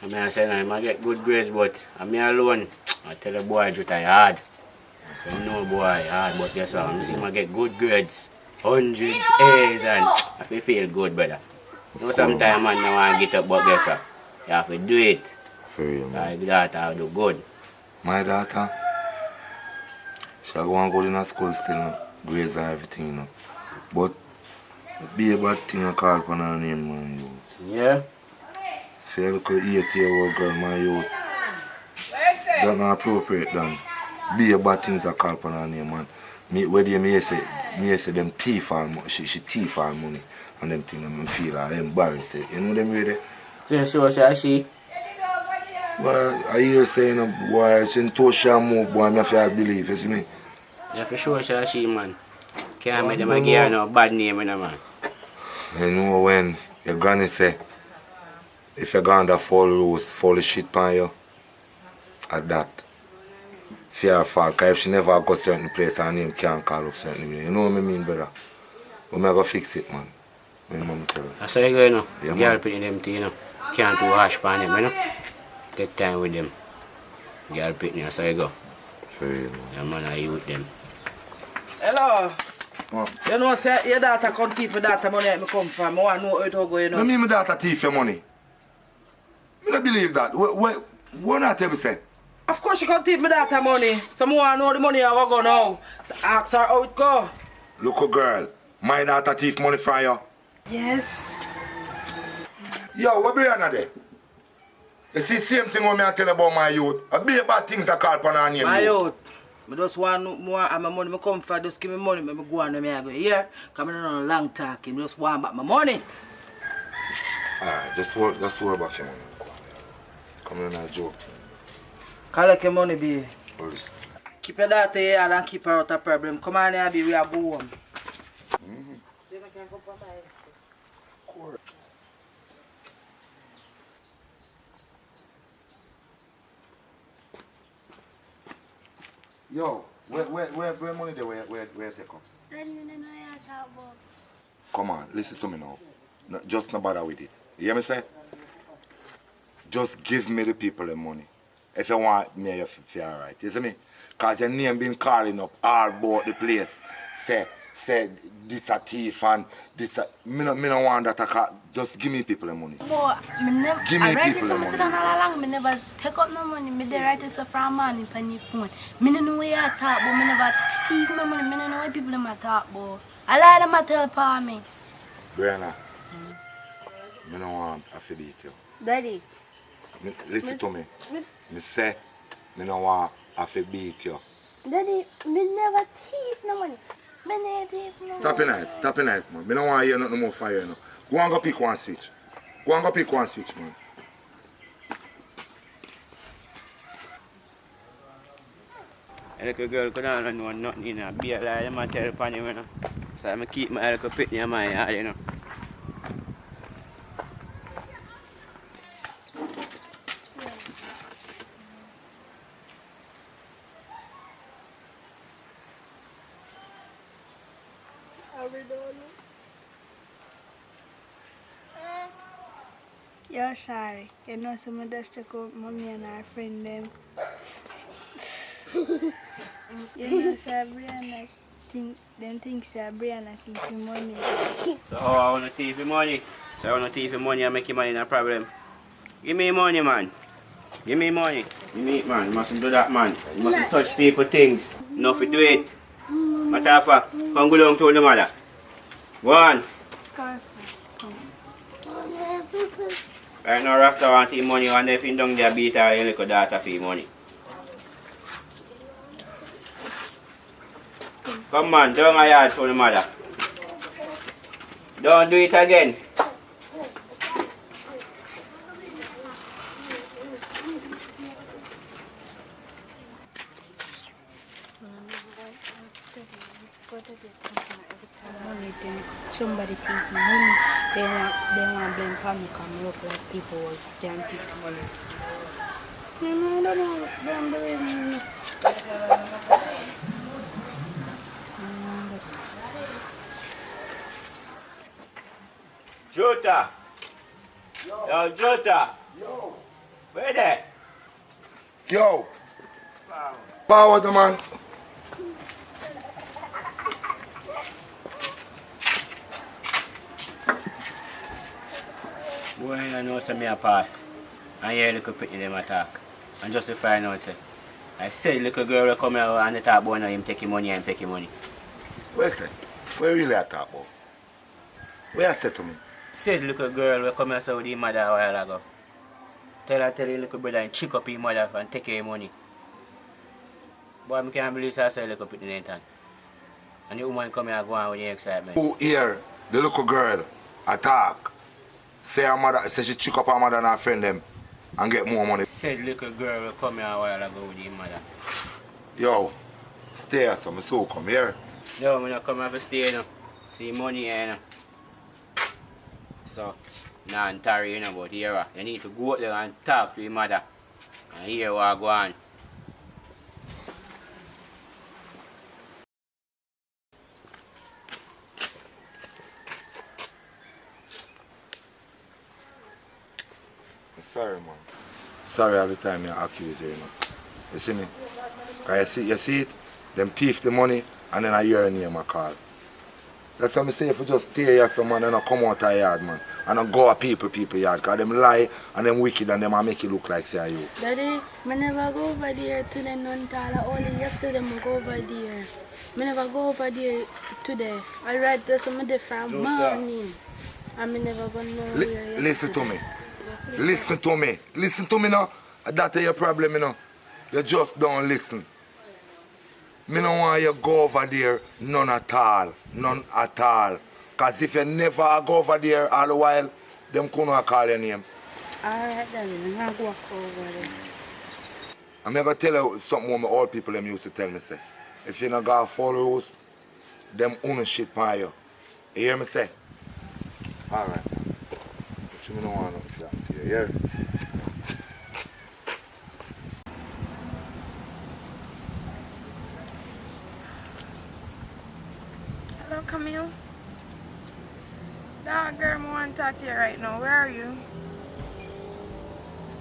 I mean, I say, I might get good grades, but I'm me alone. I tell the boy, it's hard. I say, no boy, hard, but guess what? I'm seeing I get good grades. Hundreds, A's, and I feel good, brother. You know, sometimes man, I want to get up, but guess what? You have to do it. For real, man. Like that, I'll do good. My daughter, she'll go and go in school still, you know, grades and everything, you know. But it be a bad thing I call upon her name, man, youth. Yeah? If you look at 8-year-old girl, my youth, that's not appropriate, then. Be a bad things I call upon her name, man. Where do you say them thief and money, she thief and money, and them things them feel like embarrassed. You know them really? So she? Well, I hear saying, boy, she told she move, boy, I have to believe, you see me? Yeah, for sure she, man. Can't make them give her no bad name, you know, man. You know when your granny say, if you're going to follow rules, follow shit on you, at that. Fear fault, because if she never go certain place, her name can't call up certain way. You know what I mean, brother? But I'm going to fix it, man. My mom tell her. That's how you go, you know. Yeah, girl putting them things, you know. Can't do harsh on them, you know. Take time with them. Girl picking, that's how you go. For real, man. Yeah, man, I with them. Hello. What? You know, say your daughter can't keep your daughter money where me come from. I want to know how it all go, you know. No mean my daughter thief your money. I don't believe that. What not ever say? Of course she can't keep my daughter money. So I want to know the money I go now. Ask her how it go. Look, a girl, my daughter thief money from you. Yes. Yo, what be on there? You see, same thing when I tell about my youth. A bit bad things I call upon her name. My youth. I just want more of my money. I come for just give me money. I go on and I go here. Come on a long talking. I just want back my money. Alright, just worry back your money. Come on and joke. Collect your money, baby. Well, listen. Keep your daughter here and keep her out of problem. Come on here, baby. We are go home. Of course. Yo, where money there? Where take come? Come on, listen to me now. No, just no bother with it. You hear me say? Just give me the people the money. If you want me, you feel alright. You see me? Cause your name been calling up all about the place. Say this a thief and this a me no want that I just give me people the money. But me never Give me I write people some the sit money. down all along, me never take up no money. Me dey write this from money on the phone. Me no know where I talk, but me never steal no money. Me no know where people them a talk about. A lot of them a tell for me. Brianna, me no want to beat you. Daddy. Listen to me. Me say me no want to beat you. Daddy, me never thief no money. Me never thief no money. Tap nice, man. Me no want to hear nothing more for you, no. Go and go pick one switch. Go and go pick one switch, man. A little girl could not know nothing, you know. Be a lie, I'm going to tell upon you, you know. So I keep my little pit in my heart, you know. You're sorry. You know some just check out mommy and our friend them. You know Brianna think Brianna thief your money. So how I want to thief your money? So I want to thief your money and make your money no problem. Give me money, man. Give me money. Give me it, man. You mustn't do that, man. You mustn't touch people things. No, if you do it. Matter of fact, come go down to the mother. Go on. Right now, Rasta want his money, and if he don't there beat her, you little daughter for his money. Come on, down a yard to the mother. Don't do it again. Somebody think money, they want blame family come look like people can't take money. No, I don't know. Don't believe me. Jota! Yo, Jota. Where there? Yo. Power the man. Boy, I know some me a pass. And hear little pitney them attack. And just to find out, say, I said little girl will come here and they talk about him taking money and taking money. Where say? Where really I talk about? Where I said to me? Said little girl will come here so with his mother a while ago. Tell your little brother and chick up his mother and take your money. Boy, I can't believe I say little pitney in time. And the woman come here and go on with the excitement. Who hear the little girl attack? Say her mother, say she chick up her mother and her friend them and get more money. Said little girl will come here a while ago with his mother. Yo, stay here, so me so come here. No, I'm not come here to stay, no. See money here, no. So, nah, I'm sorry, you know, but here, you need to go out there and talk to your mother. And hear what go on. Sorry, man. Sorry all the time you accuse you, you know. You see me? Cause you see it? Them thief the money and then I hear your name I call. That's why I say if you just stay here some man and not come out of yard, man. And not go a people yard. Cause them lie and them wicked and them a make it look like say you. Daddy, I never go over there today, none tala. Only yesterday I go over there. I never go over there today. I ride there some different morning. And I never gonna know where Listen to me. Listen to me. Listen to me now. That's your problem, you know. You just don't listen. Me don't want you go over there, none at all. None at all. Because if you never go over there all the while, them couldn't call your name. Alright, darling, I'm gonna walk over there. I'm never tell you something what my old people them used to tell me, say. If you not got follow rules, them own shit by you. You hear me say? Alright. But you don't want nothing to happen to you, yeah? Hello, Camille. That girl, I want to talk to you right now. Where are you?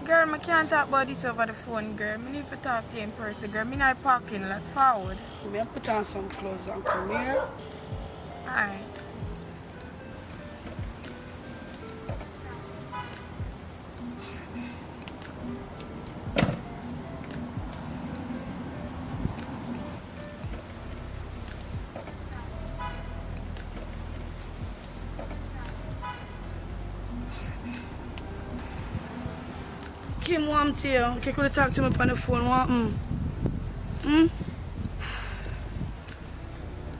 Girl, I can't talk about this over the phone, girl. I need to talk to you in person, girl. I'm in the parking lot forward. May I put on some clothes and come here? Alright. Kim, want to you? Okay, could you talk to me on the phone?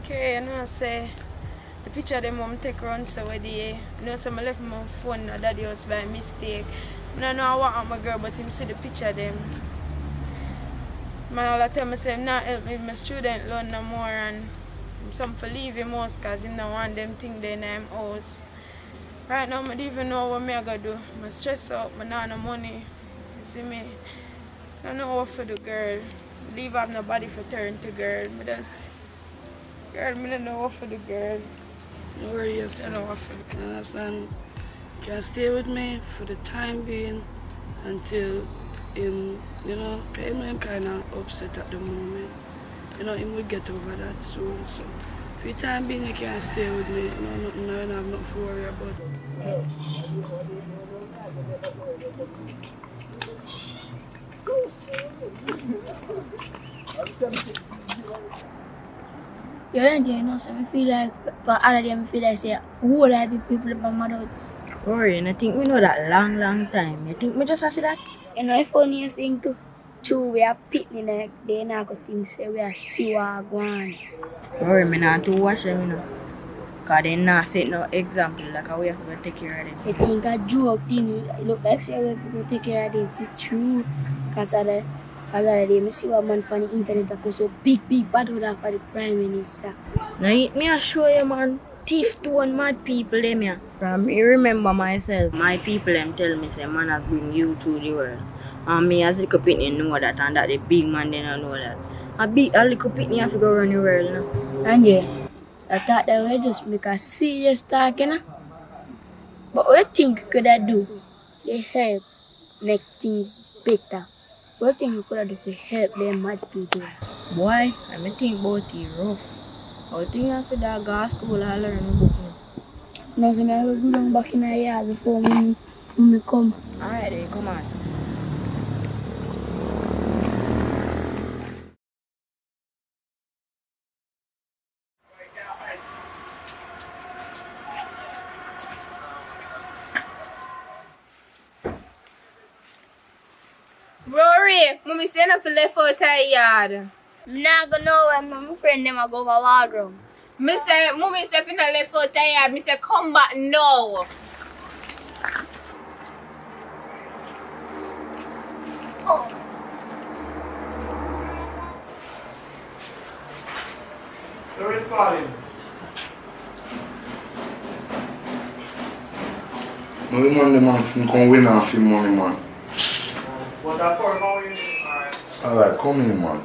Okay, I say the picture of them mom take around so with the you know so I left my phone at daddy house by mistake. I don't know what I'm a girl, but him see the picture of them. Man all the time I say I'm not help me my student loan no more and some for leave him house because him don't want them thing there in him house. Right now I don't even know what I gotta do. I'm stressed out, I don't have no money. You see me? I don't know what for the girl. Leave have nobody for turn to girl. But that's girl, I don't know what for the girl. No worries. I don't know what for the You understand? You can stay with me for the time being until him, you know, because I'm kind of upset at the moment. You know, him will get over that soon. So for the time being, you can stay with me. You know, nothing, I don't have nothing to worry about. You know, so I feel like, for all of them, I feel like, say, who will I be people in my mother? Worry, and I think we know that long time. You think me just see that? You know, the funniest thing too, true, we are picnic, like, they not go think, say, we are see what going Worry, me not to watch them, you know. Because they not set no example, like how we have to take care of them. I think a joke thing, it look like, say, we have to take care of them, it's true. Because of the day, I see what man on the internet that goes so big bad order for the Prime Minister. Now, me I show you, man, thief to one mad people, them, yeah. From me remember myself, my people, them tell me, say, man has bring you to the world. And me as a little pitney know that, and that the big man, they don't know that. A little pitney have to go run the world, now. And yeah, I thought that we just make a serious talk, you know? But what do you think could I do they help make things better. What thing you could have done to help them mad people? Boy, I me think about it rough. I think you have to go to school and learn a book now. No, so I will go down back in the yard before me come. Alright then, come on. Rory, mommy say not to left out the yard. I'm not gonna know when my friend them a go over wardrobe. Me say, mommy say if you not left out the yard, me say come back now. Oh. Who is calling? No, we want the man from come win and film money, man. What that for? Alright. Alright, come in, man.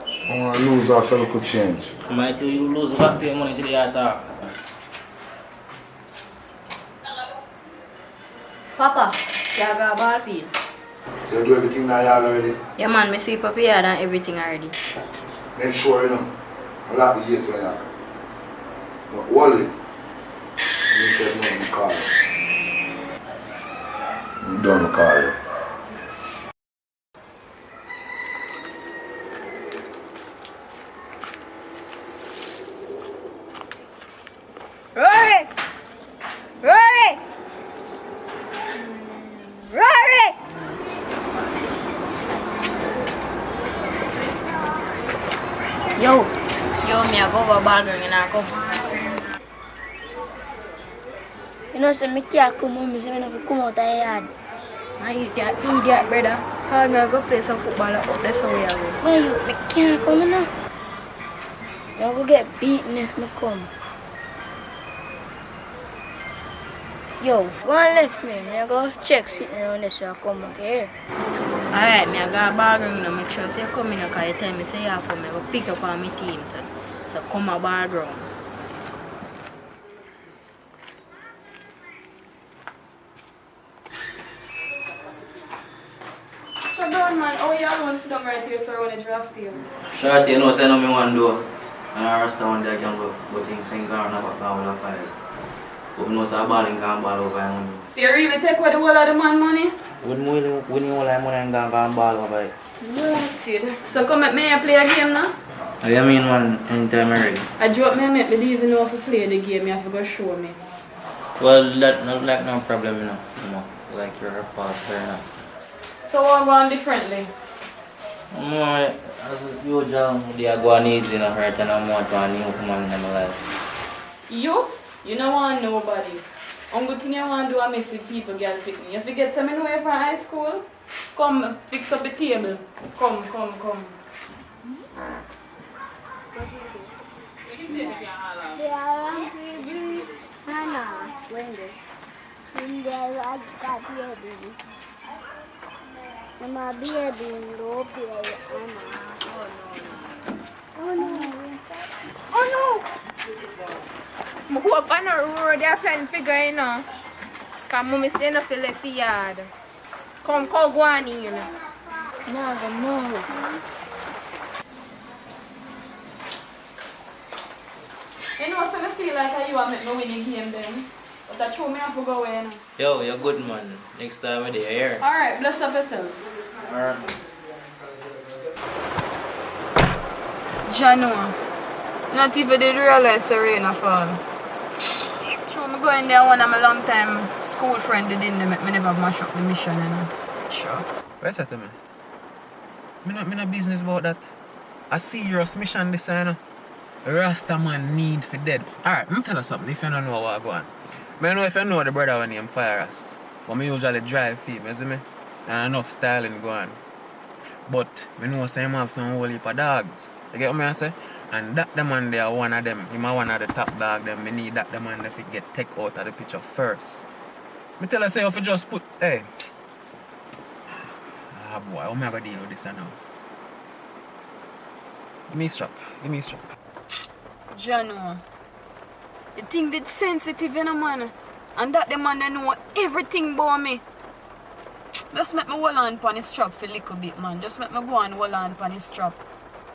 I want to lose our fellow could change. Might you lose back pay money to the attack. Papa, you have a ball field. So you do everything that you have already? Yeah man, me sweep up yard and everything already. Make sure, you know. I like the gate right now. But Wallace, you said no, I'm call you. I'm done with call you. Rory! Rory! Rory! Yo, me a go over ball girl and I come. You know, so me can't come home, so I have to come out of the yard. I eat that idiot brother. Call me I go play some football up, that's how we are going. Why you me can't come now? I will get beaten if me come. Yo, go and left me. I go check sitting around this so I come back here. Alright, me I got a ball girl and make sure say you come in because you tell me say you have come, I go pick up on my team. So come a ball ground. So done man, oh you alone sit down right here so I want to draft you. Shorty, you know, say no me one do. And I rest down there can go things sing down about down with a fire. But me know say a ball and can ball over your money. So you really take away the whole of the man money? Wouldn't win all that money and can ball over it. Noted. So come at me and play a game now? I mean one anytime I ready. I drop me and make me even know if I play the game, you have to go show me. Well that not like no problem, you know. Like you're a fast player now. So I'm going differently. More as usual, they are going easy enough right and I'm more to a new man in my life. You don't want nobody. One good thing you want to do is mess with people, girl, pick me. If you get something away from high school, come fix up the table. Come. My baby, no baby, Oh no! I hope on the road they're playing figure, you know. Because mommy say no feel left yard. Come, call Guani, you know. No. You know, so I feel like you want to make me win the game then. But that's true, me have to go away, you know. Yo, you're good man. Next time we're here. Alright, bless up yourself. Alright. Jano, not even did realize the rain fall. Sure, me go in there one of my long time school friend did in there make me never mash up the mission, you know. Sure. Where's that, man? Me no business about that. A serious mission this, you know. Rasta man need for dead. Alright, let me tell you something if you don't know what I go on. I know if you know the brother when named Fires. But me usually drive for you see me? And enough styling go on. But I know say him have some whole heap of dogs. You get what I say? And that the man there one of them. Him a one of the top dog them. Me need that the man that get take out of the picture first. Me tell you say if you just put hey. Ah boy, how am I gonna deal with this now? Give me a strap. Jano, the thing did sensitive, you know, man. And that the man they know everything about me. Just make me hold on pon the strap for a little bit, man. Just make me go and hold on pon the strap.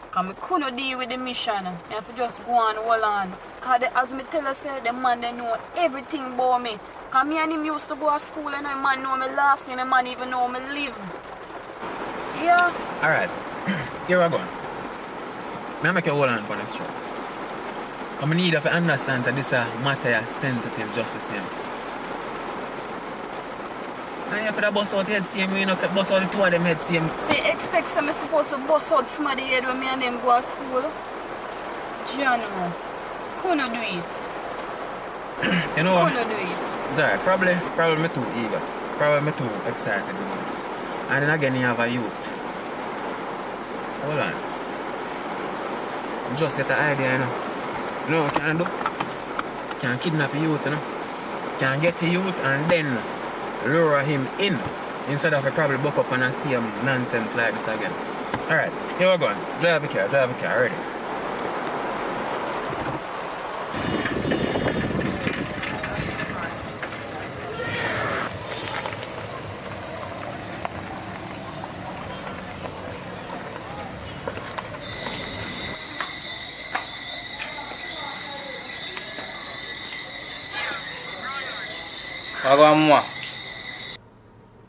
Because I couldn't deal with the mission. I have to just go and hold on. Because as I tell you, say, the man they know everything about me. Because me and him used to go to school and the man know my last name, the man even know me live. Yeah. Alright. Here I go. I make you hold on pon the strap. I need you to understand that this matter is sensitive just the same. And you could have bust out head same way, you know, bust out the two of them head same. Say, expect some supposed to bust out somebody head when me and them go to school. Jano, couldn't do it. You know what? Couldn't do it. It's alright, probably me too eager. Probably me too excited with this. And then again you have a youth. Hold on. Just get the idea, you know. You know what you can do? You can kidnap a youth, you know. You can get the youth and then lure him in instead of a probably buck up and see him nonsense like this again. Alright, here we go. Drive the car, ready.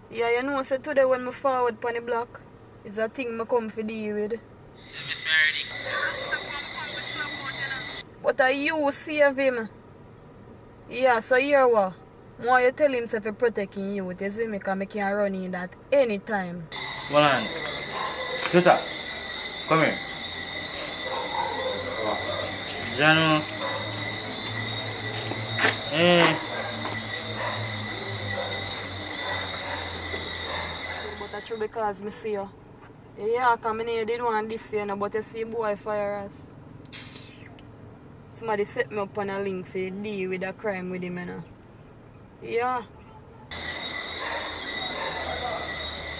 Yeah, you know, so today when I forward on the block, it's a thing I come for deal with. So, Miss Meredy. But you save him. Yeah, so here what? Why you tell him to protect you, you see me, because I can run in that anytime. Hold on. Tuta, come here. Jano. But that's true because I see you. Yeah, because I didn't want this year, but you see boy fire us. Somebody set me up on a link for deal with a crime with him, you know. Yeah.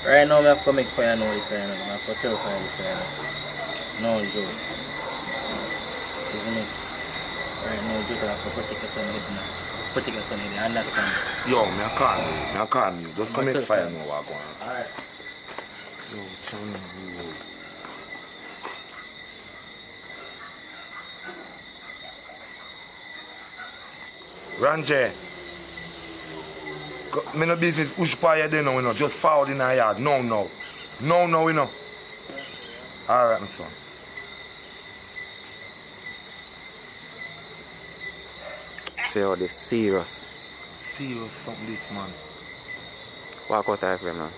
Right now, I have to make fire now this side. I have to terrify this side. No joke. Isn't it? Right now, joke, I have to protect your son head now. Protect your son head, you understand? Yo, me I can't you. Just come make fire now, walk on. Alright. Yo, son, Ranjay. Me no business push fire there now, you know. Just forward in our yard. No, you know. Alright, my son. See how this serious. Serious something this man. Walk out of him, man.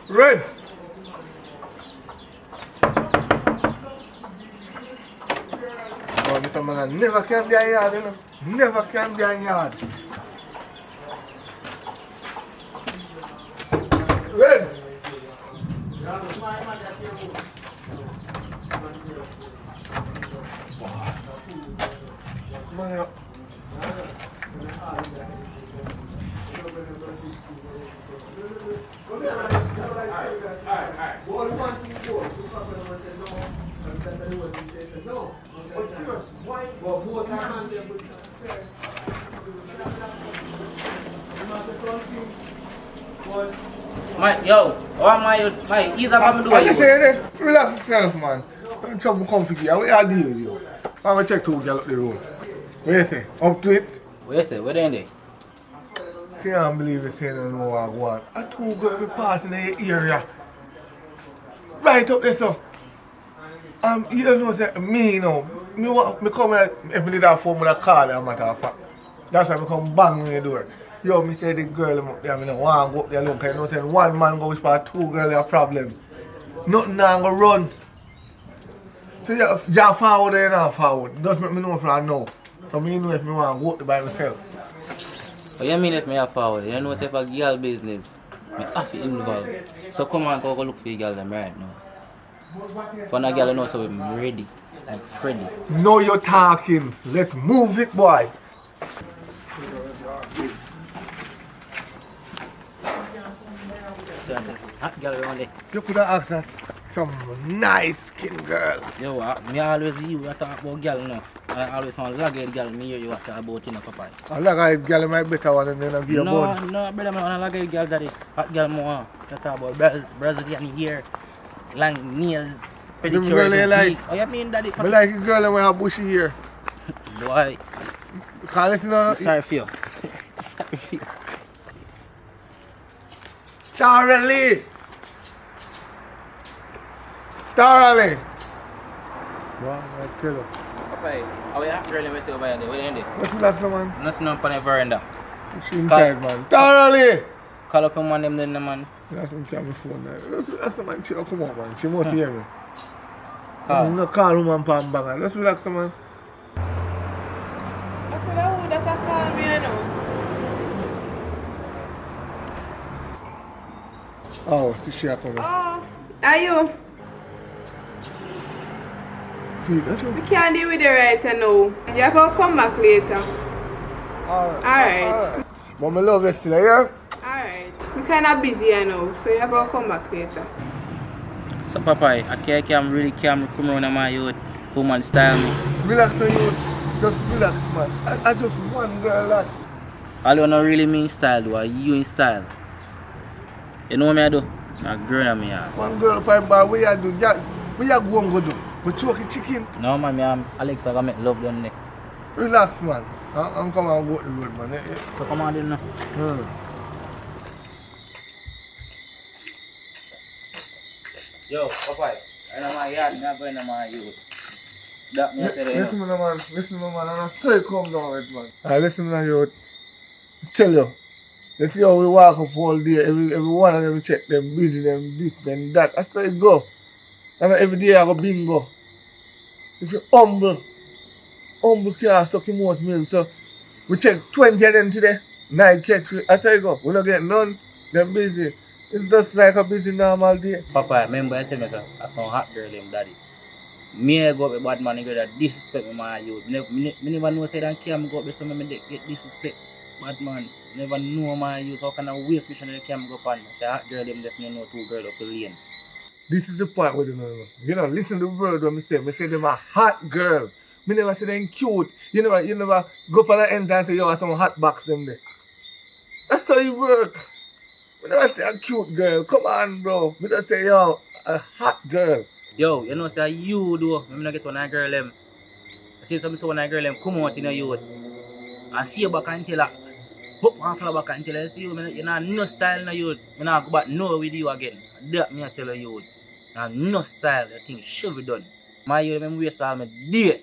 Red! Oh, this man never can be a yard, you know. Never can be a yard. Red! Man, Mike, yo, Mike, ease up and do I it. just say this, relax yourself, man. I'm trouble come for you. What I deal with you? I'm gonna check two girls up the road. What you say? Up to it? What you say? What they in there? Can't believe you say no know what I want. I two girls be passing in the area. Right up there, so. You don't know, say, me, you know. Me come here, if me did that phone with a call, as a matter of fact. That's why I come bang on the door. Yo, me say the girl up there, I don't want to go up there alone. Because you know, say one man goes for two girls, a problem. Nothing now go run. So you're forward or you're not forward. Just make me know if I know. So me know if me want to go up there by myself. What you mean if me have forward? You know, say for girl business, me have to involve. So come on, go look for your girl them right now. For a girl, you know, so I'm ready, like Freddy. No, you're talking. Let's move it, boy. So I said, hot girl around there. You could have asked that some nice skin girl. Yo, me always you talk about girl now. I always want to log girl, me hear you talk about in a papa. I like a girl might better one than a give a No, bun. no, brother, I want to log girl daddy. Hot girl more. You talk about Brazilian hair, long nails, Them pedicure. girl you like. Oh, you mean daddy? I like a girl with a bushy hair. Boy, Cause listen to sorry for you. Sorry for you. Thoroughly. Thoroughly. Wow, I tell you. Papa, how you hot girl you say over there? Where you in there? What's that for man? Nothing on the veranda. She inside man. Thoroughly. Call up your man them then man. That's what I'm phone now. That's the man. She come on man. She must hear me. Call. No call woman pan banger. Let's relax man. I could have who that call me, you know. Oh, she coming. Oh, are you? That's We can't deal with it right now. You have to come back later. Alright. But my love is still here. Alright. I'm kind of busy you know, so you have to come back later. So Papa, I can't really come around on my youth. Woman style me. Relax on you. Just relax man. I just one girl lad. All you not really mean style though, you in style. You know what I do? A girl on me yard. One girl for bar, what you do? What you go and go do? We choke the chicken. No man, I'm Alex, I make love down there. Relax man. I'm coming and go to the road man. So come on then now. Yo, Papa, I'm in my yard, I'm not going to my youth. That me I tell you. Listen man, and I'm so calm down with man. Listen man, you tell you. You see how we walk up all day, every one of them check them busy, them this, them that. That's how it go. And every day I go bingo. If you humble can't suck your most milk. So we check 20 of them today. 9 catch. That's how it go. We don't get none. Them busy. It's just like a busy normal day. Papa, remember I tell me sir, I saw hot girl him daddy. Me I go up with bad man and girl that disrespect me my youth. Me never know say that can't go up with some me get disrespect. Bad man. Never know my youth. How can I waste mission and can't go up on me? Say hot girl him definitely know 2 girls up the lane. This is the part where you know. You know, listen to the word when I say. I say them a hot girl. Me never say them cute. You never go up on the ends and say, yo, some hot box them there. That's how you work. Me never say a cute girl. Come on, bro. Me just say, yo, a hot girl. Yo, you know say you do. Me not get one of girl them. I see some one of girl them come out in a youth. And see you back and tell her. Hook and flower back and tell her, see you, you know no style in the youth. Me not go back no with you again. That me I tell you. No style, I think should be done. My you remember waste all my day.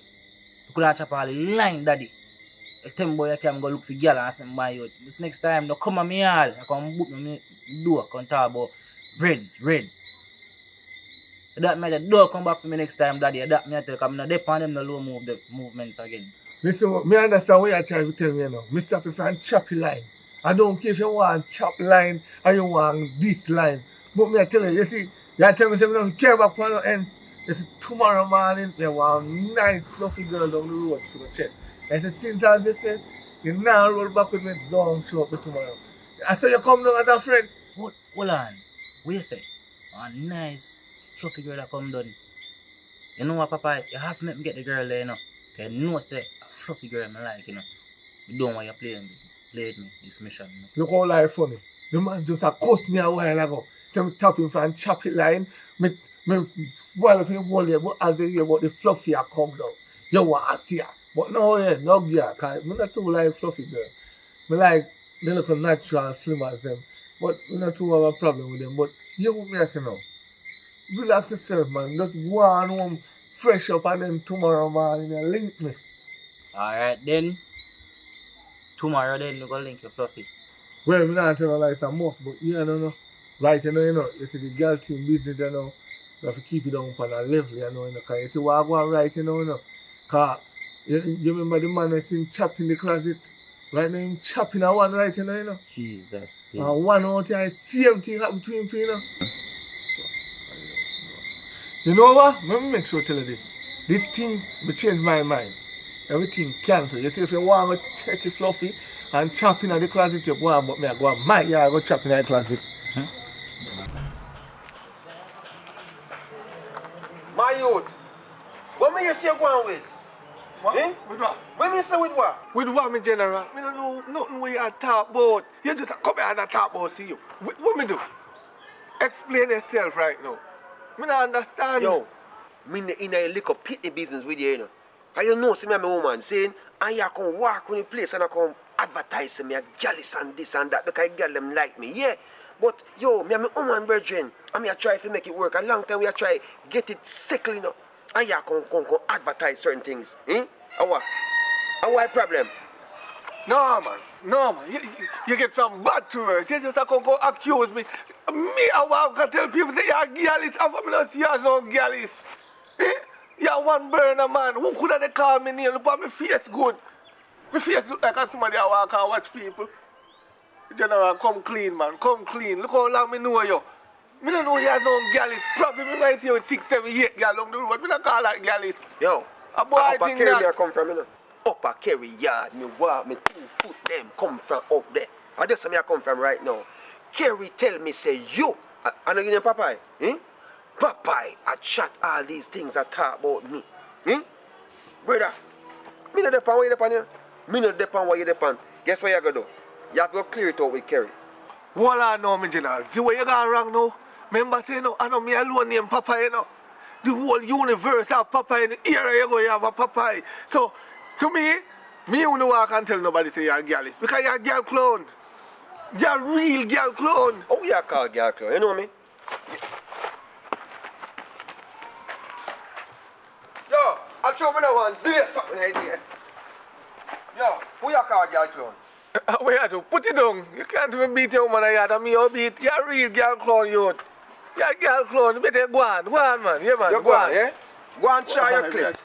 You could have chop all the line daddy. A 10 boy I can go look for girl and say my youth. This next time no come on me all. I come book me door, come talk about reds. That me the door come back for me next time daddy. That me I tell come no depend them no low move the movements again. Listen, me understand what you're trying to tell me, you know. Me stop if I'm choppy line. I don't care if you want chop line or you want this line. But me I tell you see, you tell me, say, we don't care about one end. You see, tomorrow morning, you want a nice, fluffy girl down the road for the check. I said, since I just said, you now roll back with me, don't show up tomorrow. I said, you come down as a friend. Hold on. What you say? A nice, fluffy girl that come down. You know what, Papa? You have to make me get the girl there, you know. You know, say, a fluffy girl I like, you know. You don't want you play with me, this mission. You know? Look how life funny. The man just cussed me a while ago. So I tap him from choppy line. Me spoil up him whole year, but as I hear about the fluffy I come down. You want to see her. But no, yeah, no girl. Because I'm not too like fluffy girl. I like the little natural slim as them. But I'm not too have a problem with them. But you want me to say now. Relax yourself, man. Just go on home, fresh up, and then tomorrow morning you link me. Alright then. Tomorrow then you go link your fluffy. Well, I'm not telling you like it's a must, but you know. Right, you know, you see the girl team business, you know, you have to keep it down on a level, you know, because you see what I go on right, you know. Because you remember the man I seen chop in the closet? Right now, him chopping a one right, you know. Jesus. And one out here, same thing happen to him, you know. You know what? Let me make sure I tell you this. This thing will change my mind. Everything cancel. You see, if you want to take it fluffy and chop in the closet, you go on, but me I go on my yard, I go chop in the closet. My youth, what may you say go on with? What? Eh? With what? When you say with what? With what, me general? Me don't know nothing where you talk about. You just come here and talk about see you. What me do? Explain yourself right now. Me not understand. Yo, me in a little pity business with you, you know. And you know, see me and my woman saying, and you come walk on the place and I come advertise me a gallus and this and that because girl them like me, yeah. But yo, me and my woman brethren, and me I try to make it work. A long time we a try get it settled, you know. And you come advertise certain things, eh? And what? And what problem? No, man. No, man. You get some bad to us. You just come go accuse me. Me, I can tell people say you're gallus. I'm from the see you no gallus. Eh? You're one burner, man. Who could have called me name? Look at my face good. My face look like somebody I walk and watch people. General, come clean, man. Come clean. Look how long me know you. Me don't know you're no gallus. Probably me might see you with 6, 7, 8 gal on the road. Me don't call that gallus. Yo, a boy I Upper think Kerry that. me I come from, you know. Upper Kerry yard, me walk, me 2 foot them come from up there. And that's where me I come from right now. Kerry tell me say you, I know you name Popeye, eh? Popeye, I chat all these things I talk about me, eh? Brother, me no depend where you depend here. Me no depend where you depend. Guess what you gonna do? You have to go clear it out with Kerry. Well, I know me, General. See where you gone wrong now? Remember say no, I know me alone name Popeye, you know. The whole universe have Popeye in the area you go, you have a Popeye. So, to me you know I can't tell nobody say you're a gallus. Because you're a girl clone. You're a real girl clone. Oh, you call girl clone, you know me? Yo, I show me that one, do something idea. Yo, who you call girl clone? Where you do? Put it down. You can't even beat your woman yard and me or beat. You're a real girl clone, youth. You're a girl clone. You better go on. Go on, man. Yeah, man. You go on, yeah? Go and try your clit.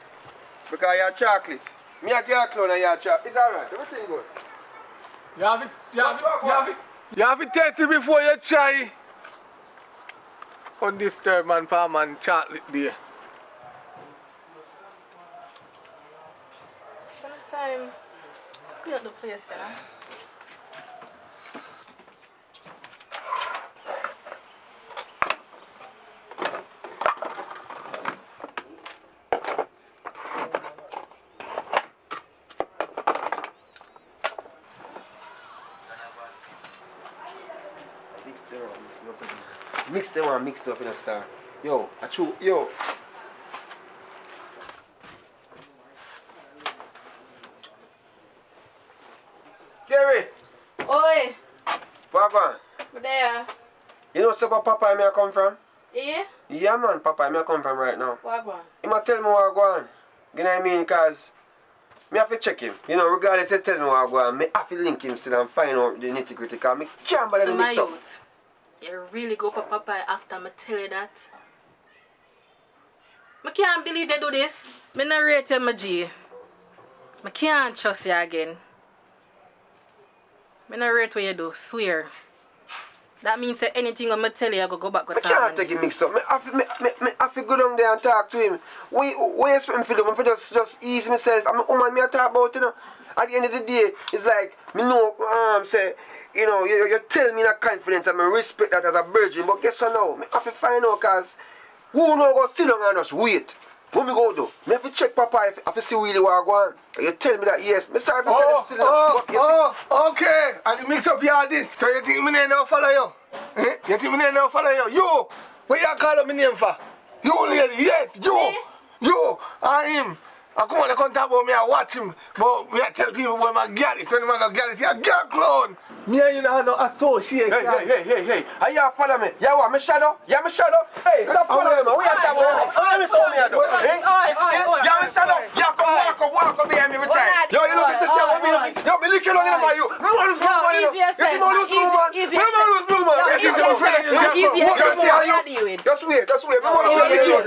Because you're chocolate. Me a girl clone and you're chocolate. It's alright, everything good. You have it. You have to test it before you try. On this third man, palm and chocolate there. Next time, clean up the place, yeah. Mix them and mix it up in a star. Yo, I chew, yo. Kerry! Oi! What on? But there. You know where Papa me I come from? Yeah? Yeah man, Papa me I come from right now. What on? He might tell me what I go on. You know what I mean? Cause me have to check him. You know, regardless of telling me what I go on, me have to link him still and find out the nitty gritty cause me can't bother to mix up. You really go for Papa after me tell you that? I can't believe you do this. I not rate you, my G. I can't trust you again. I not rate what you do, swear. That means that anything I'm tell you, I go back with I can't take it mix up. I have to go down there and talk to him. What you expect me to do? I just ease myself. I'm woman me I talk about, you know. At the end of the day, it's like, me know, say, you know, you tell me that confidence and I respect that as a virgin, but guess what now? I have to find out because who know go sit down and just wait. What me go do? Me have to check Papa if I see really what I go on. You tell me that yes. Me sorry for telling him sit down. Okay. And you mix up your this. So you think me name now follow you? Eh? You think me name now follow you? You! What you call up me name for? You lady, yes, you! Me? You! And him. I come on, they come talk about me, I watch him. But we tell people when my girl is, when my girl is, you're a girl clone. Me and you know no association. Hey. Are you follow me? You want me shadow? You me shadow? Hey, stop following me. We are talking about me. How me so me do? You me shadow? You come walk up behind me every time. Yo, you look at the shadow. Yo, me lick you long enough by you. Me want to lose blue man, you know. You see me lose blue man? Me want to lose blue man. You see my friend? Just wait. Me want to see you.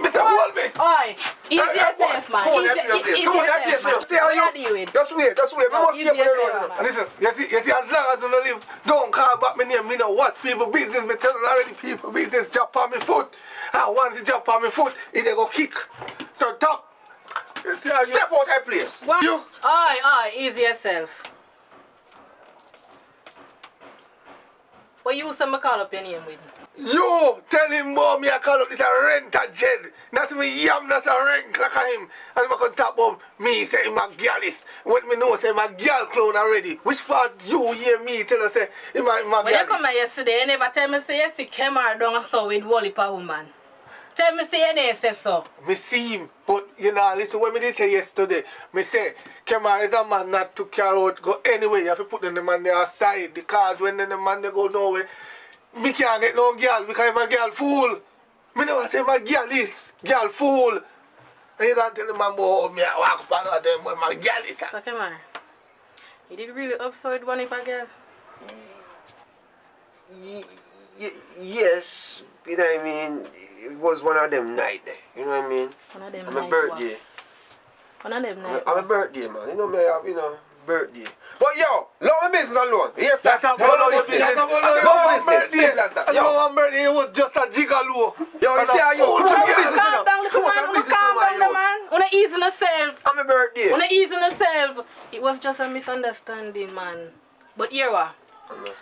Mr. Hold me. Oi, easy yourself, man. Come on, Come on, that place now. See how you? Just wait. Me must see you on the road. Listen, you see, as long as you don't live, don't call back me name. Me know what people business. Me telling already people business jump on me foot. And once he jump on me foot, he they go kick. So top. Step out that place. What? You? Oi, easy yourself. What you say me call up your name with? You tell him more me I call up this a rent a jed. Not me yam that's a rent like a him. And I can talk about me say him a gyalis. When me know say him a gyal clown already. Which part you hear me tell us say him a gyalis? When you come here yesterday, you never tell me say you see Kemar down so with Wally pa woman. Tell me say you never say so. Me see him, but you know, listen what me did say yesterday. Me say, Kemar is a man not to carry out, go anywhere. You have to put the man there aside because when the man they go nowhere, me can't get no girl because I'm a girl fool. Me never say my girl is girl fool. And you can't tell the man about me I walk up and tell him my girl is. So Kemar, you did really upside one if a girl? Yes, you know what I mean? It was one of them night there, you know what I mean? One of them on night. my birthday. One of them night. On my birthday, man. You know me, I have, you know, birthday. But yo, love my business alone. Yes, sir. That's about your business. One birthday, it was just a gigolo. Yo, you see how you Calm down, calm down, man. Wanna ease on yourself. On my birthday. Wanna ease on yourself. It was just a misunderstanding, man. But here what?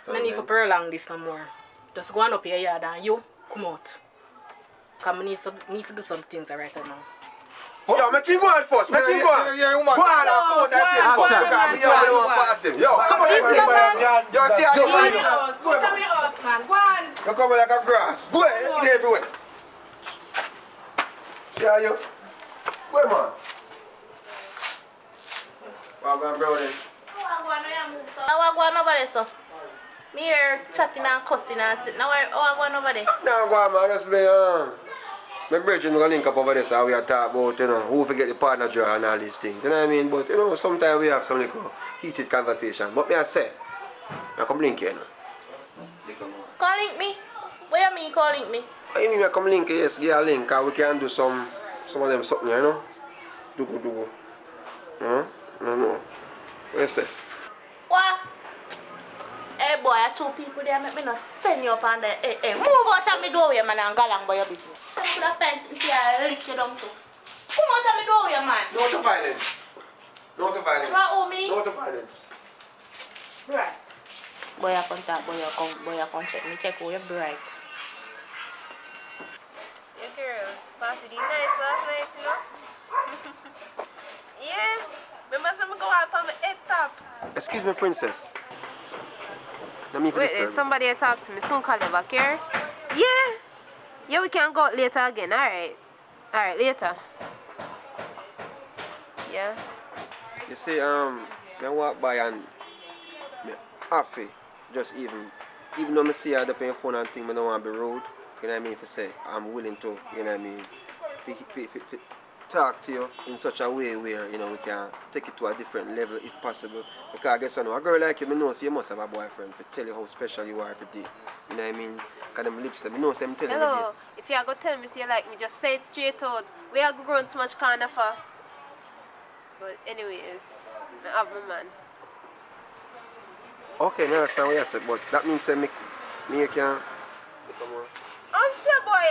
I need to prolong this some more. Just go on up your yard and you come out. Cause I need to do some things right now. Yo, make him go on first. Make him go on. Go on, come out that place first. Because me don't want to pass him. Yo, come on, everybody. Yo, see how you man. Go to your house, man. Go on. You come like a grass. Go ahead, get everywhere. See how you? Go ahead, man. Well, I'm browning. I want over there, so. Me here chatting and cussing and sitting. Now I want over there. No, go on, man. Just my brethren are going to link up over there so we are talking about, you know, who forget the partner draw and all these things. You know what I mean? But, you know, sometimes we have some little heated conversation. But me I say, I come link here now. Come link me? What you mean call link me? I mean I come link here, yes, get a link, because we can do some of them something, you know? Dugu. No. What you say? What? Hey boy, I two people there make me not send you up on the hey, move out of my doorway, man, and go along by your business. Send me to the fence into your lick you down too. Come out of my doorway, man. No to violence. No to violence. Right, me? No to violence. Right. Boy, I come talk, boy, I come check me, check who you're bright. Yeah, girl, party did nice last night, you know? Yeah, remember some go out on the head top. Excuse me, princess. Let me Wait, somebody talk to me. Soon call you back here. Yeah, we can go out later again. Alright, later. Yeah. You see, I walk by and me happy. Just even though I see her up on your phone and think I don't want to be rude, you know what I mean, if I say I'm willing to, you know what I mean, talk to you in such a way where, you know, we can take it to a different level if possible. Because I guess, you know, a girl like you, I know, so you must have a boyfriend to tell you how special you are every day. You know what I mean? Because them lips, I know, so I'm telling you this. Hello, if you are going to tell me so you like me, just say it straight out. We are grown so much kind of for. But anyways, I have my man. Okay, I understand what you said, but that means that me can come on. Until boy,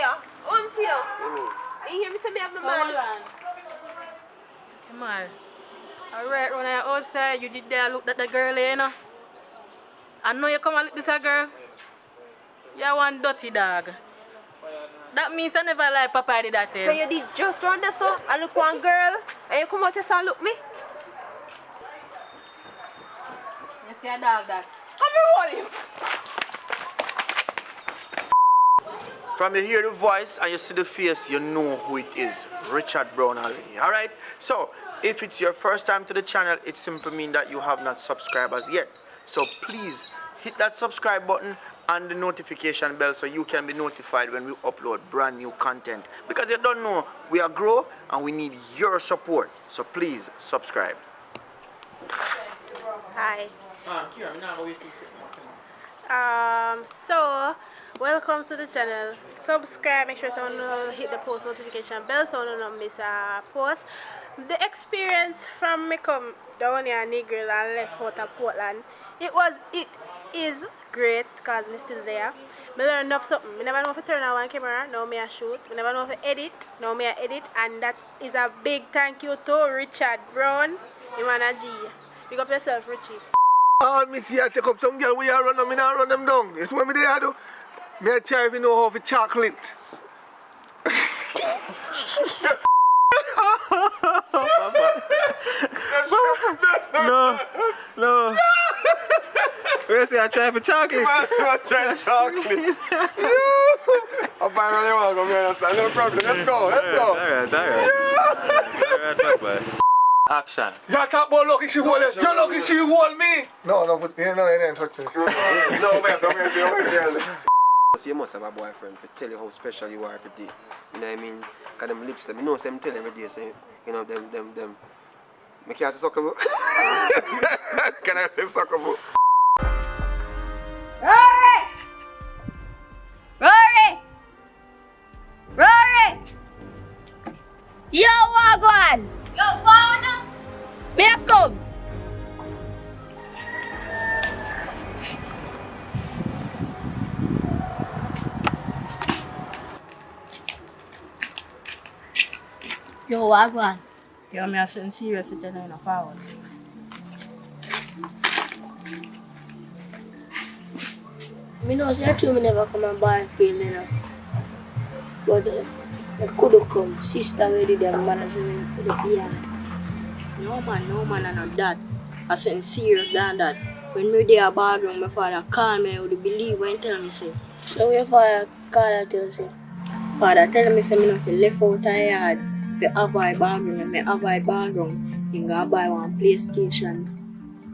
until. You mean? You hear me say me have my man? Come on. Alright, when I outside, you did there look at the girl, you know? I know you come and look this a girl. You're one dirty dog. That means I never like Papa did that. So you did just run there, so I look one girl, and you come out here and look me? You see a dog that? Come here, From you hear the voice and you see the face, you know who it is. Richard Brown already. Alright? So, if it's your first time to the channel, it simply means that you have not subscribed as yet. So please hit that subscribe button and the notification bell so you can be notified when we upload brand new content. Because you don't know, we are grow and we need your support. So please subscribe. Hi. So welcome to the channel. Subscribe, make sure someone hit the post notification bell so you don't miss a post. The experience from me come down here in Negril and left out of Portland, it is great because I'm still there. I learned enough something. I never know if I turn on one camera, now me I shoot. I never know if I edit, now me I edit. And that is a big thank you to Richard Brown, Imana G. Big up yourself, Richie. All me see I take up some girl we are run them, I run them down. It's what me they do. Me I try if you know how to chocolate. No. Where say I try for chocolate? I try chocolate. I'll find where you want to go, man. Understand? No problem. Let's go. Alright. Alright, bye. Action. You talk about lucky she hold you. You're lucky she hold me. No, but you didn't touch me. No, man. You must have a boyfriend to tell you how special you are every day. You know what I mean? Because them lips, you know, them tell every day, so, you know, them. I can't say suckable. Can I say suckable? Rory! Yo, Wagwan! Yo, Wagwan! May I come? Yo, Wagwan. Yo, me are sitting serious with you in a forward. Me know say true me never come and buy a field, you know. But I could have come. Sister already them manners me for the yard. No man, and not that. I sitting serious than that. When me there bargain, my father call me, I would believe when he tell me say. So your father call and tell you say? Father tell me say me not to left out the yard. If I avoid bargain, and me avoid bargain, he gonna buy one PlayStation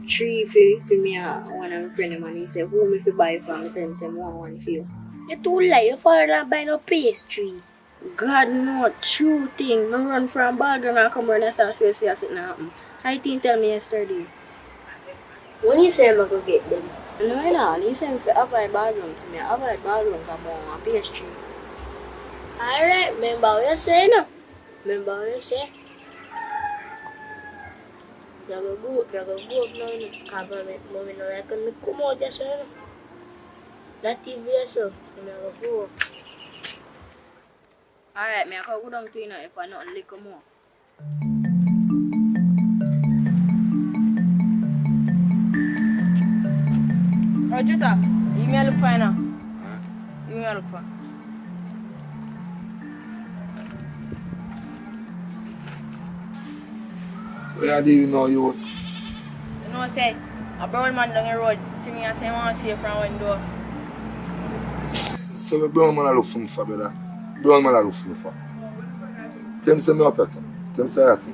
3 for me and one of my friends, and he said, who me fi buy from? I tell him say, I want one for you. You too lie, your father not buy no PS3. God no, true thing. I run from bargain and come run and start to see something happen. I think tell me yesterday. When you say I'm going to get them? No, he said if I avoid bargain, so me avoid bargain come on PS3. Alright, remember what you say no? Remember what you say? You go up now, no? Because mommy no like me come out there, so no? Not even so, you go up. Alright, me I can go down to you now if I not liquor more. Oh, Jutta, you me a look for now. You me a look for. So you don't even know you. You know, say, a brown man down the road, see me and say, I want to see you from one door. So the brown man I look for me for, brother. Brown man I look for me for. Tell me say me a person. Tell me say I see.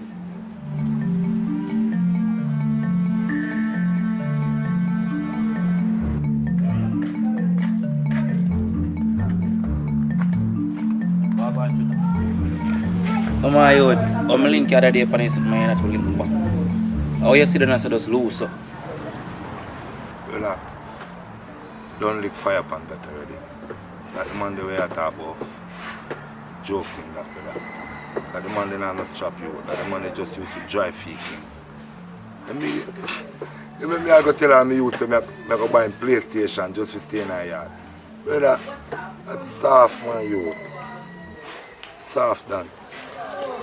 Come on, youth. I'm link the other day upon this man that will link back. How you see the nurse just loose so? Brother, don't lick fire upon that already. That the man the way I talk about joke thing that, brother. That the man they not just chop you. That the man they just used to dry feeking. You make me I go tell me youth say me go buy him PlayStation just to stay in our yard. Brother, that's soft man you. Soft done.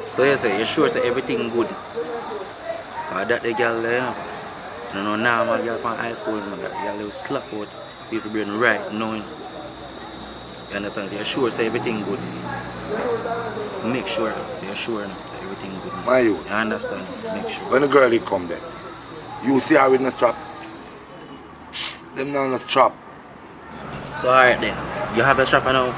So you say, you sure say everything good? Cause that the girl there, you know, normal girl from high school, that girl will slap out, people brain right, knowing. You understand? So you sure say everything good? Make sure, say you sure say everything good. My youth. You understand? Make sure. When the girl they come there, you see her with the strap. Them not on the strap. So alright then, you have a strapper now?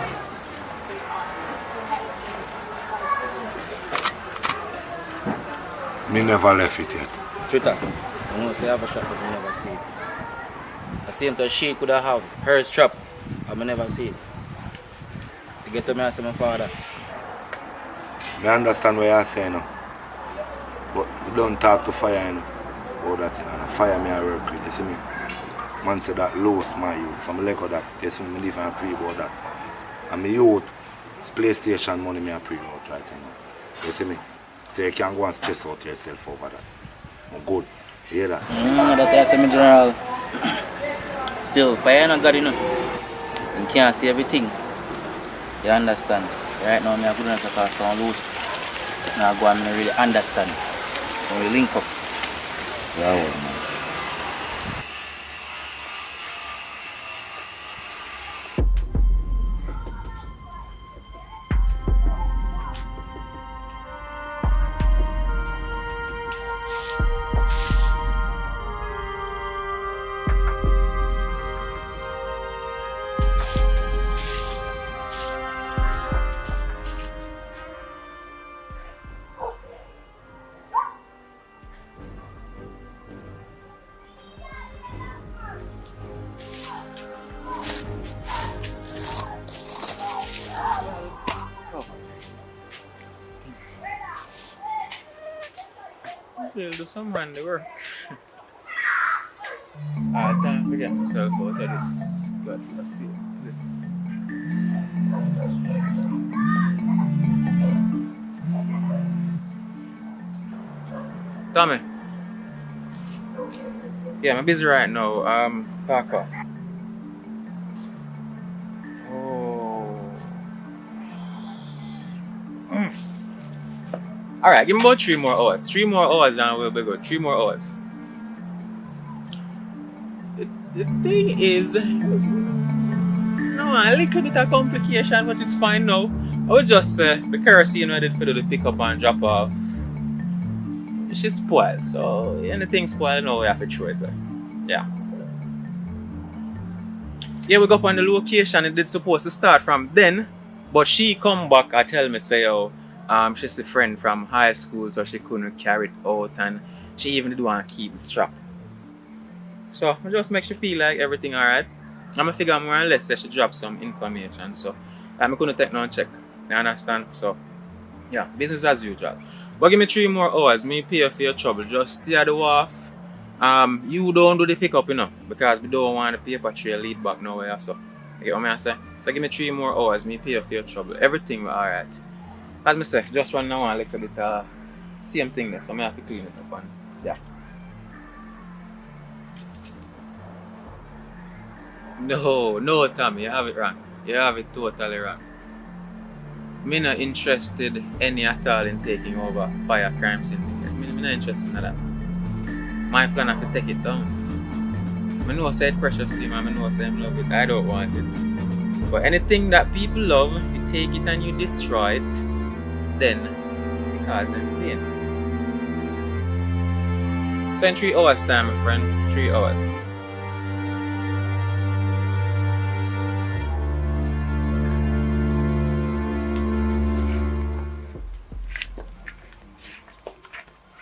Me never left it yet. Jutta, you know, say I have a strap but I never see it. The same time she could have her strap, I never see it. You get to me and say my father. I understand what you're saying now. But you don't talk to fire, you know, about that, you know. And fire me I work with, you see me? Man said that lost my youth, so I like that. You see me, I pray about that. And my youth, PlayStation money me I pray about right now. You see me? So you can go and stress out yourself over that. I'm good. You hear that? That's me general. Still, fire not God, you know. You can't see everything. You understand? Right now, I'm good enough to cause someone loose. So now go and really understand. So we link up. Yeah, well, man. He'll do some random work. Alright, time to get myself out of this godforsaken place. Tommy. Yeah, I'm busy right now. Talk fast. Oh. Alright, give me about 3 more hours. 3 more hours and we'll be good. 3 more hours. The thing is, no, a little bit of complication, but it's fine now. I would just say the kerosene I did for the pick up and drop off. She's spoiled, so anything spoiled now we have to throw it away. Yeah. Yeah, we go up on the location. It did supposed to start from then, but she come back and tell me say, oh, she's a friend from high school, so she couldn't carry it out, and she even did want to keep the strap. So it just makes you feel like everything alright. I'm gonna figure more or less that she drop some information, so I'm gonna take no check. You understand? So yeah, business as usual. But give me 3 more hours, me pay for your trouble. Just stay at the wharf. You don't do the pickup, you know, because we don't want the paper trail lead back nowhere. So you get what I say? So give me 3 more hours, me pay for your trouble. Everything will alright. As I say, just run now and like a little same thing there, so I have to clean it up and yeah. No, Tommy, you have it wrong. You have it totally wrong. I'm not interested any at all in taking over fire crime syndicate. I'm not interested in that. My plan is to take it down. I know I said precious to him and I know I said I love it. I don't want it. But anything that people love, you take it and you destroy it, then it causes them pain. So in 3 hours time, my friend, 3 hours.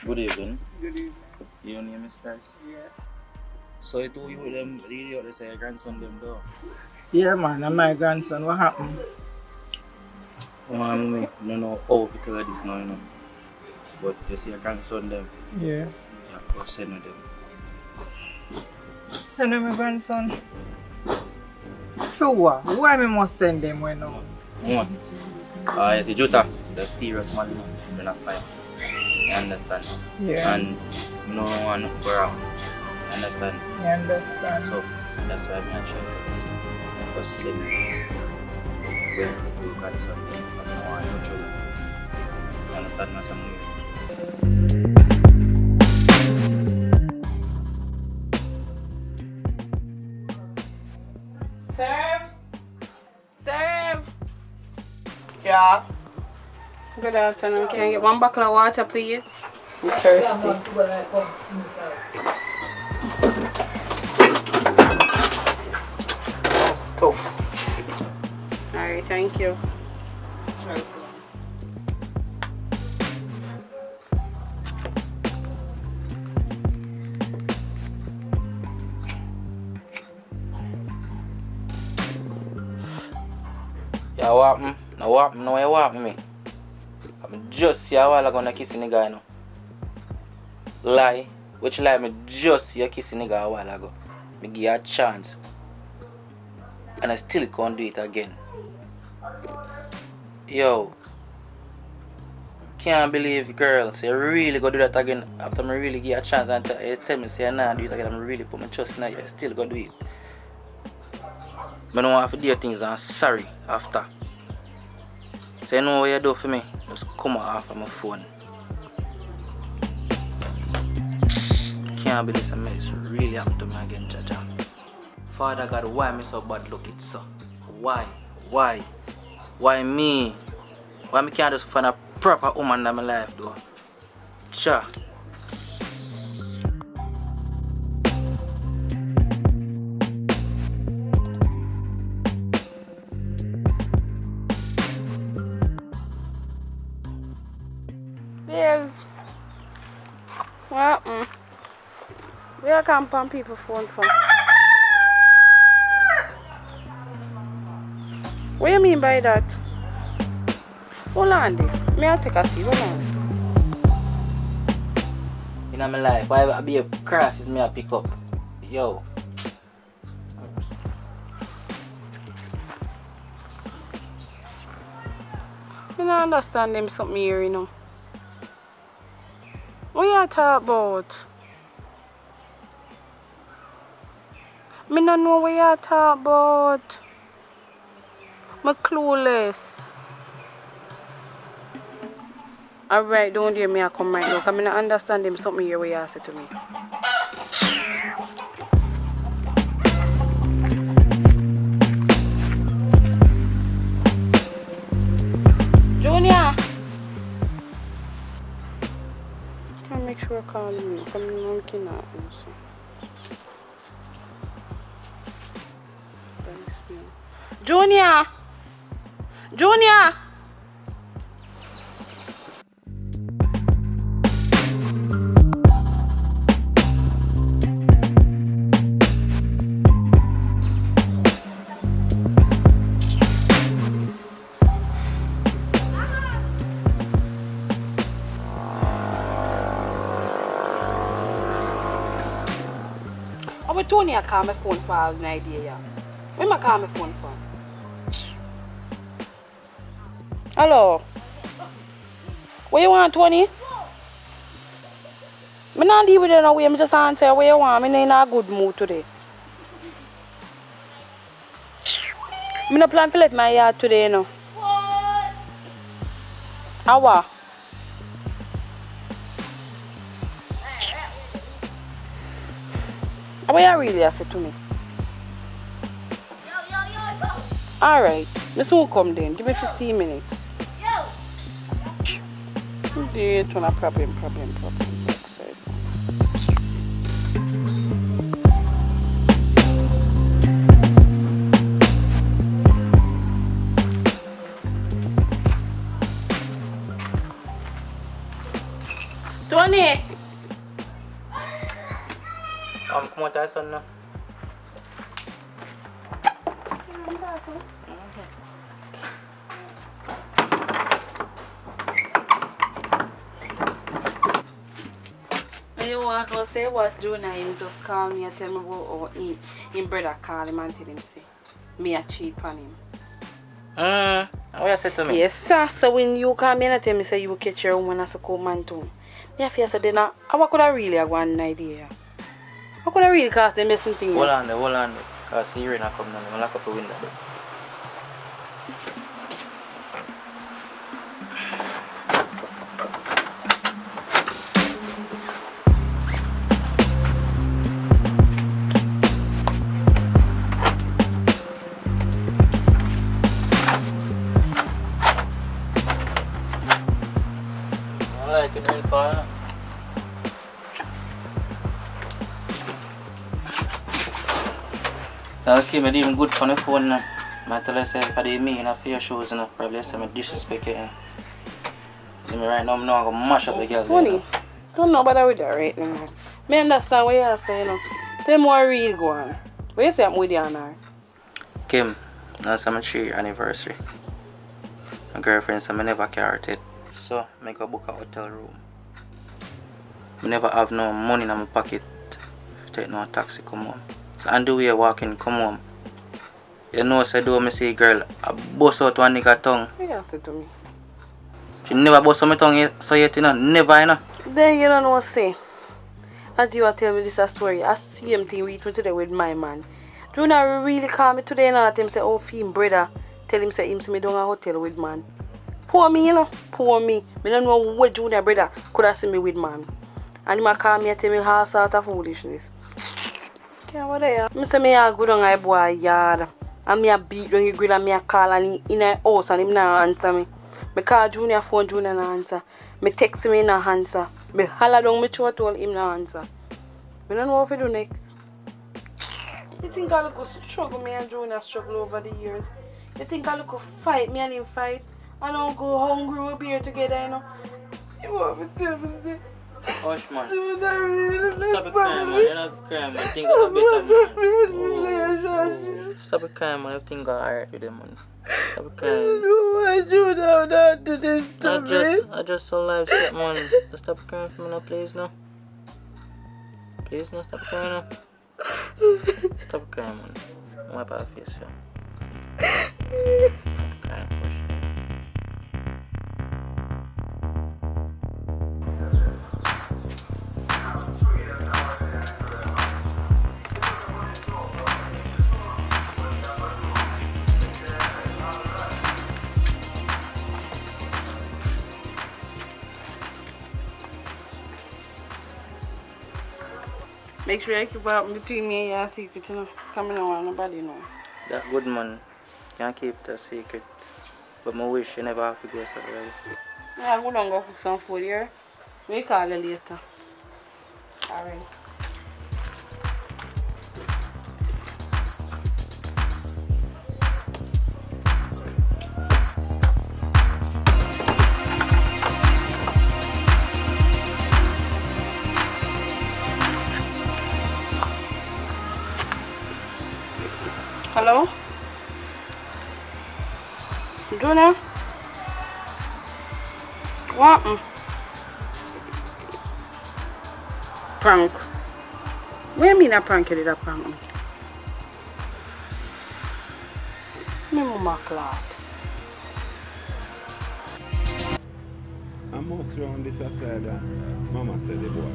Good evening. Good evening. Your name is Price? Yes. So it you with them really out to say your grandson them though? Yeah man, and my grandson, what happened? Me no know how to tell her this now, you know. But you see your grandson them. Yes. You have to go send with them. Send them my grandson. Sure. Why me must send them when now? One. You see Jota, the serious man, you know, you're not fine. You understand? Yeah. And no one go around. You understand? You understand. So that's why I'm trying to listen. Because send where you can send them. I don't want no trouble. You understand what I'm doing? Serve! Serve! Yeah. Good afternoon. Can I get 1 bottle of water, please? I'm thirsty. Tough. Alright, thank you. Yeah, what happened? Now what happened? Now what happened me? I'm just see a while ago na kiss the nigga, you know. Lie? Which lie? Me just see you kiss the nigga a while ago. Me give you a chance. And I still can't do it again. Yo. Can't believe girls, you really go do that again after me really give you a chance and you tell me say nah do it again. I'm really put my trust in you, still go do it. I don't have to do things and I'm sorry after. So you know what you do for me? Just come off of my phone. Can't believe something is really happened to me again, Jaja. Father God, why me so bad luck it so? Why? Why? Why me? Why me can't just find a proper woman in my life though? Cha. Babes. What? Where can pump people phone from? What do you mean by that? Hold on there. May I take a seat? Hold on. in my life. Why I be a cross is me I pick up. Yo. I don't understand them something here, you know. What you talk about? Me don't know what you talk about. I'm clueless. Alright, don't hear me I come right now, because I don't understand them something here what you say to me. Junior! Can I make sure I call me? Because I'm looking at him. Junior! Junior! How Tony I call my phone for all an idea, yeah? When I call my phone for? Hello? What you want, Tony? I'm not leave with you no way, I'm just answer what you want. I'm in a good mood today. I'm not plan to let my yard today, you know. How? What you really say to me? Alright, I soon come then. Give me 15 minutes. It's not a problem. Tony! Come on, son now. You want to say what Jonah him just call me and tell me about him brother call him and tell him say me a cheat on him. What you say to me? Yes sir, so when you call me and tell me say you catch your woman as a co-man too. Me a feel say then I could have really have one idea. I could have really cast them missing thing. Hold on there. Cause the rain come down, I'm lock up the window. Alright, good rain fall. Okay, I even good on the phone now. I tell her say if I did me and for your shoes and probably say I disrespect you. See me right now, I'm not gonna mash up the girl. Funny, don't know about with that right now. Me understand what you say, you know. Tell me what real go on. What you say I'm with you on her? Kim, that's my 3-year anniversary. My girlfriend said I never carried it. So I go book a hotel room. I never have no money in my pocket to take no taxi come home. So on the way walking come home. You know say do me see girl I bust out one nigga tongue. What you say to me? She never bust out my tongue yet, so yet you know, never you know. Then you don't know what say. As you tell me this a story, I see him thing with me today with my man. Junior really call me today and let him say, oh, him brother, tell him say him see me down a hotel with man. Poor me, you know, poor me. I don't know what Junior brother could have seen me with man. And he call me and tell me all sort of foolishness. Okay, what are you? I say me a go down a boy yard. And me a beat down the grill and me a call and he in a house and him not answer me. I call Junior phone, Junior not answer. I text him, he not answer. I holler down my throat, told him not answer. I don't know what to do next. You think I look struggle, me and Junior struggle over the years? You think I look fight, me and him fight? I don't go hungry, we'll be here together, you know? You want me to tell me, say? Hush man. Junior really stop it crying man, you're not crying man. Things are better man. Oh. Stop it crying man, everything got alright with them man. Stop it crying. No, I Junior not do this to me. I just so life set man. Stop crying for me now please now. Please, no, stop crying now. Stop crying, man. Wipe out your face, yeah. Stop crying, push. Make sure you keep up between me and your secret, you know. Come on, want nobody know. That good man can't keep it a secret. But I wish you never have to go so early. Yeah, go down go cook some food here. We call you later. Alright. Hello? Junior? What? Prank? What do you mean a prank you did a prank me? Me mama clock. I must round this aside and Mama said the boy.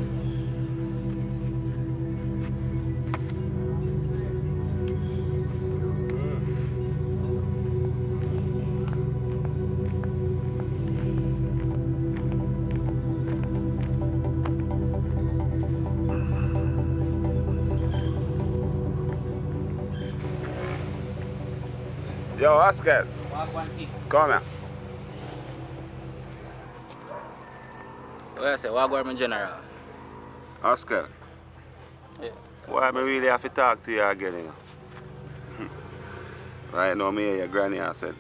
Yo, Oscar. Come here. What I say, what go on general? Oscar. Yeah. Why I really have to talk to you again, you know? Right now, me and your granny I said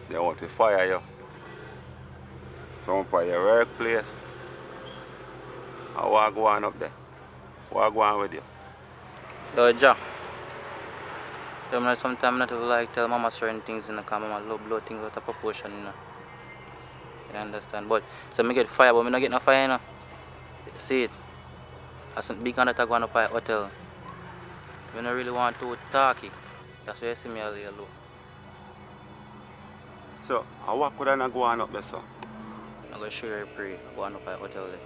they want to fire you from up at your workplace. And what go on up there? What go on with you? Yo, Jack. Sometimes I not even like tell Mama certain things, you know, because Mama love blow things out of proportion, you know. You understand? But, so I get fire, but I not get no fire, you know. You see it? I said, big on that I go up at hotel. I don't really want to talk it. That's why you see me a little low. So, what could I not go on up there, sir? I'm going to show you a pray, go on up at hotel there.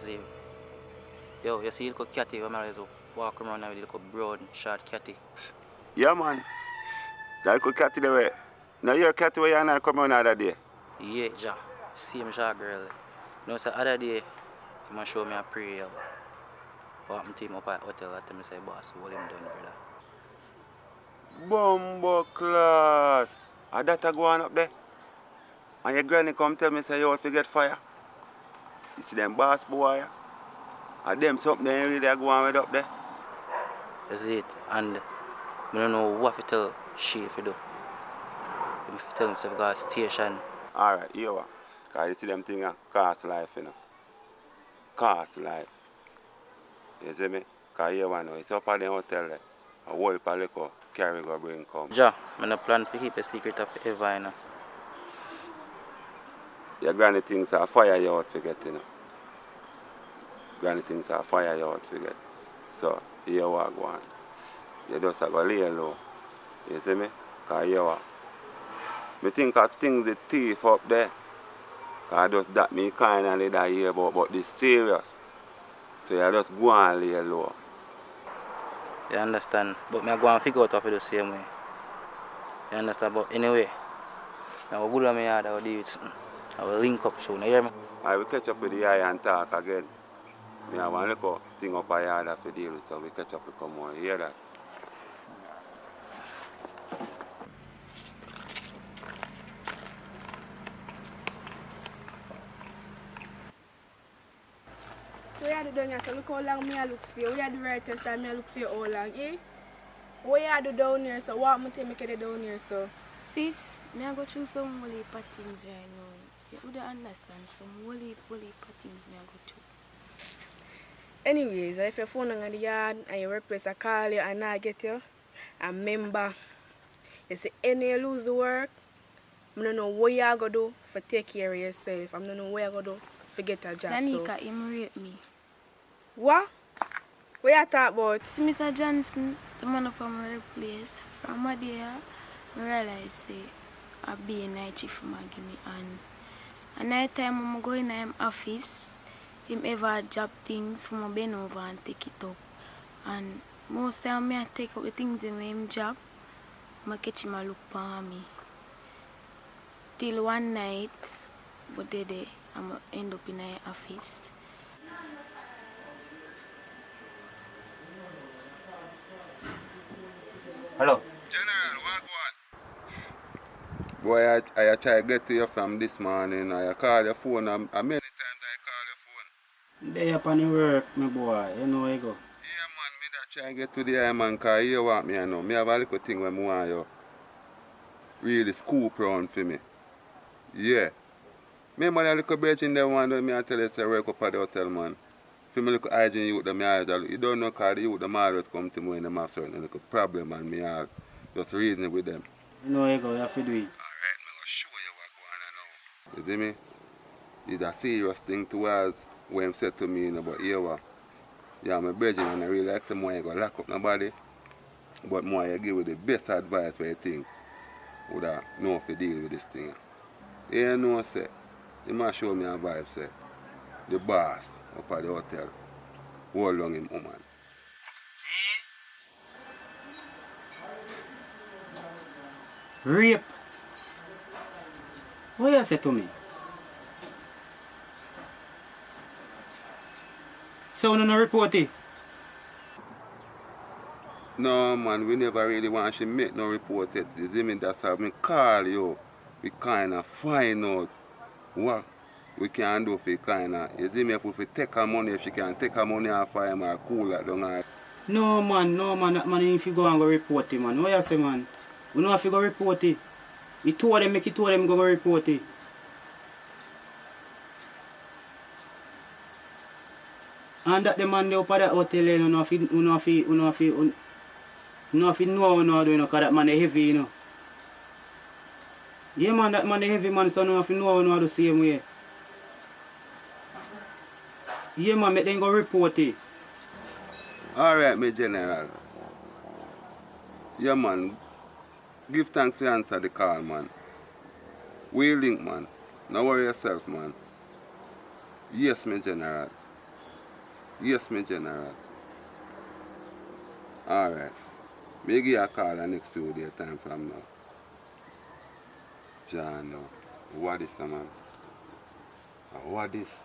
See? Yo, you see the little catty when I always walk around now with the little broad, short catty? Yeah, man. That little catty the way. Now you're a catty where you and I come on the other day. Yeah, Jack. Same short girl. You know, so the other day, he must show me a prayer. What happened to him up at hotel? I tell me, say, boss, hold him down, brother. Bumbo clot. And that a go on up there. And your granny come tell me, say, you want to get fire. You see them boss boy. And them something they really go on with up there. That's it. And I don't know what to tell she if you do. If you tell him to go to station. Alright, you are. Because you see them things cost life, you know. Cost life. You see me? Because you want to know, it's up at the hotel there. A whole palico carry go bring come. Ja, I don't plan to keep a secret of ever, you know. Your granny things are fire you out forget, you know. Granny things are fire you out forget. So, here what go on. You just have to lay low. You see me? Because you are. I think I think the thief up there. Because just that me kind of let that hear about, but this serious. So you just go and lay low. You understand? But I go and figure out how to do the same way. You understand? But anyway, I will go to my yard, I will do it. I will link up soon, you hear me? I will catch up with the eye and talk again. I have one little thing up my yard to deal with, so we catch up with come on. You hear that? So you do down here, so look how long me I look for you. We are the right test and me I look for you how long, eh? What you do down here, so what am I take me down here, so? Sis, me I go through some whole heap of things right now. You would understand some whole heap of things me I go through. Anyways, if your phone on the yard and your workplace I call you and I get you, and remember, you say any you lose the work, I don't know what you are going to do for take care of yourself. I don't know what you are going to do for get a job. Danica, him rape me. What? What you talk about? See, Mr. Johnson, the man up on my place. From my day, I realize say I be a night chief for my give me and at night time I'm going in him office, him ever job things for my bend over and take it up. And most time I take up the things in him job, I catch him a look for me. Till one night, but day I'm end up in his office. Hello. Boy, I try to get to you from this morning. I call your phone and many times I call your phone. They up on the work, my boy. You know where you go. Try and get to the eye man because you want me I know. Me have a little thing when I want you really scoop round for me. Yeah. Remember that little bridge in there one day me I tell you say work up at the hotel man. For me little hygiene youth them you don't know because the youth them always come to me when them have certain little problem and me all just reason with them. You know where you go, you have to do it. You see me? It's a serious thing towards what him said to me, you know, but here what? Yeah, my brother and I really like some more you go lock up nobody. But more you give you the best advice for you think would have know if you deal with this thing. You know say, he must show me a vibe say, the boss up at the hotel, hold on him woman. Rape. What you say to me? So you no report it? No man, we never really want to make no report yet. You see me, that's how me call you. We kind of find out what we can do for kind of, you see me, if we take her money, if she can take her money off of him or cool that down her. No man, that man if you go and go report it man. What you say man? We know if you go report it. He told them, go report it. And that the man there up at that hotel, you know if you know because that man is heavy, you know. Yeah man, that man is heavy man, so if you know the same way. Yeah man, make them go report it. Alright, my general. Yeah man, give thanks for answer the call man. We link man. Don't worry yourself man. Yes, my general. Yes, my general. Alright. Me give you a call the next few days time from now. John, what is man? What is?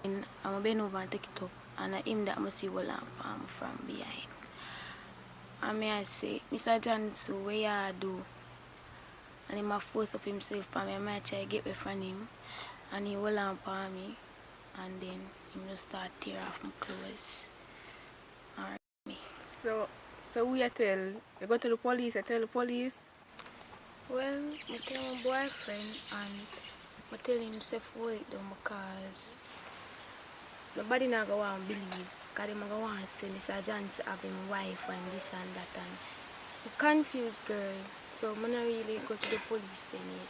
And I'm bend over and take it up, and I him that I see what lamp from behind. And I say, Mr. Johnson, what you do? And he might force up himself for me. I might try to get away from him, and he will lamp on me, and then he will start tear off my clothes. Alright, me. So we tell? You go to the police, I tell the police? Well, I tell my boyfriend and I tell him to hold it down because nobody not going to believe because they not going to say Mr. Johnson have him wife and this and that and I'm confused girl. So I'm not really go to the police then yet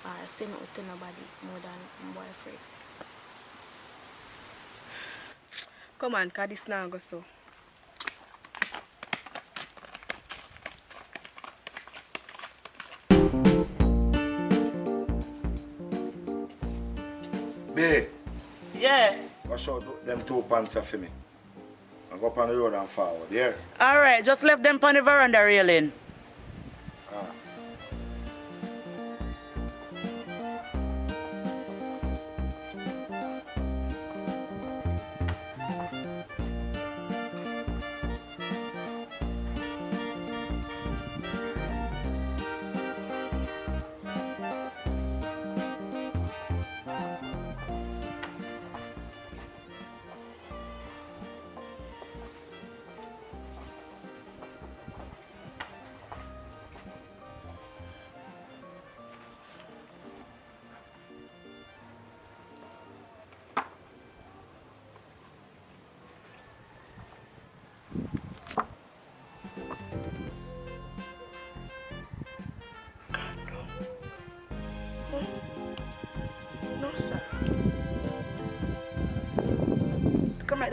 or send it to nobody more than my boyfriend. Come on, because this now go so. Babe. Yeah. Go show them 2 pants for me. And go up on the road and forward, yeah? Alright, just left them on the veranda railing.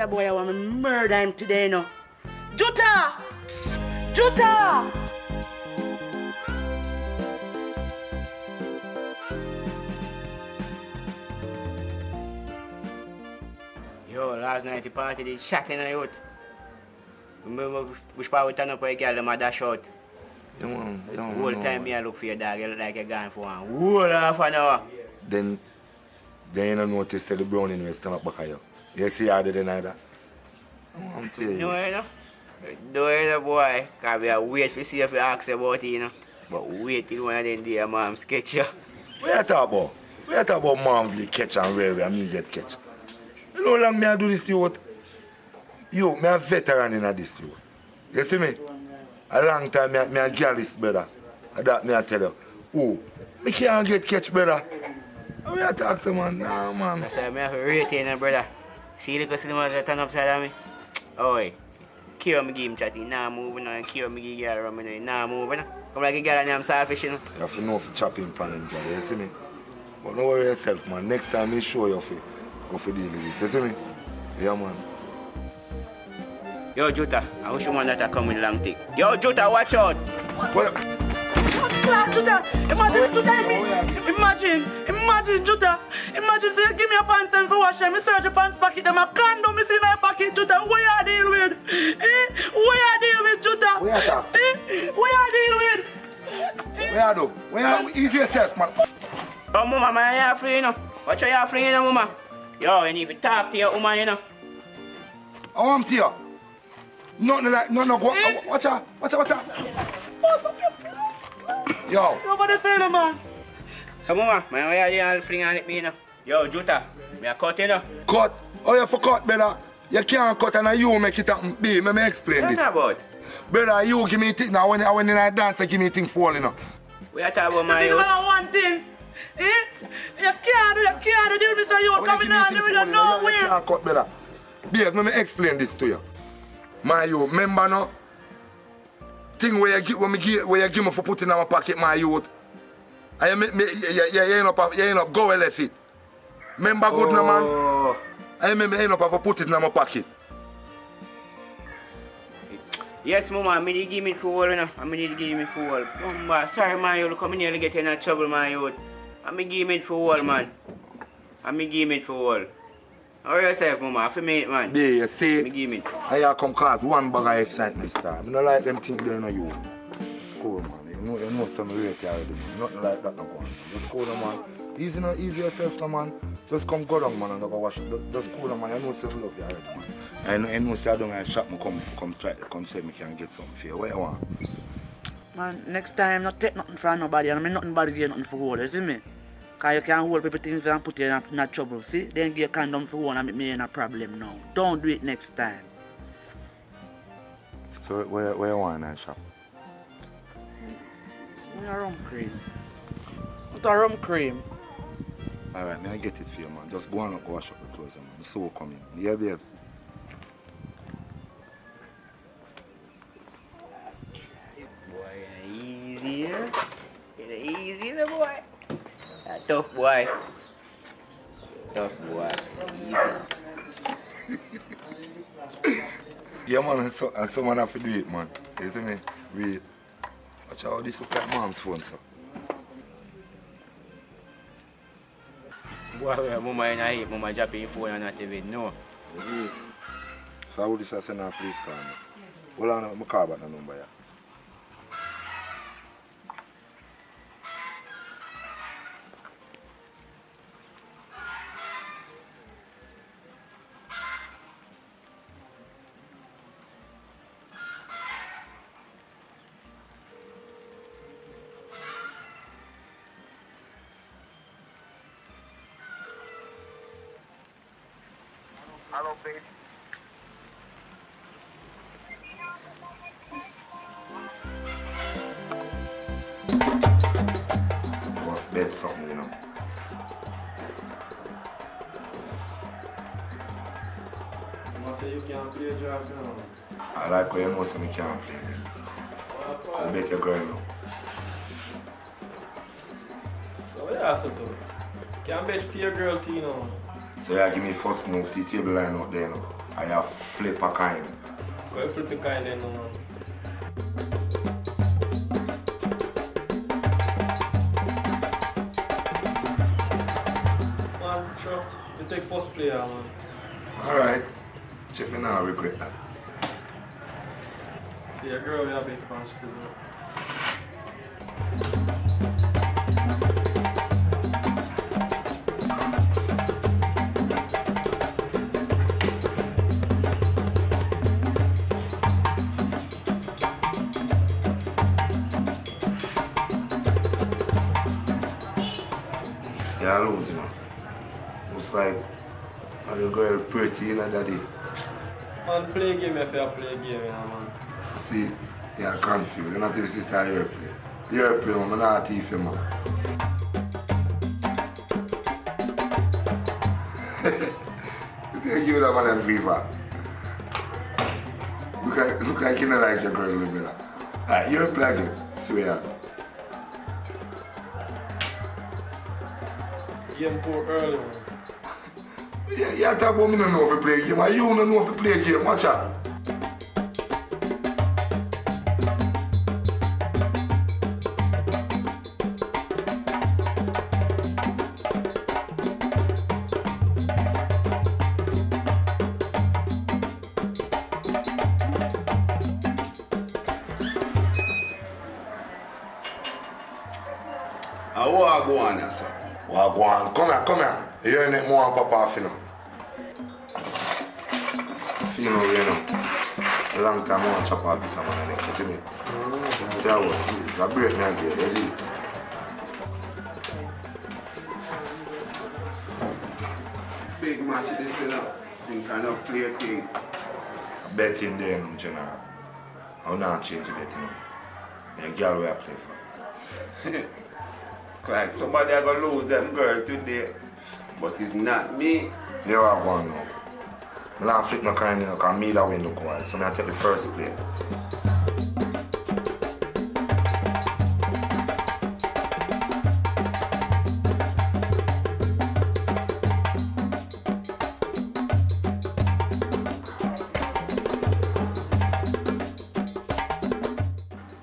that boy, I want to murder him today, no. Juta! Juta! Yo, last night the party did shackling on youth. Remember which part we turn up for a girl, them a dash out. Yeah, man. The whole time me I look for your dog, you look like you're gone for one whole half an hour. Then you don't notice that the brownie will stand up back of you. You see how they deny that? I'm telling you. No, you know? No, you know, boy. Because we are wait to see if you ask about it, you know. But wait till one of them day, mom sketch you. What you talk about? What you talk about moms get catch and where me get catch? You know how long me I do this youth? Yo, me a veteran in this youth. You see me? A long time me a girl this brother. And that me I tell you. Oh, me can't get catch brother. How you talk to man? Nah man. That's why I have to rate you, brother. See the customers that turn upside of me? Oi. Cure me give him chatting, nah moving on, cure me give girl around me, nah moving. Come like a girl and I'm selfish, you know. You have to know for chopping pan and girl, you see me? But don't worry yourself, man. Next time me show you how to deal with it. You see me? Yeah, man. Yo, Juta, I wish you man that I come with long thing. Yo, Juta, watch out. What? Juta, imagine, Juta, imagine, Juta. Imagine, say, give me a pants and for wash them. Me search your pants pocket, them a condom, me see my pocket, Juta. What you deal with? What you deal with, Juta? What you talk? What you deal with? Where you do? Where you ease yourself, man? Oh, mama, man, you're free, you know. Watch out, you're free, you know, mama. Yo, you need to talk to your woman, you know. I want to you. Nothing like, no, go. Watch out. Yo. Nobody say no, man. So, mama, man, why are you fling on it, me, you know? Yo, Juta, me a cut, you know. Cut? Oh, you for cut, brother. You can't cut and you make it happen. B, let me explain this. What's about? Brother, you give me thing now when I dance, you give me thing fall, you know. We are talking about my youth. youth. One thing. You can't do this, you coming out there with nowhere. You can't cut, brother. Babe, let me explain this to you. My youth, remember no? Thing where you give me for putting in my pocket, my youth. And you end up go left it. Remember good no man? I remember end up for put it in my pocket. Yes, mama, I did give me for all, you know. I did give me for all. Mama, sorry, man, you come in here and get in trouble, man, youth. I give it for all, man. I give it for all. How are yourself, mama? For me, man. Yeah, you see? I give it. And you come cause one bag of excitement star. I don't like them things they know you. School, man. You know some rate already, man. Nothing like that no go on. Just school, man. Easy yourself, no, man. Just come go down, man, and go wash it. Just school, man. I know some love you already, man. I know say I don't shop me come say me can get something for you. What you want? Man, next time not take nothing from nobody and I mean nothing body get nothing for hold, you see me? Cause you can't hold people things and put you in trouble, see? Then get condom for one and make me in a problem now. Don't do it next time. So where you want in shop? A rum cream. What a rum cream? Alright, may I get it for you, man. Just go on and go wash up the clothes, man. So coming. Yeah, babe. Boy, easier. Easier, boy. Tough boy. Tough boy. Easy. Yeah, man, and someone have to do it, man. You see me? Read. Watch how this look like mom's phone, so. Boy, mama in a heap, mama drop your phone and not even know. So how this I send her police car, man? Hold on, I'm call back the number, yeah. Hello, babe. Must bet something, you know. You say you can't play draft now. I like when you know some you can't play then. I bet your girl now. So yeah, so too. Can't bet for your girl too, you know. So yeah, give me first move, see table line out there, you know. I have flip a kind. Go flip a kind then, man. Man, sure. You take first player, man. Alright. Check me now, regret that. See, a girl with a big pants still. Yeah, I lose, man. Looks like a little girl pretty, you know, daddy. Man, play a game if you play a game, yeah, man. See, you're confused. You're not this is how you play. You play, man. I'm not a thief, man. You give that man a fever. Look like you don't like your girl, little bit. Alright, you play again. Swear. Game poor early, man. Yeah, you talk about me don't know if you play a game, and you don't know if you play a game. Watch out. What go on, sir? What go on? Come here. You hear it more and pop off, you know. You know. A long time I want to chop off this man, you see me? See how it's a break me again, you see? Big match this thing up. Think kind of play a thing. Betting there, in general. I will not change the betting. The girl where I play for. Like somebody are gonna lose them girl today. But it's not me. Yeah, what I want now. I don't flip no kind, you know, because me that win look wild. So I take the first play.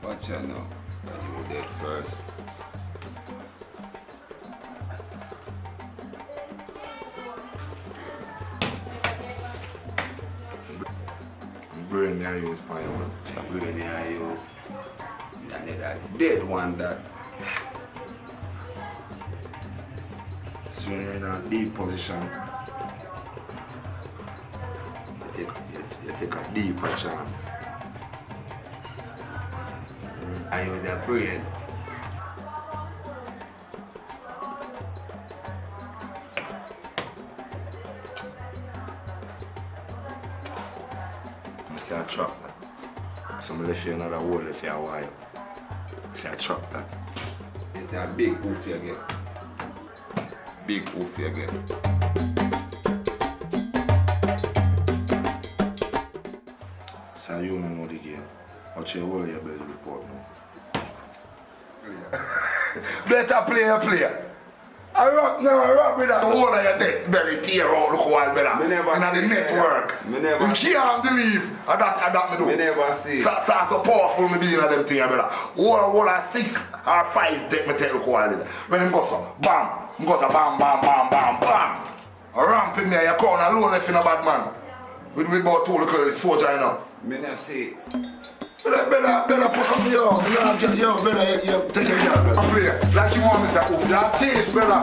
Watch out now. You dead first. Brain I use my one. The brain I use. And that dead one that. So when you're in a deep position, you take a deeper chance. I use the brain. I trap that. So I left you another hole if you a while. So I trap that. It's a big oof you get. Big oof you get. So you don't know the game. Watch your whole of your belly report now. Better player. I rock with that whole of your neck belly tear out the whole brother. In the network. You can't believe that me do. Me never see. So powerful me be in them things, brother. Whole of 6 or 5 take me take the whole of it. When him go so, bam. Him go so bam. A ramp in there, you count alone if you're a bad man. With about 2 little soldier, you know. Me not see. Better put on yo, better take your job, brother. Play like you want me to say, oof, your taste, brother.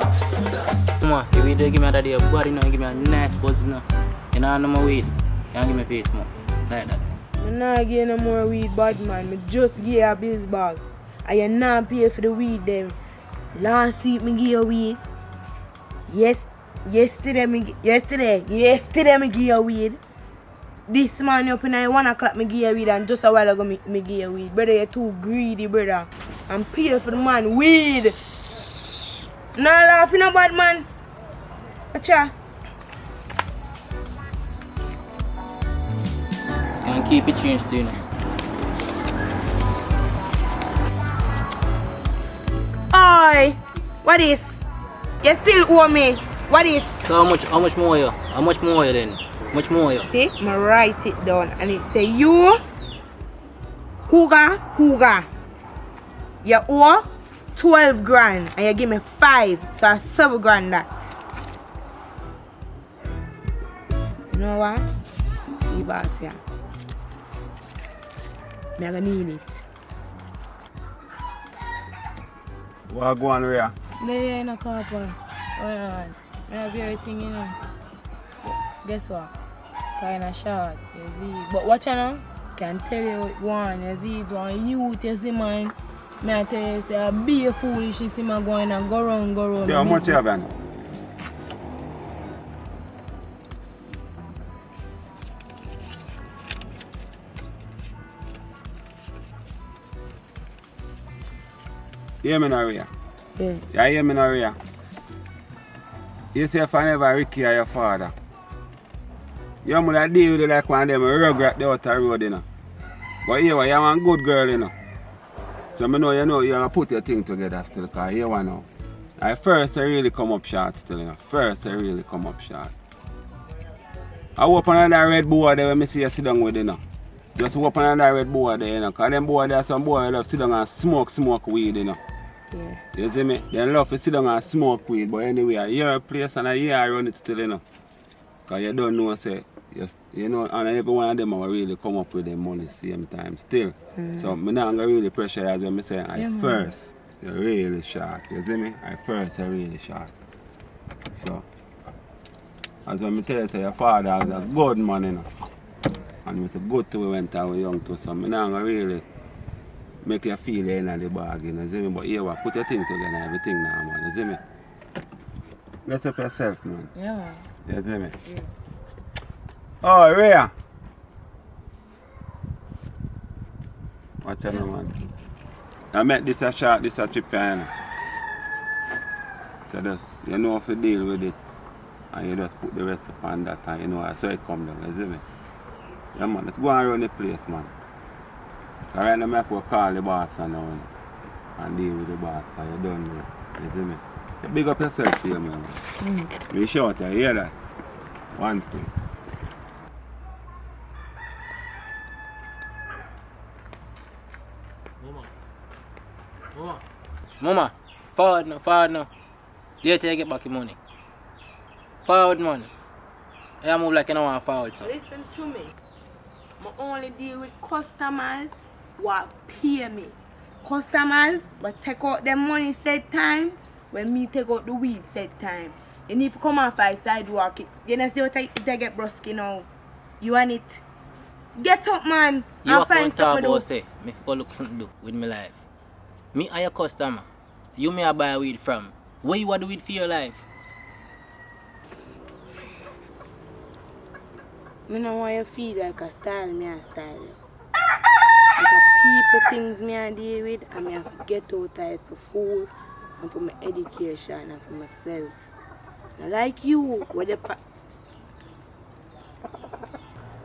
Come on, if you do give me that day, body now, give me a nice buzz now. You know, no more weed. You can't give me face more. Like that. I'm not getting no more weed, bad man. I just give you a biz bag. And you not pay for the weed, them. Last week, I give you weed. Yesterday, I give you weed. This morning up in 1 o'clock, I give you weed, and just a while ago, I give you weed. Brother, you're too greedy, brother. I'm paying for the man weed. Not laughing, no bad man. Watcha. And keep it changed too, you know. Oi! What is? You still owe me? What is? So how much more you? How much more you then? Much more you. See, I write it down and it say you, Cougar, you owe 12 grand and you give me 5, so 7 grand that. You know what? See, boss, yeah. I'm gonna need it. What go on here? There in a car park. Oh, yeah. I have everything, you know. Guess what? Kinda short, you see. But watch out now. Can tell you what you want, you see. It's one youth, you see, man. Me I tell you, say, be a foolish, you see, man, going and go round. Yeah, how much you have now? You hear me now, Ria? Yeah. You hear me now, Ria? You say if I never Ricky or your father, you must deal with it like one of them regret the outer road, you know. But here, you're one good girl, you know. So I know you're going to put your thing together still, because here one now. At first, I really come up short still, you know. First, I really come up short. I hope on that red board there when I see you sit down with, you know. Just hope on that red board there, you know. Because them board there, some boy love sit down and smoke weed, you know. Yeah. You see me? They love to sit down and smoke weed, but anyway, you're a place and I run it still, you know. Because you don't know, say, you know, and every one of them will really come up with their money same time still. So I'm not going to really pressure as when I say, first, you're really short. You see me? You're really short. So, as when I tell you, say, your father was a good man, you know. And it's good to we went out young too, so I'm not going to really make you feel the end of the bargain, you see me? But here, put your thing together, everything now, man, you see me? Mess up yourself, man. Yeah. You see me? Yeah. Oh, Rhea. Watch out, man. I met this a shot, this a trip, you know. So just, you know if you deal with it, and you just put the rest upon that, and you know, so it come down, you see me? Yeah, man, let's go and run the place, man. Right now, I have to call the boss now and deal with the boss, because you don't know. You see me? You big up yourself here, man. You short, you hear that? One thing. Mama, forward now. You till you get back your money. Forward, man. You move like you don't want to forward, so. Listen to me. I only deal with customers what pay me. Customers but take out them money set time when me take out the weed set time. You need to come off my sidewalk. You know see what I get brusky now. You want it? Get up, man. You and find something to do. say, me go look something to do with my life. Me are your customer. You may buy weed from. Where you want the weed for your life? I don't want you to feel like a style, me a style you. Like a people things me I deal with and me have to get out of it for food and for my education and for myself. Now, like you, where the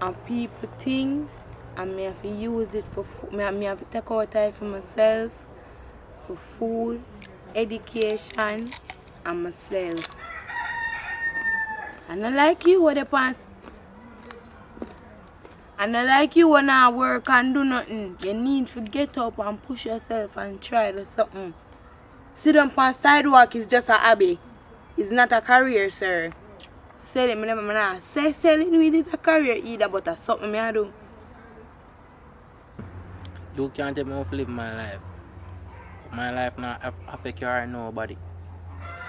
and people things and me have to use it for food. Me have to take out time for myself, for food, education and myself. And I like you where the pants. And I like you when I work and do nothing. You need to get up and push yourself and try to something. Sit down on sidewalk is just a hobby. It's not a career, sir. Selling me never man. Say selling weed is a career either, but it's something me I do. You can't tell me how to live my life. My life not affect you or nobody.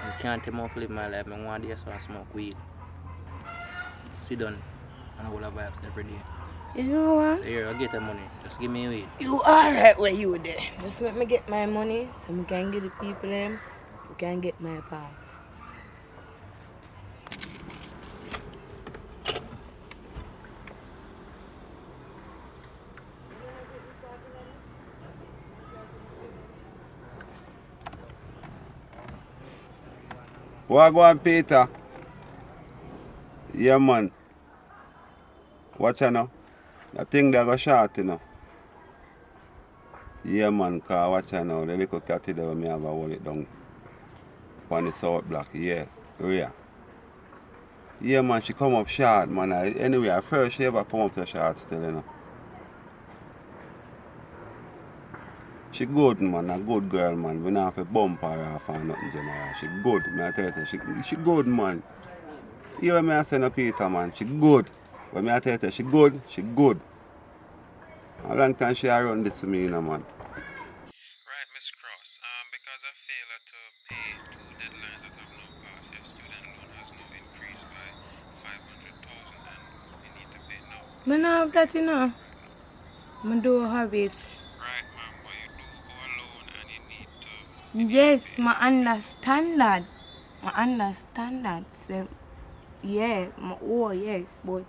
You can't tell me how to live my life. I want to just smoke weed. Sit down and I will have vibes every day. You know what? So here, I'll get the money. Just give me weed. You alright where you there. Just let me get my money so we can get the people them. We can get my part. What go on, Peter? Yeah, man. Watch out now. The thing that go short, you know. Yeah, man, because watch out now. The little cat there when me have a hold it down on the south block. Yeah, Rhea. Yeah, man, she come up short, man. Anyway, at first she ever come up to short still, you know. She good, man. A good girl, man. We not have to bump her off or nothing general. She good. Me I tell you, she good, man. You hear me I say no Peter, man. She good. When me I tell you, she good, she good. A long time she a run this to me, you know, man. Right, Miss Cross. Because I failed to pay 2 deadlines that have now passed, your student loan has now increased by 500,000 and you need to pay now. Me not have that, you know. Me don't have it. Right, ma'am, but you do owe a loan and you need to. Yes, I understand that. I understand that. So, yeah, yes, but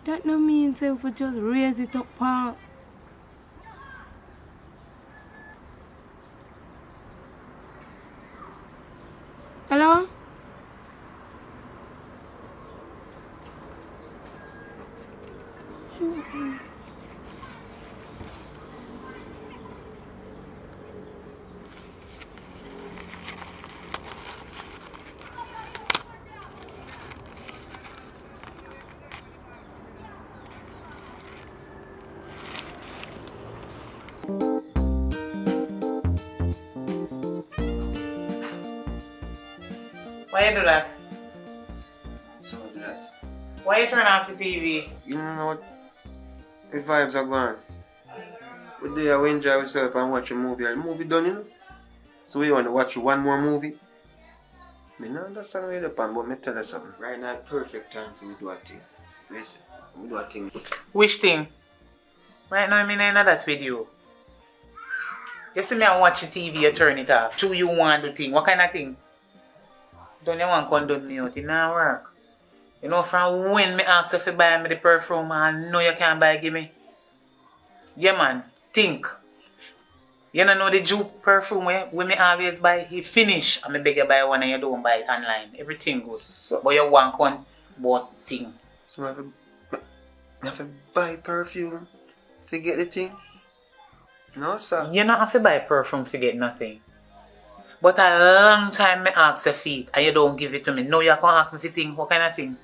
that no means if we just raise it up. Hello? Why you do that? So do that. Why you turn off the TV? You know what? The vibes are gone. We do we enjoy ourselves and watch a movie. The movie done, you know? So we want to watch one more movie? I don't understand where you're pan, but me tell you something. Right now, perfect time for me to do a thing. Listen, we do a thing. Which thing? Right now I'm in that with you. You see me and watch the TV, you turn it off. True, you want to do thing. What kind of thing? Don't you want to condone me out? It not work. You know from when me ask if you buy me the perfume I know you can't buy give me. Yeah man, think. You don't know the Juke perfume when me always buy, he finish and me beg you buy one and you don't buy it online. Everything good. So, but you want one bought thing. So I have to buy perfume to get the thing? No sir. You don't have to buy perfume to get nothing. But a long time me ask your feet and you don't give it to me. Now you can ask me for thing. What kind of thing?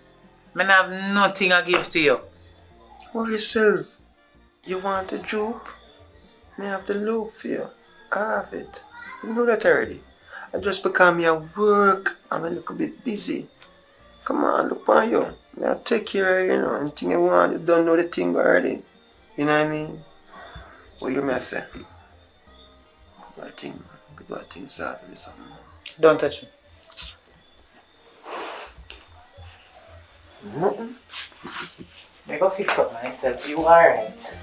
Me have nothing I give to you. For yourself. You want a Juke? Me have the loop for you. I have it. You know that already. I just become me at work. I'm a little bit busy. Come on, look on you. I'll take care of you, know. Anything you want, you don't know the thing already. You know what I mean? What you may say? I think, I think Saturday something. Don't touch me. Nothing. I go fix up myself. You alright?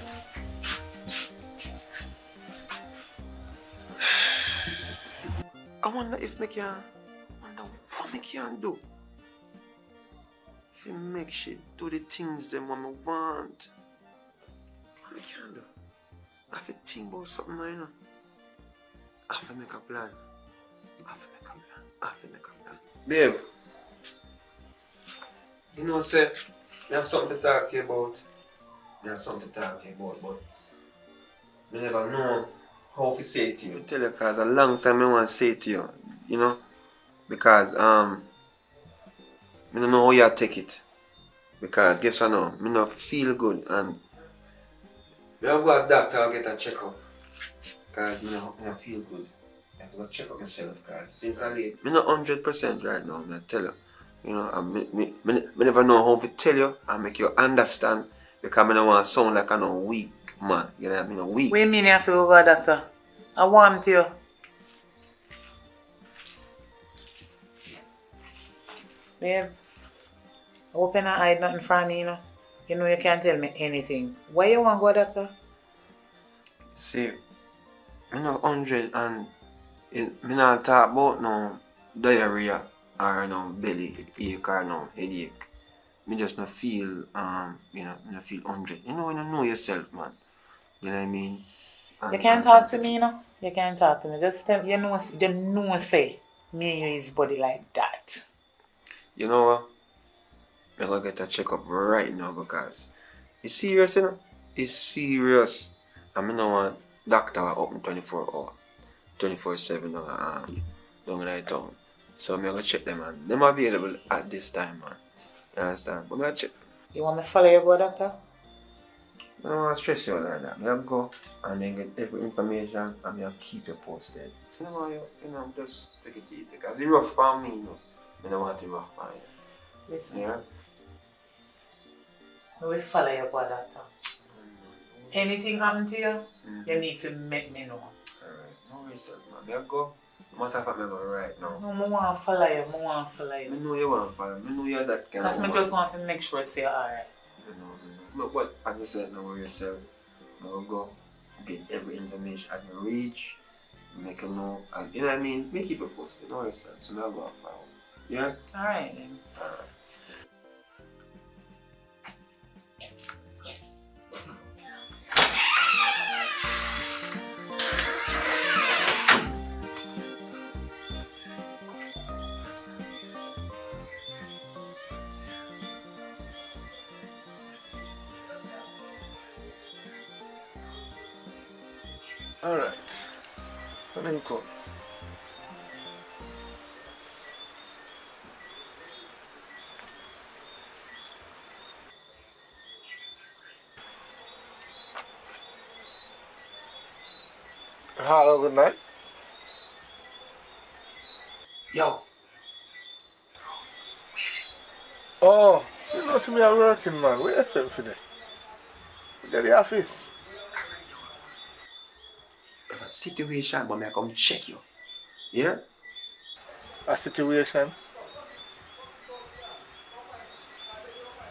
I wonder if I can, what I can do. If I make shit do the things them what I want. What I can do? I have to think about something now, you know. I have to make a plan. I have to make a plan. I have to make a plan. Babe. You know, say, I have something to talk to you about. I have something to talk to you about, but I never know how to say it to you. I tell you, because a long time I want to say it to you, you know, because I don't know how you take it. Because guess what now, I don't feel good and I go to the doctor and get a checkup. Because I don't feel good. I have to go check up myself because since I late, I'm not 100% right now, I tell you. You know, I never know how to tell you and make you understand because I don't want to sound like I'm a weak man. You know what I mean? Weak. What do you mean you have to go to the doctor? I want you. Babe, I hope you're not hide nothing from me, you know. You know you can't tell me anything. Why you want to go to the doctor? See, I'm not 100 and I'm not talk about no diarrhea or no belly ache or no headache. I just not feel, you know, I not feel 100. You know when you know yourself, man. You know what I mean? You can't talk to me, you know. You can't talk to me. Just tell you know say me and you is body like that. You know what? I'm gonna get a checkup right now because it's serious, you know? It's serious. I mean, no one doctor open 24 hours, 24/7 down in the town. So I'm gonna check them and them available at this time, man. You understand? But I check. You want me to follow you go, doctor? I don't want to stress you like that. I go and then get every information and I keep you posted. Just take it easy. Because it's rough for me, I don't want it rough for you. Listen. Yeah? I will follow you go, doctor. Anything happen to you, you need to make me know. Alright, no reason, man. I go. No matter if I'm going right now. No, I want to follow you. I want to follow you. I know you want to follow me. I know you're that kind of Because I just want to make sure you're alright. Look, but as you said, don't worry yourself. I'll go get every information at my reach, make them know, and you know what I mean? Make people posted, don't worry yourself. So now I'll go and follow. Yeah? Alright then. Alright. Alright. Let me come. Hello, good night. Yo. Oh, you know, see me are working, man. What you expect for that? Get the office. If a situation, but I come check you. Yeah? A situation?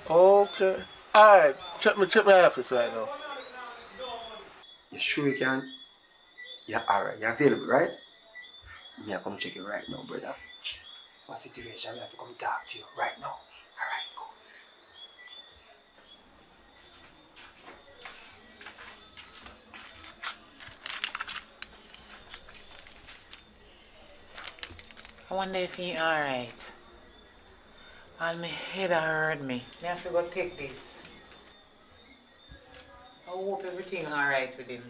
Okay. Alright, check my office right now. You sure you can? Yeah, alright. You're available, right? Me I come check you right now, brother. For a situation, I have to come talk to you right now. Alright, go. I wonder if he alright. All my head hurt me. I have to go take this. I hope everything alright with him.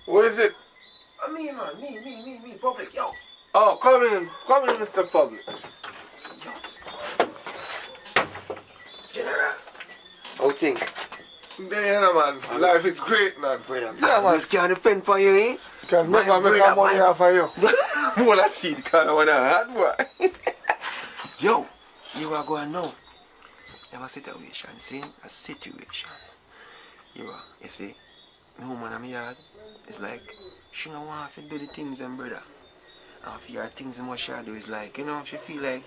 Who is it? Me, man. Me, public, yo. Oh, come in, Mr. Public. General. How things? Yeah, man. Life is great, man. Brother, yeah, man. Just can't depend for you, eh? Can never make our money off of you. Well, I see the kind of one I had, boy. Yo, you are going now. You have a situation, see? A situation. You see? My woman in my yard, it's like, she don't want to do the things, and brother. And for your things, and what she do is like, you know, she feel like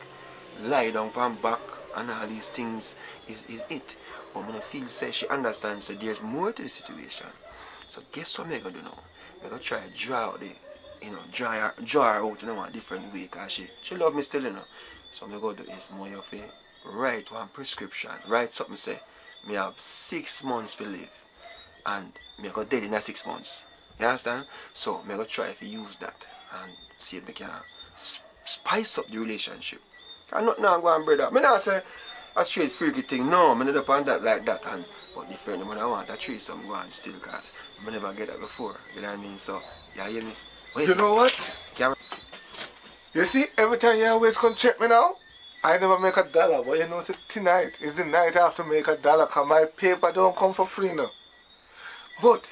lie down on back and all these things is it. But when I feel say she understands so there's more to the situation. So guess what I'm gonna do now? I'm gonna try to draw out the, you know, draw her out in a different way, because she love me still, you know. So I'm gonna do is more of a write one prescription, write something say, me have 6 months to live and me go dead in that 6 months. You understand? So me go try to use that and see if we can spice up the relationship. I'm not now going brother. Me not say a straight freaky thing. No, me not upon that like that. And but the friend when I want a threesome go on still, cause I never get that before. You know what I mean? So you hear me? You know what? You see, every time you always come check me now, I never make $1. But you know, tonight is the night I have to make $1, because my paper don't come for free now. But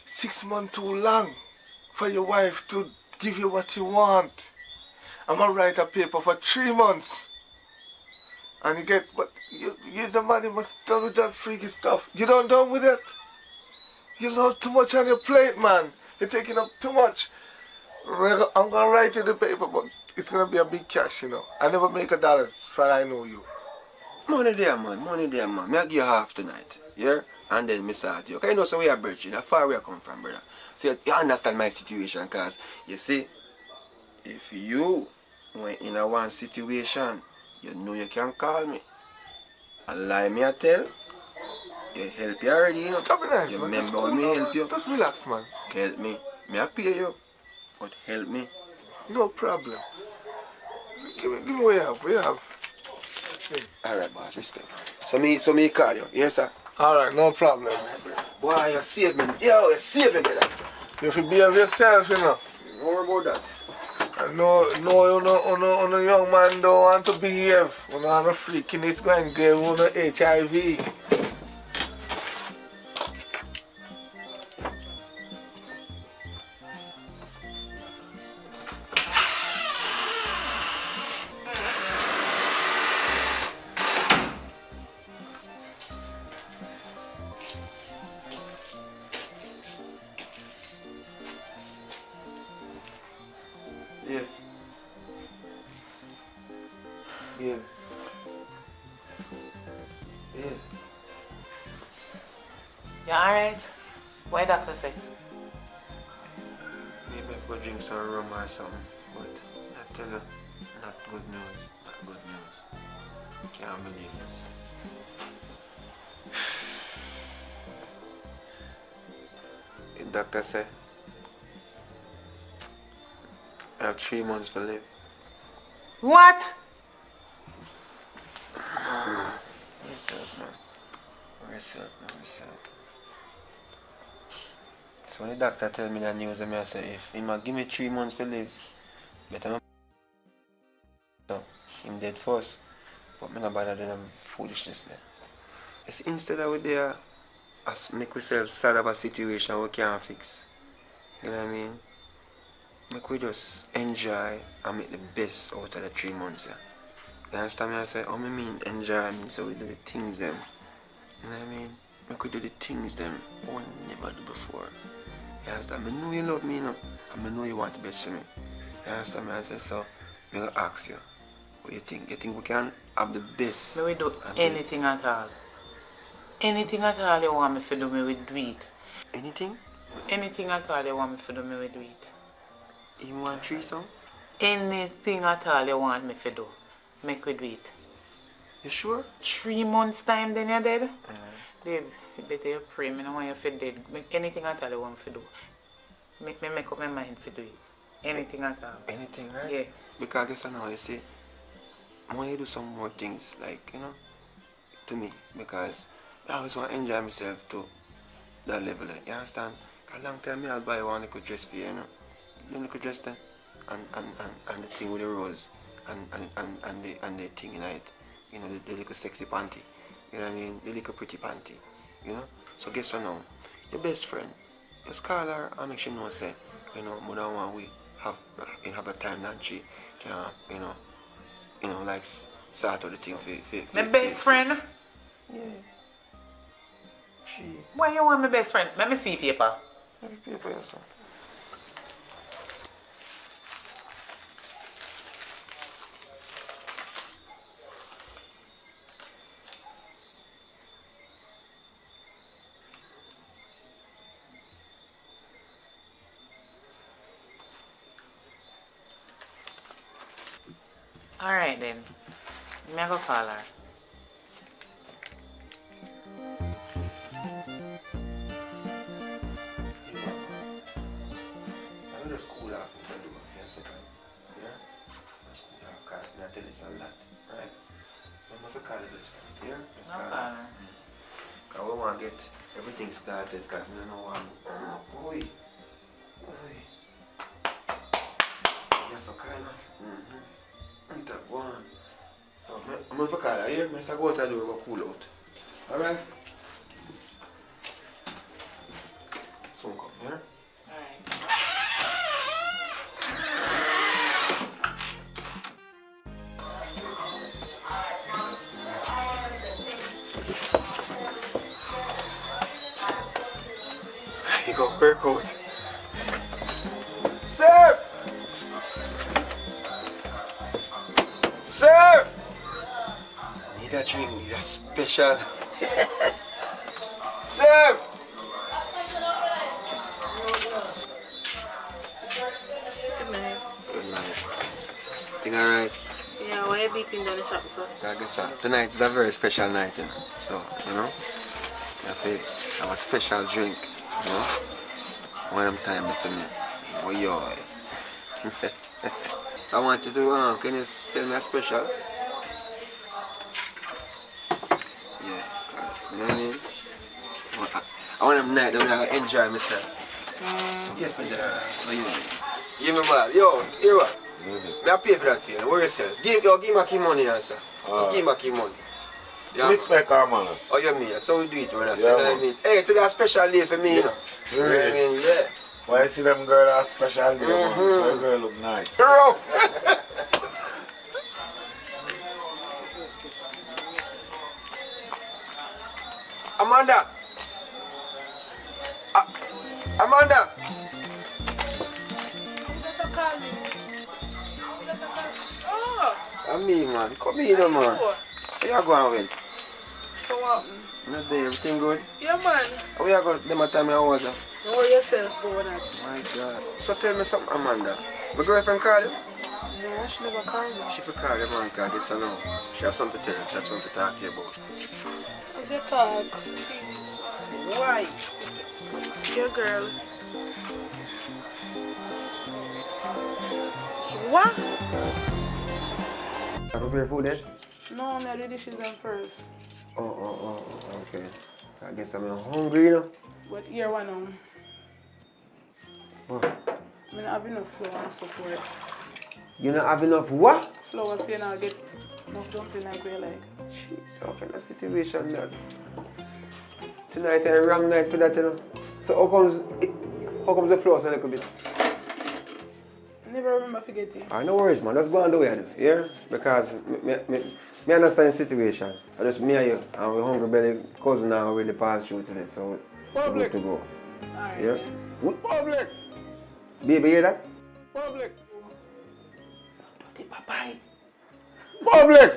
6 months too long for your wife to give you what you want. I'm gonna write a paper for 3 months. And you get, but you the man, you must done with that freaky stuff. You don't done with it. You load too much on your plate, man. You're taking up too much. I'm gonna write you the paper, but it's gonna be a big cash, you know. I never make $1 for I know you. Money there, man. Money there, man. Me I give you half tonight. Yeah? And then me start you. Okay, you know, so we are virgin. How far we are come from, brother. So you understand my situation, because you see, if you went in a one situation, you know you can call me. And lie me I tell, you help you already, you know. Stop it, nice, you man. remember when me help you? Just relax, man. Help me. Me I pay you, but help me. No problem. Give me what you have. Alright, boss, respect. So me call you, yes sir? Alright, no problem. Boy, you saved me. Yo, you saved me, brother. You should behave yourself, you know. Don't worry about that. No, young man don't want to behave. You know, I'm a freaking it's going to give you HIV. Yeah. Yeah. Yeah. You alright? What doctor say? Maybe I go drink some rum or something. But I tell you, not good news. Not good news. Can't believe this. The doctor said I have 3 months to live. What? Yourself, man. Yourself. So when the doctor tell me that news, I say if he might give me 3 months to live, better so him dead first. But me not bother doing them foolishness there. It's instead of we there as make ourselves sad about a situation we can't fix. You know what I mean? Make we just enjoy and make the best out of the 3 months. Yeah. You understand me? I say, oh, I mean enjoy, I mean so we do the things them. You know what I mean? Make we do the things them we never do before. You understand? I know you love me, you know, and I know you want the best for me. You understand me? I say, so I'm going to ask you, what you think? You think we can have the best? May we do anything at all? Anything at all you want me to do, me we do it. Anything? Anything at all you want me to do, me we do it. Even want threesome? Anything at all you want me to do, make we do it. You sure? 3 months time then you're dead? Babe, you better you pray, me no want you to dead. Make anything at all you want me to do. Make me make up my mind to do it. Anything at all. Anything, right? Yeah. Because I guess I know you see, I want you to do some more things, like, you know, to me. Because I always want to enjoy myself to that level, like, you understand? A long time I'll buy one little dress for you, you know. The little dress there. And the thing with the rose. And the thing in it. You know, the little sexy panty. You know what I mean? The little pretty panty. You know? So guess what now? Your best friend. Just call her and make sure you know, say, you know, more than one we have a time that she can, you know, like start out the thing for My best friend? Yeah. Why you want my best friend? Let me see paper. Paper, yes, sir. Alright then. Me go call her. I'm going to school off if I do it for a second. Yeah? I'm school off because I tell you it's a lot. Right? I'm going to call it this friend. Yeah? Just call her. Because we want to get everything started because we don't know what boy. Yes, so kind of. Go on. So I'm going to call her here. I'm going to go out the door and go cool out. Alright? Soon come, yeah? You go work out. Sir! Sir! I need a drink, need a special. Sir! Good night. Good night. Think alright? Yeah, why you beating down the shop, sir? I guess so. Tonight is a very special night, you know. So, you know, I feel have a special drink, you know. One of them time for me. Oh, yo. So I want you to, can you send me a special? Yeah, cause, you know what I mean? I want them night that I'm going to enjoy myself. Yes, special. Oh, yeah. Give me man. Yo, hear what? Me I pay for that thing. Worry yourself. Give me back his money, sir. Just give me back his money. Yeah, Respect our manners. Oh, you mean? So we do it, brother. Yeah, So you know what I man. mean? Hey, today a special day for me, you know. Really? I mean, yeah. Why you see them girl are special day, man? That girl look nice. Amanda! Amanda! Oh, I'm me, man. Come here, man. oh. So you going with? So what? Not there, everything good? Yeah, man. How you going them a time I was? Don't worry yourself about that. My God. So tell me something, Amanda. My girlfriend called you? No, she never called me. She for call you, man, because I guess I know. She have something to tell you. She have something to talk to you about. As you talk, why? Your girl. What? I prepare food then? No, I'm not the dishes them first. Oh, okay. I guess I'm hungry, you know. But here one now. What? I don't have enough flour and stuff for it. You don't have enough what? Flour so you not get enough dumpling like we like. Jeez, how kind of situation that? Tonight a wrong night for that, you know. So how comes the flour so a little bit? I never remember forgetting. No worries, man. Let's go on the way, yeah? Because me understand the situation. I just me and you, and we hungry belly cousin now really pass through today, so we're good to go. Alright. Yeah? Public! Baby, hear that? Public! Dirty papai. Public!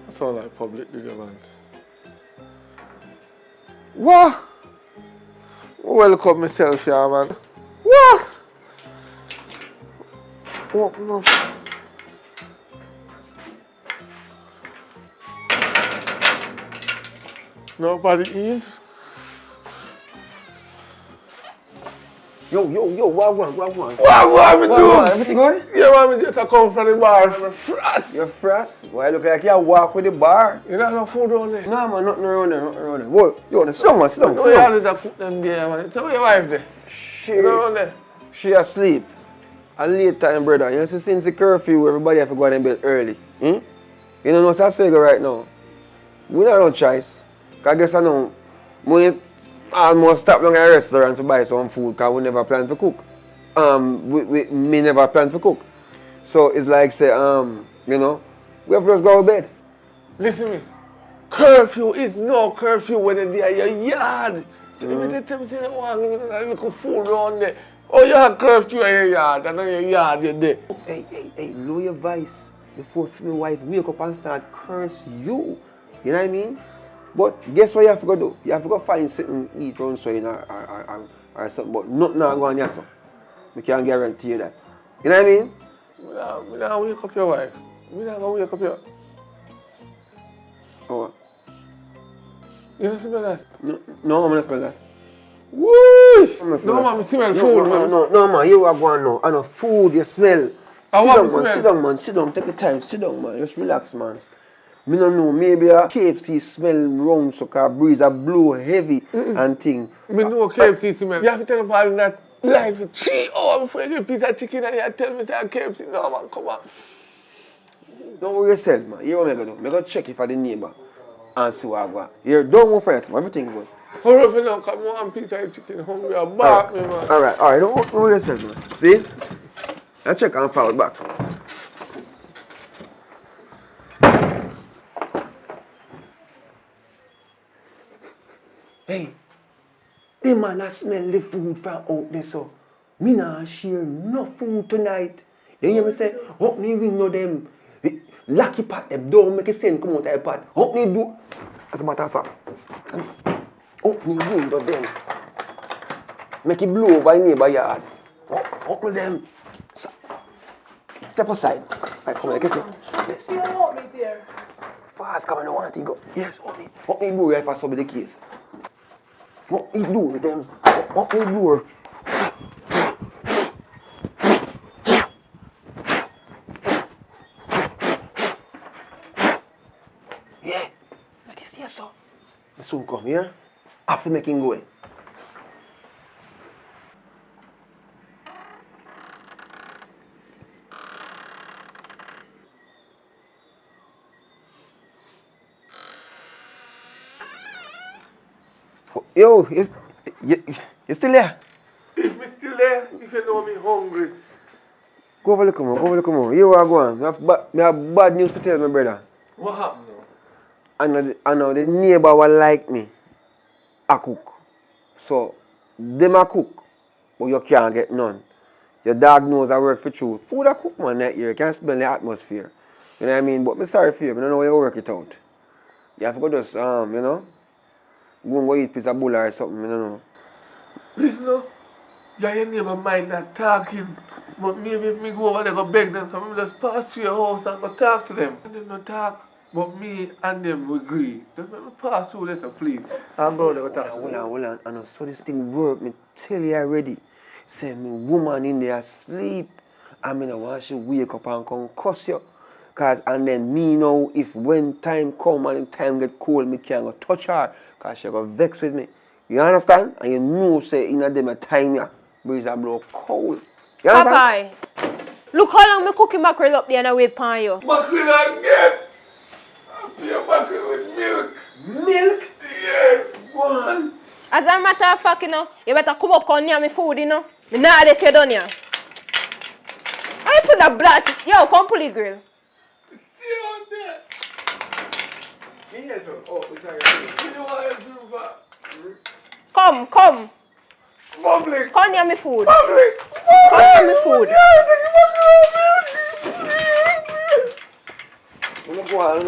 That sound like public, did you, man? What? Welcome myself here, man. What? Open up. Nobody in? Yo, what? What me do? Everything good? Yeah, man, me just come from the bar. I'm frost. You're frost? Why look like you walk with the bar? You don't have no food around there? No, man, nothing around there, Whoa, yo, sit down, man, sit down. No, you always have put them there, man. So where your wife there? She asleep. A late time, brother. You see, since the curfew, everybody have to go to bed early. You know what's that saying right now? We don't have no choice. Because I guess I know, we almost stop down at a restaurant to buy some food because we never plan to cook. Me never plan to cook. So it's like say, you know, we have to just go to bed. Listen to me. Curfew is no curfew when you're there in your yard. So if you tell me you want to give me a little food around there, oh, you have curfew in your yard, and in your yard you're there. Hey, lower your voice before my wife wake up and start curse you. You know what I mean? But guess what you have to go do? You have to go find something to eat around so you know, or something, but nothing not going on so. I can't guarantee you that. You know what I mean? We don't wake up your wife. We don't go wake up your... Oh. You don't smell that? No, I'm not smell that. Whoosh! No, man, I smell food, man. No, man, you are going now. I know food, you smell. Sit down, man. Sit down. Take your time. Sit down, man. Just relax, man. Me don't know. Maybe a KFC smell wrong, so car breeze a blow heavy and thing. Me know KFC smell. You have to tell them all that life for 3 hours before you get a piece of chicken and you tell me that KFC. No, man, come on. Don't worry yourself, man. Hear what I'm going to do. I'm going to check if I the neighbor and see what I go. Here, don't go first, man. Everything good. Hurry up now, come on, piece of chicken. Hungry, I'm back, me, man. Alright. Don't worry yourself, man. See? I check and forward back. Hey, the man a smell the food from out there, so me not share no food tonight. You hear me say, help me window them, lucky pot them, don't make a sense come out of the pot. Help me do, as a matter of fact, help me window them, make it blow by neighbor yard. Help me them. So, step aside. Right, come on, get you. Yes. You don't want me there. Fast, come on, I want to go. Yes, help me do if I solve the case. What me do with them? What me do? Yeah, I can see so. I soon come here. I have to make him go in. Yo, you still there? If me still there, if you know me hungry. Go over look more. You are going. Me have bad news to tell my brother. What happened now? I know the neighbor will like me. I cook. So, them a cook, but you can't get none. Your dog knows I work for truth. Food I cook, man, that year. You can smell the atmosphere. You know what I mean? But I'm sorry for you. I don't know how you work it out. You have to go just, you know, go and go eat piece of bull or something, I don't know. Listen, no. Yeah, your neighbor mind not talking. But maybe if me go over there go beg them, so I just pass through your house and go talk to them. And them not talk. But me and them we agree. Just let me pass through this, please. I'm going to go talk to them. Hold on. I know so this thing work. Me tell you already. Say me woman in there asleep. I mean I want she wake up and come cuss you. Cause and then me know if when time come and time get cold, me can't go touch her. Cause she go vex with me. You understand? And you know say in a them a time ya breeze a blow cold. You understand? Popeye, look how long me cooking mackerel up there and I wait for you. Mackerel again? I pay mackerel with milk. Milk? Yes, go on. As a matter of fact, you know, you better come up and near me food, you know. Me not let you done here. I put the blood. Yo, come pull the grill. Come. Public. Come near me food. Public. Come near me food. Go on.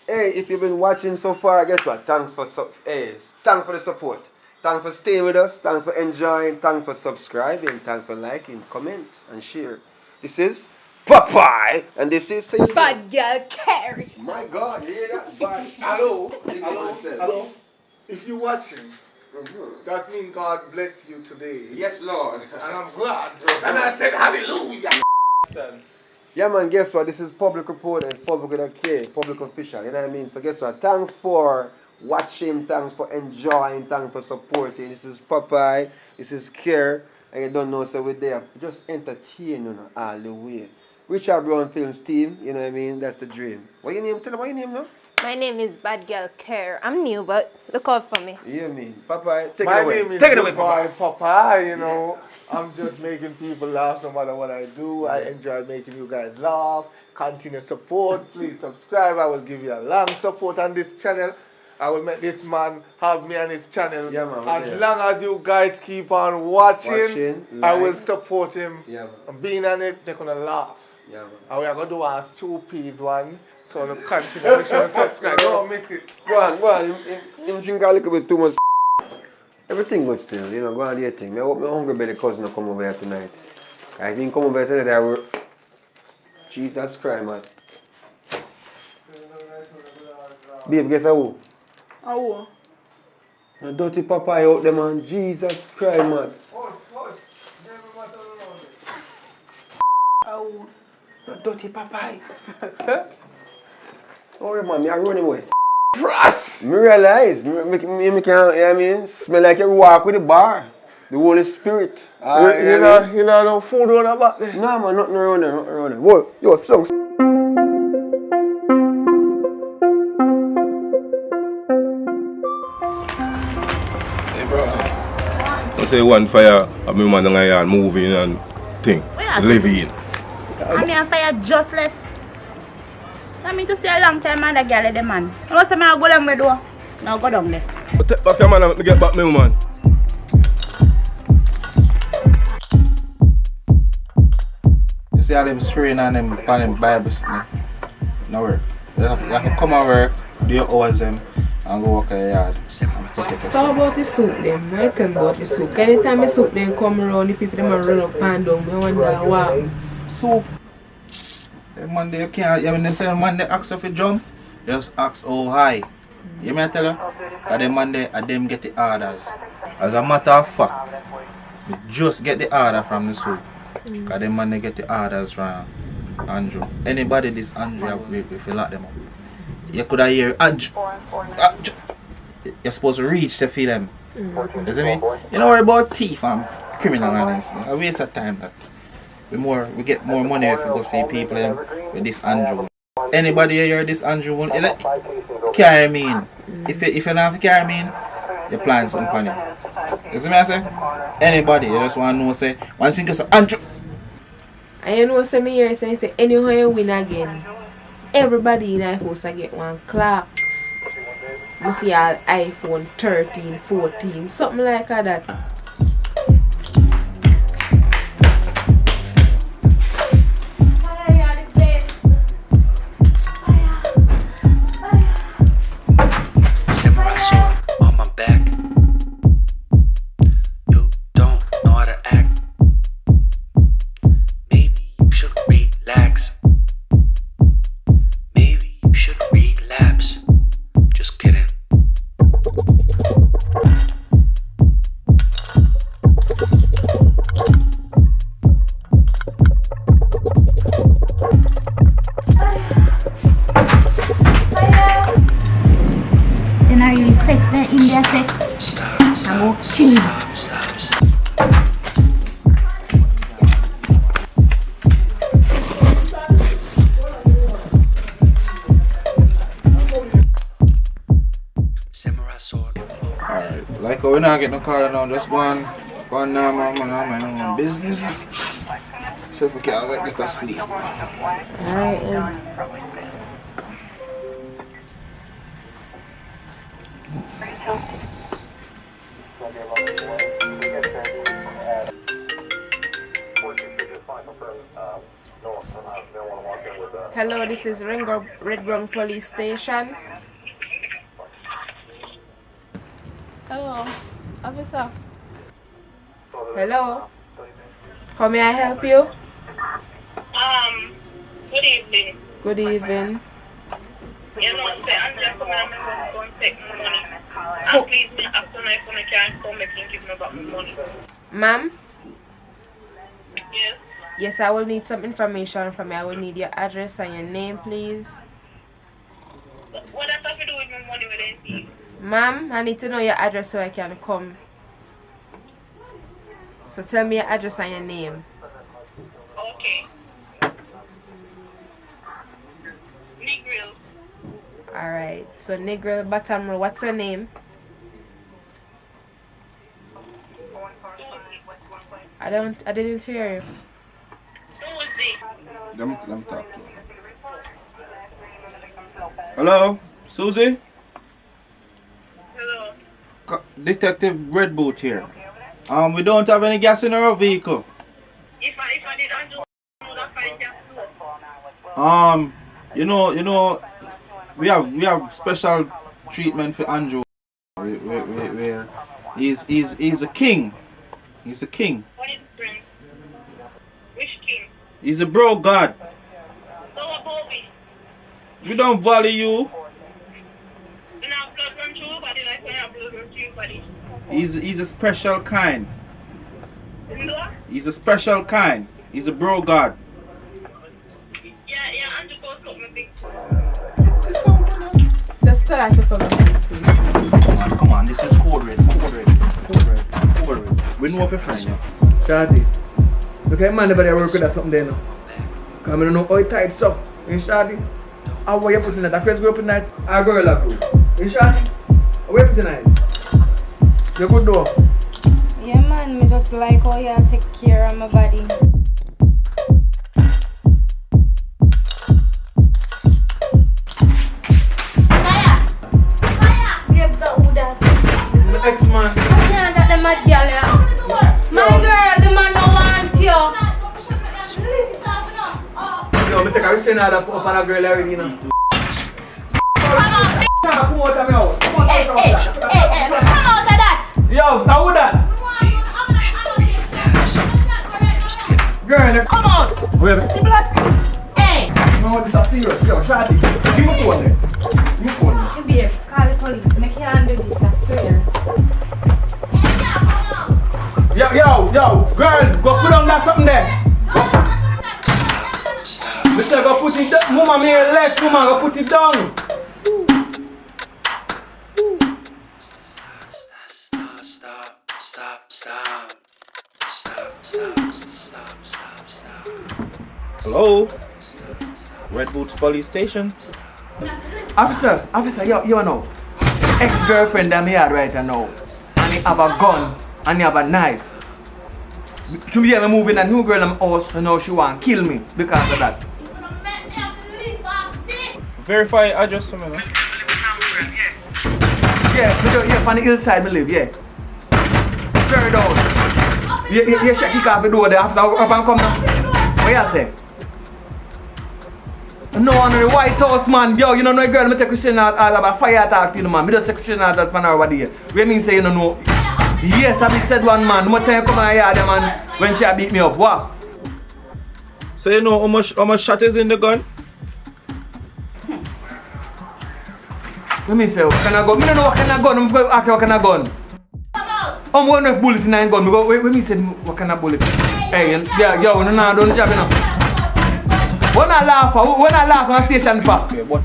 Hey, if you've been watching so far, guess what? Thanks for the support. Thanks for staying with us. Thanks for enjoying. Thanks for subscribing. Thanks for liking, comment, and share. This is Popeye, and this is Bad Girl Carrie. My God, you hear that? Bad. Hello. If you're watching, that means God bless you today. Yes, Lord. And I'm glad. And I said hallelujah. Yeah, man, guess what? This is public report and public with a K, public official, you know what I mean? So guess what? Thanks for watching, thanks for enjoying, thanks for supporting. This is Popeye, this is Care, and you don't know, so we're there. Just entertain, you know, all the way. Richard Brown Films team, you know what I mean? That's the dream. What your name? Tell them what your name now? My name is Bad Girl Care. I'm new, but look out for me. Yeah, man. Popeye, take My it away. name is Take it away, Popeye. Popeye, you know. Yes. I'm just making people laugh no matter what I do. I enjoy making you guys laugh. Continue support. Please subscribe. I will give you a long support on this channel. I will make this man have me on his channel. Yeah, man, as long as you guys keep on watching I will support him. Yeah, man. And being on it, they're going to laugh. Yeah, man. And we are going to do a 2 piece one. So to continue. Make sure you subscribe. Don't miss it. Go on. Him drink a little bit too much. Everything good still, you know, go on do your thing. I hope my hungry belly cousin will come over here tonight. I think come over here tonight, I will... Jesus Christ, man. Babe, guess who? Oh. The dirty Popeye out there, man. Jesus Christ, man. Oh. The dirty Popeye. Oh, man, me I run away. Me realize, me can, you know what I mean? Smell like you walk with the bar. The Holy Spirit. You know no food on the back there? No, man, nothing around there, Whoa, yo, slung. Hey, bro. I say one fire, a me man and moving and thing. Living. I mean, fire just left. I mean to see a long time man the girl the man. I know say I go down the door. Now go down there. Take back your man and let me get back me woman. You see how them strain on them Bible stuff. No work. You have to come and work, do your hours them, and go work at your yard. So about the soup then, I tell about the soup. Anytime the soup then come around, the people them run up and down. I wonder why. Soup. Monday you can't, when they say Monday ask you for jump, just ask how high. You may tell her? Because them Monday them get the orders. As a matter of fact, we just get the order from the soup. Because them Monday get the orders from Andrew. Anybody this Andrew, we fill out them up. You could have hear Andrew. you're supposed to reach to feel them. You see me? You don't worry about thief and criminal and this. A waste of time that. We get more money if we go for people with this Andrew. Anybody here this Andrew carry me in. If you don't have to carry me in, you're planning something funny. You see me I say? Anybody, you just want to know say one thing is Andrew. And you know say me here say anyhow you win again. Everybody in iPhone I get one clocks. You see all iPhone 13, 14, something like that. On my back. You don't know how to act. Maybe you should relax. Maybe you should relapse. Just kidding. Then I really sex the India sex. I'm all kill you. Alright, like we're not getting no call now, just go on now, my own business. So if we can't wait, get us sleep. Alright then. Hello, this is Redburn Police Station. Hello, officer. Hello. How may I help you? Good evening. Good evening. You know, say I'm just coming and I'm going to take my money. And please, me after my phone, I can't come back and give me back my money. Ma'am? Yes. Yes, I will need some information from you. I will need your address and your name, please. What does that have to do with my money with anything? Ma'am, I need to know your address so I can come. So tell me your address and your name. Okay. Negril. Alright, so Negril Bottom Row, what's your name? I didn't hear you. Let me talk to you. Hello, Susie? Hello. Detective Red Boot here. We don't have any gas in our vehicle. If I did Andrew, I would have find gas. You know, we have special treatment for Andrew. Where he's a king. He's a king. What is prince? Which king? He's a bro god. So about me. We don't value you. When I have blood run through your body like when I have blood run through your body. He's a special kind. No? He's a special kind. He's a bro god. Yeah, Andrew goes up my big. Just tell us to come and Come on, this is code red. We know if you're friend. Shadi, look at man everybody work with that something there now. Cause I don't know how it tight up. In Shadi, how are you putting that? That crazy girl putting that? Our girl like you. In Shadi, how are you putting that? You good though? Yeah man, me just like how you take care of my body. My ex-man. Yeah, that the mad girl, yeah. My girl, the man don't want you. Yo, me take a receipt now up on a girl already, you know. Come on, come out of me out. hey, come out of that. Yo, now who that? Girl, come out. Wait. See blood? Hey. No, this is serious. Yo, Shadi, give me phone there. Give me phone there. Babes, call the police. Make you handle this, I swear. Yo, girl, go put on that something there. Mister, go put it down. Mama, me left, mama, go put it down. Hello? Red Boots Police Station? Officer, you know. Ex-girlfriend that me had right now. And he have a gun and he have a knife. She hear me moving a new girl in my house and now she want to kill me because of that. Verify address for me, no? Yeah, on the hillside me live, yeah. Third house. You should kick off the door there after up and come now. What you say? No, on the White House, man. Yo, you don't know a girl, I take Christian out all about fire attack to the man. I just say Christian out that man over there. What mean say you don't know? Yes, I be said one man. No time come and hear the man when she beat me up. What? So you know how much shot is in the gun? Let me say, what kind of gun? I don't know what kind of gun. I'm going to ask you what kind of gun. I'm going to bullet in that gun. Let me say, what kind of bullet? Hey, yo, don't jab, you know. When I laugh on station for. Okay, but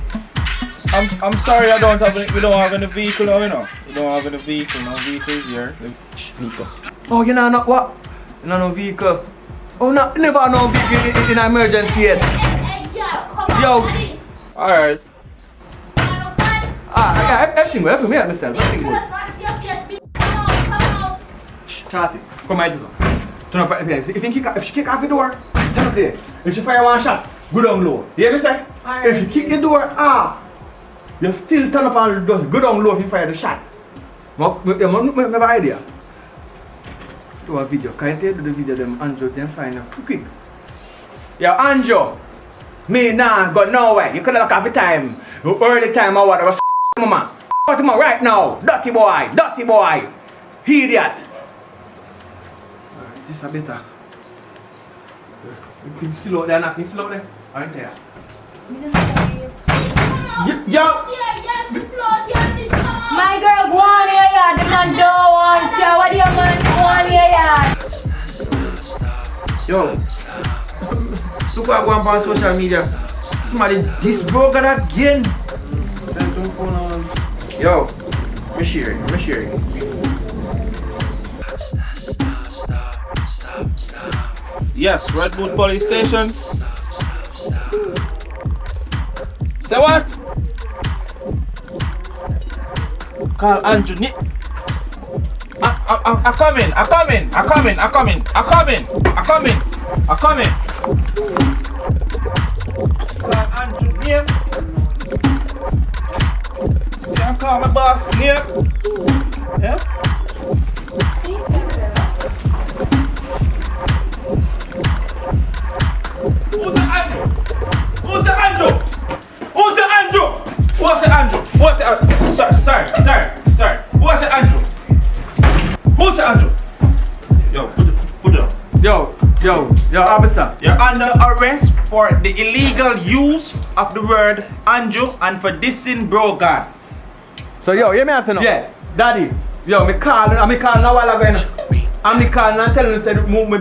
I'm sorry we don't have any vehicle now, you know. We don't have any vehicle, no vehicles here. Vehicle. Oh, you know what? You know no vehicle. Oh, no, never no vehicle in emergency yet. Yo. Alright. Everything good, everything me myself. Everything good. Charlie, come here, Jason. Turn up at the place. If she kick off the door, turn up there. If she fire one shot, go down low. You hear me say? If she kick the door, you still turn up and go down low if you fire the shot. But you have an idea. Do a video. Can you do the video them Andrew them find out quick? Yo, Andrew. Me nah go nowhere. You could look at the time. You early time or whatever. Mama. What am I right now? Dirty boy. Idiot. This is better. You still out there, not still out there. Aren't there? Yo! My girl, go on here, yeah. The man don't want you. What do you man go on here, yeah? Yo. Look what going on social media. Somebody this broker again. Send to phone on. Yo. I'm sharing. Yes, Red Boot Police Station. Say what? Call Andrew. I'm coming. Call Andrew name. You can call my boss name. Yeah? Who's the Andrew? What's the Andrew? Sorry. What's the Andrew? Who's the Andrew? Yo, put it up. Yo, officer. You're under arrest for the illegal use of the word Andrew and for dissing Brogan. So yo, hear me answer now? Yeah, daddy. Yo, me call a while ago. And me calling and telling them my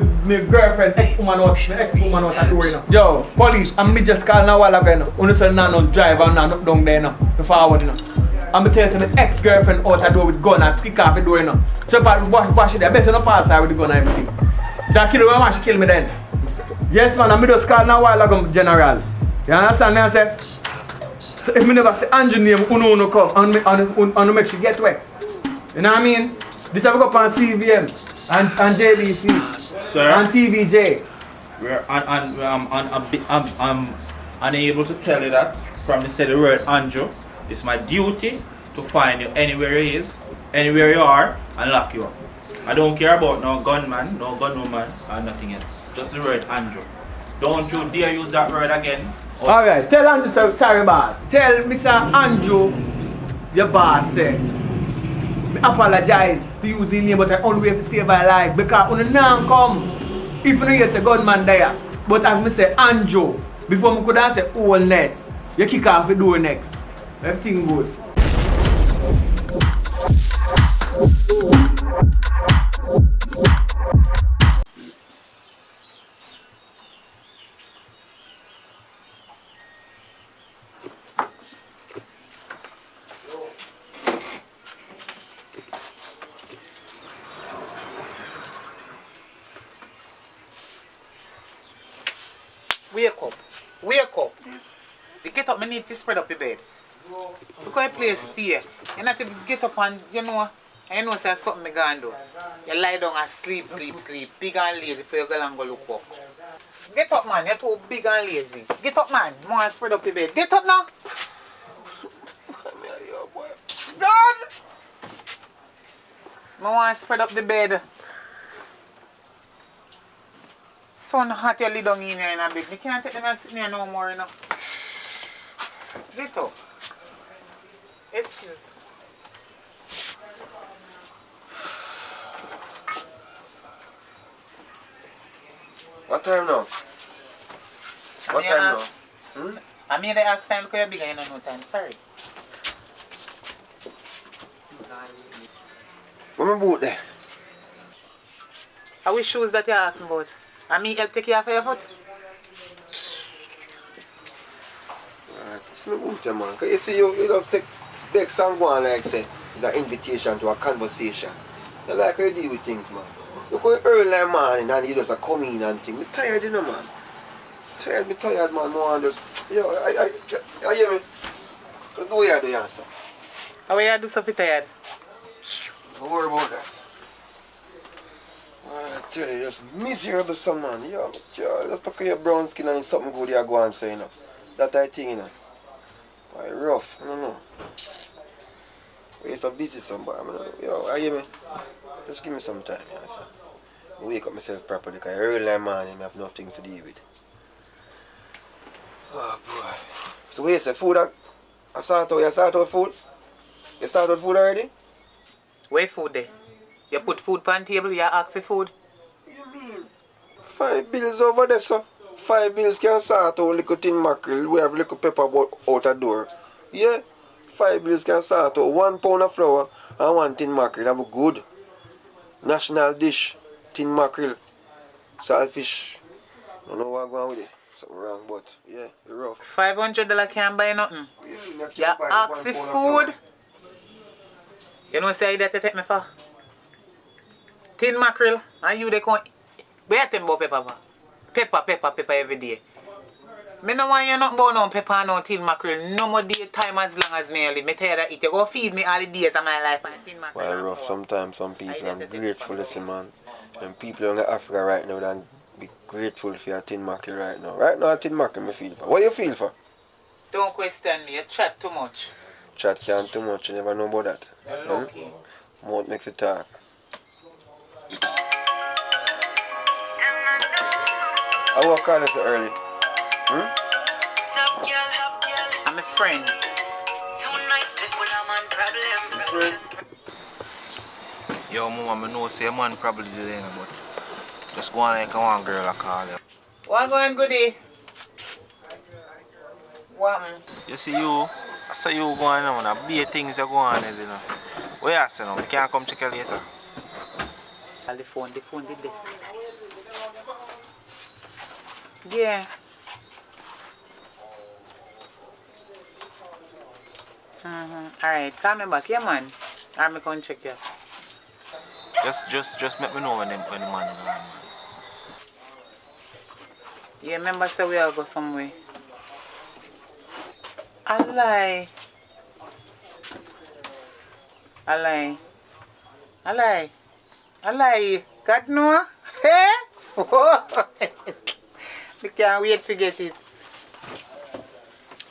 girlfriend ex-woman out at the door, you know. Yo, police, and me just calling a while ago, you know. Only say no driver and not down there, you know. To forward, you know. And me tell you my ex-girlfriend out at the door with gun and pick off the door, you know. So if I wash it there, best not pass her with the gun and everything. That killer will want to kill me then. Yes man, and me just calling a while ago, general. You understand me? I say? So if me never say Andrew name, uno come and make she get away. You know what I mean? This have go up on CVM and JBC, sir, and TVJ. I'm unable to tell you that from the word Andrew. It's my duty to find you anywhere he is, anywhere you are, and lock you up. I don't care about no gunman, no gunwoman, or nothing else. Just the word Andrew. Don't you dare use that word again. Alright, tell Andrew, sorry boss. Tell Mr. Andrew, your boss say, I apologize for using his name, but I only way to save my life because when the now come, if you hear say gunman there, but as me say Andrew, before me could have say all next, you kick off the door next. Everything good. Wake up. Wake up. The get up, me need to spread up your bed. Because you play stay. You not to get up and, you know say something me gonna do. You lie down and sleep. Big and lazy for you go and go look up. Get up, man. You're too big and lazy. Get up, man. More spread up your bed. Get up now. Done. I want to spread up the bed. Sun hot, you lay down in here in a bed. I can't take them and sit here no more, you know. Get up. Excuse. What time now? What time now? I made the ask time because you're bigger, you know no time. Sorry. What my boot there? How which shoes that you're asking about? I mean, help take care of your foot? It's my boot there, man. Because you see, you love to take big song go on like say, it's an invitation to a conversation. You like how you deal with things, man. You go early like morning and you just come in and things. I'm tired, you know, man. I'm tired, man. No one just, yo, you hear me? Just do what you do, you answer. How you do something tired? Don't worry about that. I tell you, just miserable some man. Yo, just look at your brown skin and it's something good you go and say, you know. That I think, you know. Why rough, I don't know. You're so busy somebody. I mean, yo, you hear me? Just give me some time, yeah, sir. I wake up myself properly because early in the morning I have nothing to deal with. Oh boy. So what you say, food? You start out food? You started food already? Where food there? You put food on the table, you ask for food? You mean? 5 bills over there, sir. 5 bills can start out little tin mackerel. We have little pepper out the door. Yeah? 5 bills can start out 1 pound of flour and 1 tin mackerel. That be good. National dish. Tin mackerel. Saltfish. I don't know what going on with it. Something wrong, but yeah, it's rough. $500 can't buy nothing. You ask for food. You know say that you take me for? Tin mackerel. And you they come. Where you think about pepper? Pepper every day. Me no want you nothing about no pepper and no tin mackerel. No more daytime as long as me live. Me tell you that you go feed me all the days of my life and tin mackerel. Well, rough. Sometimes some people are grateful, listen, man. And people in Africa right now, they be grateful for your tin mackerel right now. Right now, tin mackerel me feel for. What you feel for? Don't question me. You chat too much. Chat can't too much. You never know about that. You're lucky. Mouth make you talk. I walk on this early. I'm a friend. Yo, mama, I know say a man probably there, but just go on like one girl I call you. What going goodie? What man? You see you, I say you going on, and be things are going on, you know. Where you say now? We can't come check you later. The phone the best. Yeah. Alright, call me back, yeah man. I'm going to check you. Just let me know when the man is gone, man. Yeah, remember say we all go somewhere. I lie. God know? We can't wait to get it.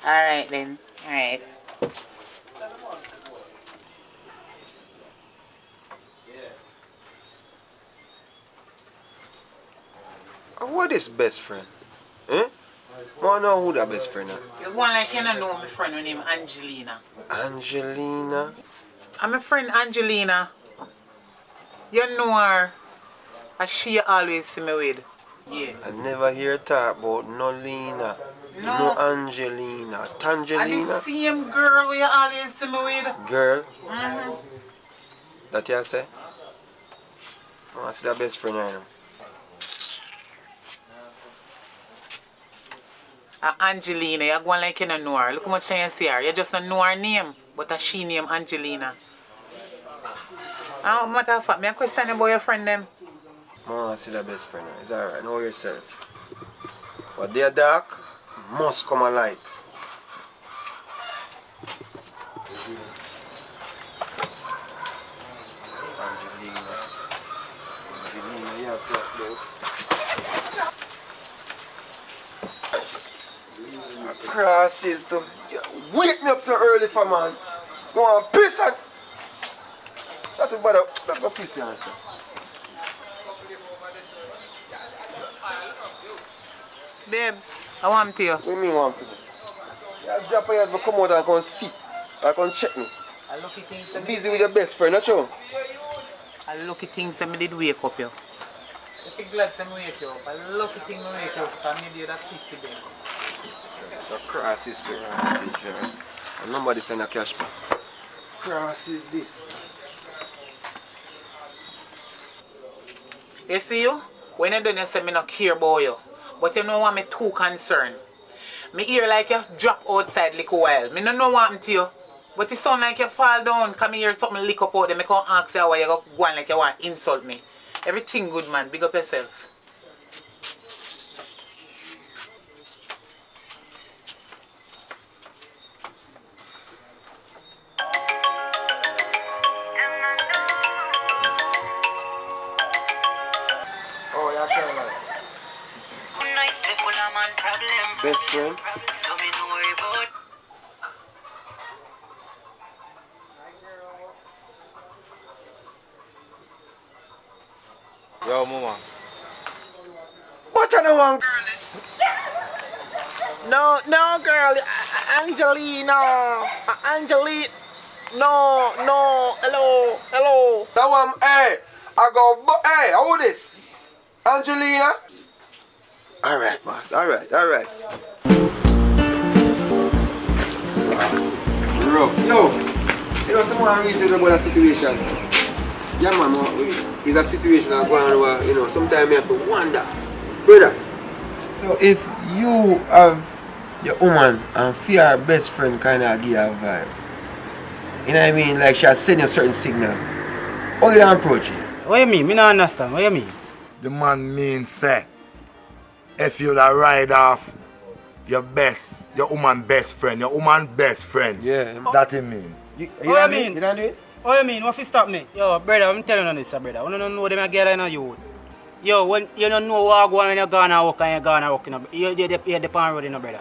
Alright then. Alright. What is best friend? Eh? I want to know who that best friend is. You go like you don't know my friend named Angelina. Angelina? I'm a friend Angelina. You know her. And she always see me with. Yeah. I never hear talk about no Lena. No Angelina. And Tangelina? the same girl you always see me with. Girl? Mm-hmm. That you say? I want to see that best friend right now. Angelina, you're going like you don't know her. Look how much you see her. You just don't know her name, but she named Angelina. Matter of fact, me a question about your friend them. I want to see that best friend now. It's alright. Know yourself. But they are dark, must come a light. Crosses to wake me up so early for man. Go on piss and that's about it. Let's go piss here, sir. Babes, I want to you. What do you mean want to do? You drop your head, but come out and come sit. Or come check me. I lucky things that Busy with your best friend, not true? I lucky things that me did wake up you. If you glad to wake you up, I lucky thing me wake you up because maybe you're that pissy then. So cross is true. And nobody send a cash back. Cross is this. You see you? When you done you say me not care about you. But you know what me too concerned. Me hear like you drop outside like a while. Me no know what happened to you. But it sound like you fall down. Come hear something lick up out there. Me can't ask you why you go on like you want to insult me. Everything good man. Big up yourself. Oh, yeah, tell me. Best friend. Yo, mama. What I don't want, girl is? No, girl. Angelina. Angelina. No. Hello. That one, hey. I go, hey, how this? Angelina? Alright, boss. Alright. Bro, yo. You know, someone reason about a situation. Yeah, man, it's a situation that go on where, you know, sometimes you have to wonder. Brother, yo, if you have your woman and feel her best friend kind of give her a vibe, you know what I mean? Like she has sent you a certain signal. How you don't approach it? What you mean? Me not understand. What you mean? The man means say, if you da ride off your woman best friend, yeah, that it mean. You don't do it? You don't do it? What you mean? What if you stop me? Yo, brother, I'm telling you this, brother. I don't know them a girl in a youth. Yo, when you don't know what go on when you're gonna walk and you're gonna walk, you're the pan road, brother.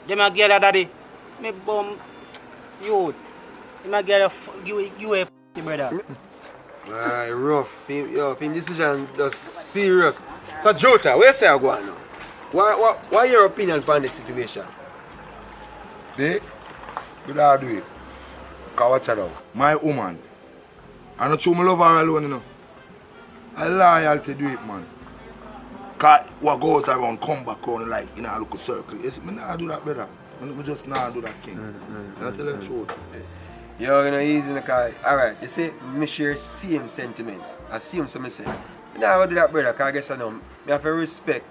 Them a girl daddy. Me bum youth. Them a girl you a brother. Alright, rough. Yo, film decision just serious. So Jota, where say I go on now? What your opinion on this situation? They don't do it. Cause watch it out. My woman. I not true, I love her alone, you know. I loyalty do it, man. Cause what goes around, come back around like in a little circle. Yes, I not do that, brother. I just not do that thing. I tell you the truth. Yo, you know, easy in the car. Alright, you see, me share same sentiment. I see him, so I say. I never do that, brother, because I guess I know, I have to respect,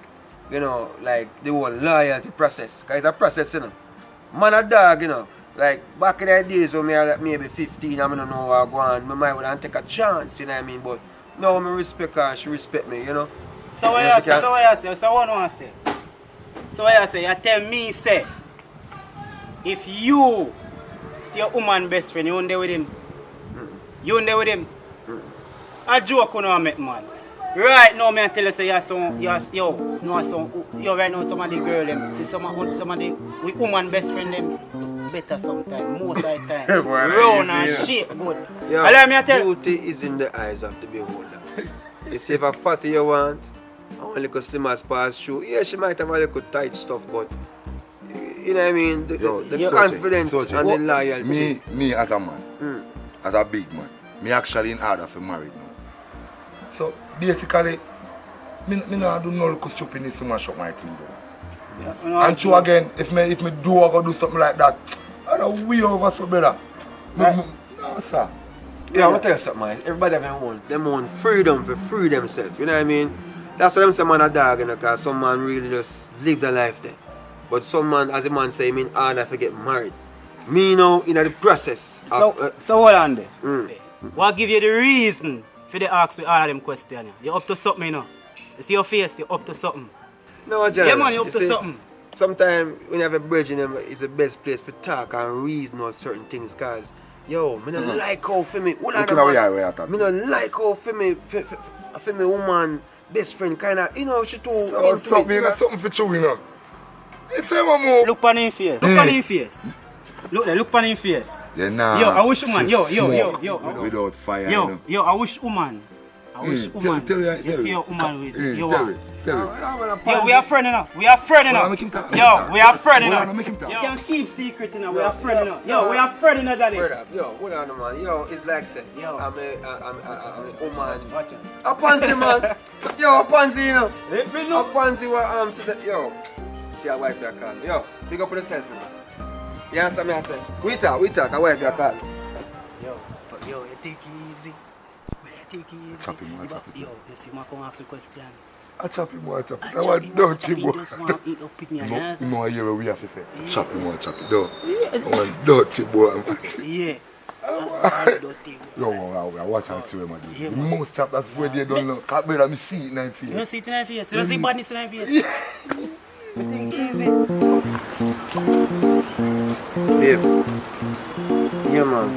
you know, like the whole loyalty process. Because it's a process, you know. Man a dog, you know. Like, back in the days when I was maybe 15, I don't know how I go on, I might want to take a chance, you know what I mean? But now I respect her, she respect me, you know? So what you say? So what you want to say? So what you say? You tell me, say, if you see your woman best friend, you won't there with him? You won't there with him? A joke you know make, man. Right now, I tell you, say, you right now, some of the girl, them, see some of the woman best friend, them, better sometimes, most of the time. Round and shape, good. Yo, Allow me to tell you. beauty is in the eyes of the beholder. You see, if a fatty you want, I want a little slim as pass through. Yeah, she might have a little tight stuff, but you know what I mean? The confidence and the loyalty. Me as a man, as a big man, me actually in order for married now. So basically, me not do no little stupidness to mash up my thing, brother. Yeah, and true again, if me do or go do something like that, I don't wheel over so better. No, sir. Yeah, I'm gonna tell you something, man. Everybody have their own freedom for free themselves. You know what I mean? That's why them say man a dog, you know, because some man really just live their life there. But some man, as a man say, mean harder to get married. Me now in the process of, so hold on there. What give you the reason for the ask with all of them questions? You're up to something, you know. You see your face, you're up to something. No, John. Yeah, man, you up to see, something. Sometimes when you have a bridge in them, it's the best place for talk and reason on certain things. Cause, yo, me not like how for me. Me not like how for me woman, best friend, kind of, you know, she too into something, it. something for you, you know. You say one more. Look on him face. Look on him face. Look on him face. Yeah, nah. Yo, I wish woman. Yo. Without fire. Yo, I wish woman. Woman. Tell You see your woman with you. Tell Yo, we are friends now. We are friends now. Yo, we are friends now. You can keep secret now. We are friends now. Yo, we are friends now, daddy. Yo, hold on, man. Yo, it's like say, yo, I'm a woman. A pansy, man. Yo, a pansy, you know. A pansy where yo. See a wife you call. Yo, pick up the selfie, man. You understand me? I say, we talk. A wife you call. Yo, you take it easy. Take it easy. Chop him, Yo, you see, I come ask you a question. I chop him. I want dirty boy. No, I hear what we have to say. Chop him, chop it. No. I want dirty boy. Yeah. Yo, I watch and see what I do. The most chop that's where they don't know. Can't bear me see it in my face. You don't see it in my face. You don't see badness in my face. Take it easy. Babe. Yeah, man.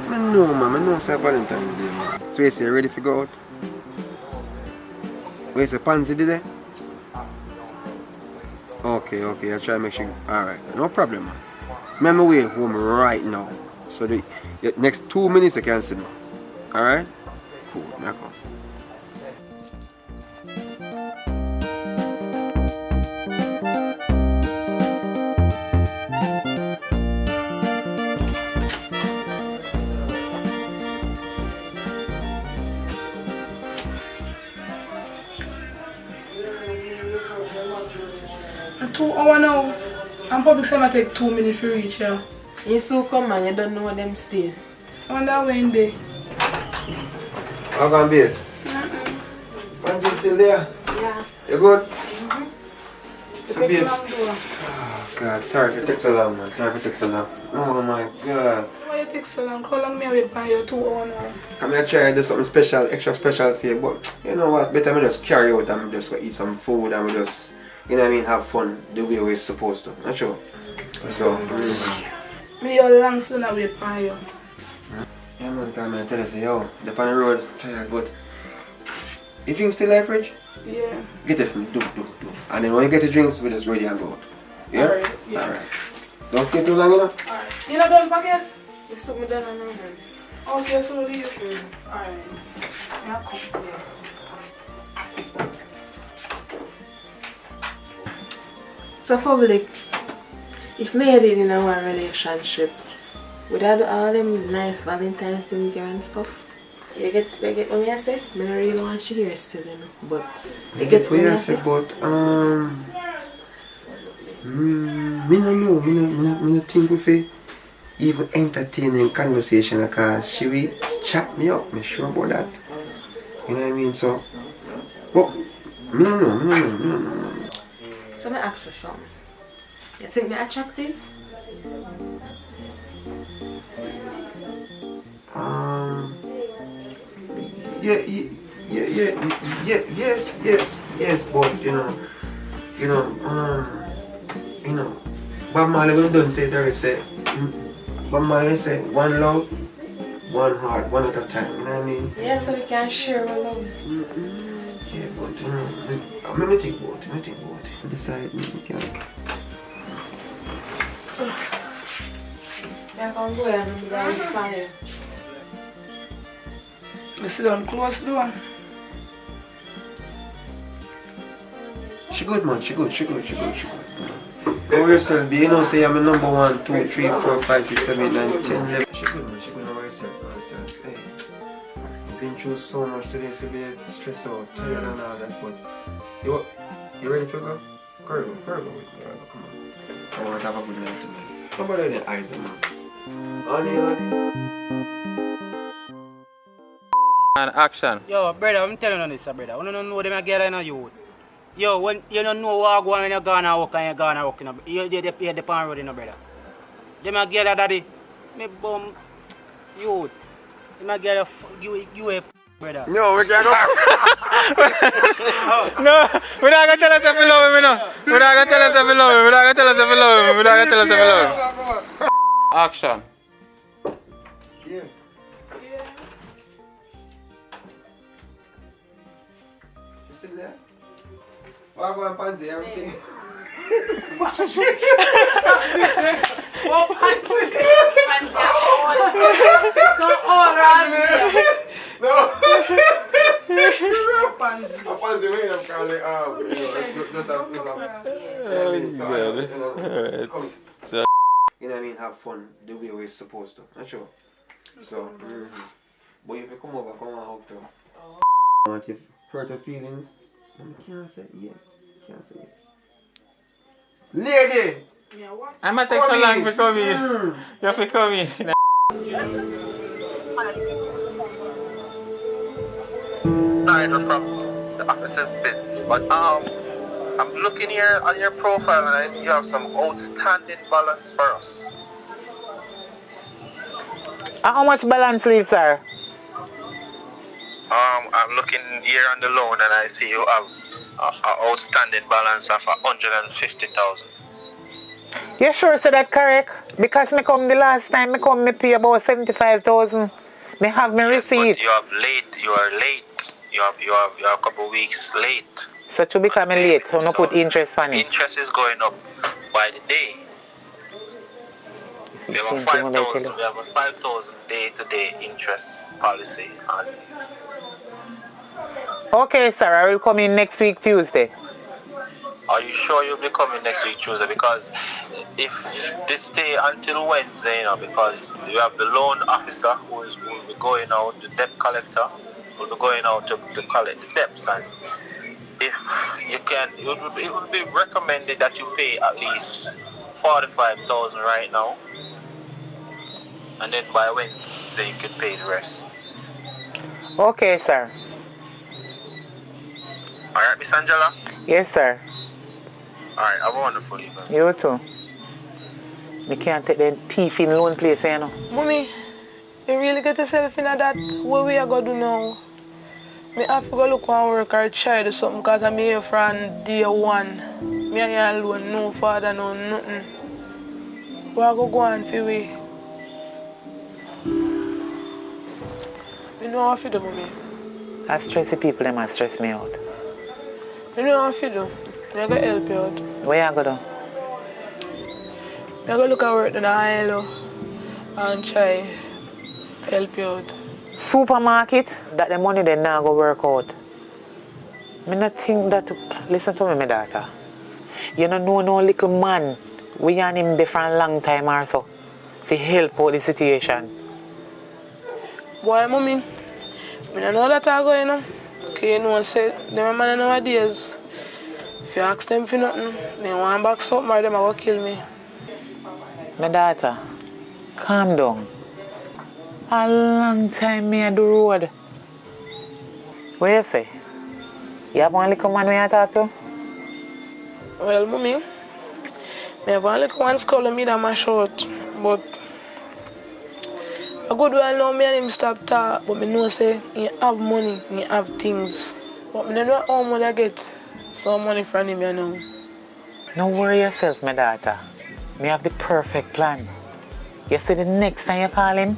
I know it's Valentine's Day, man. So you say, ready to go out? Where is the pansy today? Okay, I'll try to make sure. Alright, no problem, man. I'm on my way home right now. So the next 2 minutes I can see me. Alright? Cool, now come. I'm 2 hours now. I'm probably say I take 2 minutes to reach here. You so come man, you don't know them still. I wonder when they. How can be? Pansy still there? Yeah. You good? Mm-hmm. So babes. Oh God, sorry if it takes so long, man. Sorry if it takes so long. Oh my God. Why you take so long? How long me wait for you 2 hours now? Come here, try to do something special, extra special for you, but you know what? Better me just carry out and just go eat some food and we just, you know what I mean, have fun the way we're supposed to. Not sure. So, Me your long still not wait for you. yeah, man, come here, tell us, yo, the on the road, tired, but you drink still like fridge? Yeah. Get it for me, do. And then when you get the drinks, we just ready and go out. Yeah? Alright, yeah. Alright. Don't stay too long, you know? Alright. You not done packet? You took me down on my hand. Okay, so leave. Alright. Yeah, come here. So public, if me had it in our relationship, would I do all them nice Valentine's things here and stuff? You get what I say? I don't really want to hear still, you know. But you get what I say? But me no know. Me no think we fi even entertaining conversation because she will chat me up. Me sure about that. You know what I mean? So, but me no know. So I ask you something. You think me attractive? Yes, but you know, Bob Marley when done say there say, Bob Marley say one love, one heart, one at a time. You know what I mean? Yes, so we can share our love. Yeah, but you know, let me think about it. Decide, me can. I can go and go and find you. You sit down close the door. She good, man. She good. Don't worry yourself, you know, say I'm a number 1, 2, 3, 4, 5, 6, 7, 8, 9, 10, 11. She good, man. Don't worry yourself. Hey, I've been through so much today, so be stressed out, tired and all that, but you ready to go? Girl, go with me. Come on. I want to have a good night tonight. How about the eyes, man? And action. Yo, brother, I'm telling you this, brother. You don't know them girl in a youth. Yo, when you don't know what go on when you go and walk and you go and walk, you the pan road, brother. Them a girl daddy, me bum youth. Them a girl you a Brother. No, we can't. No, we're not gonna tell us if we love him, no. We're not gonna tell us if we love him. We're not gonna tell us if we love him. We're not gonna tell us if we love him. Action. Yeah. You still there? Why go and pansy everything? Oh, fancy. Don't all around No. Pansy, wait, I'm calling. You know what I mean? Have fun the way we're supposed to. Not sure. So, but if you come over, come on out there. I want you to hurt your feelings. And you can't say yes. Can't say yes. Lady! I'm gonna take so long for coming. You have to come in. Neither from the officer's business, but I'm looking here on your profile and I see you have some outstanding balance for us. How much balance leave, sir? I'm looking here on the loan and I see you have an outstanding balance of 150,000. You sure say that correct? Because me come the last time me come me pay about 75,000. Me have me receipt. But you are late. You are late. You are a couple of weeks late. So to become late, so no put interest on it. Interest is going up by the day. We have a 5,000. We have a 5,000 day-to-day interest policy. Okay, sir. I will come in next week Tuesday. Are you sure you'll be coming next week Tuesday? Because if this stay until Wednesday, because you have the loan officer who will be going out, the debt collector will be going out to collect the debts, and if you can, it would be recommended that you pay at least 45,000 right now, and then by Wednesday you can pay the rest. Okay, sir. All right, Miss Angela. Yes, sir. All right, have a wonderful evening. You too. Me can't take the thief in loan place, you know. Mommy, you really get yourself in that? What we are going to do now? Me have to go look and work or try to do something because I'm here from day one. Me and you alone, no father, no nothing. Where I go on for we? You know what to do, Mommy? I stress the people, them stress me out. You know what to do? I'm going to help you out. Where you go do? I'm going to look at work in the ILO and try help you out. Supermarket, that the money they now go work out. Me not think that, listen to me, my daughter. You don't know no little man. We and him different long time or so. To help out the situation. Boy, Mommy, I don't know that I go, you know. Because you know, say, them man nowadays, if you ask them for nothing, they want back something or them are going to kill me. My daughter, calm down. A long time me at the road. What you say? You have one little man when you talk to? Well, Mommy, I have one little one scholar me that my short, but a good while now me and him stop talk, but I know say he have money, he have things. But I don't know how much I get some money from him, you know. Don't worry yourself, my daughter. Me have the perfect plan. You see the next time you call him,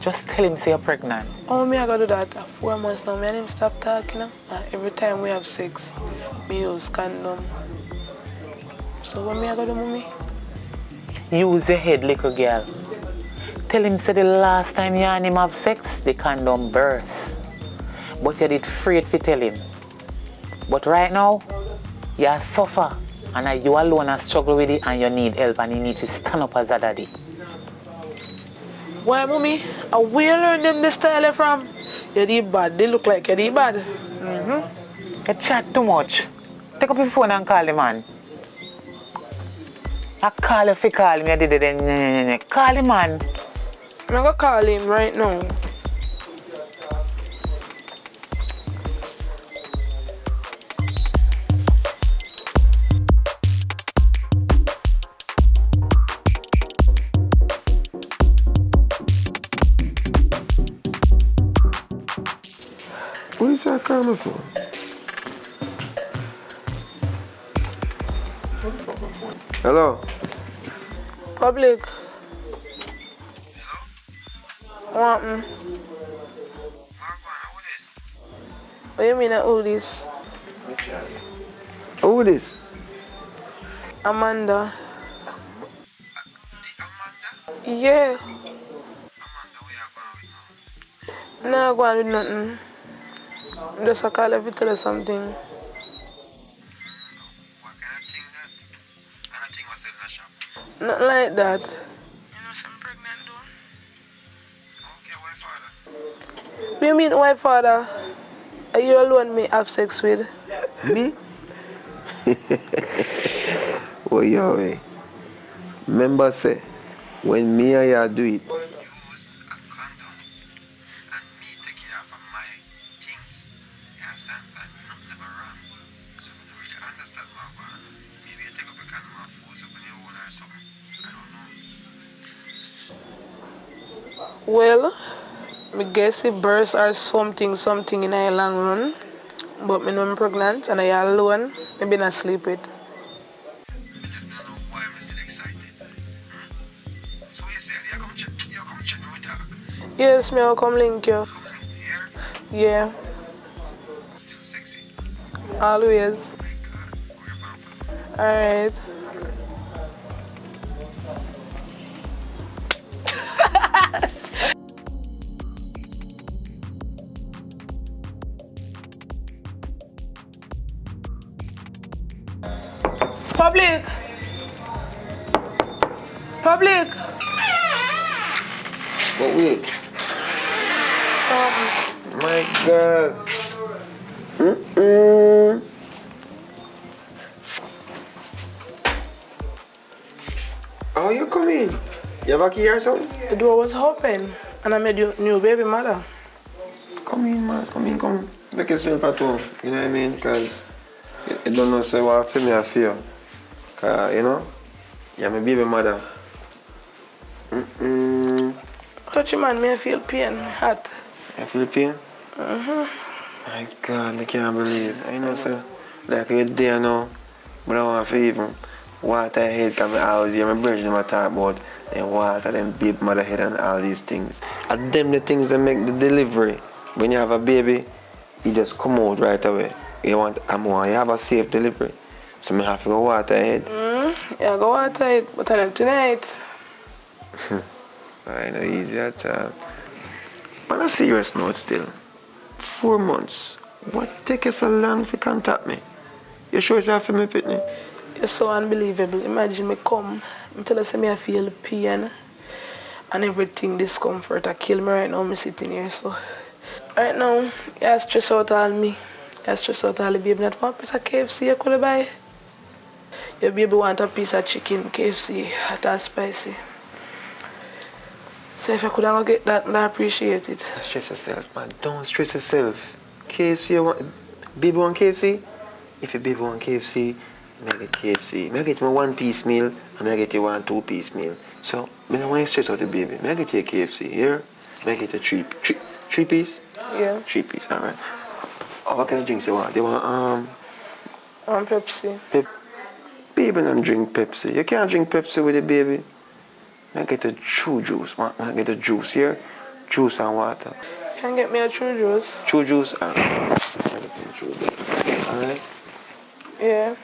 just tell him say you're pregnant. Oh, me I gotta do that 4 months now. Me and him stop talking. Every time we have sex, me use condom. So what me I gotta do, Mommy? Use your head, little girl. Tell him say the last time you and him have sex, the condom burst. But you did afraid to tell him. But right now, you suffer. And you alone are struggle with it and you need help and you need to stand up as a daddy. Why, Mommy? Where you learn them this style from? You're the bad. They look like you're the bad. You chat too much. Take up your phone and call the man. I call if you call me, I did it then. Call the man. I'm going to call him right now. on my phone. Hello? Public. What happened? What do you mean who this? Who this? Amanda. Yeah. No, go on with nothing. Just a call if you tell her something. Nothing like that. You know, I'm pregnant though. Okay, white father. What do you mean white father? Are you alone me have sex with? Me? Oh, yo, eh. Remember, say, when me and you do it, Well, I guess the birds are something in a long run. But me know I'm pregnant and I alone. Maybe not sleep with. Yes, me will come link you. Yeah. Still sexy. Always. Alright. Public. Public. but wait. My God. How you come in? You have a key or something? The door was open and I made your new baby mother. Come in, man. Come. Make yourself at home. You know what I mean? Because you don't know say what feel me I feel. Because, you know, you're my baby mother. Touch your man, me I feel pain, hot. You feel pain? Mm-hmm. My God, I can't believe. I know, sir. Like you're there now, but I want to even water head because I always hear my brethren talk about them water, them baby mother head and all these things. And them the things that make the delivery. When you have a baby, you just come out right away. You want to come on, you have a safe delivery. So I have to go water head. Yeah, go water it, but I'm tonight. I know easy at all. On a serious note still, 4 months. What take you so long to contact me? You sure it's for me, Pitney? It's so unbelievable. Imagine me come, I tell you me I feel pain and everything discomfort. I kill me right now, me sitting here so. Right now, you stress out all me. You stress out all the baby. Not one piece of KFC you could buy. Your baby want a piece of chicken, KFC, hot and spicy. So if I could have get that, I appreciate it. Don't stress yourself, man. Don't stress yourself. KFC, you want, baby want KFC? If your baby want KFC, I get KFC. I get my 1-piece meal and I get you 1 2-piece meal. So, I don't want you stress out the baby. I get you a KFC here. I get you 3 piece? Yeah. 3 piece, alright. Oh, what kind of drinks you want? They want Pepsi. Baby don't drink Pepsi. You can't drink Pepsi with a baby. I get a true juice, man. I get a juice here. Juice and water. Can get me a true juice? True juice? Alright. I get some true juice. Alright? Yeah.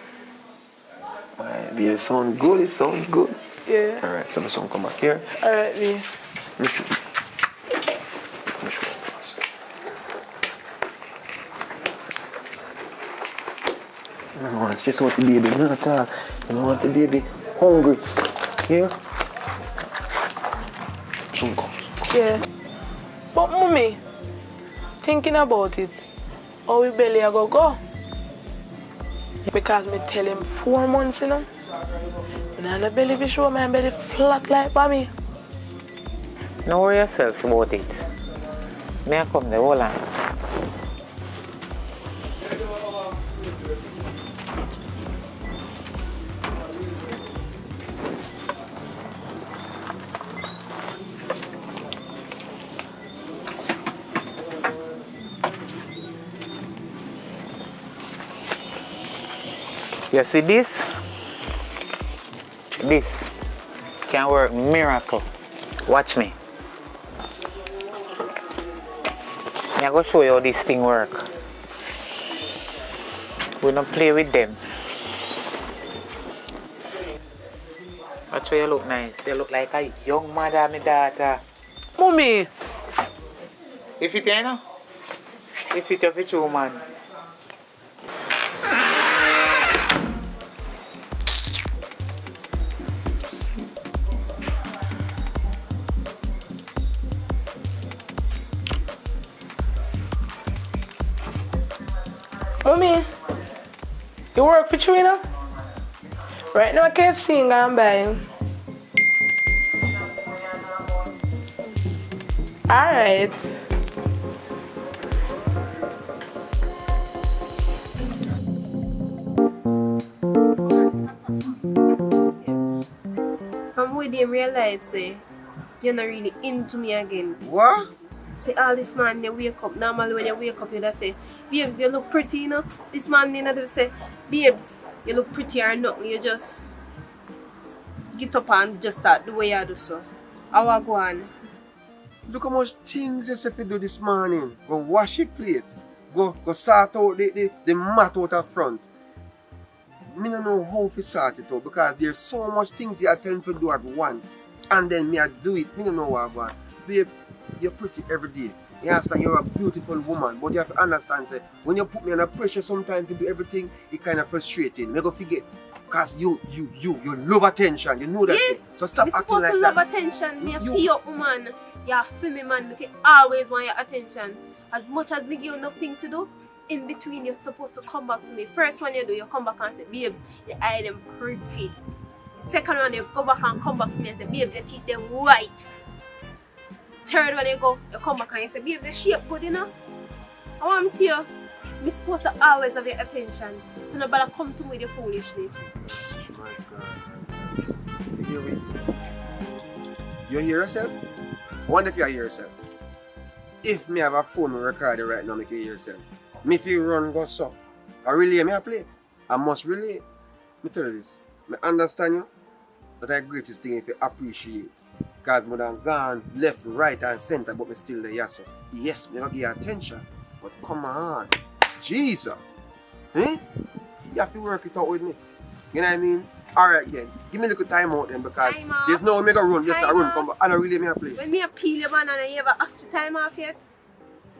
Alright, it sound good, it sounds good. Yeah. Alright, so my son come back here. Alright, B. No, it's just what the baby not at all. You don't want the baby hungry. Yeah? Soon comes. Yeah. But mommy, thinking about it, how we belly a go? Because me tell him 4 months, you know. And the belly be show my belly flat like for me. Don't worry yourself about it. May I come there, hold on. You see this? This can work miracle. Watch me. I'm going to show you how this thing work. We don't play with them. Watch how you look nice. You look like a young mother, my daughter. Mommy! If it ain't, if it of a true man. Mommy, you work for Trina? Right now, KFC and I'm buying. Alright. I'm with him realize, say, you're not really into me again. What? See, all this man, you wake up. Normally, when you wake up, you just say, babes, you look pretty, you know? This man, you know, they say, babes, you look pretty or nothing. You just get up and just start the way you do so. How I go on? Look how much things you have to do this morning. Go wash your plate. Go sort out the mat out of front. I don't know how to sort it out because there's so much things you are telling to do at once. And then me I do it. I don't know what I want. Babe, you're pretty every day. You understand, you're a beautiful woman, but you have to understand, say, when you put me under pressure sometimes to do everything, it's kind of frustrating. Me go forget. Because you love attention, you know that. Yeah. So stop You're acting like supposed to that. love attention. Me feel your woman. You're feel me, man. You always want your attention. As much as me give you enough things to do, in between you're supposed to come back to me. First one you do, you come back and say, babes, your eye them pretty. Second one you go back and come back to me and say, babes, your teeth them white. Third one you come back and you say, babes, the shape good, you know? I want to tell you, I'm supposed to always have your attention. So nobody come to me with your foolishness. My God. You hear me? You hear yourself? I wonder if you hear yourself. If me have a phone recording right now, make you hear yourself. Me if you run go so. I relay me I play. I must relay. Me tell you this. Me understand you. But the greatest thing if you appreciate. Because more than gone left, right and center, but me still there, so. Yes, me don't give you attention. But come on. Jesus. Eh? You have to work it out with me. You know what I mean? Alright then. Give me a little time out then because there's no make a run. Yes, I run. Come back. I don't really me a play. When me a peel your banana, you ever ask the time off yet?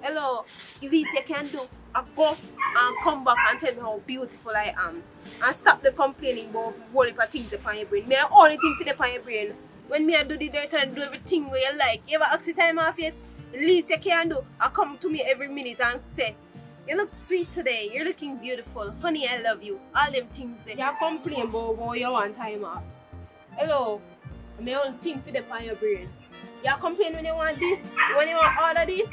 Hello, if you can do, I go and come back and tell me how beautiful I am. And stop the complaining about all the things upon your brain. Me I only think to the upon your brain. When me I do the dirt and do everything where you like, you ever ask the time off yet? The least you can do, I come to me every minute and say, you look sweet today, you're looking beautiful, honey I love you, all them things there. You complain about you want time off. Hello, I only think for the upon your brain. You complain when you want this, when you want all of this?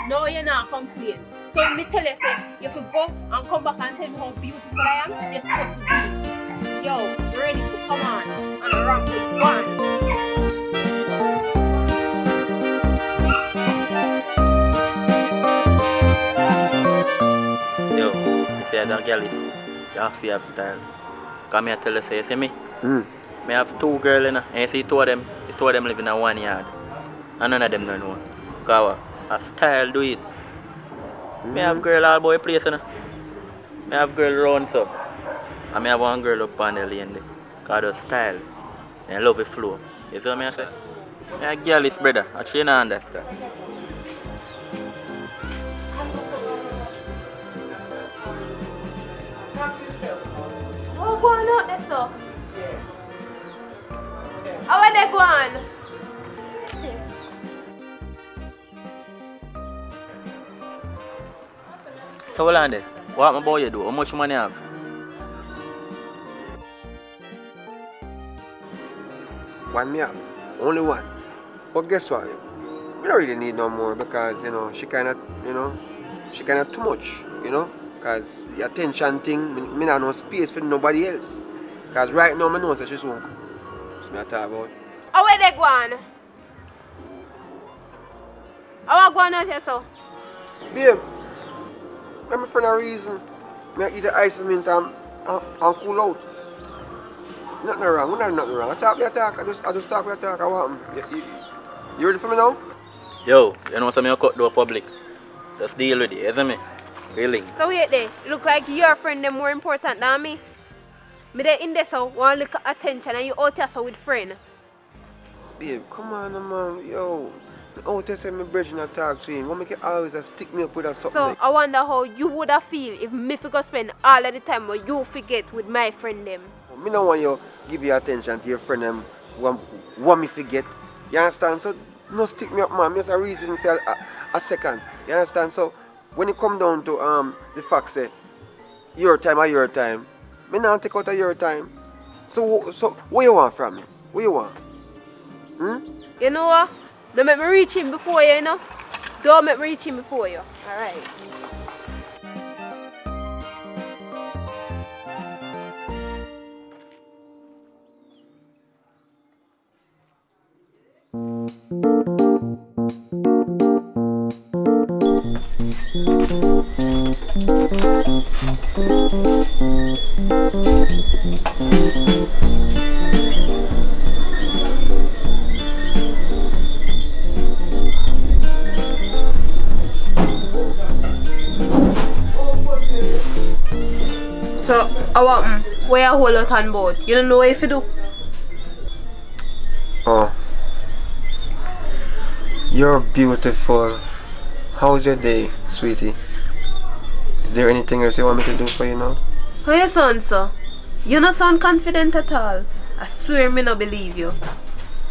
No, you're not complaining. So me tell you, say, you have to go and come back and tell me how beautiful I am, you're supposed to be. Yo, ready to come on and rock with one. Yo, if you have a girl, you have to have style. Come here tell you, say, you see me? I have two girls, and you see two of them live in one yard. And none of them don't know. Because a style do it. I have girl all about the place, you know. I have girl around so. And I have one girl up on the lane there. Because of style. And I love the flow. You see what I say? I have girl is brother. Actually, you don't understand. How go on out there, so? How are they going? So, Rolande, what about you do? How much money you have? One me have. Only one. But guess what? We don't really need no more because, you know, she kind of too much, you know? Because the attention thing, me not no space for nobody else. Because right now, I know that she's home. That's what I talk about. How are they going? How are going out here, so? Babe, I'm for no reason. I eat the ice mint and and cool out. Nothing wrong, nothing wrong. I talk. I just talk. What happened? You ready for me now? Yo, you know something you cut to a public. Just deal with it, isn't me? Really? So wait there, look like your friend them more important than me. Me there in there so want look at attention and you out here so with friend. Babe, come on man, yo. Out here say me bridge and talk to him. Why make you always stick me up with something So like? I wonder how you would have feel if me go spend all of the time where you forget with my friend them. Me no want you give your attention to your friend them want me forget. You understand? So no stick me up man, just a reason for a second. You understand? So when it come down to the fact say your time or your time, me not take out of your time. So what you want from me? What you want? You know what? Don't make me reach him before you, you know? Don't make me reach him before you. Alright. So, I want where you hold out on board. You don't know what if you do? Oh. You're beautiful. How's your day, sweetie? Is there anything else you want me to do for you now? How you sound, sir? You don't sound confident at all. I swear me not believe you.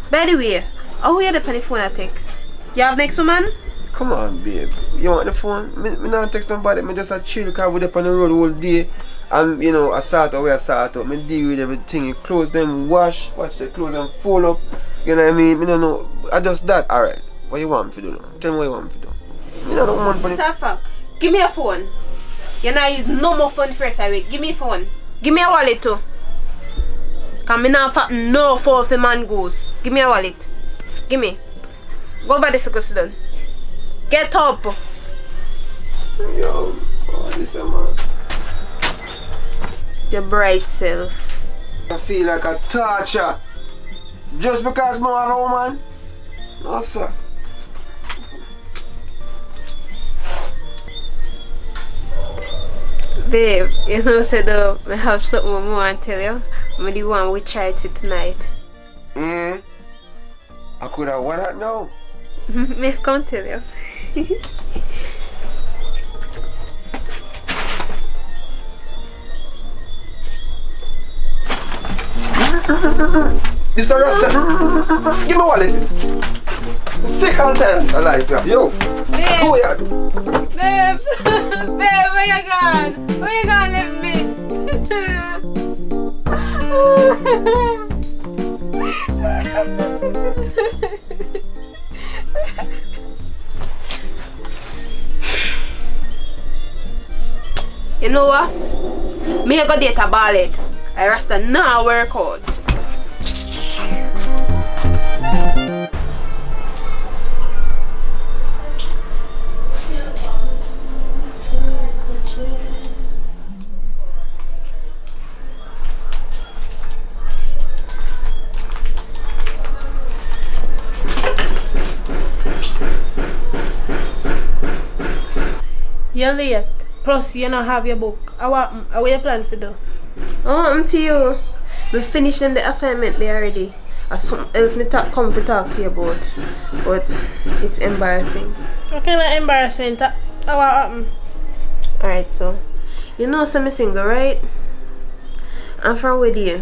By the way, how you the phone at text? You have next woman? Come on, babe. You want the phone? Me not text nobody. Me just a chill because we're up on the road all day. And you know, I start out where I start out. Me deal with everything. You close them, wash the clothes and fold up. You know what I mean? Me don't know. I just that. Alright. What you want me to do now? Tell me what you want me to do. Me not want money. What the fuck? Give me a phone. You not use no more phone first away. Give me a phone. Give me a wallet too. Cause me not fuck no phone for man goes. Give me a wallet. Give me. Go over this go sit down. Get up. Yo, oh, this man. Your bright self. I feel like a torture. Just because I have a woman? No, sir. Babe, you know, said I have something more I tell you. I'm the one we tried to tonight. I could have what that now? Me come tell you. This a Rasta. Give me wallet. Second time this alive, yeah. Yo. Babe. Who you do? Babe. Babe, where you gone? Where you gone leave me? You know what? Me go date a ballad. I Rasta now work out. You're late. Plus, you don't have your book. How you plan for do? I'm to you. We finished them the assignment there already. Or something else me come to talk to you about. But it's embarrassing. What kind of embarrassment? How happened? Alright, so you know I'm single, right? And from with you,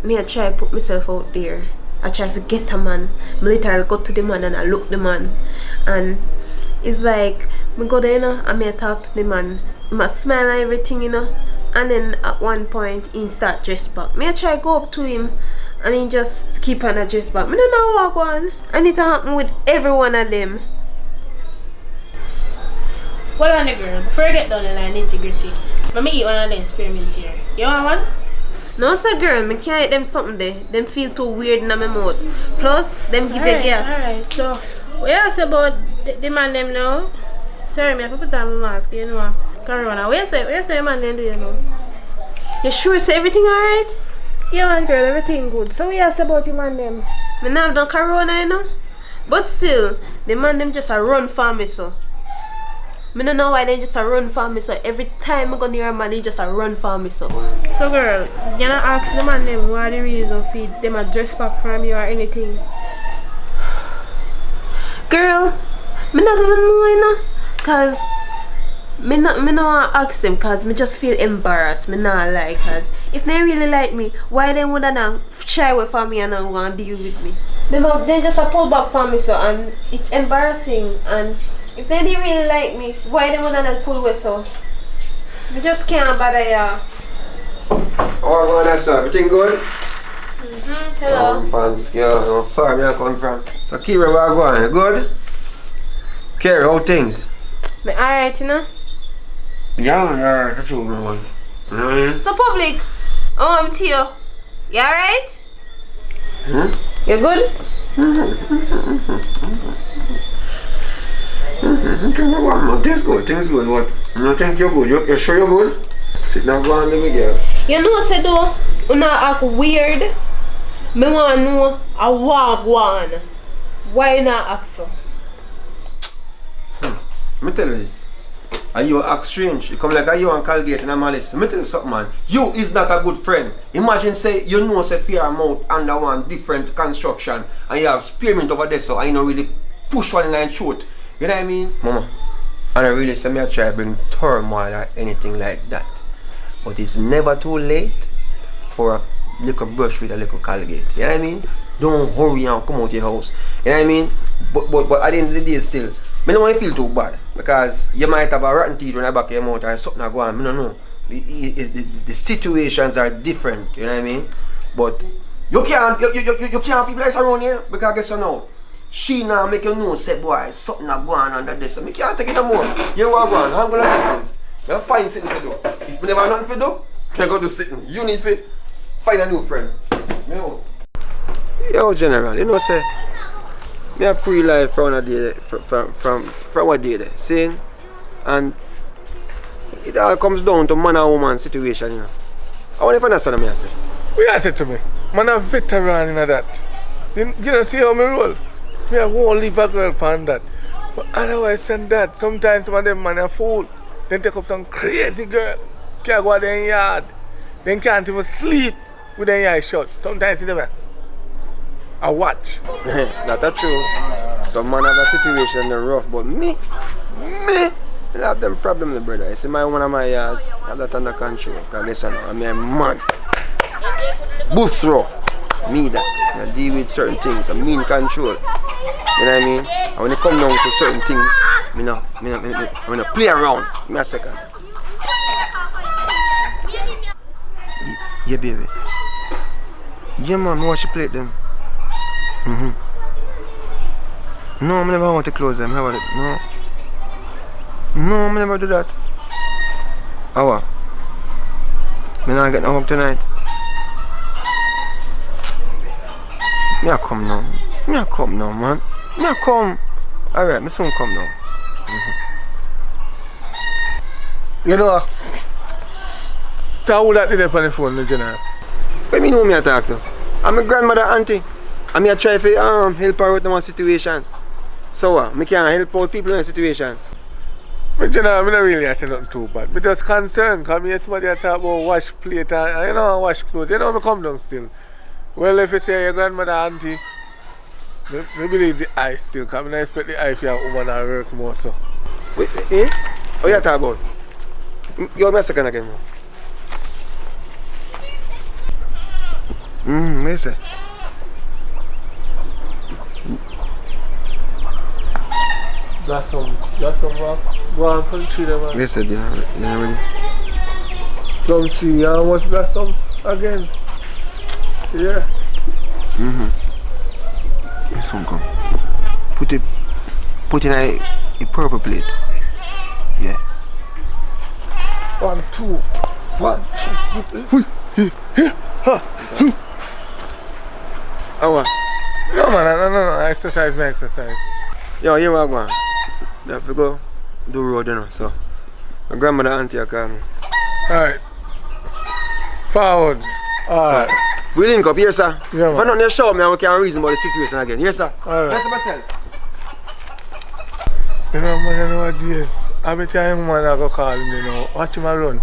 I try to put myself out there. I try to get a man. I literally go to the man and I look the man. And it's like I go there, you know, and I talk to the man. I smile and everything, you know. And then at one point he start dress back. I try to go up to him and he just keep on a dress back. I don't know what go on. And it happen with every one of them. Well on the girl, before I get down the line integrity, let me eat one of them spearmint here. You want one? No, sir, girl, I can't eat them something there. Them feel too weird in my mouth. Plus, them give you gas. Alright, so what you ask about the man them now? Sorry, I have to put on my mask, you know. Carry on. What you say man them do you know? You sure say everything alright? Yeah man girl, everything good. So we asked about him and them. Me not have done corona, you know? But still, the man them just a run for me so. Me don't know why they just a run for me so. Every time I go near a man, he just a run for me so. So girl, you not ask the man them what the reason for them a dress back from you or anything? Girl, me not even know, you know? Cause me not want to ask them cause me just feel embarrassed. Me not like cause if they really like me, why they would not shy away from me and not want to deal with me? They just a pull back from me so and it's embarrassing and if they didn't really like me, why they would not pull away so? Me just can't bother ya. Oh God, that's everything good? Hello. Pants, yeah, how far me I come from? So Kira, where I going? You good? Kira, how things? Me alright, you know? Yeah, that's all I want. You know what I mean? So public, I'm to you. You alright? You good? Things good, what? You think you're good? You sure you're good? Sit down, go on, let me get. You know, say though, you not act weird. Me want to know a wagwan. Why you not act so? Let me tell you this. Are you act strange? You come like are you and Colgate and Malice. Let me tell you something, man. You is not a good friend. Imagine say you know say fear amount under one different construction and you have spearmint over there so I know really push one in and shoot. You know what I mean? Mama. And I really say me I try to bring turmoil or anything like that. But it's never too late for a little brush with a little Colgate. You know what I mean? Don't hurry and come out your house. You know what I mean? But at the end of the day still, I don't want to feel too bad because you might have a rotten teeth when I back of your mouth or something go on. I don't know. The situations are different, you know what I mean? But you can't people like around here because guess you know. She now make you know say boy something go on under this. So I can't take it no more. You want to go on, handle of business. You find something to do. If you never nothing to do, you go do something. You need to find a new friend. Yo general, you know say me a pre-life from a day from what day there, seeing, and it all comes down to man and woman situation, you know. I want to understand me I say. What you say to me? Man a veteran in that. You don't see how me roll. Me I won't leave a girl upon that. But otherwise than that, sometimes some of them man a fool. Then take up some crazy girl. Can't go out there in yard. Then can't even sleep with their eyes shut. Sometimes you know I watch. That's true. Some man have a situation they're rough, but me, I have them problems, brother. I see my one of my yard, I have that under control. Because guess what, I'm a man. Booth throw. Me that. I deal with certain things. I'm in control. You know what I mean? And when it come down to certain things, I'm gonna play around. Give me a second. Yeah, baby. Yeah, man, I watch you play them. No, I never want to close them. How about it? No, I never do that. How? Me not get no home tonight. Me a come now. Man. Me a come. Alright, me soon come now. You know, so who that did it on the phone, General? What me know me a talk to? I'm my grandmother auntie. I'm here try to help her with one situation. So what? Me can't help out people in a situation. But you know, I don't really say nothing too bad. I'm just concerned because I hear somebody talk about wash plate and wash clothes. You know, I come down still. Well, if you say your grandmother auntie, I believe the eye still. Because I expect the eye for your woman to work more so. Wait, eh? What you talking about? Give me a second again. What you say? That's some rock. Go on, country there, man. Yes, sir, you know ready? Come see, how much got some again? Yeah. This one come. Put in a purple plate. Yeah. 1, 2. 1, 2. Oh, no, man, no. Exercise. Yo, here we go. You have to go do road, you know, so my grandmother auntie call me. Alright. Forward. Alright. We link up, yes sir. Yeah, if I don't show me, we can reason about the situation again. Yes sir. Alright. Yes myself. You know, man, you know what it is. I bet you young man I go call me now. Watch him run.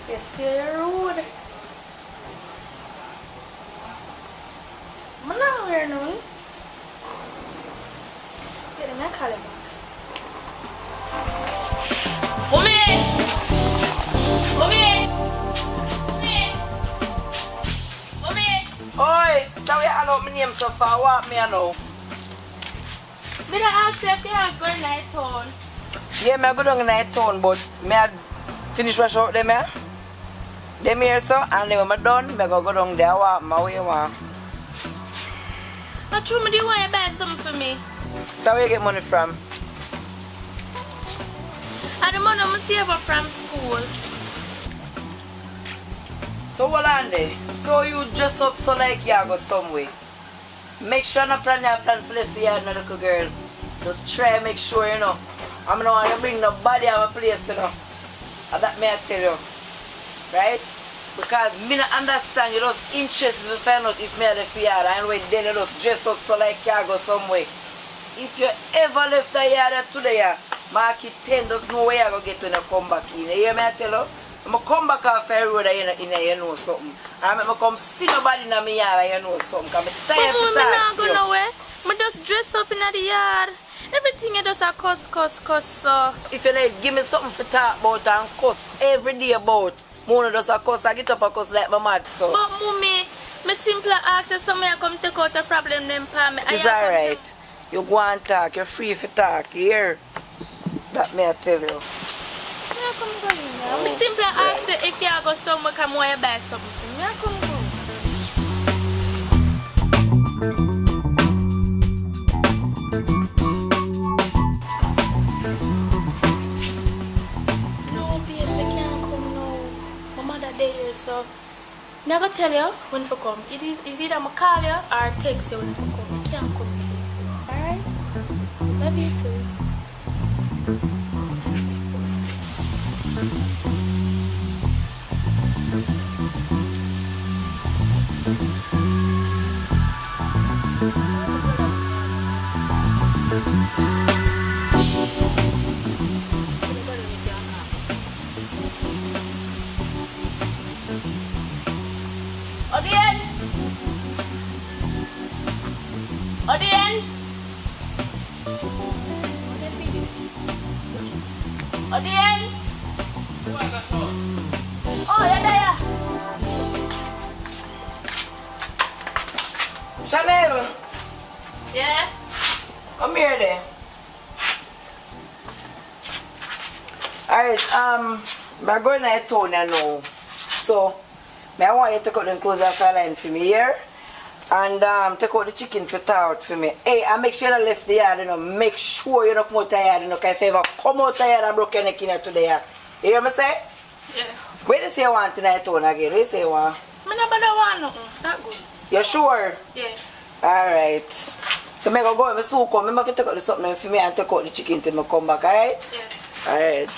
Yes, you're rude. I'm not here now. Get in a call back. Mommy! Mommy! Mommy! Oi, sorry I know my name so far. What me I know? Me don't ask if you have good night town. Yeah, me I go down in night town, but me I finish wash out them here. Them here so, and then when I'm done, me I go down there walk my way one. Not true, me do you want to buy something for me? So where you get money from? And the money I save up from school. So what on there? So you dress up so like you go somewhere. Make sure not plan your plan for the yard, no little girl. Just try make sure you know. I'm not want to bring nobody out of my place, you know. And that may I tell you. Right? Because me not understand you just interested to find out if me are left the yard and when then you just dress up so like you go somewhere. If you ever left the yard today, mark it 10, just know where you go get when you come back in. You hear me I tell you? I'm going to come back off the road and you know something. And I'm going to come see nobody in my yard and you know something. Because I'm tired of talking not go nowhere. I just dress up in the yard. Everything you just a cuss. So. If you like, give me something to talk about and cuss every day about. Mona just a cuss, I get up and cuss like my mad, so. But mommy, me simply ask you somebody come take out a problem them for me. It's alright. You go and talk, you're free to talk, you hear? That may I tell you. Me simply ask you if you time why you buy something for me, I come go. No, babes, I can't come now. My mother there, so never tell you when to come. It is either I call you or text you when to come. I can't come. Alright? Love you too. Odien! Odien! Odien! Oh, you're there! Chanel! Yeah? Come here then. Alright, I'm going to town now. So, I want you to take out the clothes off the line for me here. And take out the chicken for out for me. Hey, and make sure you don't left the yard, you know. Make sure you don't come out the yard, you know. Because if you ever come out the yard and broke your neck in here today, you hear me say? Yeah. Where do you say you want tonight town again? Where do you say you want? I never want nothing. That good. You sure? Yeah. Alright. So I go and soak up. I have to take out the something for me and take out the chicken till I come back, alright? Yeah. Alright.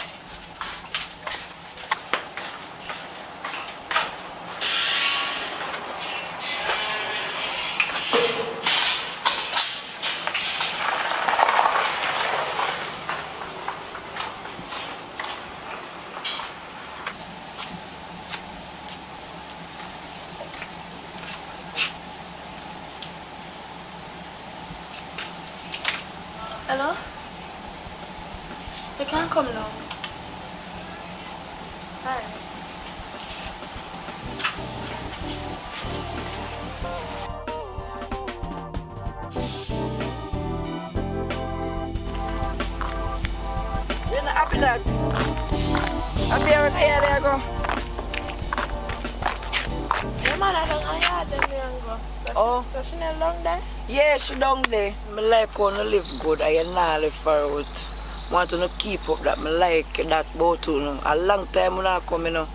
Hello? You can't come now. Alright. You're not happy that? Happy every day there go? Your man I don't know them go. Oh. So she not long there? Yeah, she down there. I like how you live good and you not live far out. Want to keep up that. I like that about you. Know. A long time when I come, you know.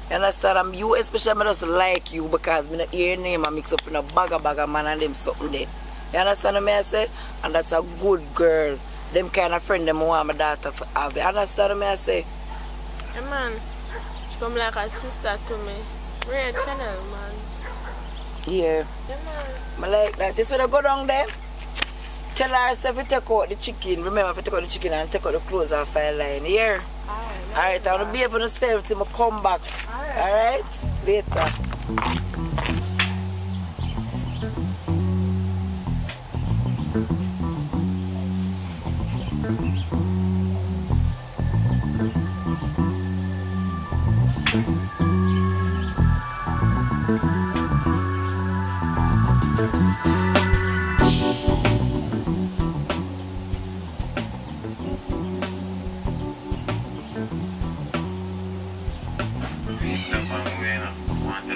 You understand? You especially, I just like you because I don't hear your name and mix up in a bag of man and them something there. You understand what I say? And that's a good girl. Them kind of friend them want my daughter to have. You understand what I say? Yeah, man. She come like a sister to me. Red Channel, man. Yeah. Yeah, man. I like that. This when I go down there, tell her if you take out the chicken, remember if you take out the chicken and take out the clothes off the line. Here. Alright, I'm going to be able to save till I come back. Alright? Later.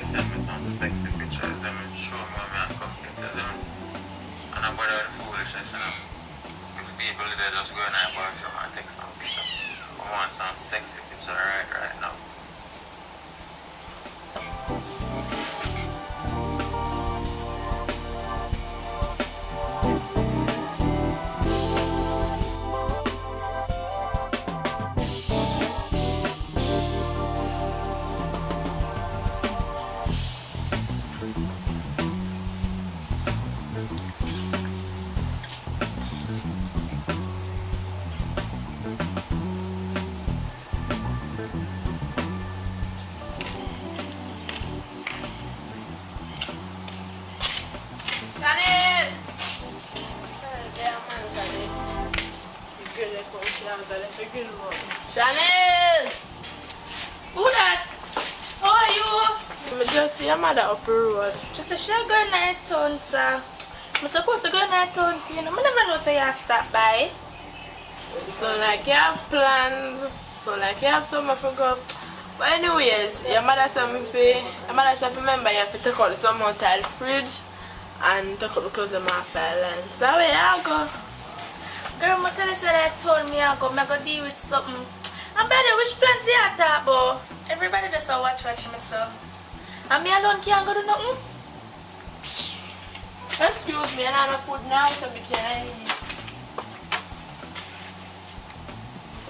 Send me some sexy pictures. I mean, show me what I'm completed on. And I'm about the foolishness, you know. If people they just go in our bathroom and take some pictures. I want some sexy picture right now. Chanel! Who that? How are you? I just see your mother up the road. She said she'll go night town, sir. I'm supposed to go night town, you know. I never know say you stop by. So like you have plans, so like you have somewhere to go. But anyways, your mother said remember you have to take out some out of the fridge and take out the clothes of my file. So where you go? Girl, I tell you that I told me I go deal with something. And brother, which plans you have talk about? Everybody just watch myself. And me alone can't go do nothing. Excuse me, I don't have food now, so we can't eat.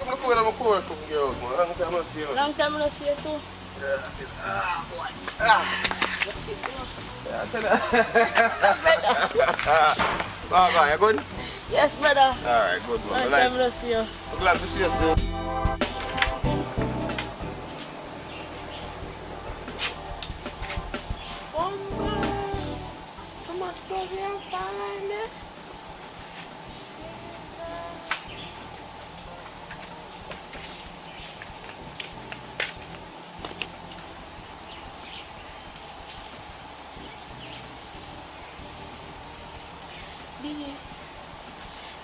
I'm cool, girl. Long time I see you. Long time I see you too. Yeah, boy. Yeah, oh, you good? Yes, brother. Alright, good one. Long time I see you. I'm glad to see you still. So much clothes here, fine there.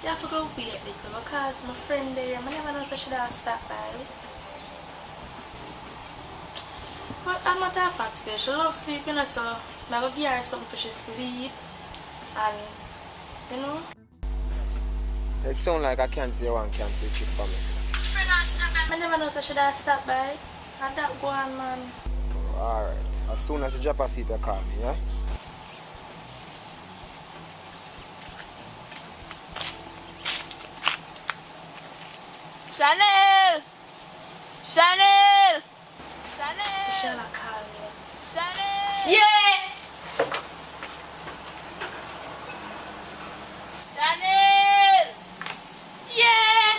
You have to go wait because my friend there, I never know that she does stop by. But I'm not that fat still. She loves sleeping, so I'm going to give her something for she sleep. And, you know. It sounds like I can't see you and can't see you for me. Friend does stop by. I never know that she does stop by. And that go on, man. Alright. As soon as you drop asleep, you call me, yeah? Chanel! Chanel! Chanel! Shall I call you? Chanel! Yeah! Chanel! Yeah!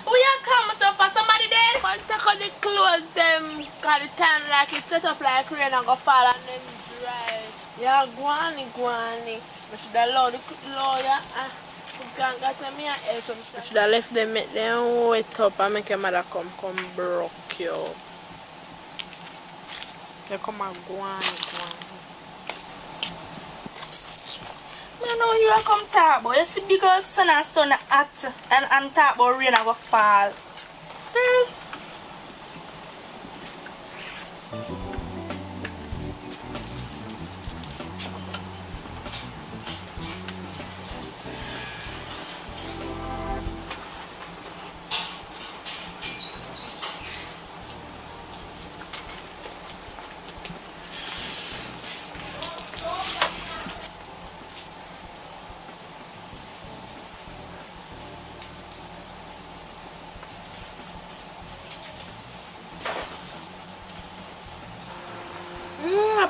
We are coming so for somebody there? But take out the clothes them, cause the time like it set up like rain and go fall and then dry. Yeah, guani. I should have allowed the lawyer. I should have left them, make them wet up and make your mother come broke you. They come and go on. I know you are come talk about. You see because sun act and talk about rain and go fall.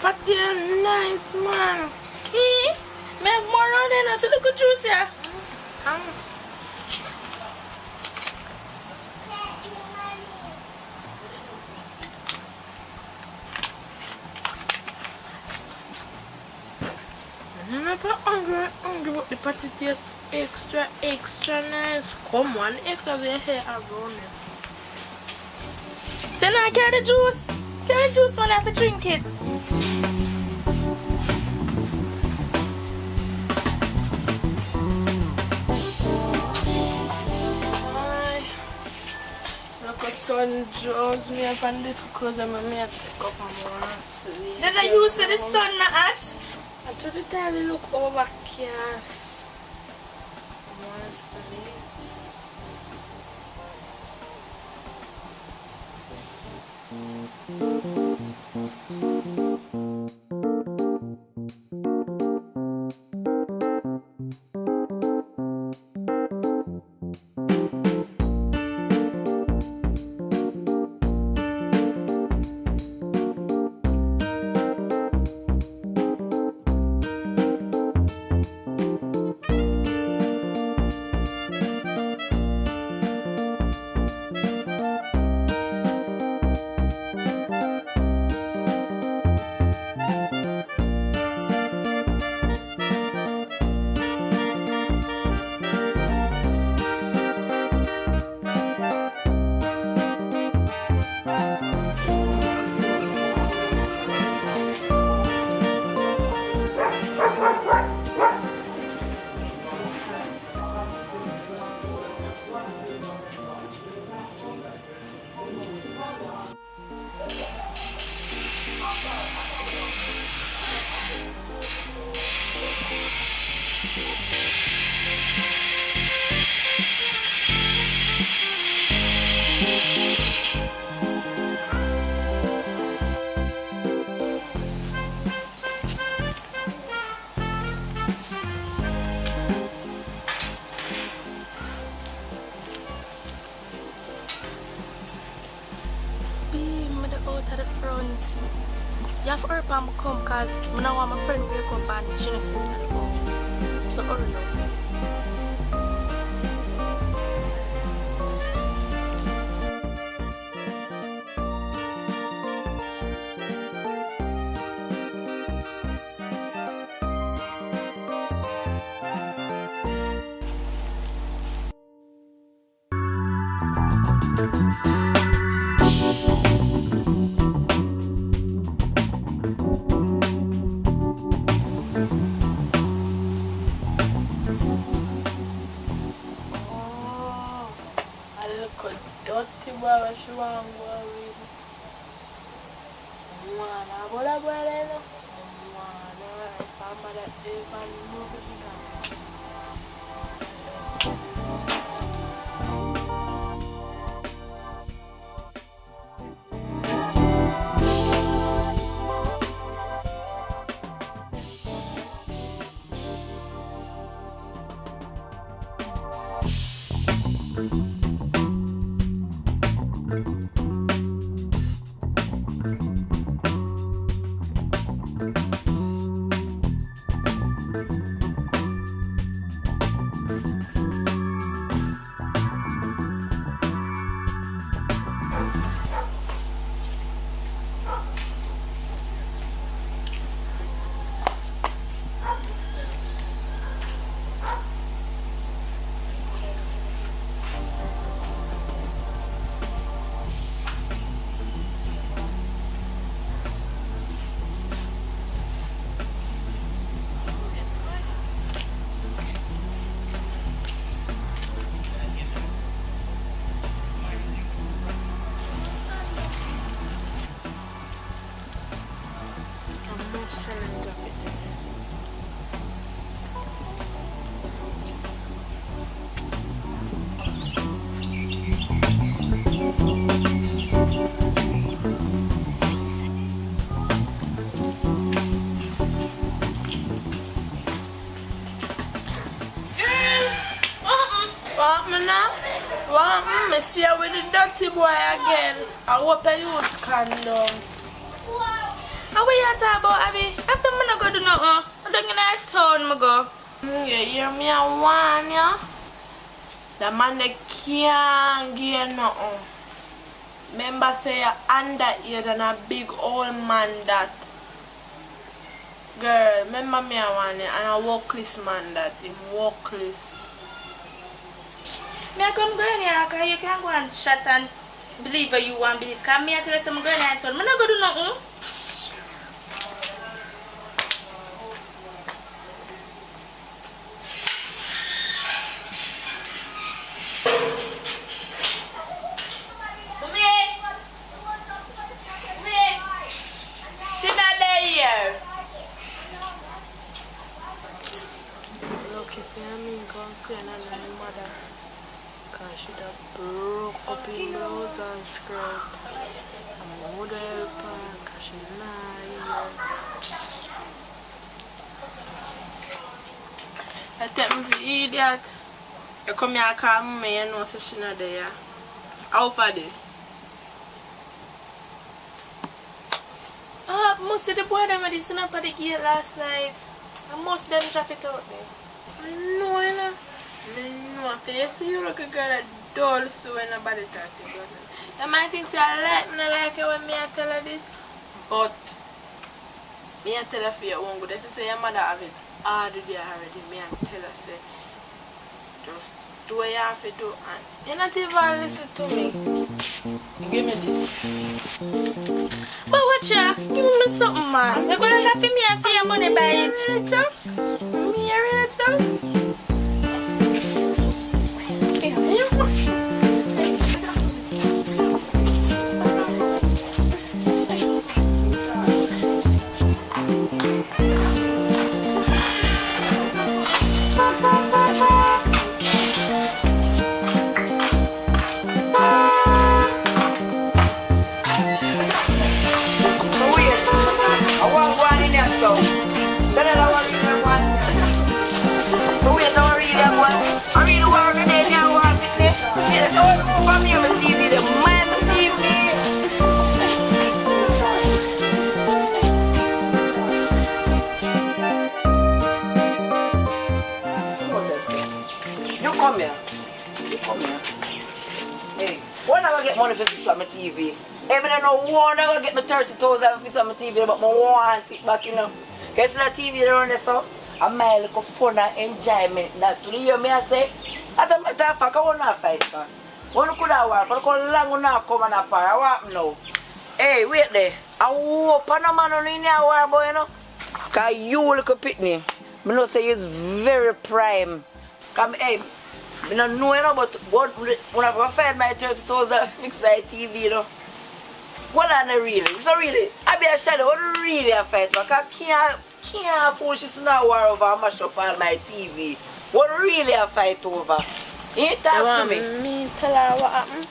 But they're nice, man. Key, make more on there. I see the good juice here. Thanks. I'm not hungry, but the patty tastes extra nice. Come on, extra the hair around it. So now carry the juice. Carry the juice when I have to drink it. Sun draws me up and little clothes and I have to take up and want to sleep. Did you see the sun not hot? And to the time they look overcast. I want to sleep. front. You have to hurry up and come because I don't want my friend to wake up and she doesn't sit at the house. So hurry now. Dirty boy, she want to go with Mwana, bola bola Mwana, if I'm at the I see her with the dirty boy again. I hope I use condom. How are you talking about, Abby? After I'm not going to do nothing, I'm going to town, I go. You hear me? I want you. The man that can't get nothing. Remember say you're underage and a big old man that. Girl, remember me I want you and a workless man that. Him workless. Me I come going here because you can't go and chat and believe what you want to believe. Because me I tell you some girl and told me not going to do nothing. She's not there here. Look, if you come to another mother. Because she done broke up in nose and skirt. I'm going to help her because she's not here. I tell me for idiot. You come here and call me and you know so she's not there. How for this? Most of the boy them this up at the gate last night. And most of them drop it out there. No, you know. No, if you see you look a girl that dull so when nobody talk to you. You might think say I like me, like it when me I tell her this, but me I tell her for your own good. She say your mother have it all the day already. Me I tell her say just do what you have to do and you not even listen to me. Give me this. But watch ya, give me something man. You're gonna have for me and for your money by it. Just me a real job. I want one in there, so. Better than one in there, one. TV. Even though no one I go get my 30,000 and fix on my TV, but I want it back, you know. Guess the TV around there, so I'm my little fun and enjoyment. That to hear me I say, as a matter of fact, I want to fight, man. One could have worked, but I long enough come and apart. I want now. Hey, wait there. I hope no man on in here war, boy, you know. Because you look a pitney. I know say you're very prime. Come, hey, I don't know, you know, but when I find my 30,000 fix my TV, you know. Well, I don't really. So really, I be a shadow. What really a fight? Because I can't afford to now war over and mash up all my TV. What really a fight over? You talk to me. You want me tell her what happened?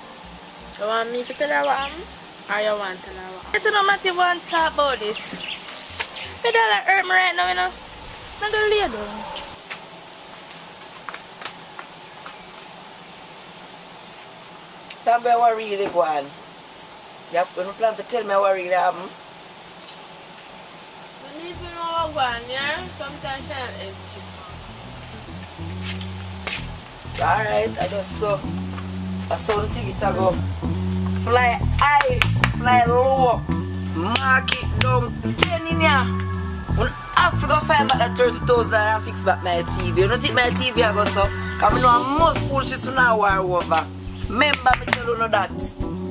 You want me to tell her what happened? Or you want to tell her what happened? It's not matter if you want to talk about this. You don't hurt me right now, you know. I'm going to lay down. So what really go on? You have no plan to tell me what really happened? When you know what go on, yeah? Sometimes I'm empty. Alright, I just saw the ticket to go. Fly high, fly low, mark it down 10 in here. When I figure find back that 30,000 and fix back my TV. You don't think my TV I go so? Because I know I must push this to now war over. Remember me tell you no that.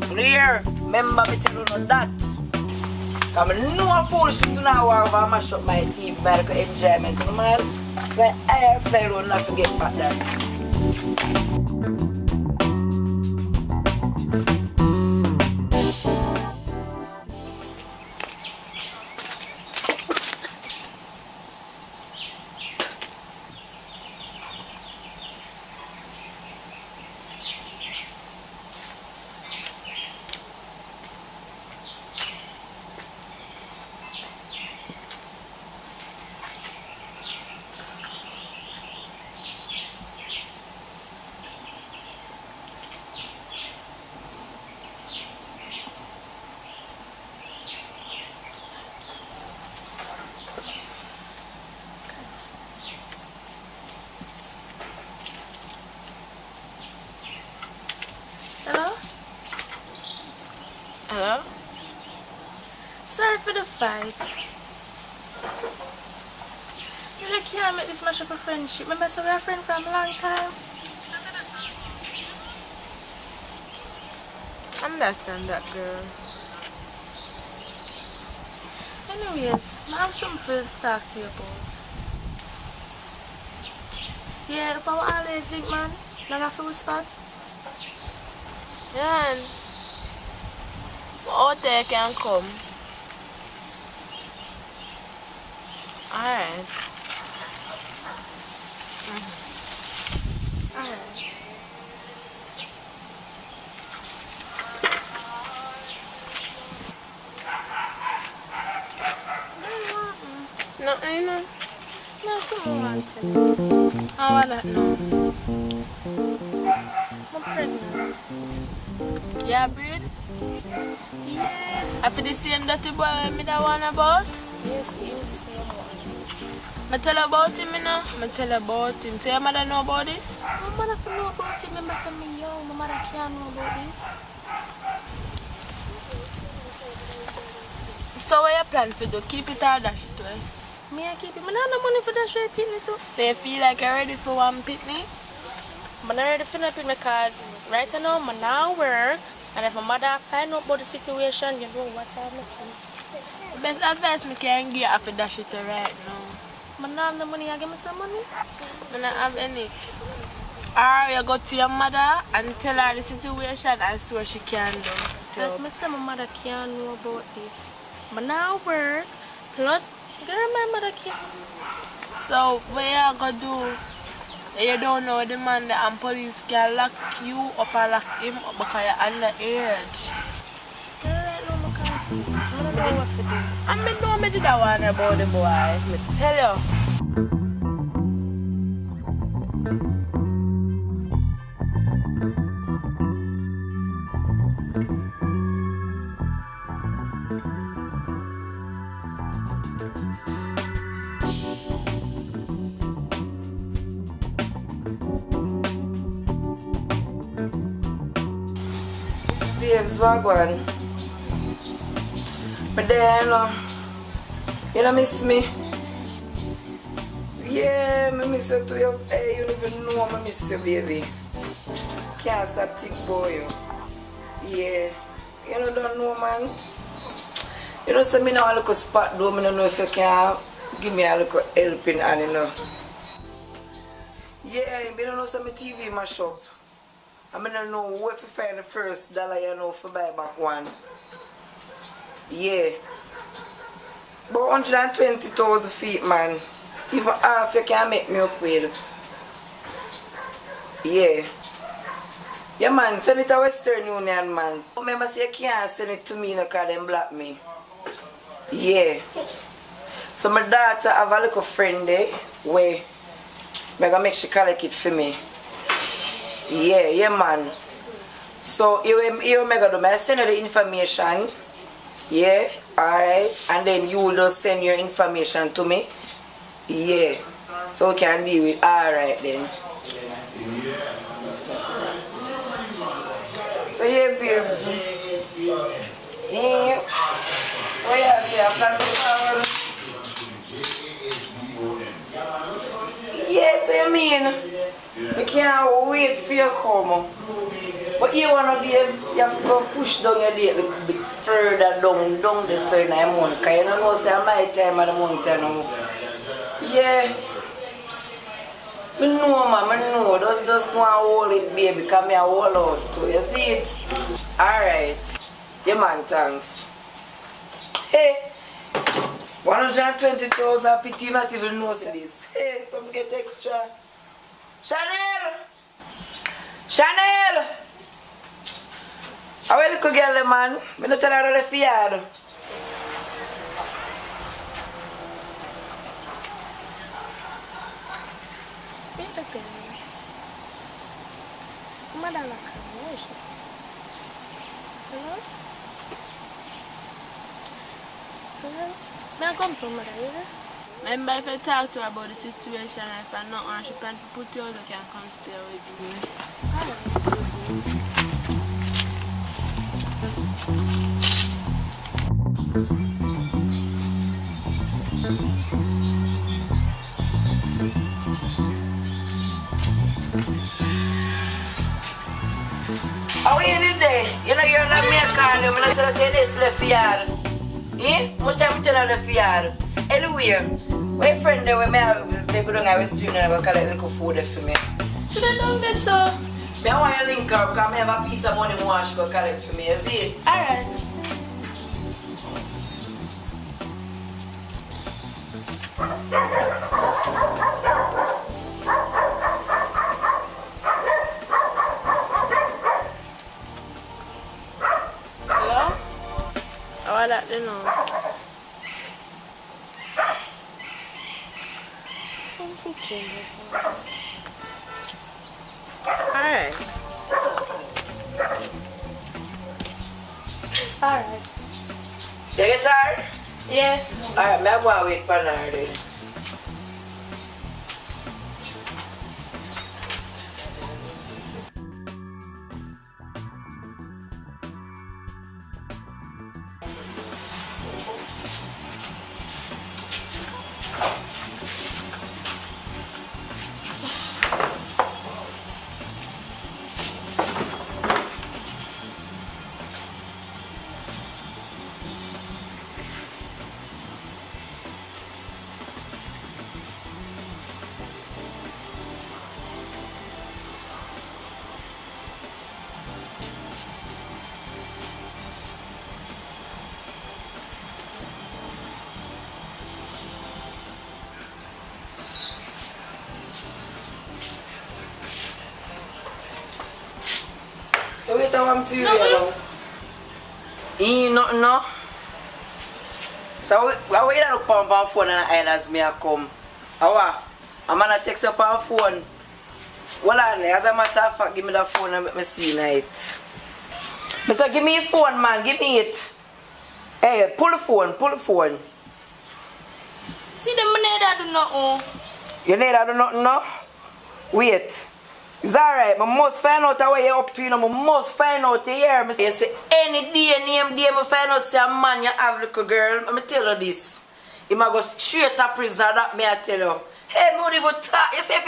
You hear? Remember me tell you no that. Because I know I foolish to now war over. I mash up my TV by the enjoyment. You know, man? Like I fly low and not forget about that. Hello? Sorry for the fight. You really can't make this much of a friendship. Remember, so we're friends from a long time. Understand that, girl. Anyways, I have something to talk to you about. Yeah, if I always think, man, not have to spot. Yeah, and out there can come. Alright. Alright. No, I know. No, someone wanted. How I don't know. I'm pregnant. Yeah, breed? Yeah. After the same dirty boy me that one about? Yes, him same one. I tell about him, you know? I tell about him. So your mother know about this? My mother can know about him. Remember say me young. My mother can't know about this. So what you plan to do? Keep it or dash it away? Me I keep it. I don't have no money for dash away pitney, so you feel like you're ready for one pitney? I'm not ready for nothing because right now I'm now work. And if my mother find out about the situation, you know what I'm things. The best advice I can give after that shit right now. I don't have the money, you give me some money? I don't have any. Or you go to your mother and tell her the situation and see what she can do. Because I say my mother can't know about this. I now work, plus, girl, my mother can't. So what you going to do? You don't know the man and police can lock you up or lock him up because you're underage. Girl, right now I can't. I don't know what to do. And I know I did that one about the boy. I tell you. babes, wagwan. But then, you don't miss me? Yeah, I miss you too. Hey, you don't even know I miss you, baby. Can't stop thinking about you. Yeah. You don't know, man. You know, so me now a little spot though. I don't know if you can give me a little helping hand, you know. Yeah, I don't know some TV mash up. I don't know where to find the first dollar, you know, for buy back one. Yeah. But 120,000 feet, man. Even half you can make me up with. Yeah. Yeah, man, send it to Western Union, man. Remember, say you can't send it to me, because they block me. Yeah. So my daughter have a little friend there, where I'm gonna make she collect it for me. Yeah, man. So you make do I send you the information. Yeah, alright. And then you will just send your information to me. Yeah. So we can deal with alright then. So yeah, babes. Yeah. So yeah, see, I plan to travel. Yes, I mean, we can't wait for you to come. But you want to be able to, you have to go push down your date a little bit further down the certain month. Because you don't know, say, my time of the month, you know. Yeah. I know, man, I know. Just go and hold it, baby, because I hold out too. You see it? Alright. Yeah, man, thanks. Hey. 120,000 pity not even know this. Hey, some get extra. Chanel! Chanel! How are you little girl, man? I don't tell her how to feel. Madame, hello? Hello? May I come to Mother, remember if I talk to her about the situation, if I'm not on, she plan to put you out, you can come stay with me. How are you today? You know you're not me a call you, I'm not tell you say this left yard. Eh? Much time tell her left yard. Anyway, my friend there, when I have this baby down I was streaming and I go collect little food there for me. Should I do this, sir? I want you to link her because I have a piece of money I want she go collect for me, you see? Alright. Hello? How are that, you know? Alright. Alright. You get tired? Yeah. Alright, I'm going to wait for her then. So wait till I'm to you, you know. Nothing, no. So I wait to look on my phone and I as me I come. How? I'm gonna text you on phone. Well, as a matter of fact, give me the phone and let me see it. Mister, give me your phone, man. Give me it. Hey, pull the phone, pull the phone. See, the money that do nothing. You need to do nothing, no? Wait. It's alright, I must find out what you're up to, you know, I must find out, you hear me? You say, any day, name day, I find out, say, a man, you have little girl, let me tell you this. He might go straight to prison, that me I tell you. Hey, me won't even talk. You say, if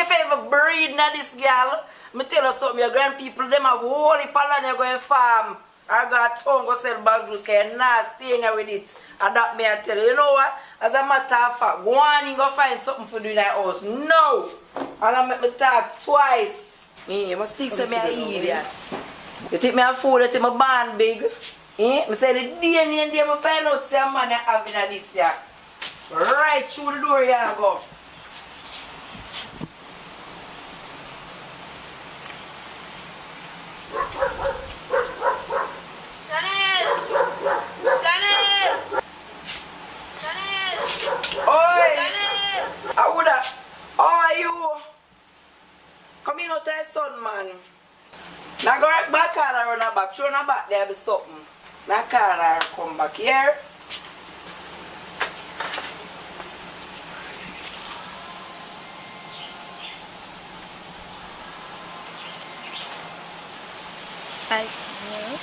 you ever breed now this girl, me tell you something, your grand people, them have whole heap of land, you go and farm. I got a tongue, go sell bag juice, because you're not staying with it. And that me I tell you. You know what? As a matter of fact, go on and go find something for do in that house. No! And I make me talk twice. You must think say me an idiot. You think me a fool, you think me born big. I say the day and day I find out say a man you have in this year. Right through the door you go. I woulda. How are you? Come in out to your son, man. Now go right back and run her back. Throw her back there be something. Now call her come back here. I smell.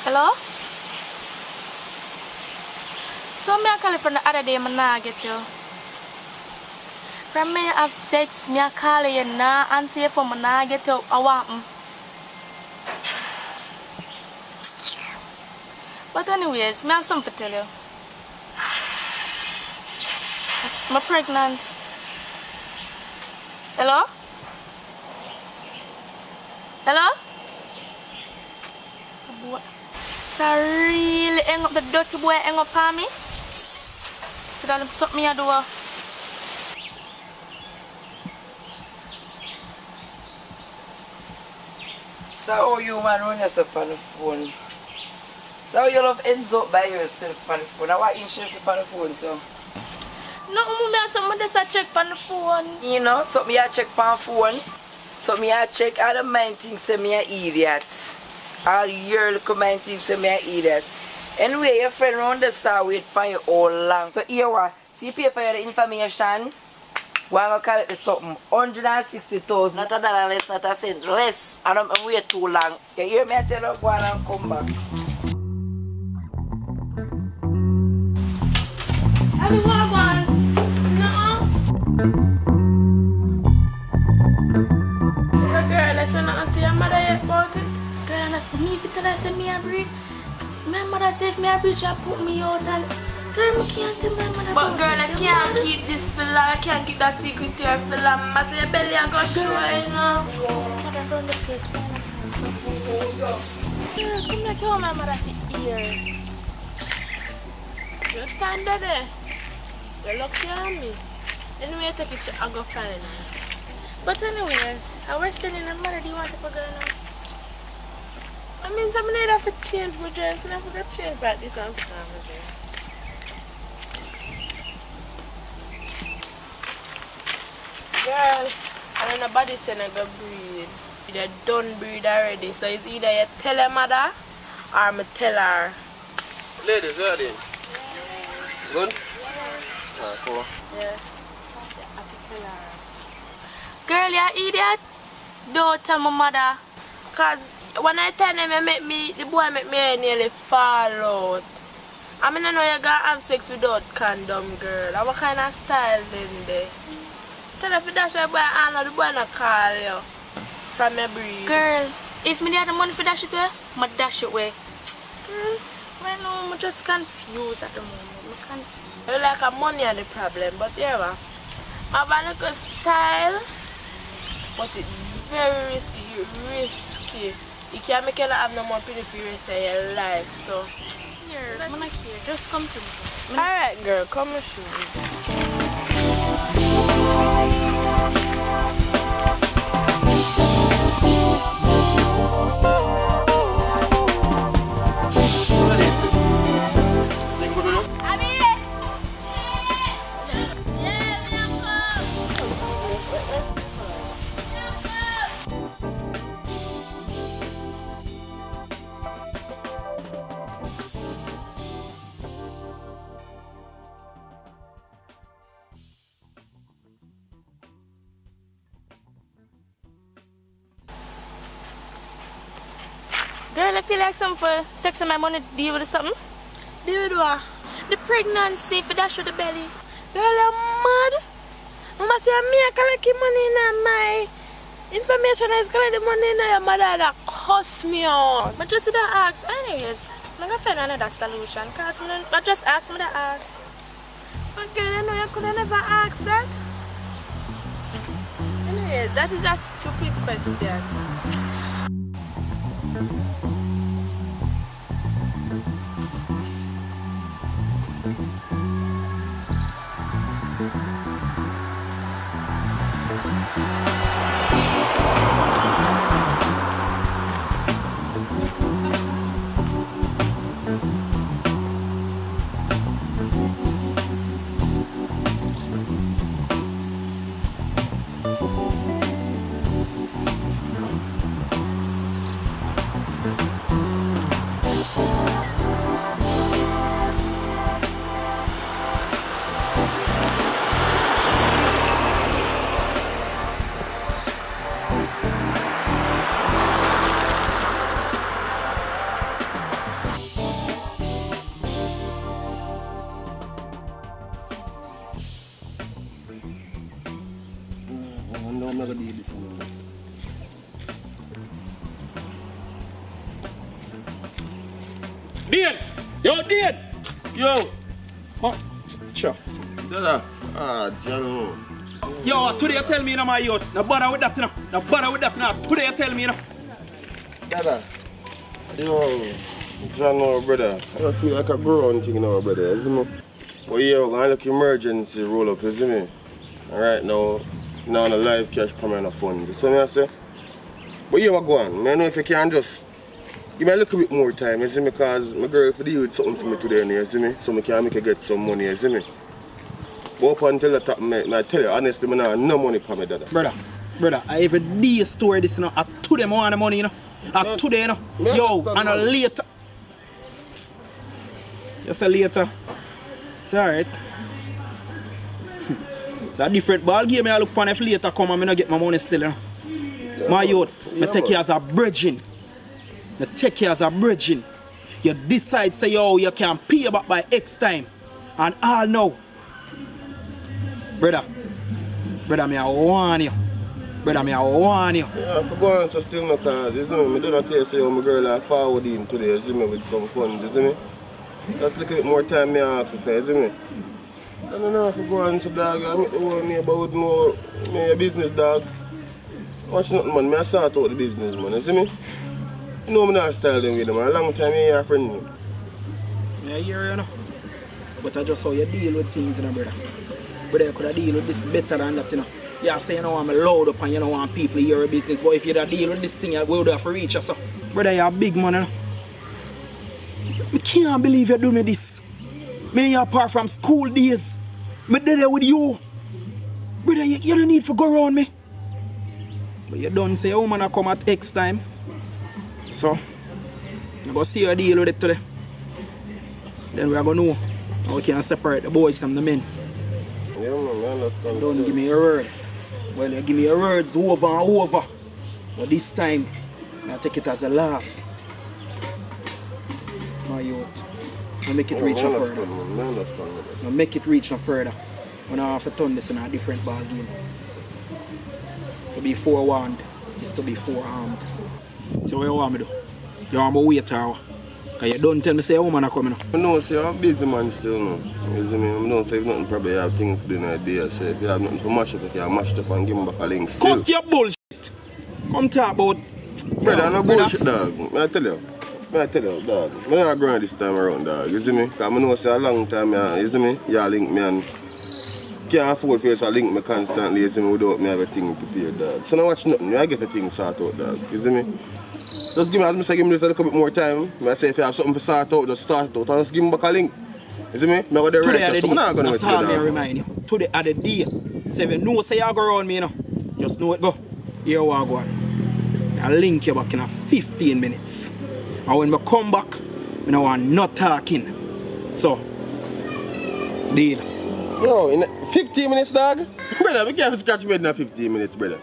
Hello? So me I call you from the other day, I nah get you. From me have sex, me I call you nah answer you for me nah get you. I want me. But anyways, me have something to tell you. I'm pregnant. Hello? Hello? So really hang up the dirty boy hang up on me? So that something I do. So how you man run yourself on the phone? So how you love ends up by yourself on the phone? Now what interest you on the phone so? No, me have something just check on the phone. You know, something I check on the phone. Something I check all the mind things say me an idiot. All your little mind things say me an idiot. Anyway, your friend round the saw wait for you all long. So here what? See paper the information. We're going to call it something. 160,000. Not a dollar less, not a cent less. And I'm wait too long. You hear me? I tell you go on and come back. Everyone, no. So girl, I said nothing to your mother yet about it? Girl, like me if you tell her say me a breed. My mother say if me a breed, she put me out and girl, I can't tell my mother. But girl, I can't keep this fella, I can't keep that secret to your fella. I say your belly I go show you know. Mother don't just say girl, come like you want my mother to hear. Just stand there. You're lucky on me. Anyway, take it to I go find me. But anyways, I was telling her mother, do you want to go now? I mean, I need to change my dress. I have to change back this and put on my dress. Girl, I don't know nobody saying I go breed. They done breed already. So it's either you tell your mother or me tell her. Ladies, how are you doing? Good? Ah, cool. Yeah. Girl, you idiot. Don't tell my mother. Cause when I tell them the boy make me nearly fall out. I mean I know you gonna have sex without condom, girl. What kind of style then there? Tell her if you dash your boy and the boy not call you from your breed. Girl, if me had the money for dash it away, I dash it away. Girl, right now I'm just confused at the moment. I'm confused. You like a money are the problem, but yeah, I have a little style, but it's very risky. Risky. You can't make you have no more pretty for the rest of your life, so. Here, I'm not here. Just come to me. Alright, girl, come and show me. Girl, I feel like something for texting my money to deal with something. Deal with what? The pregnancy for dash with the belly. Girl, I'm mad. Mama say me I collect money in my information is collect the money in your mother that cost me out. But just that ask. Anyways, I'm gonna find another solution. Cause I just ask me to ask. Okay, I know you could have never asked that. Anyways, that is a stupid question. Dean! Yo, Dean! Yo! Huh? Sure. Dada. Ah, John. Yo, today you tell me, you know, my youth. No bother with that, you know. No bother with that, you know. Today you tell me, you know. Dada. Yo, John, brother. I don't feel like a grown thing now, brother, you see me? Well, yeah, we're gonna look emergency roll up, you see me? All right, now on the live cash permanent fund. You see me, I say? But yeah, what go on? I know if you can just give me a little bit more time, you see me? Because my girl for deal with something for me today, you see me? So I can make her get some money, you see me? But up until the top, I tell you, honestly, I have no money for me, Dada. Brother, I every day store this, you know. I to them want the money, you know. I today, you know. Yo, and later. Just a later. It's alright. It's a different ball game. I look upon if later come and I not get my money still, you know. Yeah, my youth, I take you as a bridging. I take you as a bridging. You decide, say, yo, you can pay back by X time. And all now. Brother, me I warn you. Yeah, for going so still no cause, you see me? I do not tell you, say, oh, my girl I forward in today, you see me, with some funds, you see me? Just a little bit more time me ask you, you see me? I don't know if you go on so dog, I mean, the me about more me business dog. Watch nothing man, me I start out the business man, you see me? You know me not style them with them, a long time me a friend. Yeah, I hear you know. But I just how you deal with things, you know, brother. Brother, you could have deal with this better than that, you know. You say you don't want me loud up and you don't want people to hear your business, but if you don't deal with this thing, you will have to reach us. Brother, you're a big man, you know. I can't believe you do me this. Me apart from school days. Me there with you. Brother, you don't need to go around me. But you don't say, oh man, I come at X time. So, I'm going to see you deal with it today. Then we're going to know how we can separate the boys from the men. Yeah, man, I understand. Don't give me your word. Well, you give me your words over and over. But this time, I take it as the last. My youth. I make it reach no further. I make it reach no further. When I have to turn this in a different ball game. To be forewarned is to be forearmed. So what you want me to do? You want me to wait or? Because you don't tell me say a woman are coming up. I know, say I'm a busy man still now. You see me? I don't say if nothing probably have things to do in a day. So if you have nothing to mash up, you can mash it up and give me back a link still. Cut your bullshit! Come talk about... Brother, I'm not bullshit dog. I tell you, dog. I'm not going this time around, dog. You see me? Because I know say a long time, you see me? You link me and can't afford for you to link me constantly, you see me, without me have a thing prepared, dog. So now watch nothing, I get a thing sorted out, dog. You see me? Just give me, as I say, give me a little bit more time. I say if you have something to sort out, just start it out and just give me back a link. You see me? I'm going to Today at the day, that's all I remind you. Today at the day. So if you know say you go around me, you know, just know it go. Here we go. I'll link you back in 15 minutes. And when I come back, I don't want not talking. So, deal. Yo, in 15 minutes, dog? Brother, we can't scratch me in 15 minutes, brother.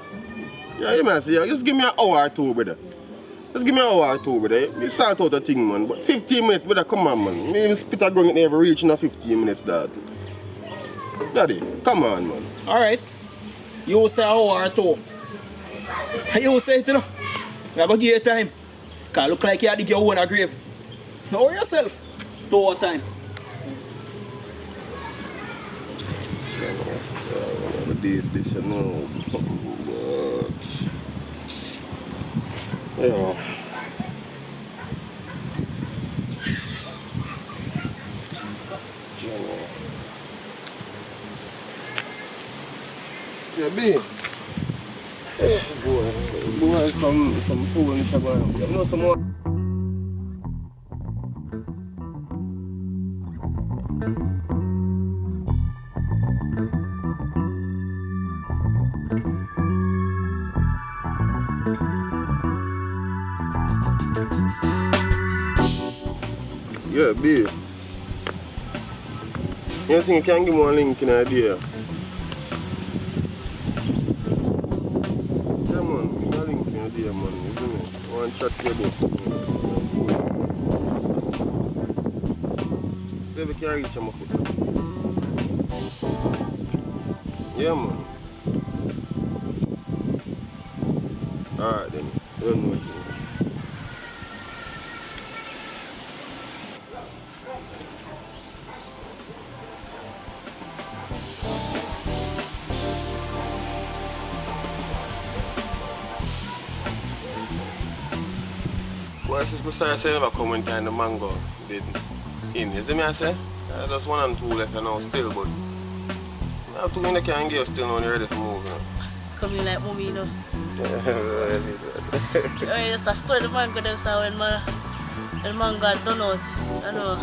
Yeah, you man, see, just give me an hour or two, brother. Just give me an hour or two, brother. Me sort out a thing, man. But 15 minutes, brother, come on, man. Me even spit a gun, it never reach in a 15 minutes, dad. Daddy, come on, man. Alright. You say an hour or two. And you say it, you know. I'm going to give you time. Because look like you had to dig your own grave. Now worry yourself. 2 hour time. I did this, you know. But... Yeah. Yeah, B. Hey, boy, some food in the bag. You know some more? Yeah, B. You think you can give me one link in idea? Yeah, man. Give me a link in idea, man. Isn't it? I want to chat to you about something. See if we can reach my foot. Yeah, man. Alright then. You don't know what you mean. Well, since I say never come when time the mango did in. You see me I say? I just 1 and 2 left now still, but I have 2 in the can get still now when you're ready to move. You know? Come in like mommy, you know. Yeah, just a story the mango them say when mango got done out. I know.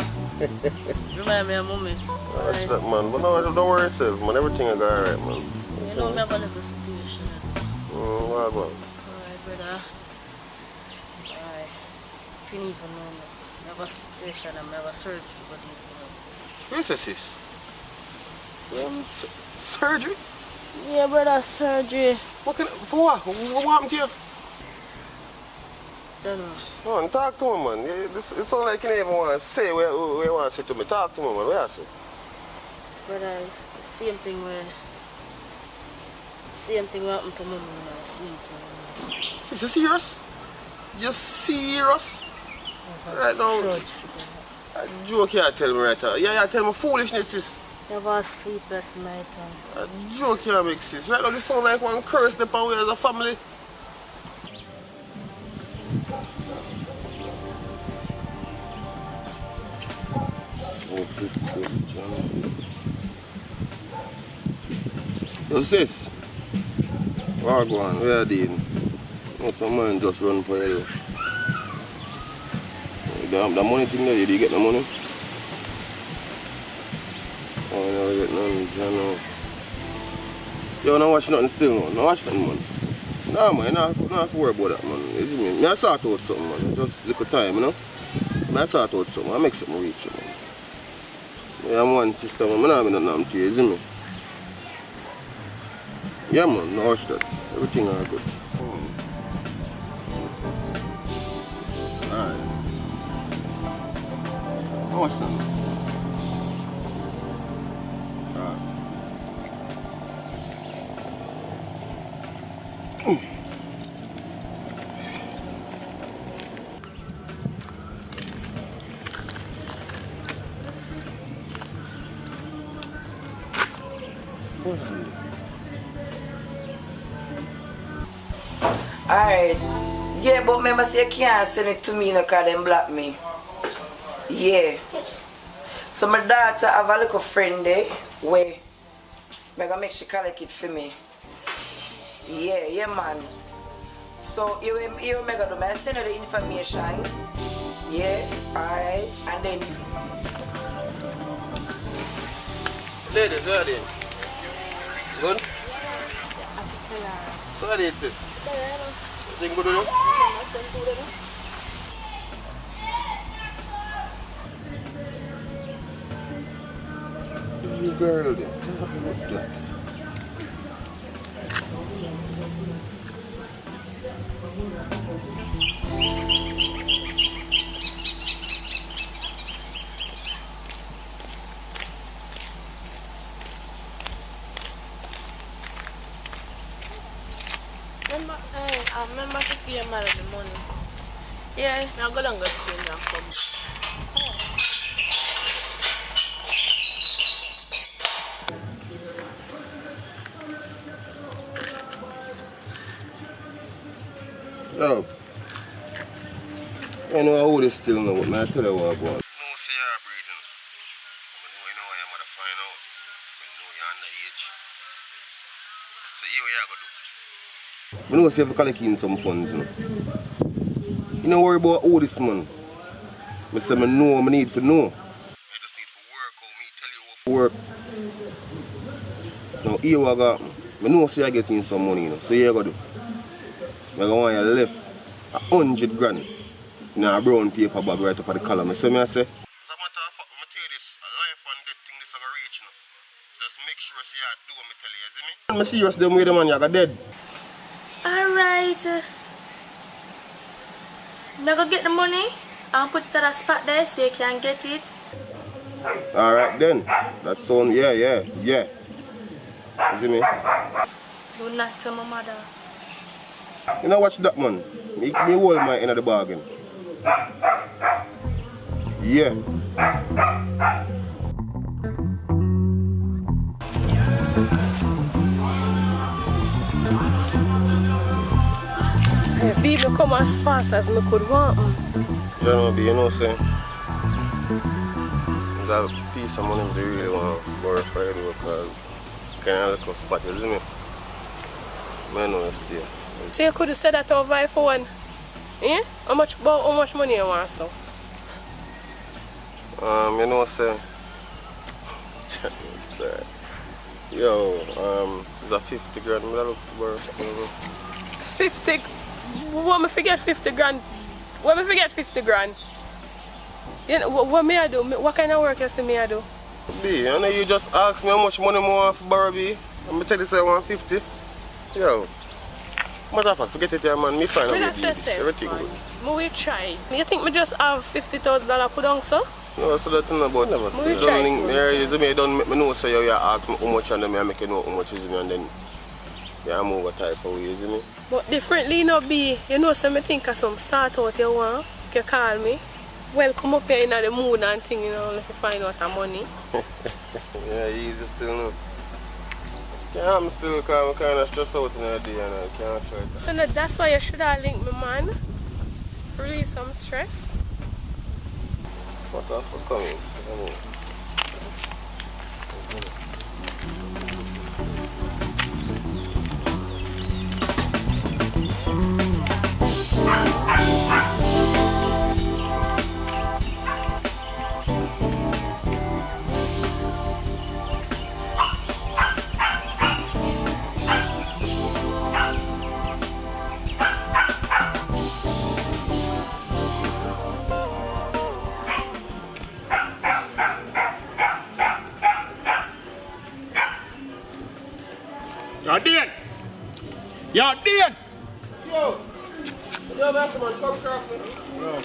Remind me of mommy. That's that, man. But no, don't worry yourself, man. Everything will go alright, man. You know, me have a little situation. What about? Alright, brother. You don't even know me. I have a situation and I have a surgery for you. Yes, sis. Surgery? Yeah, brother, surgery. For what? What happened to you? Don't know. Man, talk to me, man. It sounds like you don't even want to say what you want to say to me. Talk to me, man. What you say? Brother, the same thing happened to mommy, man. Same thing. Sis, you serious? You serious? Right now, a joke you tell me right now. Yeah, you tell me foolishness, sis. Never sleep last night. A joke you make, sis. Right now, this sound like one curse the power as a family. Oh, sis, yo, sis. What go on? Where are you doing? Some man just run for you. The money thing there, did you get the money? Oh, I never get none, John. Yo, don't watch nothing still, man. Don't watch nothing, man. Nah, man, you don't have to worry about that, man. You see me? I sort out something, man. Just little time, you know? I sort out something. I make something reach you, man. Yeah, I'm one sister, man. I don't have nothing to you, you see me? Yeah, man, don't watch that. Everything is good. Alright. What's that? Alright. Yeah, but remember say you can't send it to me because them block me. Yeah. So my daughter have a little friend there where I'm gonna make she collect it for me. Yeah, man. So you make do I send her the information. Yeah, alright. And then ladies, where are they? Good? Where are they, sis? Everything good, you know? You girl there. What the? mad at the money. Yeah, now go down, go change and come. Yo, I know how this still know, but I tell you what I'm going. I know if you have to collect in some funds, you know. You don't worry about all this money. I say I know I need to know. I just need to work how me tell you what to work. Now here I got, I know if I get in some money, you know. So here I go do. I want you left 100 grand in a brown paper bag right up at the column. So I say, as a matter of fact, I tell you this, a life and death thing this I reach, you know. Just make sure you do what I tell you, see me? I'm serious them way the man you got dead. Alright. Now go get the money and put it at a spot there so you can get it. Alright then. That sound, yeah. You see me? Do not tell my mother. You know watch that man? Me hold my end of the bargain. Yeah. Baby, come as fast as me could want. You know, you know, say, there's a piece of money they really want to borrow for you because kind of like a spot, you see me? I know you stay. So you could have said that over iPhone. Yeah? How much money you want, so? You know, say, yo, there's a 50 grand, I look for borrow. 50? What me forget 50 grand? What me forget 50 grand? You know, what me I do? What kind of work you see me I do? B, I know you just asked me how much money I want for borrow, B. I'm going to tell you say I want 50. Yo. Matter of fact, forget it, man. Me find out the deals. Everything good. Me will try. You think me just have $50,000 put on, so? No, so that's not about never. Me will try. You don't make me know, so you ask me how much and then I make you know how much is me and then I move a type of way, you see me? But differently no be, you know, so me think of some sort out you want, you call me. Well, come up here in the mood and thing, you know, if you find out the money. Yeah, easy still, no. Yeah, I'm still kind of stressed out in the day and I can't try that. So no, that's why you should have linked me, man. Release some stress. What else for coming? You're dead! You're dead! Yo! Yo, man, come cross me. Yo.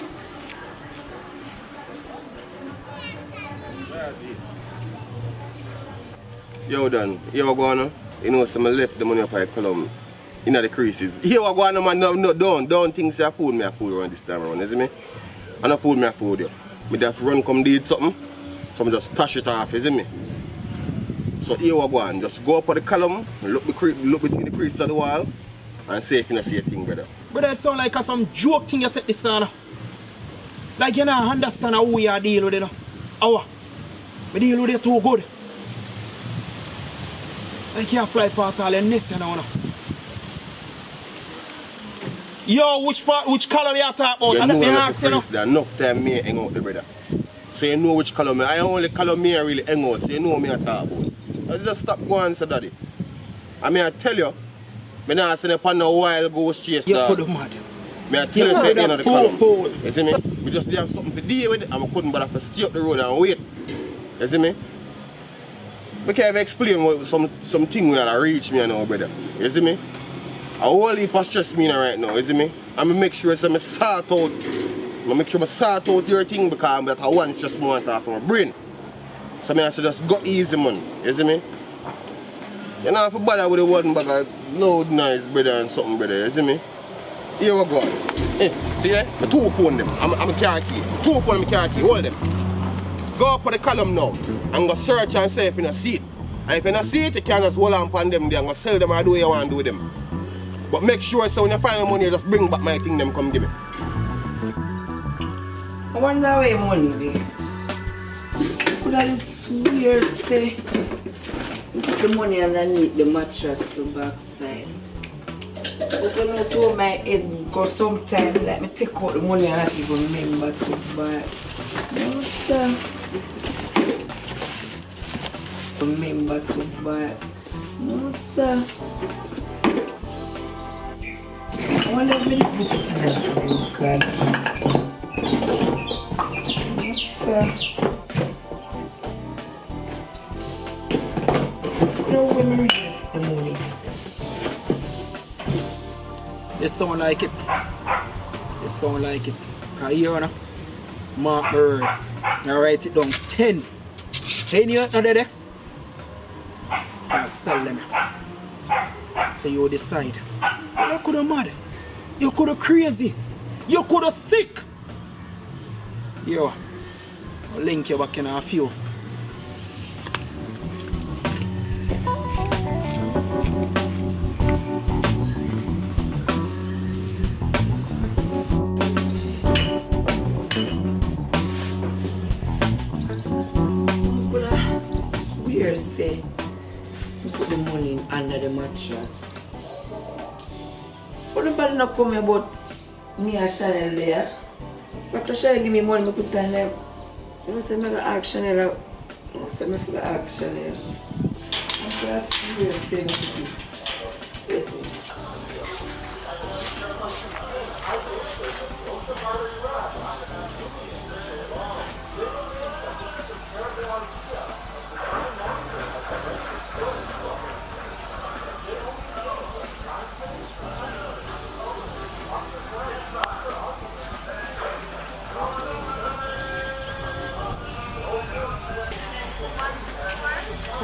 Yo, Dan, here we go on. You know, some left the money up at Column in the creases. Here we go on, man. No, don't think say I fool me a fool around this time around, you see me? I don't fool me a fool you. Me just run come did something, so I just touch it off, you see me? So here we go on, just go up on the column, look between the creases of the wall, and see if you see a thing, brother. Brother, it sound like some joke thing you take this on. Like you don't understand how we are dealing with it. How? We deal with it too good. Like you fly past all the nests you know. Yo, which color you talk about? You And know let me that ask you now. there's enough time me hang out the brother. So you know which color me. I only color me I really hang out, so you know me I talk about. I just stop going so daddy. I mean I tell you, I not seen upon a while ghost chase you dog. could have mad. I tell you say in the column. You see me? We just have something to deal with it and we couldn't bother to stay up the road and wait. You see me? I can't even explain what something will reach me now, brother. You see me? I whole heap of stress me right now, you see me? And I make sure so I sort out. I make sure I sort out your thing because that I want just more off my brain. So I say just go easy, man. You see me? You don't have to bother with the one bag of loud noise, brother, and something, brother. You see me? Here we go. See there? The two phone them. I'm a car key. Two phone I'm car key. Hold them. Go up on the column now and go search and see if you don't see it. And if you don't see it, you can just hold on upon them there and go sell them or do what you want to do with them. But make sure so when you find the money, you just bring back my thing them come give me. I wonder where money there. Could I look weird say put the money underneath the mattress to backside. But you know to my head because sometimes let me take out the money and not even remember to buy. No sir. Remember to buy. No sir. I wonder if we put it in this blue card. No sir. No women get the money. You sound like it. You sound like it. Cause here on mark my words. Now write it down. 10. 10 you not there. And sell them. So you decide. You could have mad. You could have crazy. You could have sick. Yo. I'll link you back in a few. Say, put the money under the mattress. What about not coming about me and Chanel there? After Chanel give me money, I put it on there. You know, say I go ask Chanel. You say I go ask Chanel. I'm just saying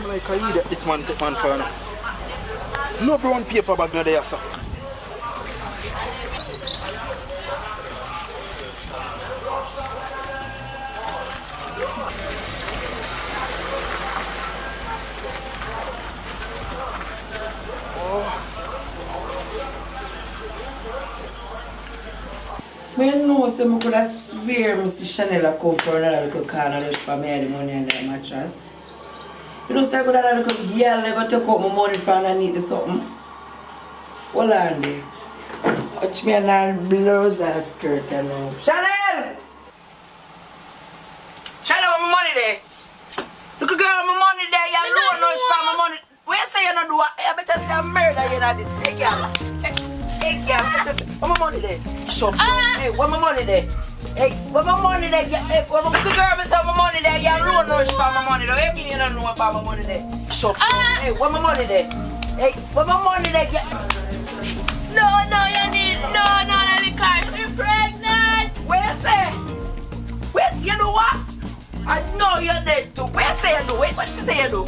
Like I eat this man take man for now. No brown paper bag no there, sir. I know so I could have swear Mr. Chanel come for another little corner just for me the money under the mattress. You know, so I could have a little girl I go take out my money from underneath the something. Hold on there. Watch me and her blouse and skirt and all. Chanel! Chanel, where my money there? Look at girl, my money there. You alone know for my money. Where you say you don't do what? I better say I'm murder you know this. Hey girl. Hey girl, where my money there? Shut up. Hey, where my money there? Hey, where my money there? Hey, where my good girl say my money there? You alone know for my money there. Hey, you don't know about my money there. Shut up. Hey, where my money there? Hey, where my money there? No, you need. No, the car. She's pregnant. Where you say? Wait, you know what? I know you're dead too. Where you say you do? Wait, what she say you do?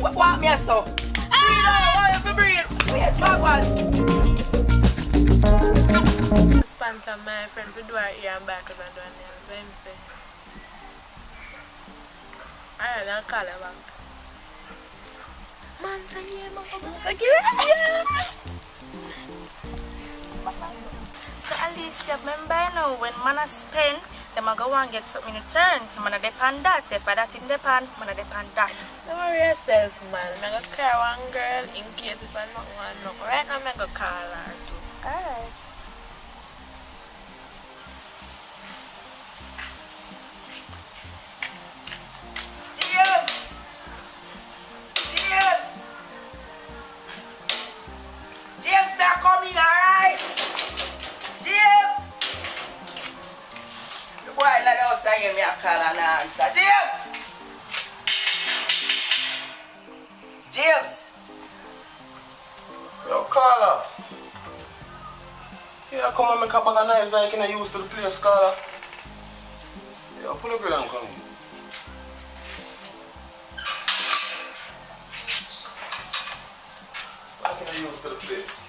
What me I saw? Breathe out, why you breathe? Wait, backward. Sponsor my friend to do her ear and back as I do her nails. So him say. Alright, I'll call her back. Man, say yeah, man, so Alicia, remember you know when man a spend, them a go and get something in return. Man a depend that. If that in depend, man a depend that. Don't worry yourself, man. I'm gonna call one girl in case if I not want to. Right now, I'm gonna call her too. Alright. James, now come in, alright? James! The boy like outside hear me a call and answer. James! James! Yo, Carla. Yeah, come and make a bag of knives like you know used to the place, Carla. Yo, pull a grill and come in. Like you know used to the place.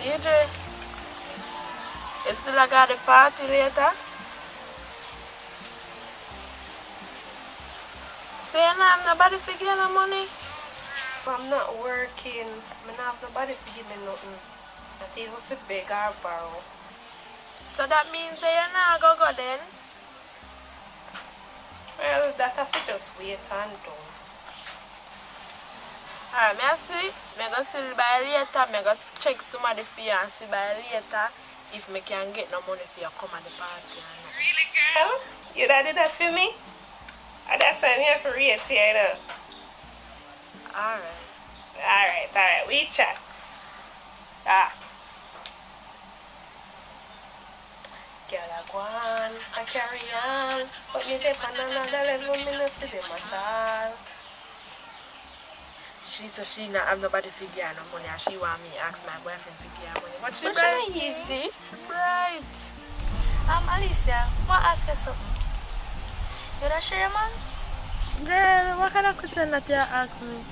DJ, you still got the party later? So you don't have nobody to give you money? I'm not working. I don't have nobody to give me nothing. Not even for beg or borrow. So that means that you're not go then? Well, that have to just wait and do. Alright, I see. I go see by later. I go check somebody for you and see by later if I can get no money for you to come at the party. Really, girl? You done did that for me? And that's why I'm here for rate here, you know. Alright. We chat. Girl, I go on, I carry on. But you take on another level, me no see them at all. She said she not have nobody to give her no money and she want me to ask my boyfriend to give her money. But she But bright. you know easy. She bright. Alicia, I want to ask you something. You don't share your man? Girl, what kind of question that you ask me?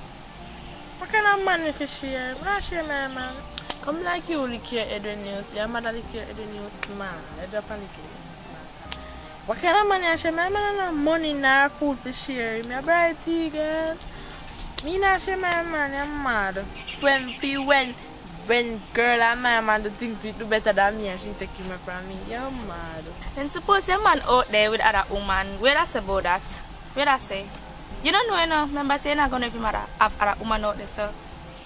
What kind of man if you share? I'm not share my man. Come like you lick your head when you, your mother lick your head when you smile. You don't panic when you smile. What kind of man you share? My man not money nor food for share. Me a bright tea, girl. Me not share my man, I'm mad. When girl and my man do things you do better than me and she take him from me, you're mad. And suppose your man out there with other woman, where I say about that? Where I say? You don't know, you know. Remember saying I'm going to have other woman out there, so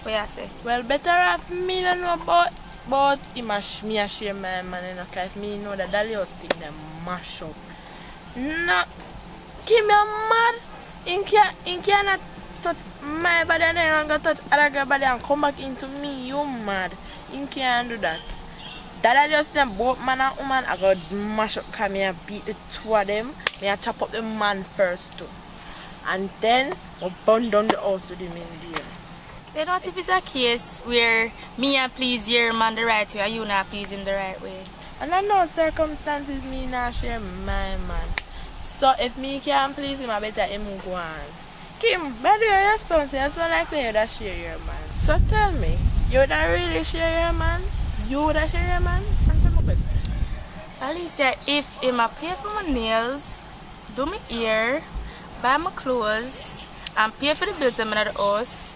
where I say? Well, better have me don't know about him and me and share my man, you know, because me know that Dalios thing them mash up. No, keep me mad. In cannot touch my body and then go touch other girl body and come back into me. You mad. In can't do that. That just them both man and woman I got mash up because me and beat the two of them. Me and chop up the man first too. And then we burn down the house with him in there. Then what if it's a case where me and please your man the right way and you not please him the right way? And I know circumstances me not share my man. So if me can't please him, I better him go on. Kim, by the way, your son like say you that share your man. So tell me, you that really share your man? You that share your man? Answer my question. Alicia, if him a pay for my nails, do my hair, buy my clothes, and pay for the bills in the house,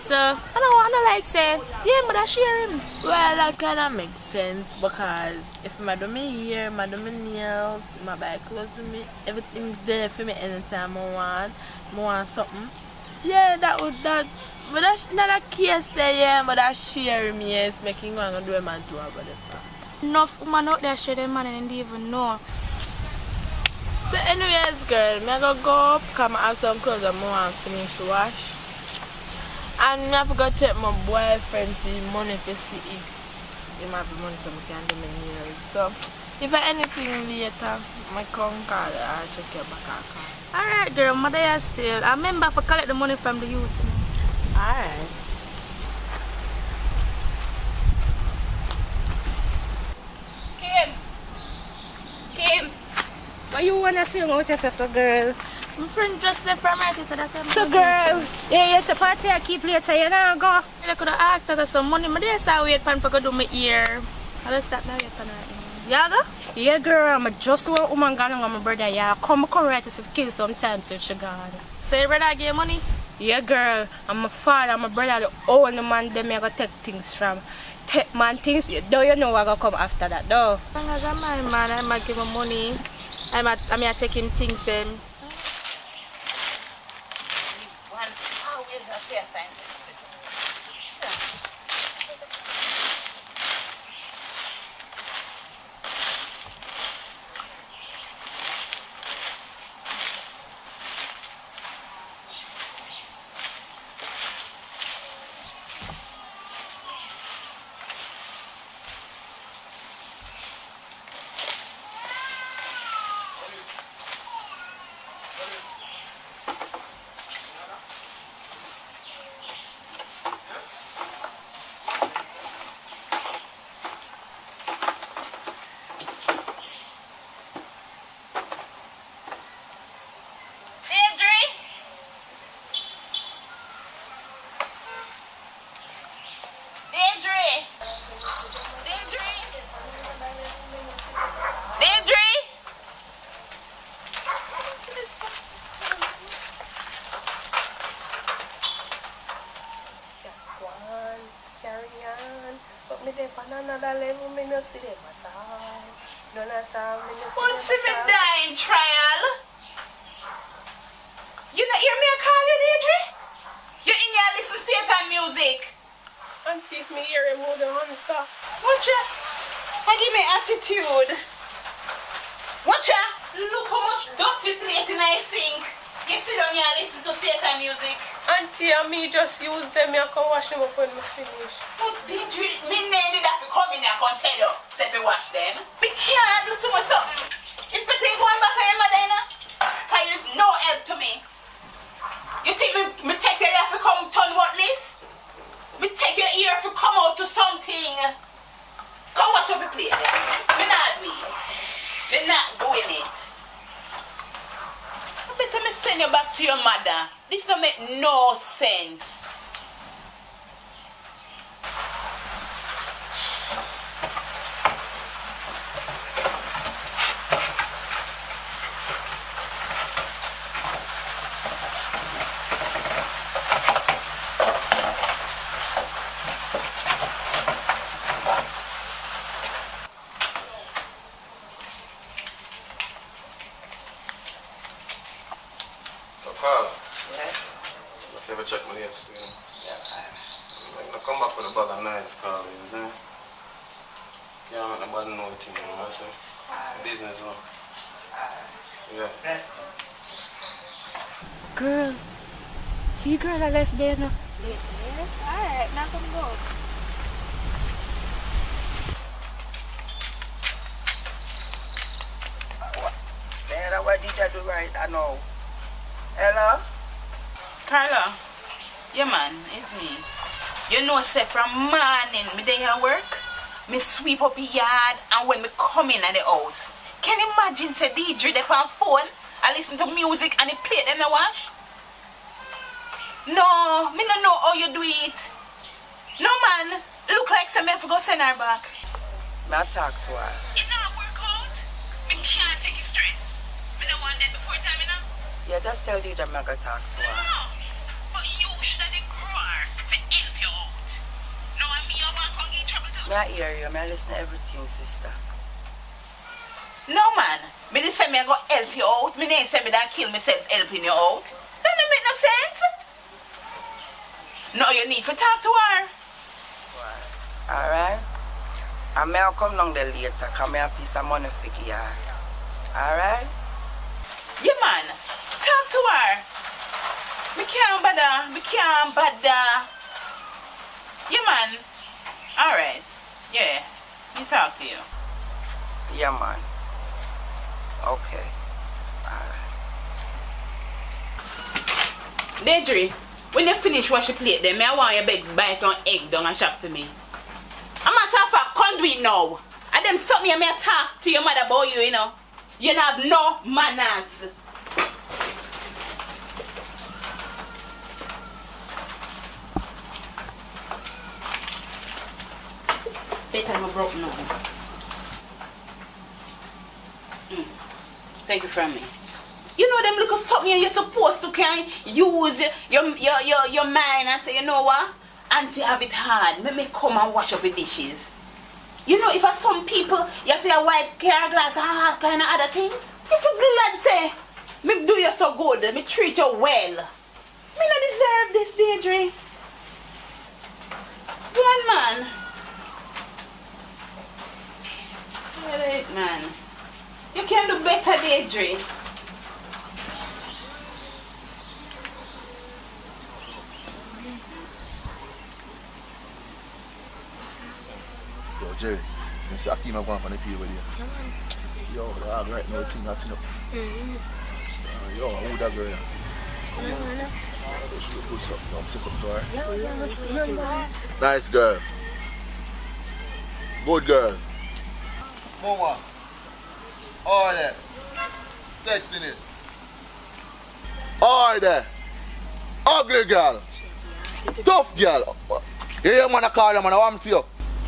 so I don't want to like say, yeah, but I share him. Well, that kind of makes sense because if I do my hair, I do my nails, I buy clothes to me, everything's there for me anytime I want something. Yeah, but that's not a case there, yeah, but that share me, yes, making one do a man do about it. Enough women out there share their man and they even know. So anyways, girl, I go up, come have some clothes and I want to finish wash. And I have to go take my boyfriend the money to see if he might be money so I can do my nails. So if I anything later, I come call her, I'll check your back account. Alright girl, mother is still. I remember to collect the money from the youth. Alright. Kim, what you wanna say about your sister, girl? My friend just left from her, so that's So girl, yeah, you're party I keep later, you know, go. I could have asked her some money, but they saw wait for go do my ear. I'll just start now wait for her. Yeah, go? Yeah, girl, I'm just one woman gone with my brother, yeah. Come right to kill sometimes with your God. So your brother gave money? Yeah, girl, I'm my father, I'm my brother, the only man them I go take things from. Take man things, though you know I go come after that, though. As long as I'm my man, I might give him money. I might take him things then. there on another level, me no see them at all. None at all, me no see them What's me at all. dying trial? You not hear me call you, Deidre? You in here listen to Satan music. Auntie, if me hear him, would answer. Watch ya. I give me attitude. Watch ya. Look how much dirty plate in I sink. You sit down here and listen to Satan music. Auntie, and me just use them, I can wash them up when we finish. But Deidre, me need that to come in here and tell you. Say we wash them. We can't do too much something. It's better you going back to your mother, you know? Because it's no help to me. You think me take your ear to come turn worthless? Me take your ear to come out to something. Go watch up the plate then. Me not doing it. Me not doing it. I better me send you back to your mother. This don't make no sense. Carl. Yeah? If you ever check me later, I'm gonna come back with a bag of nice, Carl, you know? Can't make nobody know the thing, you know what I'm saying? Business, you know? Yeah. Girl, see girl I left there now. Alright, now come go. Man, what did I do right? I know. Hello? Carla, yeah man, it's me. You know, say from morning, me day at work, me sweep up the yard, and when me come in at the house, can you imagine say DJ dey on phone, I listen to music and he play them the wash? No, me no know how you do it. No man, look like some me have to go send her back. Me I talk to her. It not work out. Me can't take it stress. Me no want that before time, you know? Yeah, just tell you that I'm gonna talk to her. No, but you should have grow her to help you out. No, I mean, you want to get in trouble too. Me I hear you, me I listen to everything, sister. No, man. Me just say me I go help you out. Me ain't say me that kill myself helping you out. That don't make no sense. No, you need to talk to her. Alright? I may come down there later, because I have a piece of money for you. Alright? Yeah, man. Talk to her. Me can't bother. Me can't bother. Yeah, man. Alright. Yeah. Me talk to you. Yeah, man. Okay. Deidre, when you finish wash your plate, then I want you beg buy some egg down and shop for me. I'm not talking for conduit now. And them something you may talk to your mother about you, you know. You don't have no manners. Better I'm broke now. Thank you from me. You know them little something you're supposed to can use your mind and say, you know what? Auntie have it hard. Let me come and wash up the dishes. You know, if for some people you have to wipe car glass and all kind of other things. If you glad say, me do you so good, me treat you well. Me not deserve this, Deidre. One man. Alright, man. You can do better, Deidre. Yo, Jerry, you see Akima going on the field with you. Yo, the dog right now, the thing hotting up. Yo, who that girl? She look good, so I'm set up to her. Nice girl. Good girl. Mama. Order. Sexiness. Order. Ugly girl. Tough girl. You hear man I call you, man, I want to you.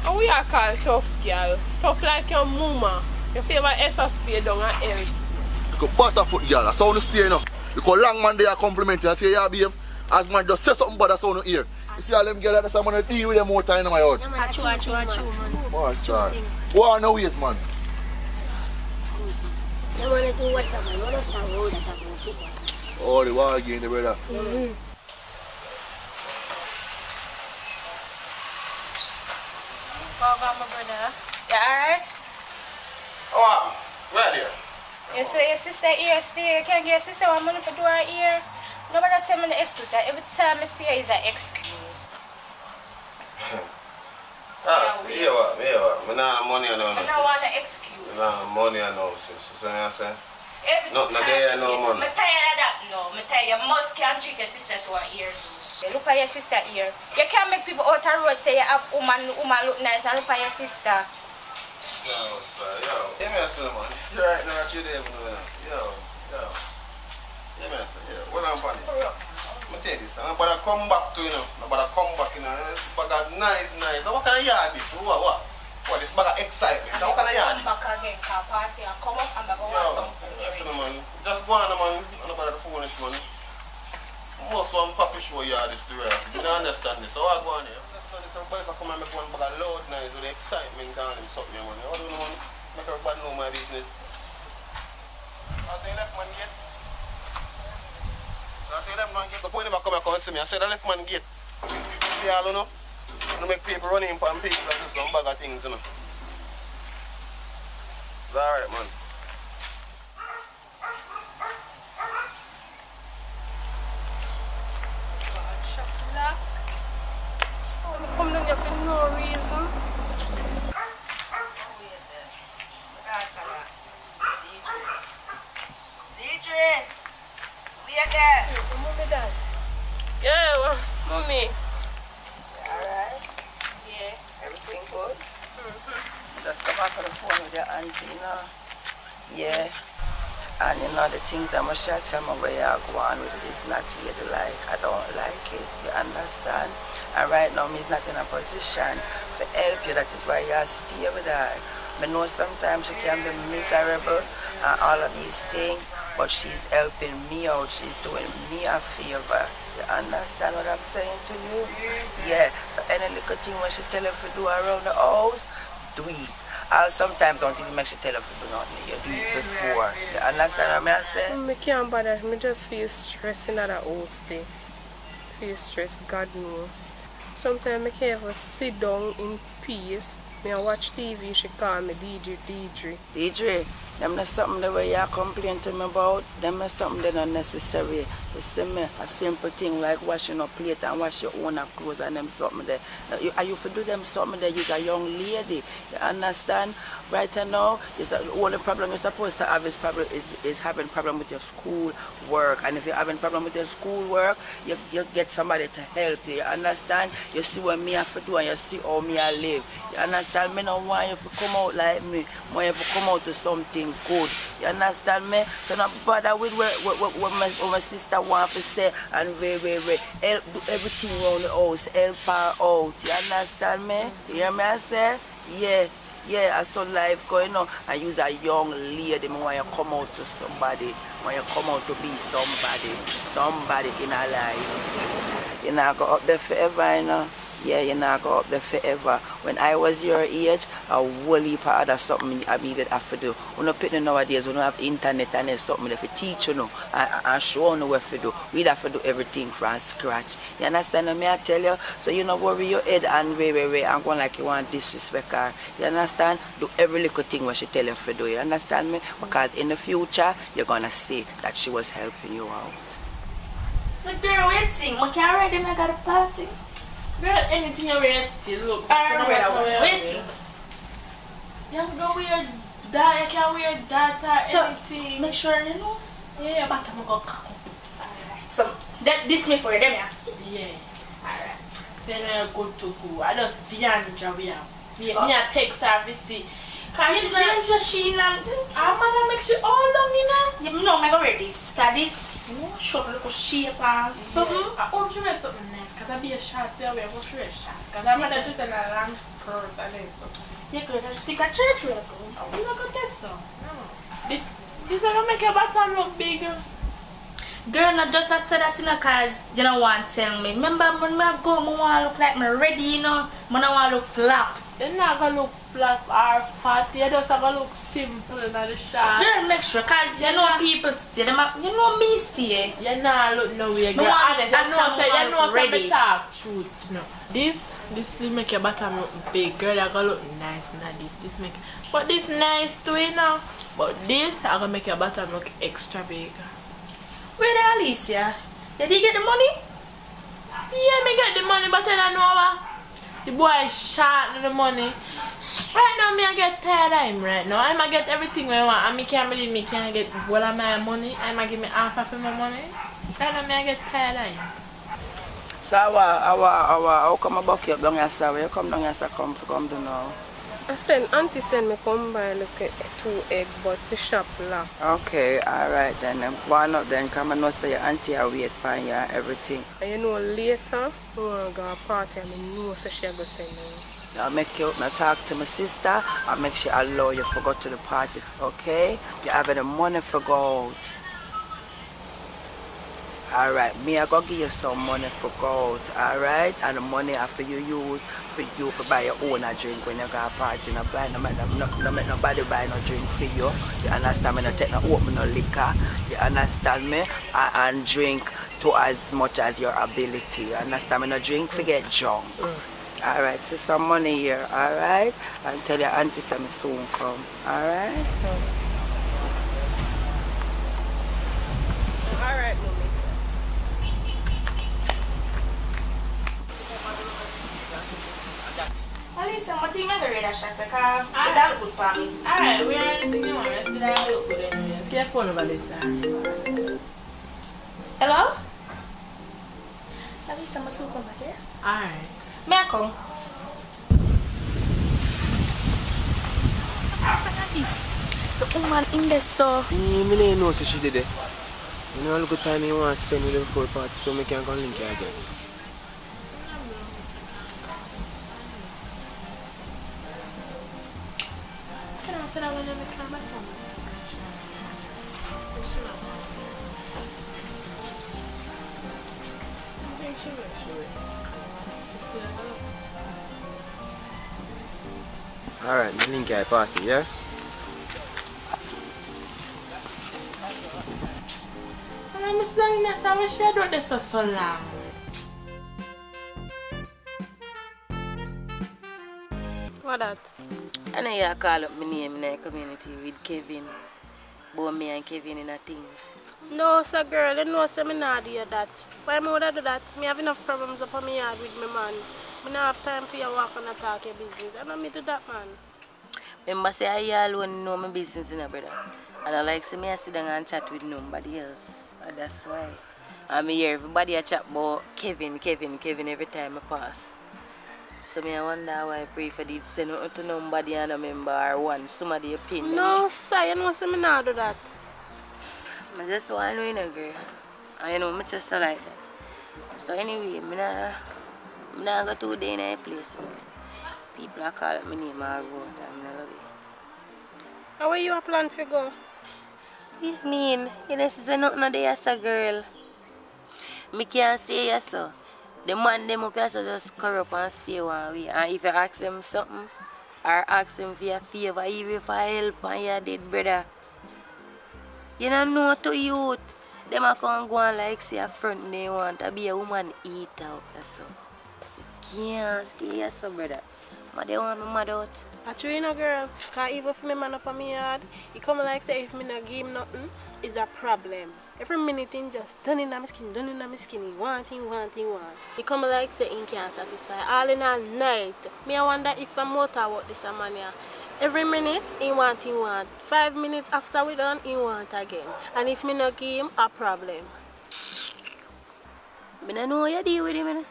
And we are called tough girl. Tough like your mama. Your favorite SSP down at L. You go butterfoot girl, that's how you stay now. You go long man there compliment you and say, yeah, babe, as man just say something bad, that's how you hear. You see all them girls that I'm gonna deal with them more time in my house. Achoo, man. More start. What are no ways, man? You want to do what's up, man? What is that road that I'm going to fit? Oh, the war again, the brother. Welcome, my brother. You alright? Oh, where there? You see your sister here still. Can't get your sister one money for do her ear. Nobody tell me the excuse that every time I see her is an excuse. See what? I don't money I know. I don't want an excuse. I don't money I know, sis. You see what I'm saying? Every Nothing time there, no money. I'm tired of that, no. I'm tired. You must can't treat your sister to her ear too. You look at your sister ear. You can't make people out the road say you have woman look nice and look at your sister. Yo, give me a son, man. This is right now, you there, yo. Give me a son, yeah. What I'm on this? Let me tell you this. I'm about to come back to, I'm about to come back, This bag of nice. What kind of yard this? What? What, this bag of excitement? What kind of yard this? Come back again, car party, and come up and go want some food. Man. Just go on, man. I'm about to foolish, man. Most one puppy show yard is the real. You don't understand this. So I go on here. Everybody come and make one bag of loud nice with the excitement down and something, man. I don't know, man. Make everybody know my business. I say left man gate. The point never come and see me. I said the left man gate. See all, you know? You make people run in and people and do some bag of things, you know. It's alright, man. Come down here for no reason. Deidre, we are there. Mommy, dad. Yeah, mommy. Alright? Yeah. Everything good? Just come back on the phone with your auntie, you know? Yeah. And you know the things that my shot tell me where you go on with it is not yet like. I don't like it. You understand? And right now, me's not in a position to help you. That is why you stay with her. I know sometimes she can be miserable and all of these things, but she's helping me out. She's doing me a favor. You understand what I'm saying to you? Yeah. So any little thing when she tell her to do around the house, do it. I'll sometimes don't even make she tell her to do nothing. You do it before. You understand what I'm saying? I can't bother. I just feel stressed in that house day. Feel stressed, God knows. Sometimes I can't even sit down in peace. I watch TV, she call me Deidre. Deidre, them not something that way you complain to me about. Them not something that not necessary. You see me, a simple thing like washing a plate and wash your own clothes and them something there. Are you for do them something that you're a young lady? You understand? Right now, it's the only problem you're supposed to have is having problem with your school work. And if you're having problem with your school work, you get somebody to help you. You understand? You see what me have to do and you see how me I live. You understand? Me don't want you to come out like me. I want you to come out to something good. You understand me? So not bother with what my sister want to say and help do everything around the house. Help her out. You understand me? You hear me I say? Yeah, I saw life going on. I use a young lady. I want you to come out to somebody. I want you to come out to be somebody in her life. You're not go up there forever, you know. Yeah, you're not go up there forever. When I was your age, a whole heap of other something I needed have to do. We don't put nowadays, we don't have internet and there's something that we teach you know and show you what to do. We'd have to do everything from scratch. You understand what I tell you? So you don't worry your head and and go like you want disrespect her. You understand? Do every little thing what she tell you to do. You understand me? Because in the future, you're gonna see that she was helping you out. So girl, waiting. I can't already make a party. Girl, anything you wear still look. Waiting. You have to go wear that, you can wear that or So, anything. make sure you know. Yeah, but I'm going to cock up. So, this me for them, yeah? Yeah. Alright. So you're good to go. I just Deandra we have. Me a text her to see. Cause You just Sheila. Our mother makes you all long, you know? You know, I'm going to wear this. Cause this short little shape and something. I hope you wear something nice. Cause I be a short, so you wear what you wear short. Cause I'm gonna just in a long skirt and then something. You could just stick a church real good. I'm not gonna test so. No. This is gonna make your bottom look big. Girl, not just I said that you know, cause you don't want to tell me. Remember when I go, I want to look like me ready, you know. I don't want to look flap. You're not gonna look flat or fat. You're just gonna look simple in the shot. Girl, make sure, cause you know people stay. You know me stay. You're not look nowhere, girl. Honest, you know ready. Talk truth, you know. This will make your bottom look big, girl. You're gonna look nice in this make. But this nice too, you know. But this are gonna make your bottom look extra big. Where the Alicia? Did you get the money? Yeah, me get the money, but I don't know what. The boy shot the money. Right now, me I get tired of him right now. I might get everything I want. And me can't believe me can't get all of my money. I might give me half of my money. Right now, me I get tired of him. So how come about you down here, sir? You come down here, sir, come do now. I said, auntie send me come buy look at 2 egg, but the shop lock. Okay, alright then. Why not then? Come and know say your auntie are wait for you and everything. And you know later, we want to go to a party and I know so she go send me. I'll make you talk to my sister. I'll make sure allow you to go to the party. Okay? You have the money for go out. Alright, me I go give you some money for go out. Alright? And the money after you use for you to buy your own a drink when you go to a party. No make nobody buy no drink for you. You understand me? No take no open no liquor. You understand me? And drink to as much as your ability. You understand me? No drink for get drunk. Alright, so some money here, alright? And tell your auntie some soon come, alright? Alright, mommy. Alicia, what do you make the radar shots? Because that look good for me. Alright, we are anything you want. Let's see that look good anyway. See your phone over this side. Hello? Alicia, must you come back here? Alright. May I come? The woman in there, so. I don't know so she did it. You know how good time you want to spend with them for a party, so I can go link you again. Can I say that when I come back home? Alright, the link you party, yeah? I'm saying this, I wish I do this for so long. What that? I know you call up my name in the community with Kevin. Both me and Kevin in a things. No, sir, girl, you know, so I'm not do that. Why would I do that? I have enough problems up on my yard with my man. I don't have time for you to walk and talk your business. I don't need to do that, man. Remember, say I alone know my business, in a brother. And I like to sit down and chat with nobody else. And that's why. I'm here, everybody I chat about Kevin every time I pass. So I wonder why I pray for did say nothing to nobody and a member or want somebody opinion. No, sir, you know, so I not do that. I just want to know, girl. And you know, I just like that. So anyway, I'm not go to day in a place. People are calling my name all about and I love it. How are you plan to go? You mean? You know, say nothing there as a girl. I can't say yes, so. The man them up here so just corrupt and stay one way. And if you ask them something, or ask them for a favor, even for help and you're dead, brother, you don't know to youth. Them a come go and like say a friend they want to be a woman eat out. So. You can't stay here, so, brother. But they want me mad out. That's true, you know, girl. Because even if my man up on my yard, he come like say if me not give him nothing, it's a problem. Every minute he just done in my skin, he want. He come like say he can't satisfy. All in all night. Me I wonder if a motor work this a man here. Every minute he want. 5 minutes after we done, he want again. And if me not give him, a problem. I don't know how you deal with him.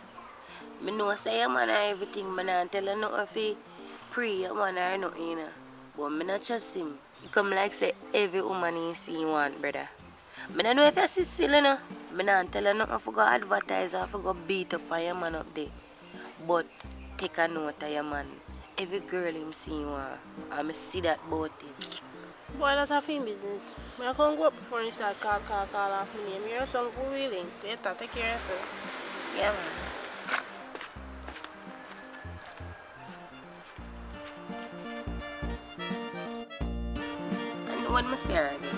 I know say your man and everything, but I don't tell you nothing for pray your man or nothing, you know. But I don't trust him. He come like say every woman he see want, brother. I don't know if you see still, you know. I don't tell you nothing for go advertise and for go beat up on your man up there. But take a note of your man. Every girl him see want. And I see that about him. Boy, that's a film business. I can't go up before you start call off my name. You're some good willing. Later, take care of yourself. Yeah, man. And when I stare at you.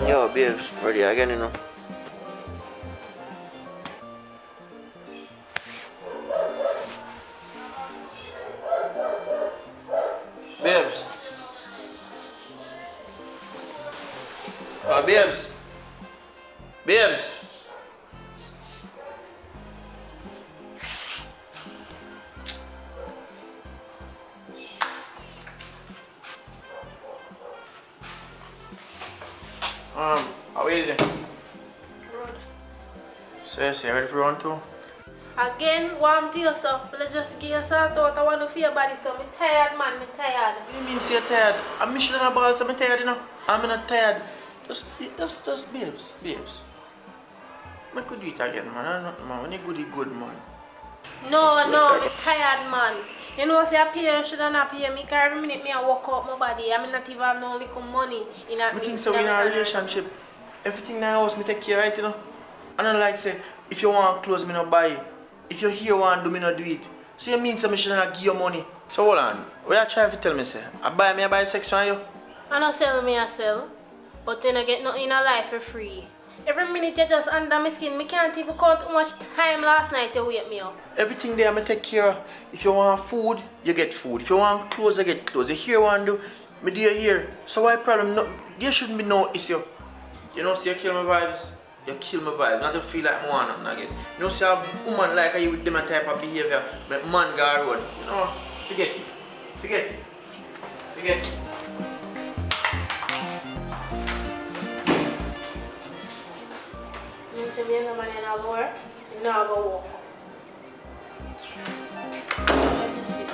Yo, babes, ready again, you know. Babes. Babes. Babes. How are you doing? So, you ready for round two? Again, warm to yourself. Let's just give yourself out. I want to feel your body, so I'm tired, man. I'm tired. What do you mean, say you're tired? I'm Michelin a ball, so I'm tired, you know. I'm not tired. Just babes. I could do it again, man. I'm not, man. When you good, you good, man. No, I'm tired, man. You know, say I pay, should not pay me. Because every minute me I work out my body. I'm not even have no little money. I think so in a relationship. Everything in the house, me take care, right, you know. And I like say, if you want clothes, me not buy. If you hear want do, me not do it. So you mean so me should not give you money. So hold on, what you try to tell me, say? I buy sex from you? I don't sell me, I sell. But then I get nothing in a life for free. Every minute you just under my skin. Me can't even count how much time last night you wake me up. Everything there, I take care of. If you want food, you get food. If you want clothes, you get clothes. You hear want do, me do you hear. So why problem? No, there shouldn't be no issue. You know, see you kill my vibes. You kill my vibe, not to feel like I want nothing again. You know, see a woman like you with them type of behavior, make man go road. You know, forget it. You see me and the man in our work, you know I go walk. Let me speak.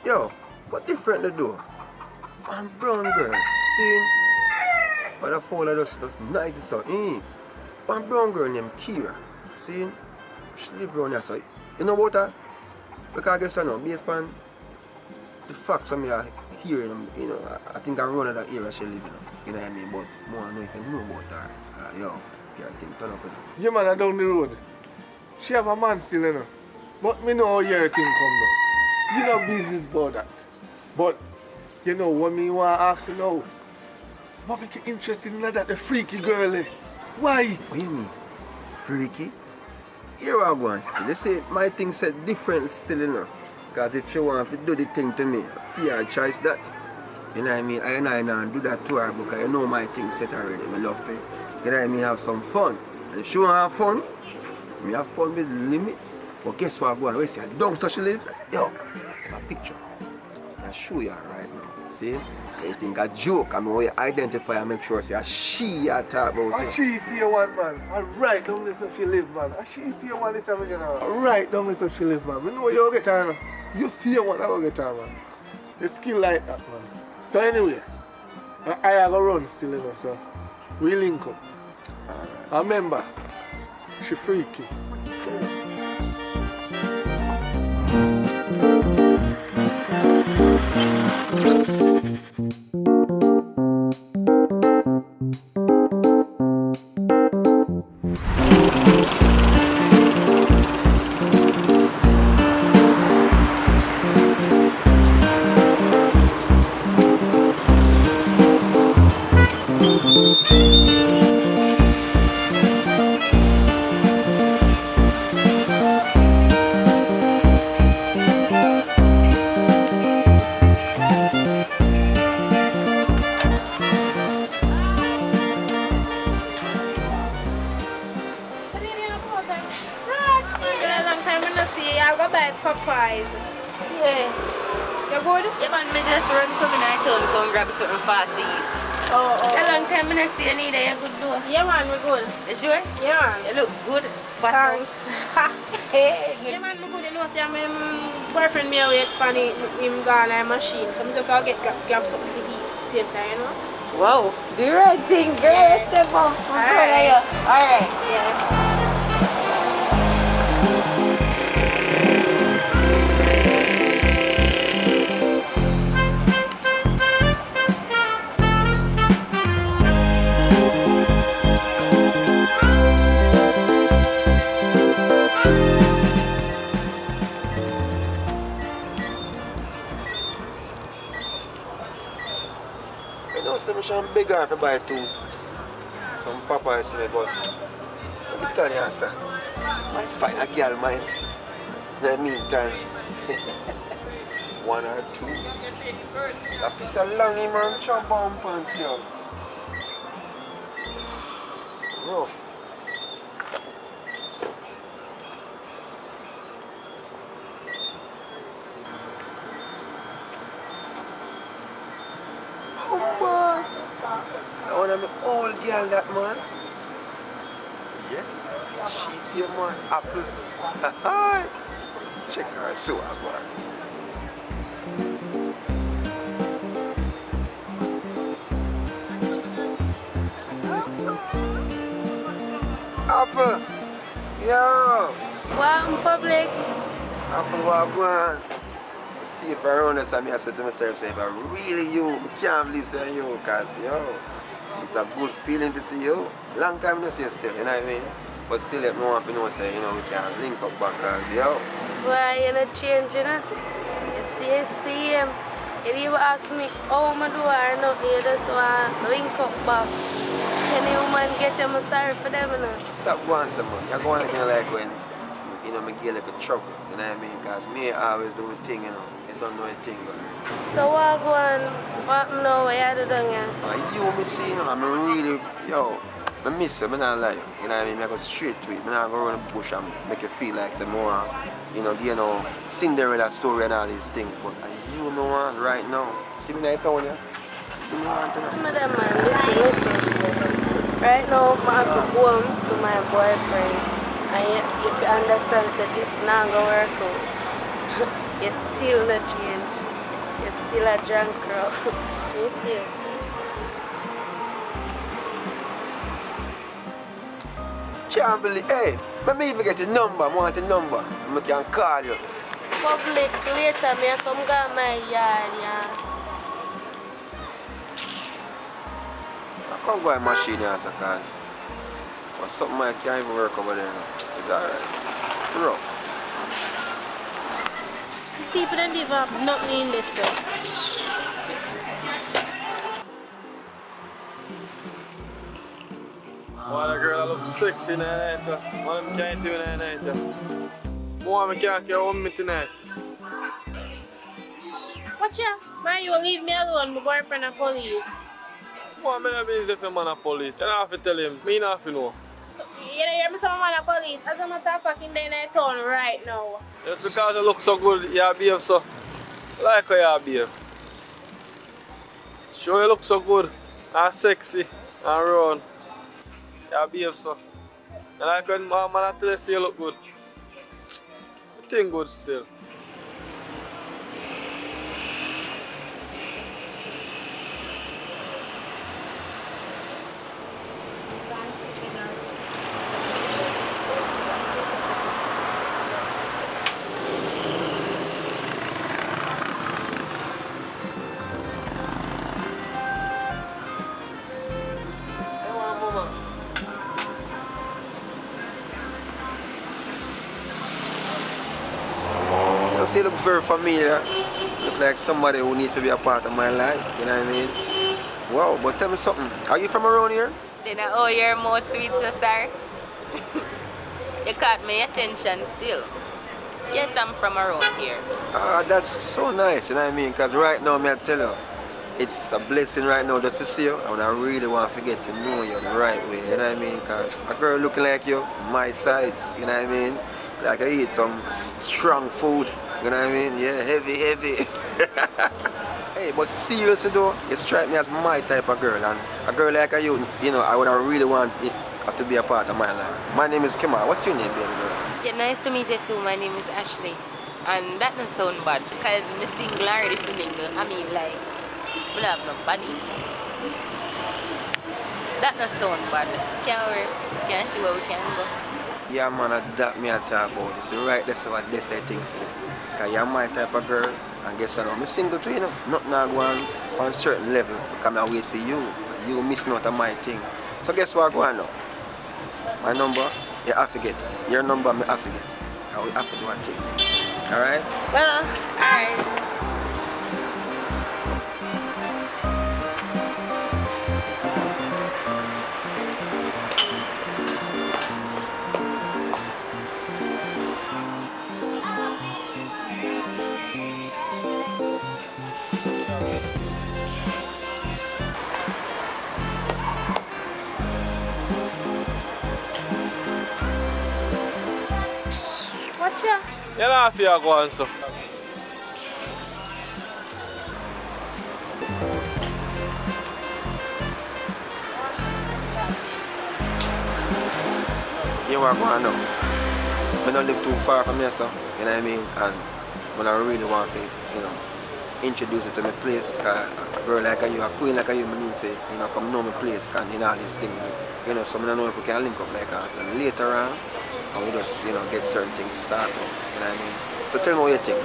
Yo, what different to do? I'm brown girl, see? But the phone just nice so. One brown girl named Kira, see? She live around here, so you know about her? Because I guess I know, based on the facts I'm hearing, you know, I think around that area she live in, you know what I mean? But more I know if you know about her. Yo, if you think turn up with her. Yeah, man, I down the road. She have a man still, you know. But me know how your thing come down. You know business about that. But, you know, what me want to ask you now, what make you interested in that, the freaky girl, eh? Why? What you mean? Freaky? Here I go on still. You see, my thing said different still, you know. Because if she want to do the thing to me, fear choice that. You know what I mean? I don't do that to her because you know my thing set already. I love it. You know what I mean? Have some fun. And if she want to have fun, me have fun with limits. But guess what I go on? Where say I don't so she live? Yo, a picture. I'll show you right now. See? You think a joke, I mean, how you identify and make sure say she you talk about. And she see you one, man. And right down there so she live, man. And she see you one this time, general. Right down there so she live, man. You know you get her, man. You see you one, I will get her, man. The skill like that, man. So anyway, I have a run still, you know, so we link up. I remember, she freaky. Popeyes. Yeah. You good? Yeah, man, me just run come in and town, come grab something fast to eat. Oh. A long time I don't see you neither. You good though? Yeah, man, we good. You sure? Yeah, man. You look good. Thanks. Hey, good. Yeah, man, me good. You know, see, my boyfriend me wait for him gone on machine, so I just grab something to eat same time, you know. Wow, do the right thing, girl. Step up. Alright. Alright. Yeah. You know, some sham big her to buy two. Some papa is me, but let me tell you, sir. Might find a girl, man. In the meantime, one or two. That piece of longy man, chop on pants, girl. Rough. I want to be old girl, that man. Yes, she's your man, Apple. Check her so man. Apple, yo. One public. Apple, what going? See if I run this, I said to myself, say, if I really you, I can't believe saying you, because, yo, it's a good feeling to see you. Long time no see you still, you know what I mean? But still, let me want to know, say, you know, we can link up back, because, yo. Why you not changing, you know? You stay same. If you ask me how I do or not, you just want to link up back. Any woman get them, I'm sorry for them, you know? Stop going somewhere. You're going again like when, you know, me get like a trouble, you know what I mean? Because me always do a thing, you know. You don't know anything, but... So what go on, what now, what you do down here? You me see, you know, I'm really, yo, I miss you, I'm not lie, you know what I mean? I go straight to it, I'm not go run the bush and make you feel like some more, you know, Cinderella story and all these things, but you me want right now. See me in town, yeah? You me want to know? Some of them, man, listen. Right now, I have to go home to my boyfriend, and if you understand, say this not gonna work out. You're still not change. You're still a drunk girl. You see? Can't believe, hey, let me even get a number, I want a number, I can call you. Public later, me I come go my yard, yeah. I can't go in my machine here, because or something I can't even work over there. It's alright. Rough. People don't give up nothing in this, sir. One girl that looks sexy in the night. One of them can't do in the night. More of them can't care on me tonight. Watch ya. Man, you leave me alone, my boyfriend and police. What means if a man a police? You don't have to tell him. Me not have to know. You don't hear me say man a police. As a matter of fact, in the town right now. Just because you look so good, you behave so. Like how you behave. Sure you look so good and sexy and round. You behave so. And like when my man tell you say you look good. You think good still. You look very familiar. Look like somebody who needs to be a part of my life, you know what I mean? Wow, but tell me something. Are you from around here? Then I owe your mouth sweet, so sir. You caught my attention still. Yes, I'm from around here. That's so nice, you know what I mean? Because right now, I tell you, it's a blessing right now just to see you, and I really want to get to know you the right way, you know what I mean? Because a girl looking like you, my size, you know what I mean? Like I eat some strong food, you know what I mean? Yeah, heavy. Hey, but seriously though, you strike me as my type of girl, and a girl like you, you know, I would really want it to be a part of my life. My name is Kima. What's your name, baby girl? Yeah, nice to meet you too. My name is Ashley. And that not sound bad, because I'm single already for mingle. I mean, like, we don't have nobody. That not sound bad. Can't worry. Can't see where we can go. Yeah, man, that me I talk about this. Right, that's what they say thing for you. Because you're my type of girl, and guess what? I'm single too, you know. Nothing I go on certain level. Because I wait for you. You miss not of my thing. So guess what I go on now? My number, you have to get it. Your number, me have to get it. Because we have to do a thing. Alright? Well, alright. Watch ya. You don't have to go on, so. You are going now. I don't live too far from here, so, you know what I mean? And when I really want to, you know, introduce you to my place, cause a girl like you, a queen like you, I need to, you know, come know my place and you know all these things. You know, so I don't know if we can link up like us. And later on, and we just, you know, get certain things started, you know what I mean? So tell me what you think.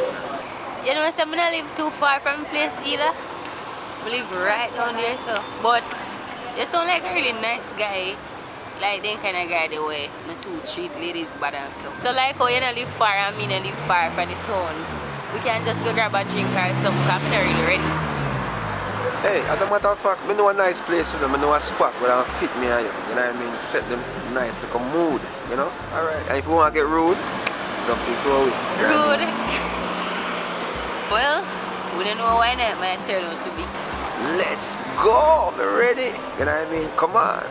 You know, I don't live too far from the place either. I live right down there, so. But you sound like a really nice guy. Like them kind of guy the way not to treat ladies bad and stuff. So like how you don't live far and me don't live far from the town. We can just go grab a drink or something because I'm not really ready. Hey, as a matter of fact, I know a nice place, you know, I know a spot where I fit me and you know what I mean? Set them nice, like a mood, you know? Alright, and if you want to get rude, it's up to you to away. Rude? Well, we don't know why that might turn out to be. Let's go! I'm ready. You know what I mean? Come on.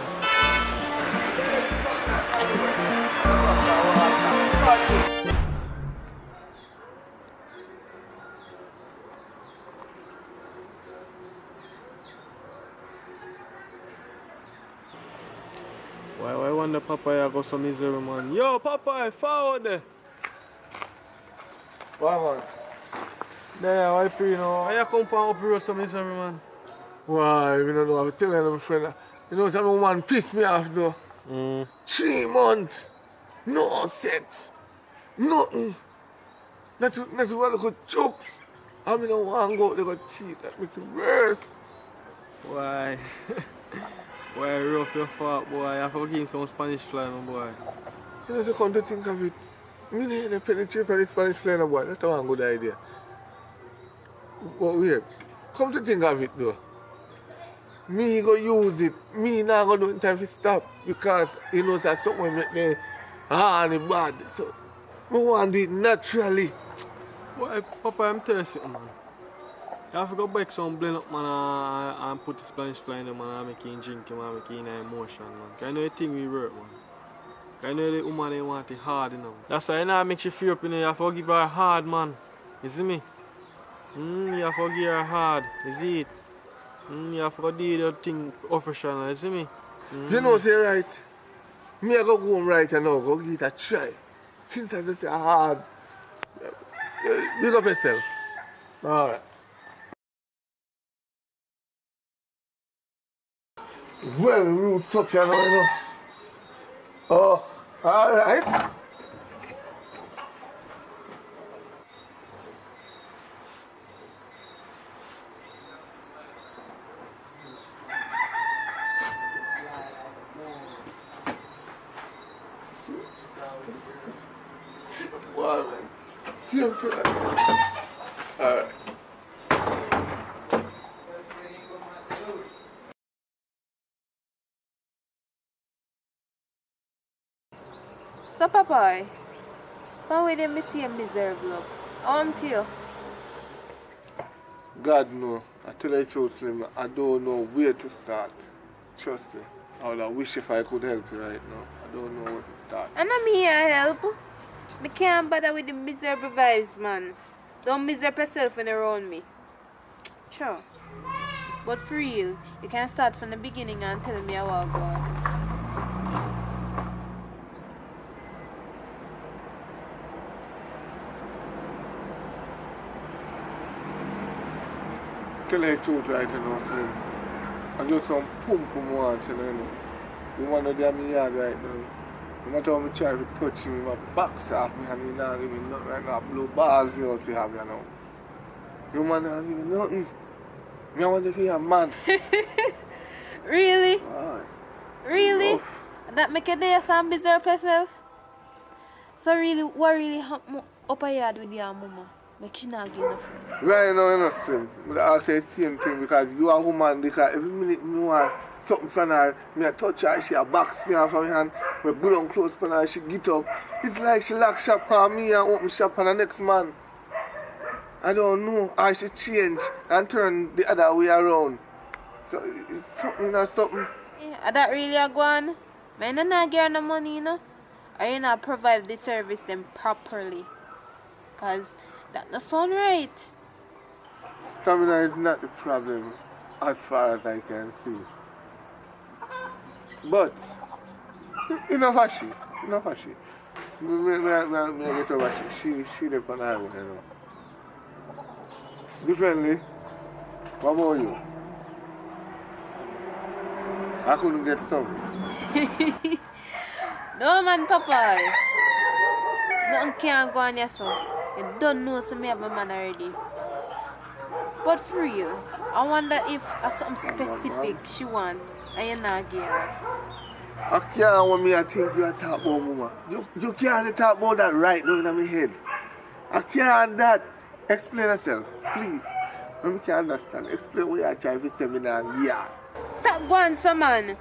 Why wonder Papa go so misery, man? Yo, Papa, forward there. Why, man? There, why free now? Why you come from up here so misery, man? Why? I don't know. I was telling my friend. You know, some man pissed me off, though. 3 months. No sex. Nothing. Not what I could choke. I mean, I want to go out there and cheat. That makes it worse. Why? Why rough your fault, boy? I have to give him some Spanish fly, my boy. You know, so come to think of it. Me need to penetrate on the Spanish fly, no boy. That's a good idea. But wait. Come to think of it, though. Me go use it. Me not go do it in time to stop. Because, you know, that's something make me hard and bad. So, I want to do it naturally. Boy, Papa, I'm telling you something, man. You have to go back some blend up, man, and put the Spanish fly in them, man, and make him drink him, and make him in emotion, man. Because I know the thing we work, man. Because I know the woman, they want it hard, you know. That's why, you know, make you feel up, you know, you have to give her hard, man. You see me? You have to give her hard, you see it? You have to do your thing professional, you see me? You know, say right. Me I go home right now, go give it a try. Since I just say hard. Big up yourself. Alright. Well, roots up here now, you know. Oh, alright. Wow, man. See him for that. Alright. So, Papa, how will they see him miserable up? To you? God no. I tell you the truth, Slim. I don't know where to start. Trust me. I would wish if I could help you right now. I don't know where to start. And I'm here to help. I can't bother with the miserable vibes, man. Don't miserable yourself when around me. Sure. But for real, you can start from the beginning and tell me how I go. Tell you the truth right now, Slim. I just some pum want, you know. The one that in my yard right now. No matter how I try to touch him, my box off me and he not even nothing right now. Blue balls me out to have, you know. The man not even nothing. Me I want to be a man. Really? Aye. Really? That make a day some bizarre yourself? So really, what really happened up a yard with your mama? Make she not give enough. Right now, you know, Slim. I say the same thing because you are a woman because every minute me want something from her, me I touch her, she a box me off her hand, me put on clothes from her, she get up. It's like she lock shop on me and open shop on the next man. I don't know how she change and turn the other way around. So it's something or something. Yeah, are that really a go on? Man, I not get no money, you know? Or you not provide the service them properly? Cause that not sound right. Stamina is not the problem as far as I can see. But, enough of she. Enough of she. Me get over she the on her, you know. Differently, what about you? I couldn't get some. No man, Papa. Nothing can go on here, so. You don't know so me have my man already. But for real, I wonder if something specific she want and you not give her. I can't want me to think you are talking about mama. You can't talk about that right now in my head. I can't that. Explain yourself, please. When we can understand, explain what you are trying to say me now. Yeah. That one, so man.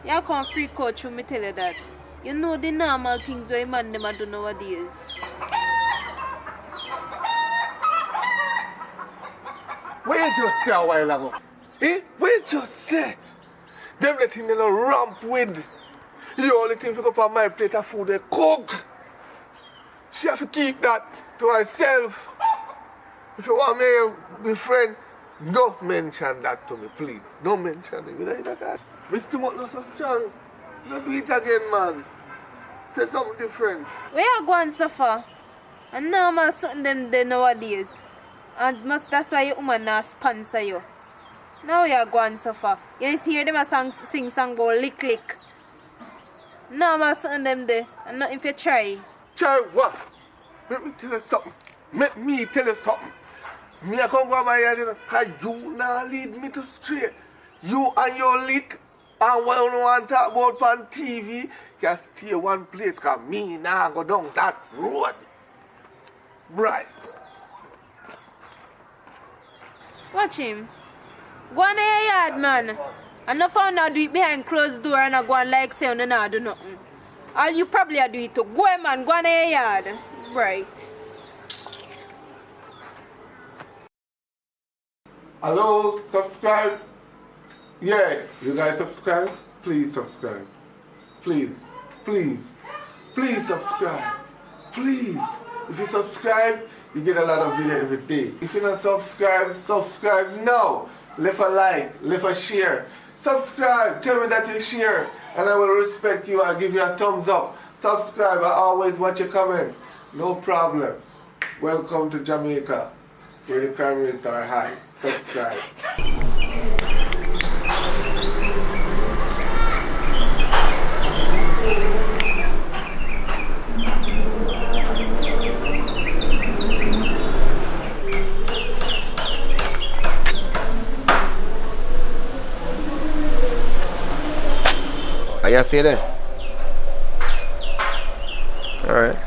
You can't freak out through me tell you that. You know the normal things where man them do nowadays. What you just say a while ago? Eh? What you just say? Them the thing they don't ramp with. You only thing to go up on my plate of food they cook. She have to keep that to herself. If you want me to be friend, don't mention that to me, please. Don't mention it. You know that? Mr. Mutt not so strong. You do it again, man. Say something different. Where you going so far? And normal something them there nowadays. And that's why your woman not sponsor you. Now you're going so far. You hear them a sing song about lick lick. Normal something them there. And not if you try. Try what? Let me tell you something. Let me tell you something. Me I come from my yard because you now lead me to straight. You and your lick and what you want to talk about on TV can stay one place because me now go down that road. Right. Watch him. Go on in your yard, man. And no found out do it behind closed door and I go on like say you not do nothing. Or you probably do it too. Go on, man. Go on in your yard. Right. Hello, subscribe. Yeah, you guys subscribe? Please subscribe. Please, please, please subscribe. Please. If you subscribe, you get a lot of video every day. If you don't subscribe, subscribe now. Leave a like, leave a share. Subscribe, tell me that you share, and I will respect you and give you a thumbs up. Subscribe, I always watch your comment. No problem. Welcome to Jamaica, where the crime rates are high. Subscribe. Are you see there? Alright.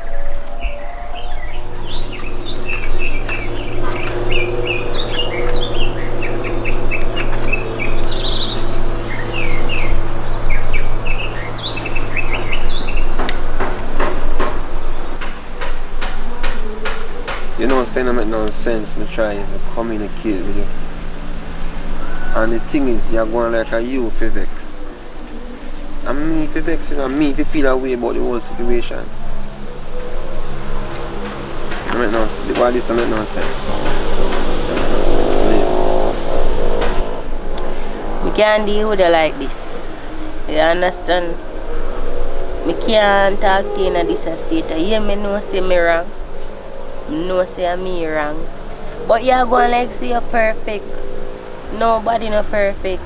You know, saying I make no sense, me try to communicate with you. And the thing is, you're going like a you for vex. And me for vexing and me for feel a way about the whole situation. Why this don't make no sense? can't deal with it like this. You understand? Me can't talk to you in this state. Yeah, me know say me wrong. Me know say I'm me wrong. But you're going like say you're perfect. Nobody not perfect.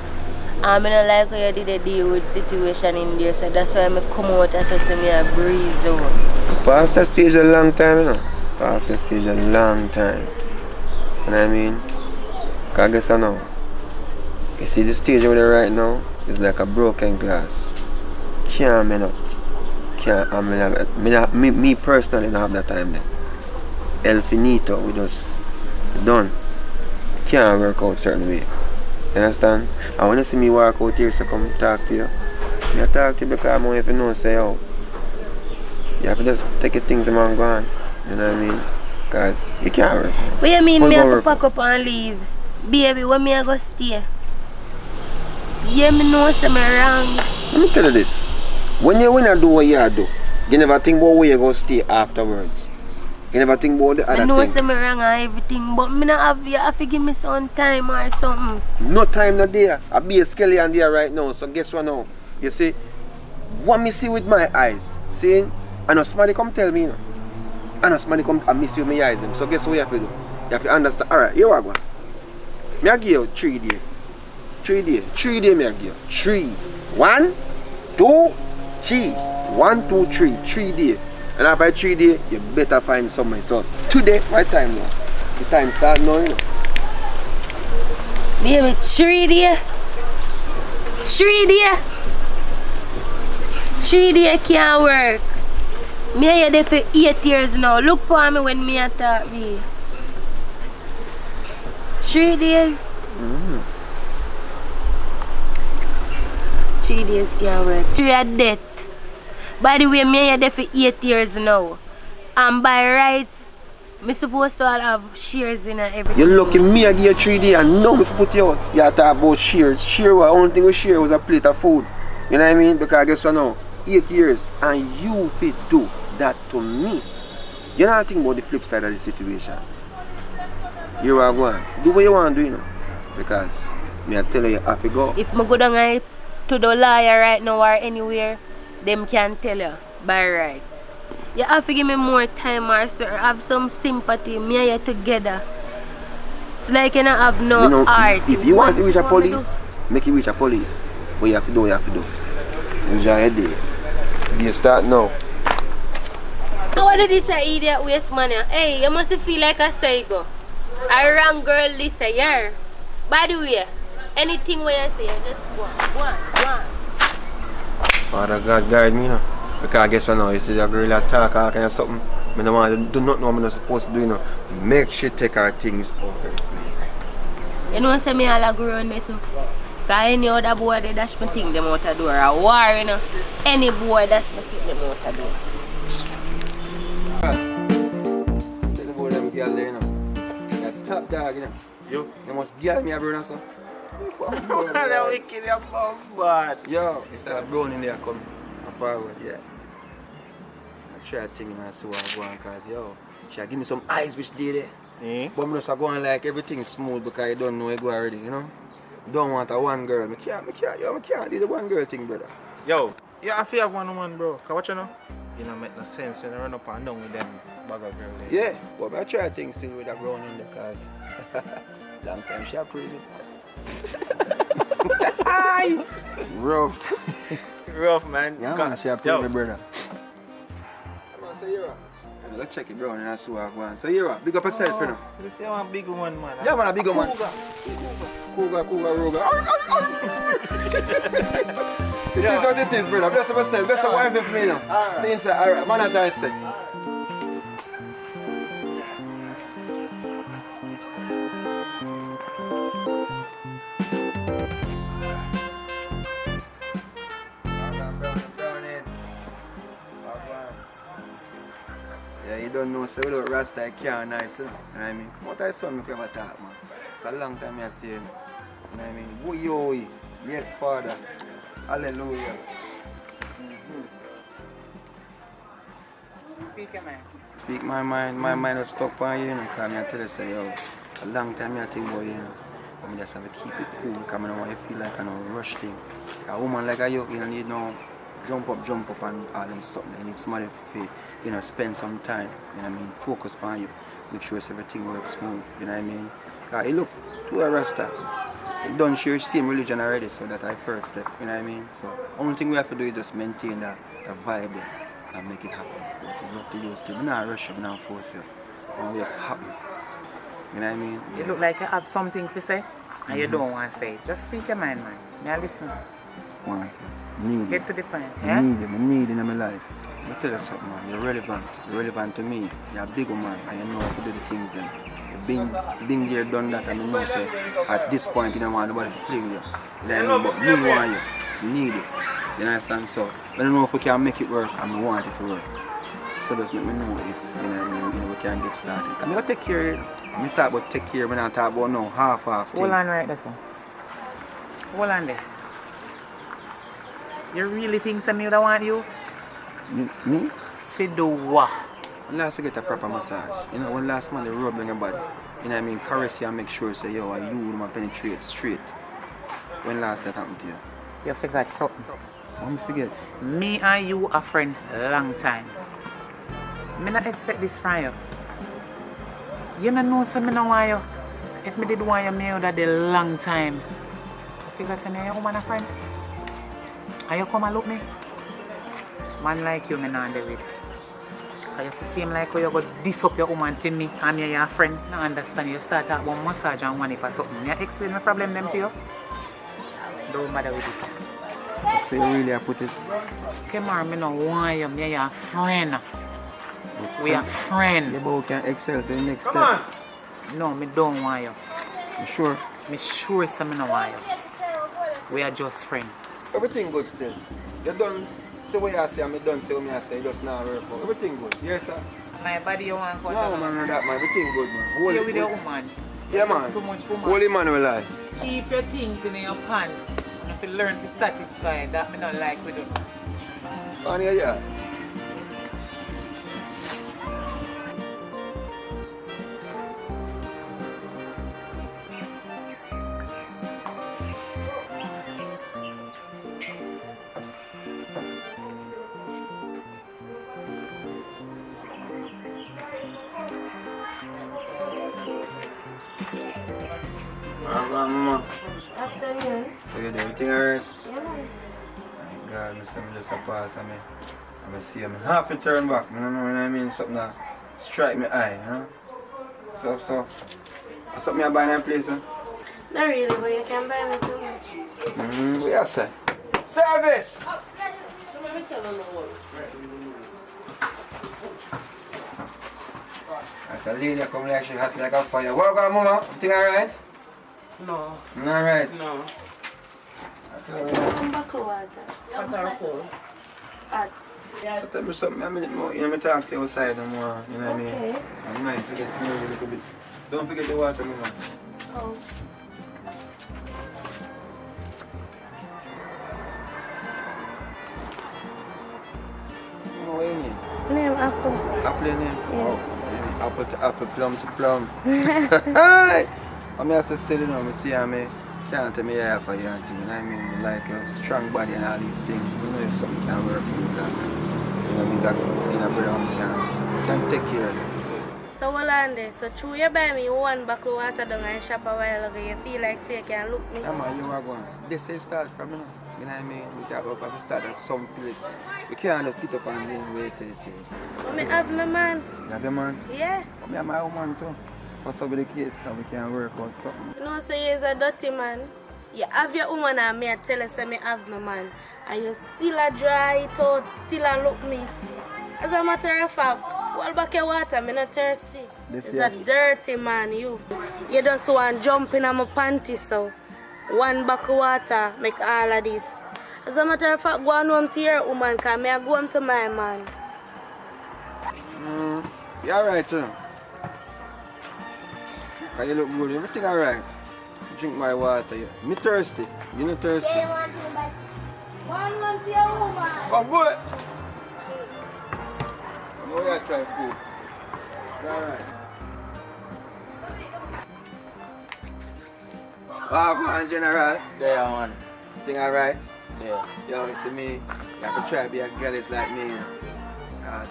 And I don't like how you did a deal with situation in there, so that's why I come out and say me a breeze out. Past that stage a long time, you know. Past that stage a long time. You know what I mean? Because guess I know. You see the stage over there right now is like a broken glass. Can't mend up. Can't, me personally don't have that time there. El finito, we just done. Can't work out certain way. You understand? And when you see me walk out here, so come talk to you. I talk to you because I'm if you know, say, oh, you have to just take your things and go on. You know what I mean? Because you can't work. What you mean me have to pack up and leave? Baby, when me I go stay? Yeah, me know say me wrong. Let me tell you this. When you do what you do, you never think about where you go stay afterwards. You never think about the other thing. I know say me wrong and everything, but me not have, you have to give me some time or something. No time not there. I be a skeleton there right now. So guess what now? You see, what me see with my eyes, seeing, I know somebody come tell me, you know. I know somebody come and miss you with my eyes. So guess what you have to do? You have to understand. Alright, here I go. Me I give you 3 days. 3 days. 3 days me I give you. 3. 1, 2, 3. 1, 2, 3. 3 days. And after 3 days, you better find somewhere. So today, my time now. The time start now, you know. Baby, 3 days. 3 days. 3 days can't work. Me are there for 8 years now. Look for me when me talk me. 3 days. 3 days can't work. 3 are dead. By the way, me are there for 8 years now. And by rights, me supposed to have shares in everything. You're lucky me I give you 3 days and now me put you out. You talk about shares. Share what? Only thing we share was a plate of food. You know what I mean? Because I guess you know, 8 years and you fit do that to me. You don't think about the flip side of the situation. You are going. Do what you want to do, you know. Because me I tell you have to go. If me go down to the lawyer right now or anywhere, them can tell you by rights. You have to give me more time or have some sympathy. Me and you together. It's like you don't have no you know, heart. If you want to reach a police, make you reach a police. What you have to do, you have to do. Enjoy your day. Do you start now? What did this idiot waste money? Hey, you must feel like a psycho. I wrong girl this year. By the way, anything where you say, you just go on. Father God guide me, you know. Because I guess now you see a girl attack or kind of something. I don't want to do not know what I'm not supposed to do, you know. Make sure take her things out of the place. You know say me all agree on me too. Because any other boy they dash me thing them out the door. A war, you know. Any boy dash me sit them out the door. Tell about them girl there, you know. That's top dog, you know. You must get me a brother, so. That wicked above bad. Yo, it's that brown in there coming. Forward, yeah. I try thinking and see what I go on because yo, she give me some eyes which did it. But I'm just going like everything smooth because I don't know I go already, you know? Don't want a one girl. I can't do the one girl thing, brother. Yo, you have to have one woman, bro. Cause what you know? You don't make no sense when you run up and down with them bag of girls. Yeah, but I try things still with a brown in there because long time she crazy. Rough. Rough, man. Yeah, man, she approve me, brother. Come on, say you're right. Let's check it, bro, and I see what I want. So you're right. Big up yourself, you know. You say you want a big one, man. Yeah, man, a big one. Cougar, Roga. It is what it is, brother. Bless up yourself. Bless up wife for me now. Alright. See inside. Alright, man has a respect. Yeah, you don't know, so without Rasta, I can't nice, you know what I mean? Come out of son, me ever talk, man. It's a long time I see you, you know what I mean? Woo-yo, yes, Father. Hallelujah. Speak your mind. Speak my mind was stuck on you, you know, because I tell you, say, yo, a long time I think about you, you know. But I just have to keep it cool because I don't want you to feel like I don't rush thing. A woman like you don't need no jump up and all them something. You need somebody to spend some time, you know what I mean, focus on you. Make sure everything works smooth, you know what I mean? Because you look to a Rasta. You don't share the same religion already, so that's our first step, you know what I mean? So only thing we have to do is just maintain the vibe there and make it happen. But it's up to you still. I'm not rush you, I'm not force you. It's just happen. You know what I mean? You look like you have something to say and you don't want to say it. Just speak your mind, man. May I listen? Want to. Need Get you. to the point, I yeah? need you. I need you in my life. Let me tell you something, man. You're relevant. You're relevant to me. You're a big man and you know how to do the things then. You've been there, done that, and you know say at this point you don't want nobody to play with you. You know what I mean? But me want you. You need it. You understand? So I don't know if we can make it work and we want it to work. So just let me know if you know what I mean, we can get started. I'm gonna take care of it. I talk about take care, but I talk about no half thing. Hold on right there, son. Hold on there. You really think somebody would want you? Me? For do what? Last to get a proper massage. You know, when last man they rub on your body. You know what I mean? Caress you and make sure say, yo, you would penetrate straight. When last that happened to you? You forgot something. I'm forget. Me and you are friends long time. Me not expect this from you. You don't know so me no want you. If me did want you, me would have did long time. You forgot to me, you woman a friend. And you come and look me. Man like you, me not do it. Because you seem like how you go diss up your woman for me and me your friend. I understand you start talking about massage and one if or something. You explain my problem them to you. Don't bother with it. So you really have put it? Come on, me no want you, me your friend. We are friends. You both can excel to the next step. On. No, me don't want you. You sure? Me sure so me no want you. We are just friends. Everything good still. You done say what you say, I done say what I say, just now work out. Everything good. Yes, sir. My body you want to cut no, man, that man. Everything good, man. Stay with your woman. Yeah, man. Too much woman. Holy man will lie. Keep your things in your pants. And if you learn to satisfy, that me not like with you. On here, yeah. Mama. Afternoon. So you do everything alright? Yeah, man. Thank God, I just a pass and I see him half a turn back. I don't know what I mean, something that strike my eye, you know? So, something I buy in that place, huh? Not really, but you can buy me so much. What you say? Service! That's a lady come like she hot like a fire. What about Mama? Everything alright? No. Alright. No. Come back water. Hot or cold? Hot. So tell me something a minute more. You know, I talk to you outside no more. You know what I mean? Okay. I'm nice to get to know you a little bit. Don't forget the water, Mama. Oh. What do you mean? Name Apple. Apple name? Yeah. Oh, apple to apple, plum to plum. Hi! I'm here still, you know, I see how I can't tell me here for you and thing, you know what I mean? I like a strong body and all these things. You know if something can work for me, because, you know, means I can take care of you. So hold on there. So true you buy me one bottle of water down and shop a while ago. You feel like say you can look me? Yeah man, you are going. This is start from, you know. You know what I mean? We can't go up and start at some place. We can't just get up and then wait till it. But me have my man. You have your man? Yeah. But me have my own man too. What's up with the case so we can work out something? You know say you're a dirty man. You have your woman and me I tell you say me have my man. And you still a dry it out, still a look me. As a matter of fact, hold back your water, I'm not thirsty. It's a dirty man, you. You just want to jump in on my panties, so one bucket of water make all of this. As a matter of fact, go on home to your woman, because I go home to my man. You alright, you know? Cause you look good, everything alright. Drink my water, me thirsty. You not thirsty? One to your woman. Come good. I'm going to try food. It's alright. Oh, go on, General. Yeah, man. Thing alright? Yeah. Yo, you see me? You have to try to be a girl it's like me.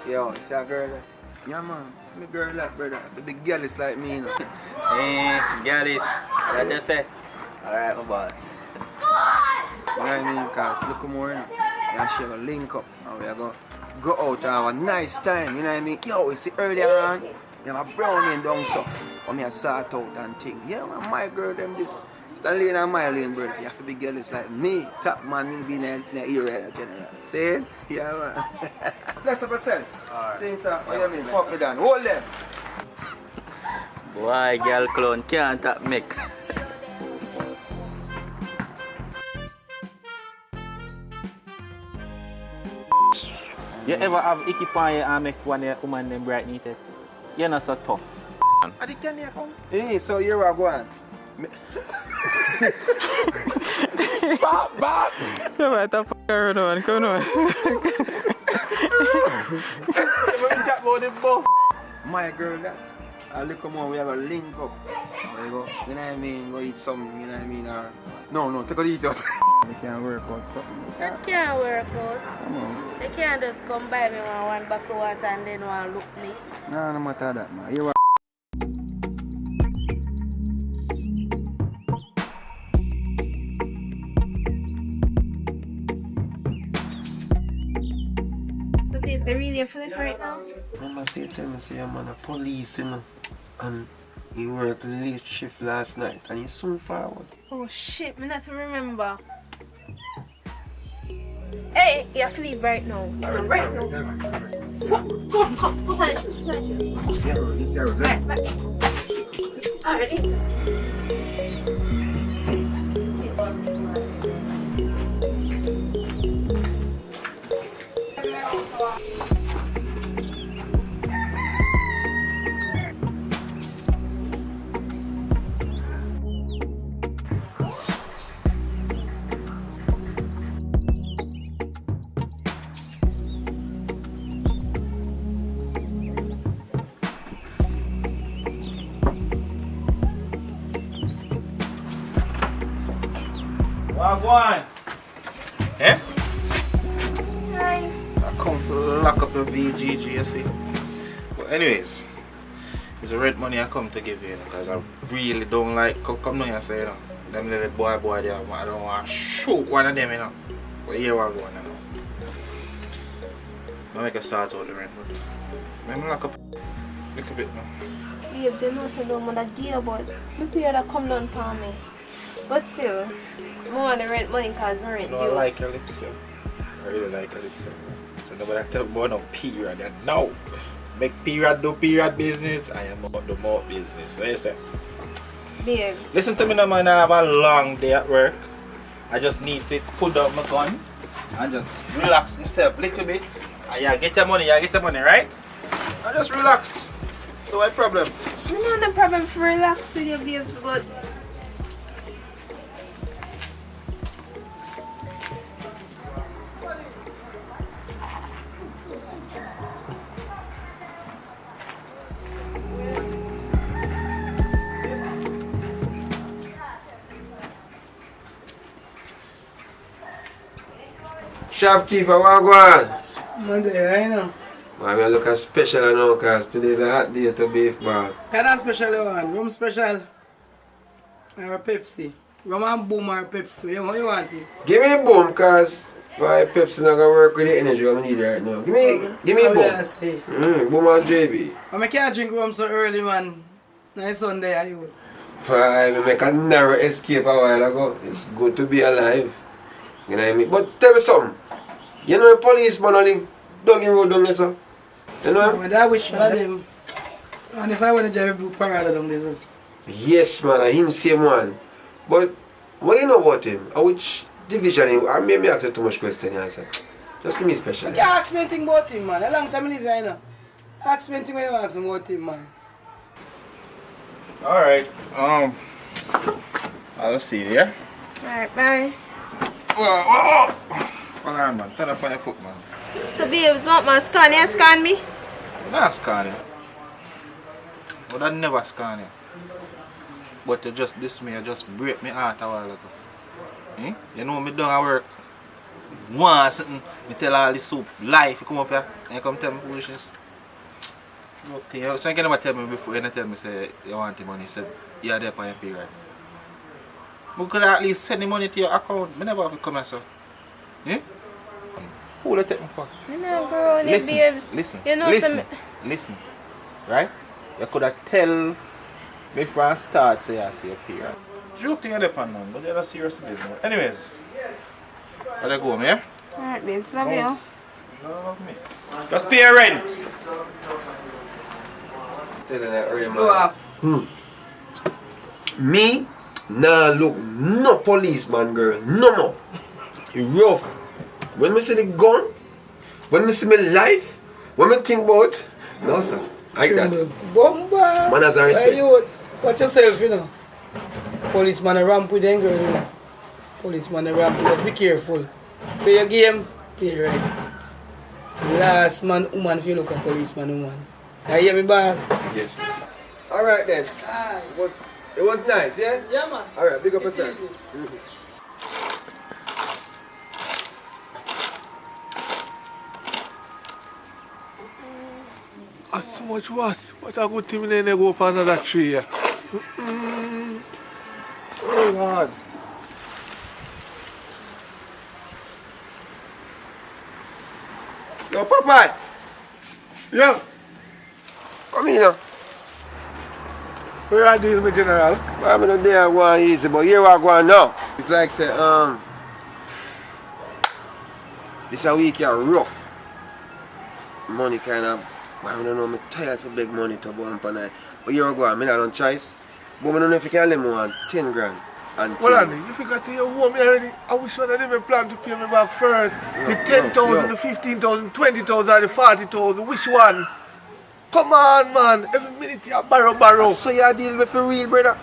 Yo, you see a girl? Yeah, man. Me girl like brother. If a big girl is like me, you know. Girl is. What they say? Alright, my boss. You know what I mean? Because look more, you know. And she gonna link up and we are gonna go out and have a nice time, you know what I mean? Yo, you see earlier on, you have a brownie down so. Or me a sort out and thing. Yeah, man, my girl, them this. Stand lane and my lane, brother. You have to be girls like me. Top man, me be in the area, general. See? Yeah, man. Bless up yourself. Alright. See, sir? What you mean? Pop me down. Hold them. Boy, girl clown can't tap make. You ever have icky pan and make one of woman them bright needed? You're not so tough. Are the can you come? Hey, so here we go on. Bop, bop! Come on, the f*** around on, come on. My girl, that. I look more, we have a link up. There you go. You know what I mean? Go eat something, you know what I mean? Or... No, take a eat us. We can't work out something. That can't work out. Come on. They can't just come by me one back of water and then one look me. No matter that, man. You are. So babes, are really a flip right now? Remember, say tell me, say I'm on a police, you know, and he worked late shift last night, and he soon forward. Oh shit, me not to remember. Hey, you have to leave right now. Right now. Come. Put on your shoes. Already? Wagwan! Eh? Hi. I come to lock up the VGG, you see. But anyways, it's a rent money I come to give you, because I really don't like come down here and say, you know, them little boy there, I don't want to shoot one of them, you know. But here we go, you know. Now I can start out the rent, but let me lock up a little bit now. Babes, you know so don't want to deal, but me pay that come down for me. But still, I want the rent money because my rent due. I like your lips, yeah. I really like your lips, yeah. So nobody tell me about no period, yeah. No! Make period do period business, I am about do more business. So you say? Babes. Listen to me now, man. I have a long day at work. I just need to put down my gun and just relax myself a little bit. And yeah, get your money, right? And just relax. So what problem? I know no problem for relax with your babes, but Shopkeeper, what go on? Monday, I know. Man, I look special now because today's a hot day to beef bar. Kind of special one. Rum special. Or Pepsi. Rum and boom or Pepsi. What you want it? Give me boom because my Pepsi not gonna work with the energy I need right now. Give me boom. Boom and JB. I can't drink rum so early, man. Nice Sunday, are you? I make a narrow escape a while ago. It's good to be alive. You know what I mean? But tell me something. You know a policeman only live Duggy Road down there, sir? You know him? I wish I him. And if I want to drive a parada down there, sir? Yes, man. I him same one. But what you know about him? Or which division him? I may ask you too much question, answer. Just give me special. You can't ask me anything about him, man. A long time I live here, you know. Ask me anything when you ask me about him, man. Alright. I'll see you, yeah? alright, bye. Hold on, man. Turn up on your foot, man. So babes, want man scan you? Scan me? Not scan you. But I never scan you. But you just this me, you just break me heart a while ago. Eh? You know me done at work. Want something, me tell all this soup life, you come up here and you come tell me foolishness. Look, so you can never tell me before, you never tell me say you want the money, you said you're there for your pay right. We could at least send the money to your account. I never have to come here, sir. Eh? Who will you take me for? You know, girl, and Listen, babes. listen, You know, listen, right? You could have tell me from start say I see a pay right. Joke thing you depend on, but you're not serious business. Anyways, let go, me, yeah? Alright, babes, love you. Love me. Just pay your rent. Tell you that early, man. Me? Nah, look, no policeman, girl. No. You rough. When me see the gun, when me see my life, when me think about, no, sir. Like that. Bomba! Manners and respect. Hey, you, watch yourself, you know. Policeman a ramp with them, girl, you know. Policeman a ramp with, just be careful. Play your game, play it right. Last man, woman, if you look at policeman, woman. You hear me, boss? Yes. Alright then. It was nice, yeah? Yeah, man. Alright, big up yourself. That's so much worse. What a good thing they go up another tree here. Oh God. Yo, Papa! Yo! Come here now. So you are dealing with General? I'm not there going easy, but here I go now. It's like say, this a week here rough. Money kind of, I don't know, I'm tired for big money to go on per night. But here I go, I'm not on choice. But I don't know if you can lend me one 10 grand. And Well, Andy, if you can say you owe me already, I wish you had even planned to pay me back first. The 10,000, the 15,000, 20,000, or the 40,000, which one? Come on, man. Every minute you borrow. So you deal with for real, brother.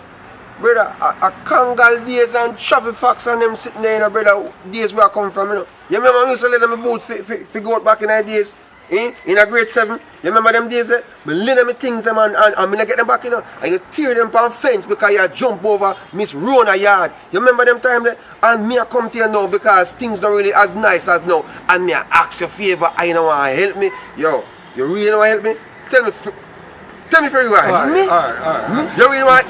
Brother, a Kangal days and Travel Fox and them sitting there, you know, brother, days where I come from, you know. You remember I used to let them boat for go out back in the days? Eh? In a grade 7, you remember them days? I lend them things them and I get them back, you know. And you tear them on fence because you jump over Miss Rona yard. You remember them time there? And me I come to you now because things not really as nice as now. And me I ask you a favor, I know want to help me. Yo, you really know want to help me? Tell me for you, Alright.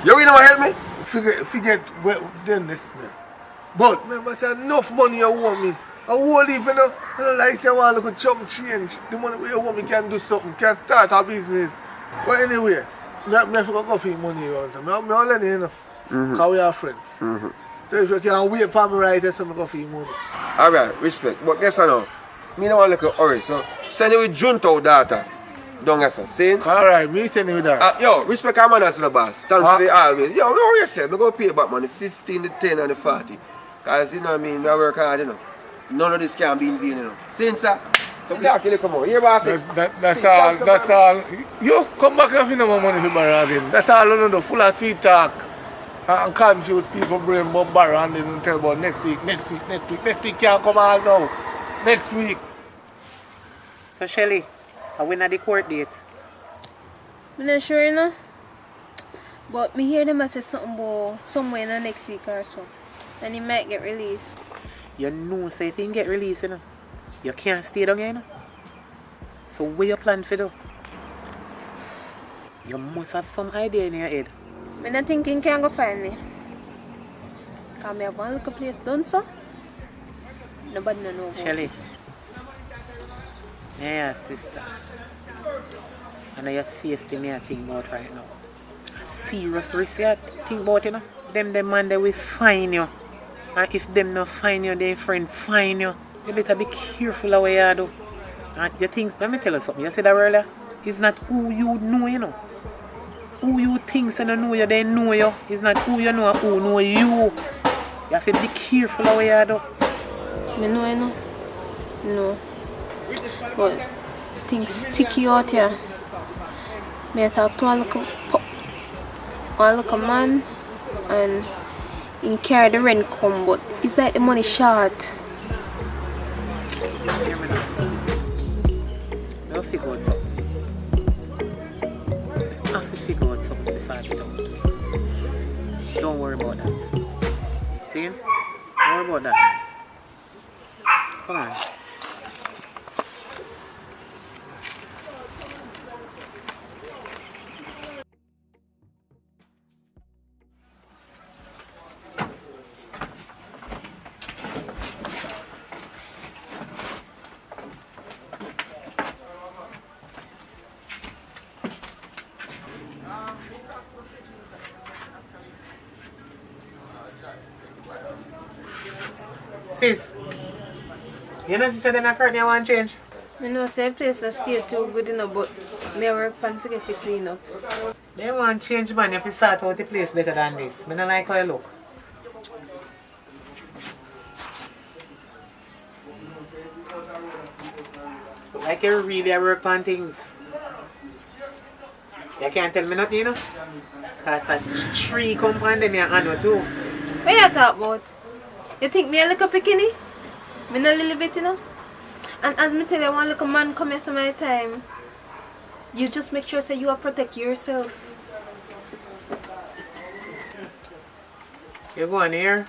You really want to help me? Forget then this man. But remember, say enough money you owe me. I won't leave, you know. I don't like say I want to look at chump change. The money you owe me can do something, can start a business. But anyway, I forgot coffee money around. So I'm lending you know. Because we are friends. So if you can wait for me right there, so I go for your money. Alright, respect. But guess what now? Me don't want to look at hurry, so send it with Junto data. Don't get so. See? Alright, me send you with that. Yo, respect our manners to the boss. Thanks for always. Yo, what you said? I'm going to pay back money 15, the 10 and the 40. Because, you know what I mean, I work hard, you know. None of this can be in vain, you know. See, sir? So talk you come on. Here, boss. That's all. You come back if you know more money for borrow again. That's all you know, full of sweet talk. And confuse people brain about borrow and then tell about next week. Next week can't come out now. Next week. So Shelly, I win at the court date. I'm not sure, you know. But me hear them say something about somewhere in the next week or so. And he might get released. You know, say if you can get released, you know, you can't stay down here, you know. So what you plan for do? You must have some idea in your head. I'm not thinking you can go find me. Because I have one little place done so. Nobody know about Shelly. Yeah, sister. And your safety me I think about right now. Serious risk you think about, you know. Them man they will find you. And if them not find you, their friend find you. You better be careful of what you do. And you think, let me tell you something. You said that earlier. It's not who you know, you know. Who you think they don't know you, they know you. It's not who you know, who know you. You have to be careful of what you do. I know, you know. No. But things sticky out here. I talk to one little man and he carry the rent come, but it's like the money short. I'll figure out something. I have to figure out something to sort it out. Don't worry about that. See? Don't worry about that. Come on. Sis, you know sister them currently want change? I know say place that stay too good enough, but me work pan forget to clean up. They want change man if you start out the place better than this. I don't like how you look. Look like you really work on things. You can't tell me nothing, you know? Because a tree come on them your hand too. What you talk about? You think me a little bikini? Me not a little bit, you know? And as me tell you, one little man come here some of the time. You just make sure say you are protect yourself. You go on here.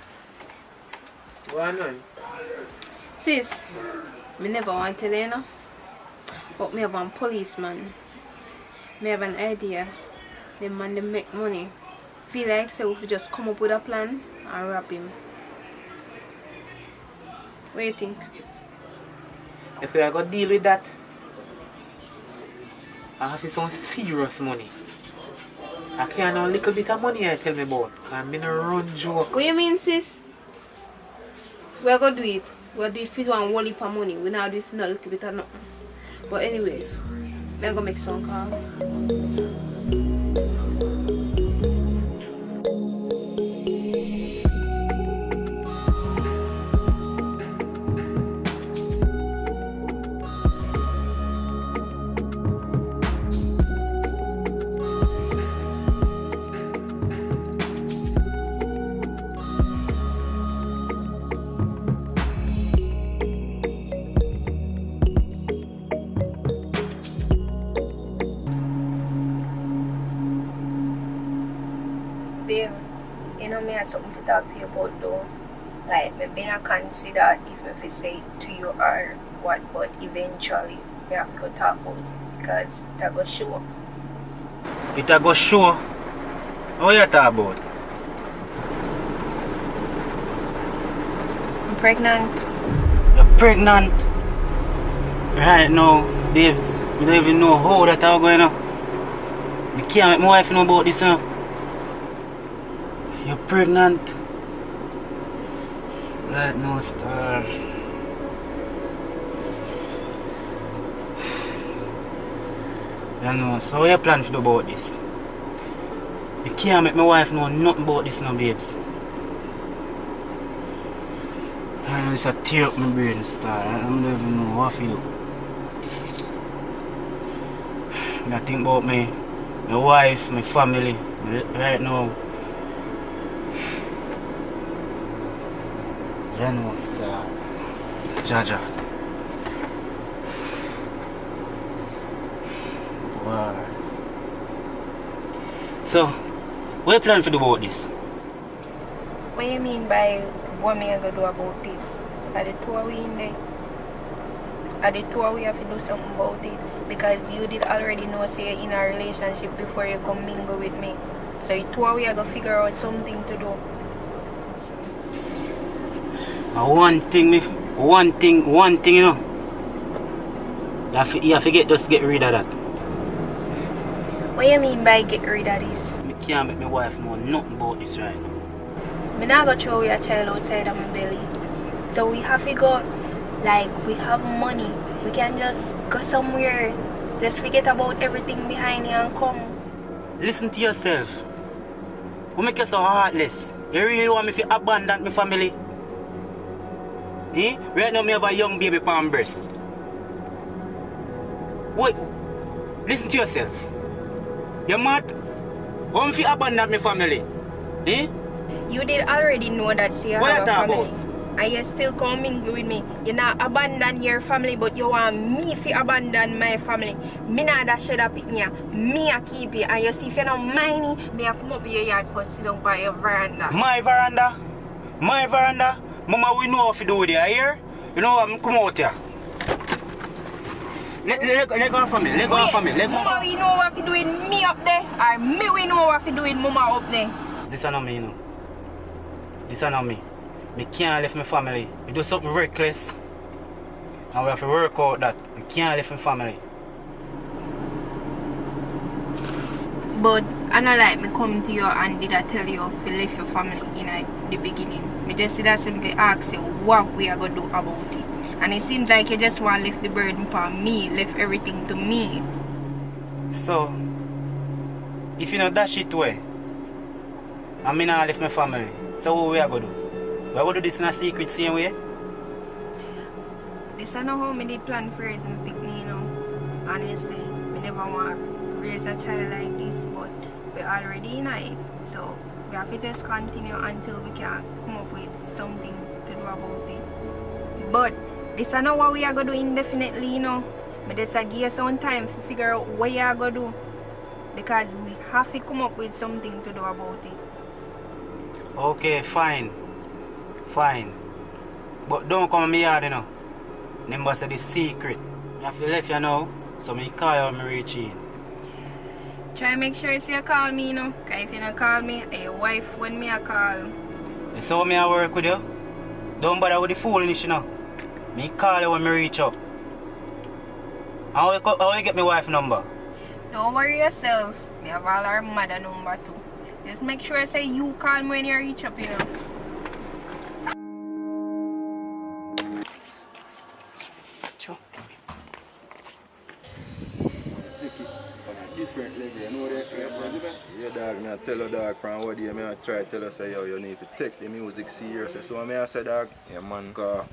Go on. Sis, me never want to tell you, know? But me have one policeman. Me have an idea. The man they make money. Feel like so if we just come up with a plan and rob him. What do you think? If we are going to deal with that, I have some serious money. I can't know a little bit of money I tell me about. Because I'm in a run joke. What you mean, sis? We're going to do it. We'll do it for one whole heap of money. We're not do it for not a little bit of nothing. But anyways, I'm going to make some call. Babe, you know me had something to talk to you about though. Like, me been a consider if me say it to you or what, but eventually we have to go talk about it because that go show. It a go show? What you talk about? I'm pregnant. You're pregnant? Right now, babes, we don't even know how that are going on. I can't make my wife know about this now. You're pregnant? Right now, star. You know, so what you plan to do about this? You can't make my wife know nothing about this now, babes. I know it's a tear up my brain, star. I don't even know what I feel. I think about my wife, my family, right now. You know, star. Jaja. Wow. So, what you plan to do about this? What you mean by what me I gonna do about this? Are the two of we in there? Are the two of we have to do something about it? Because you did already know say you're in a relationship before you come mingle with me. So the two of we are gonna figure out something to do. One thing, you know. You have to just get rid of that. What you mean by get rid of this? I can't make my wife know nothing about this right now. I'm not gonna throw your child outside of my belly. So we have to go, like, we have money. We can just go somewhere. Just forget about everything behind you and come. Listen to yourself. What make you so heartless? You really want me to abandon my family? Eh? Right now, I have a young baby on breast. Wait, listen to yourself. You're mad? Want me to abandon my family? Eh? You did already know that she what have a family. and you still come mingle with me. You not abandon your family, but you want me to abandon my family. Me not that shed up in you. Me a keep you. And you see if you don't mind me a come up here yard and sit down by your veranda. My veranda? My veranda? Mama, we know what to do with you, here. You know what, I'm come out here. Let go for me, let go for me. Mama, we know what to do with me up there, or me we know what to do with Mama up there. This is not me, you know. This is not me. I can't leave my family. I do something reckless. And we have to work out that. I can't leave my family. But I know like me come to you and did I tell you to leave your family in the beginning. Me just did I simply ask you what we are going to do about it. And it seems like you just want to lift the burden upon me, lift everything to me. So, if you know that shit way, I mean I left my family. So what we are going to do? We are going to do this in a secret same way? This is not how me did plan for raising my picnic, you know. Honestly, we never want to raise a child like this, but we're already in it. So we have to just continue until we can come up with something to do about it. But this is not what we are going to do indefinitely, you know. But just give you some time to figure out what you are going to do. Because we have to come up with something to do about it. Okay, fine. Fine. But don't come to me yard, you know. Remember, say the secret. I have to leave you now, so I call you when I reach in. Try to make sure you call me, you know. Because if you don't call me, your wife when me a call. You saw me I work with you? Don't bother with the foolishness, you know. Me call you when I reach up. How you get my wife number? Don't worry yourself. Me have all our mother number too. Just make sure say you call me when you reach up, you know. Different level, you know that? Yeah, dog, me I tell you, dog, from what day, me I try to tell you, say, yo, you need to take the music seriously. So I say, dog, yeah, man, because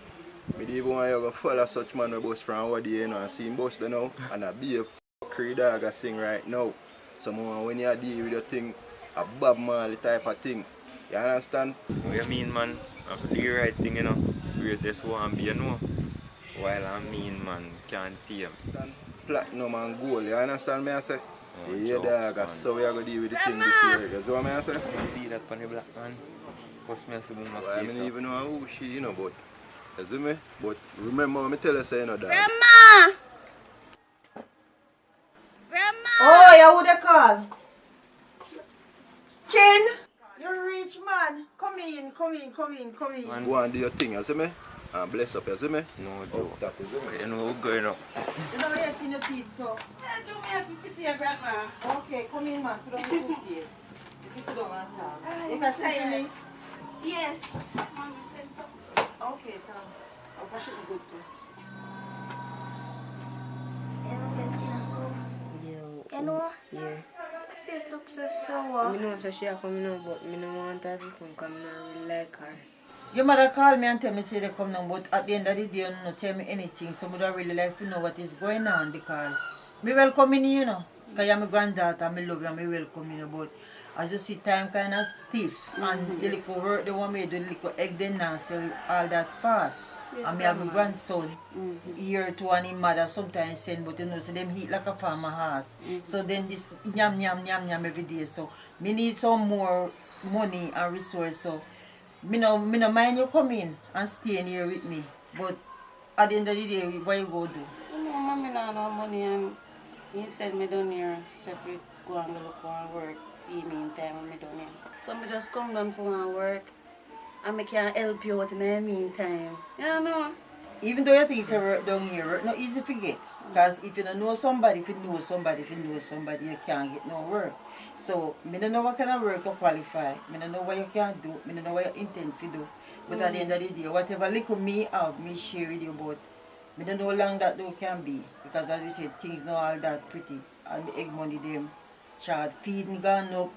me don't even want you to follow such man who bust from what day, you know, and see him bust there now, and I be a fuckery dog I sing right now. So when you deal with your thing, a Bob Marley type of thing, you understand? What you mean, man? I have to do the right thing, you know. Greatest one be, you know. While I mean, man, can't tame. Platinum and gold, you understand me I say? Oh, yeah, jokes, dog, man. so we are going to deal with the thing this year. You see what I say? You see that funny black man? What's me say about my Well, I face? don't even know who she, you know, but, you see me? But remember what I tell you, say, you know, dog. Grandma! Grandma! Oh, you would have called. Chin! You're rich man. Come in, come in, come in, come in. Go and do your thing, you see me? And bless up, you see me? No joke. That is it. You know what's going on. You know you're in your teeth, so. Yeah, do me happy to see your grandma. Okay, come in, man. Put on the suitcase. If you sit down and talk. You can send me? Yes. Mommy send something. Okay, thanks. I'll pass it good too. You know? Yeah. Your face looks so sour. I know so she a come now, but I don't want her to come because I don't really like her. Your mother called me and tell me say they come now, but at the end of the day, you don't tell me anything. So I would really like to know what is going on because me welcome in, you know. Because you're my granddaughter, I love you and I welcome you, but as you see, time kind of stiff. And the little work they want me to do, the little egg then now sell all that fast. Yes, and me have my Grandma. grandson, year to and his mother sometimes send, but you know, so them eat like a farmer house. So then this yam yam yam yam every day. So me need some more money and resource. So me no mind you come in and staying here with me. But at the end of the day, what you go do? You know, mommy not no money and you send me down here, so if you go and look and work, feed me in time when me down here. So me just come down for one work and me can help you out in the meantime. You know? Even though you think you work down here, work not easy to get. Because if you don't know somebody, if you know somebody, you can't get no work. So, I don't know what kind of work you qualify. I don't know what you can do. I don't know what you intend to do. But at the end of the day, whatever little me have, me share with you about. I don't know how long that though can be. Because as we said, things not all that pretty. And the egg money, them start feeding gone up.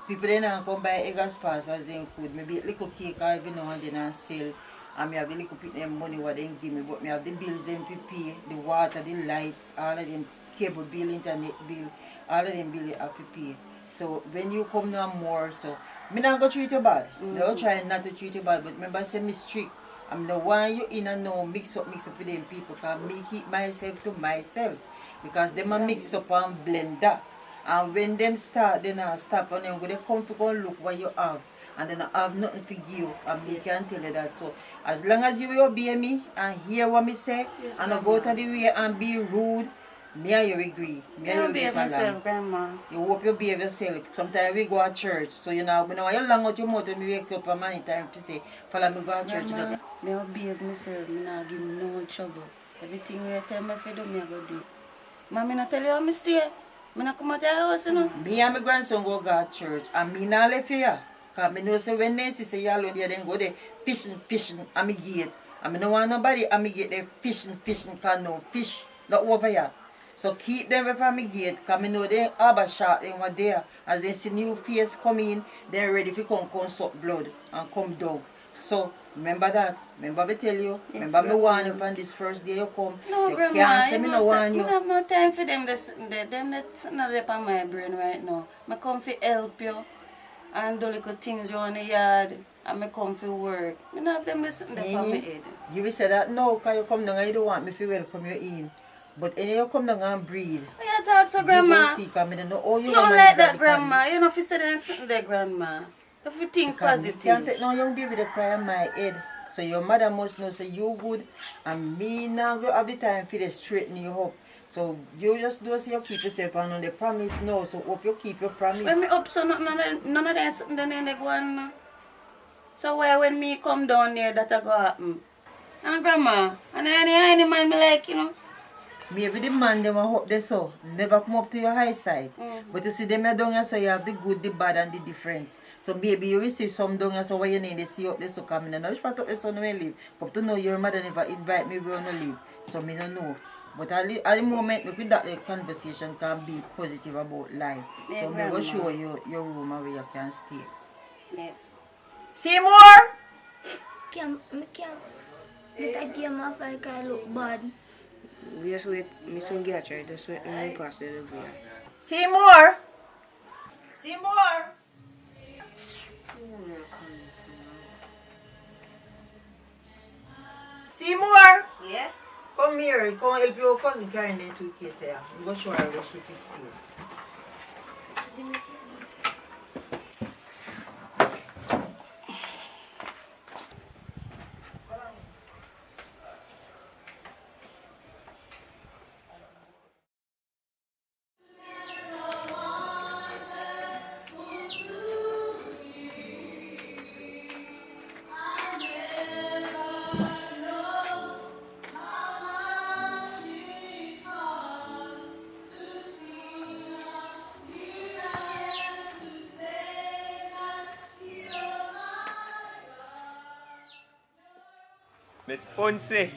People they not come buy egg as fast as they could. Maybe a little cake or even now and then and sell. And me have the little bit them money what they give me, but me have the bills them to pay, the water, the light, all of them cable bill, internet bill, all of them bill you have to pay. So when you come now more, so me not go treat you bad. No try not to treat you bad, but remember I say me strict I'm the one you in and now mix up with them people. Can me keep myself to myself. Because them a mix up and blend that. And when them start, then I stop and then they come to go look what you have. And then I have nothing to give. And me can tell you that. So as long as you will obey me and hear what me say, Yes, and I go to the way and be rude, me and you agree. Me and you behave get along. myself, Grandma. You hope you behave yourself. Sometimes we go to church, so you know, when you long out your mouth when you wake up a many time to say, follow me go to church. Grandma, me will behave myself. Me not give me no trouble. Everything you tell me to do, me I go do it. Mommy not tell you how me stay. Me not come out your house, you know. Me and my grandson go to church, and me not left here. Because I know say when they see you alone there, then go there fishing at my gate. And I don't want nobody at my gate there fishing, because no fish, not over here. So keep them away from my gate, because I know they have a shot, they were there. As they see new face come in, they're ready to come suck blood and come down. So remember that. Remember me tell you. Yes, remember me warn you from this first day you come. No, so you Grandma, can't say me no warn I you. have no time for them that's sitting there. Them that's not up on my brain right now. I come to help you and do little things around the yard. And I come for work. I don't have them that's sitting there on my head. You will say that no, because you come down and you don't want me to welcome you in. But anyway, you come down and breathe. Why you talk so, Grandma? You go see, because I don't know how you You don't gonna like manage that, the Grandma. You know if you sit there and sitting there, Grandma. If you think Because you positive. can't take no young baby to cry on my head. So your mother must know say you good and me now go have the time for to straighten you up. So you just do say you keep yourself on the promise now. So hope you keep your promise. When me up so none of them sitting there and they go on. So why when me come down there that go happen? And Grandma, and any man me like, you know. Maybe the man them a hope they so never come up to your high side. But you see them down here so you have the good, the bad and the difference. So maybe you will see some down here so what you need to see up there so come in. Now which part of the son will live? Come to know your mother never invite me where to live. So me don't know. But at the moment with that the conversation can be positive about life. Yeah, so me Grandma. will show you your room where you can stay. Yeah. Seymour! I can't get a game off like I look bad. Just wait, me soon get you. Just wait when we pass the delivery. Seymour! Seymour! Seymour! Yeah? Come here, come help your cousin carrying the suitcase here. I'm going to show her where she is stay. Miss Ponce.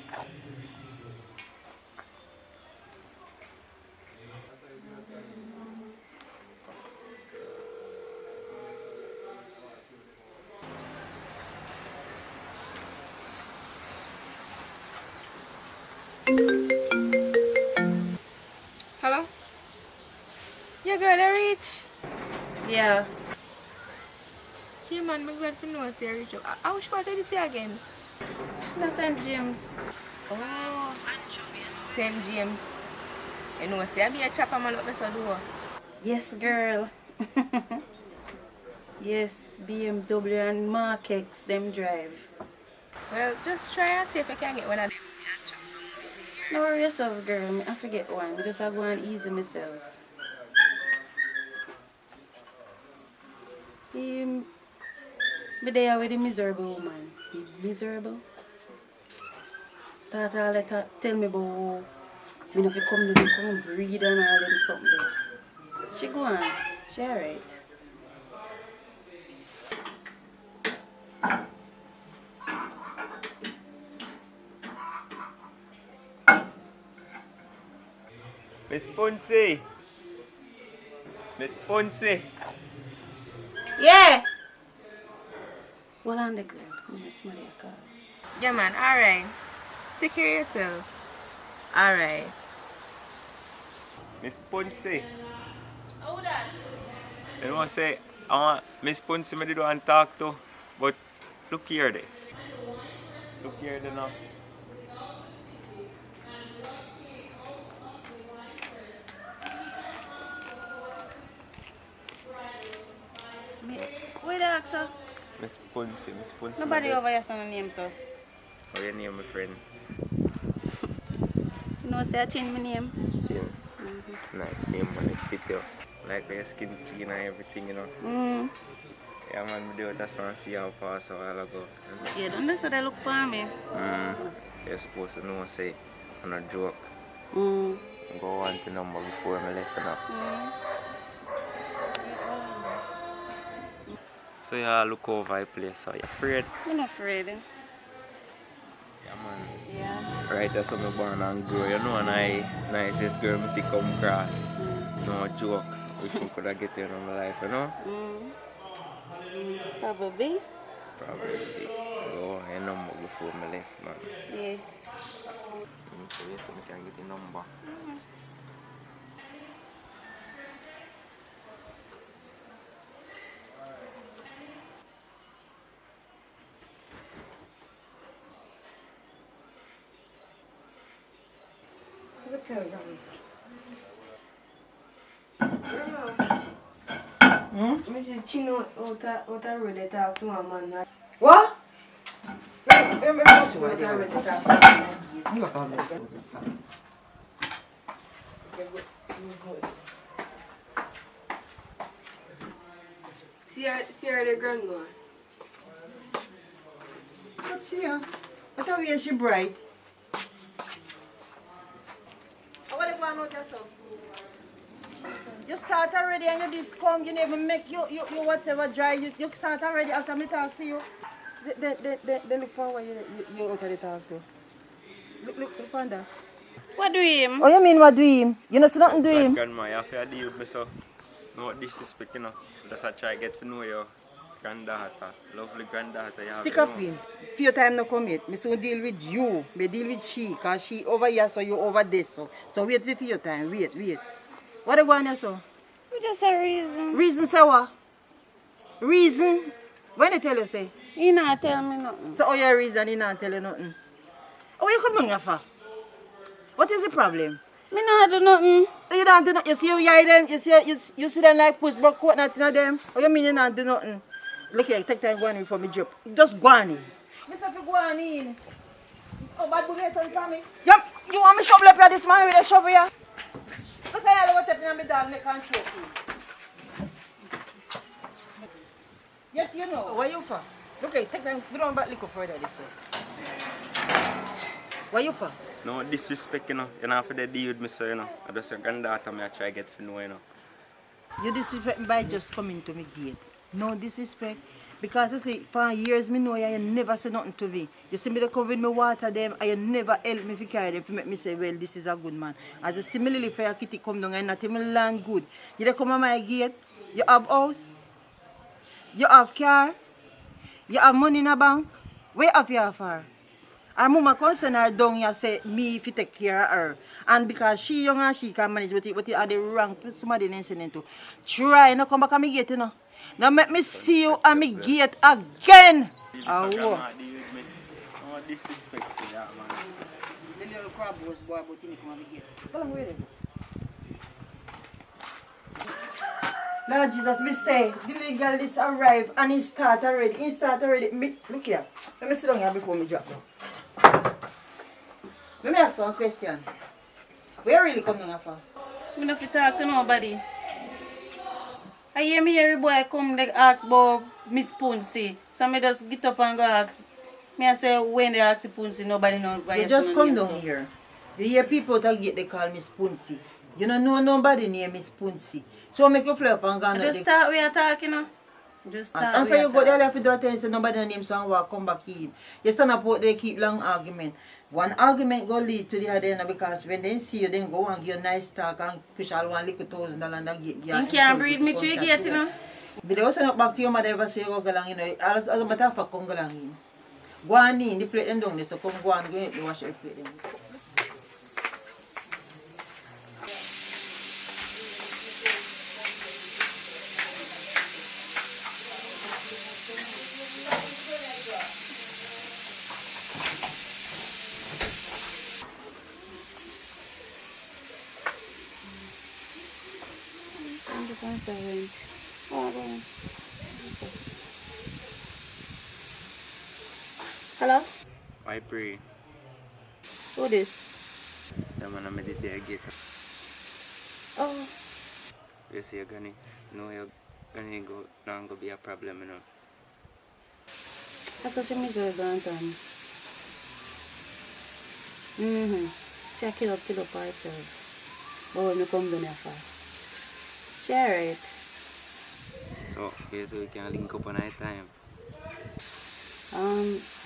Hello? Yeah, girl, I reach. Yeah. Yeah, man, I'm glad to know I see I reach up. I wish part did you say again? No, St. James. Oh, St. James. You know, say I be a chopper man up the door. Yes, girl. Yes, BMW and Mark X, them drive. Well, just try and see if I can get one of them. No worry yourself, girl. I forget one. Just I go and easy myself. Be there with the miserable woman. Be miserable. Start all that tell me about me if you come to come breed and all them something. She go on. She alright. Miss Ponce. Miss Ponce. Yeah. Hold on the girl. I'm just smell your car. Yeah, man, alright. Take care of yourself. Alright. Miss Ponce. Hold on. You know say I want Miss Ponce me did want talk to, but look here there. Look here then now. Where the ask, sir? Miss Punsi. Nobody over here saying name, sir. How your name, my friend? You know, say I change my name. Chin. Nice name, man. It fit you. Like your skin clean and everything, you know. Yeah, man, we do it. That's why I see how pass a while ago. See, you don't know, so they look for me. You're supposed to know, say, I'm not joke. Go on to number before I left now. So you look over the place, so you're afraid? I'm not afraid. Yeah, man. Yeah. Right, that's how I'm born and grow. You know, and I nicest girl I see come across. No joke. Wish I could have get you in my life, you know? Probably. Probably. Go on, your number before I left, man. Yeah. So yes, I can get your number. Mrs. Chino, what I really talk to my man. What? See her the grandma. Let's see her. What are we? She bright. What do you want out yourself? You start already and you just come, you never make you whatever dry. You start already after me talk to you. Then look for what you out of talk to. Look on that. What do him? Oh, you mean what do him? You know, see nothing do him. Grandma, you have to deal with me, so no disrespect, you know. Just I try to get to know your granddaughter, lovely granddaughter. You have Stick to up know. in. Few time no come yet. Me soon deal with you. Me deal with she. Cause she over here, so you over there, so. So wait for your time. Wait. What you going here, so? We just a reason. Reason, say what? Reason? When they tell you, say? He not tell me nothing. So, your reason, he not tell you nothing? Oh, you come down here for? What is the problem? Me not do nothing. You don't do nothing. You see you them? You see them like push back coat nothing of them? Oh, you mean you not do nothing? Look here, take time go on in for me drop. Just go on in. Miss if you go on in. Oh, bad boy, turn for me. Yep, you want me shovel up here this man with a shovel here? Look at what happened on my dog neck and choke you. Yes, you know. Where you for? Okay, take time, go down back little further this way. Where you for? No disrespect, you know. You don't have to deal with me, so, you know. I just your granddaughter, I try to get to know, you know. You disrespect me by just coming to me gate. No disrespect. Because you see, for years me know you never say nothing to me. You see me they come with me water them and you never help me to carry them to make me say, well, this is a good man. As a similarly for your kitty come down and not even land good. You they come on my gate, you have house, you have car, you have money in a bank. Where have you for? Our mama concern her down here say me if you take care of her. And because she young and she can manage, but it are the wrong somebody listening to. Try not come back and me gate, you know. Now make me see you and me gate again. Oh, No disrespect to that, man. The little crab was boy, but he come and me gate. Tell him where they go. Lord Jesus, me say, the little girl this arrive and he start already. Me, look here. Let me sit down here before me drop down. Let me ask you one question. Where really come down here for? Me not fit talk to nobody. I hear me every boy come they ask about Miss Punsi. So me just get up and go ask. Me I say when they ask Punsi, nobody know why You just come down here. You hear people that get they call Miss Punsi. You don't know nobody named Miss Punsi. So make you fly up and go on. Just start we are talking, you know. Just start. And for you go there, if you do a thing, say nobody name some walk, come back in. You stand up out there, keep long argument. One argument go lead to the other end because when they see you, then go and give you a nice talk and push all $1,000 and get you. You can't breed me through gate, you know. But they also not back to your mother ever say you go along, you know. As a matter of fact, come go along in. Go on in, the plate them down there, so come go and go in, wash your plate them. Hello? I pray. Who this? The man I made it there get. Oh, You see, you're gonna, you're gonna go, not gonna be a problem, you know. That's what she made you downtown. She kill up herself. But when you come down here fast. She alright. So, basically, we can link up on our time.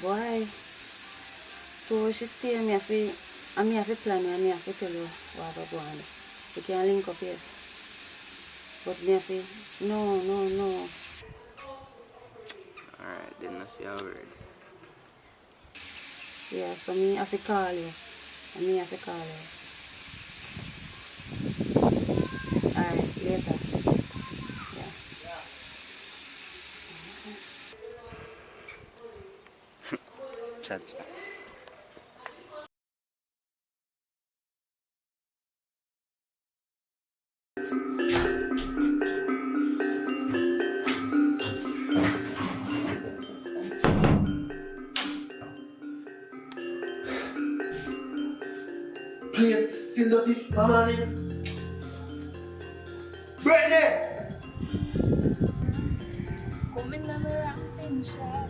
Boy. So she stay and me have to plan and me have to tell you what I go on. We can link up, yes. But me have to, no. Alright, then I see a word. Yeah, so me have to call you. And me have to call you. Alright, later. Chat. Plate, still dirty, come on in. Brittany! Come in and rock inside.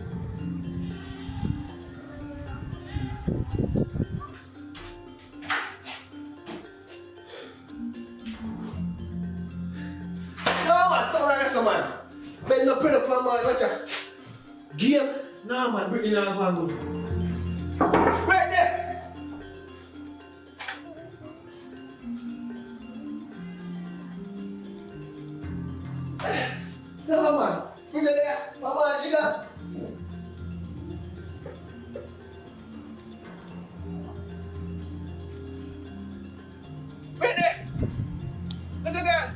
No man, something like that, man. Bend no pretty for man, watch out. Game? No man, Brittany not going good. Brittany! No man, Brittany there. Come on, she got. Brittany! Look at that!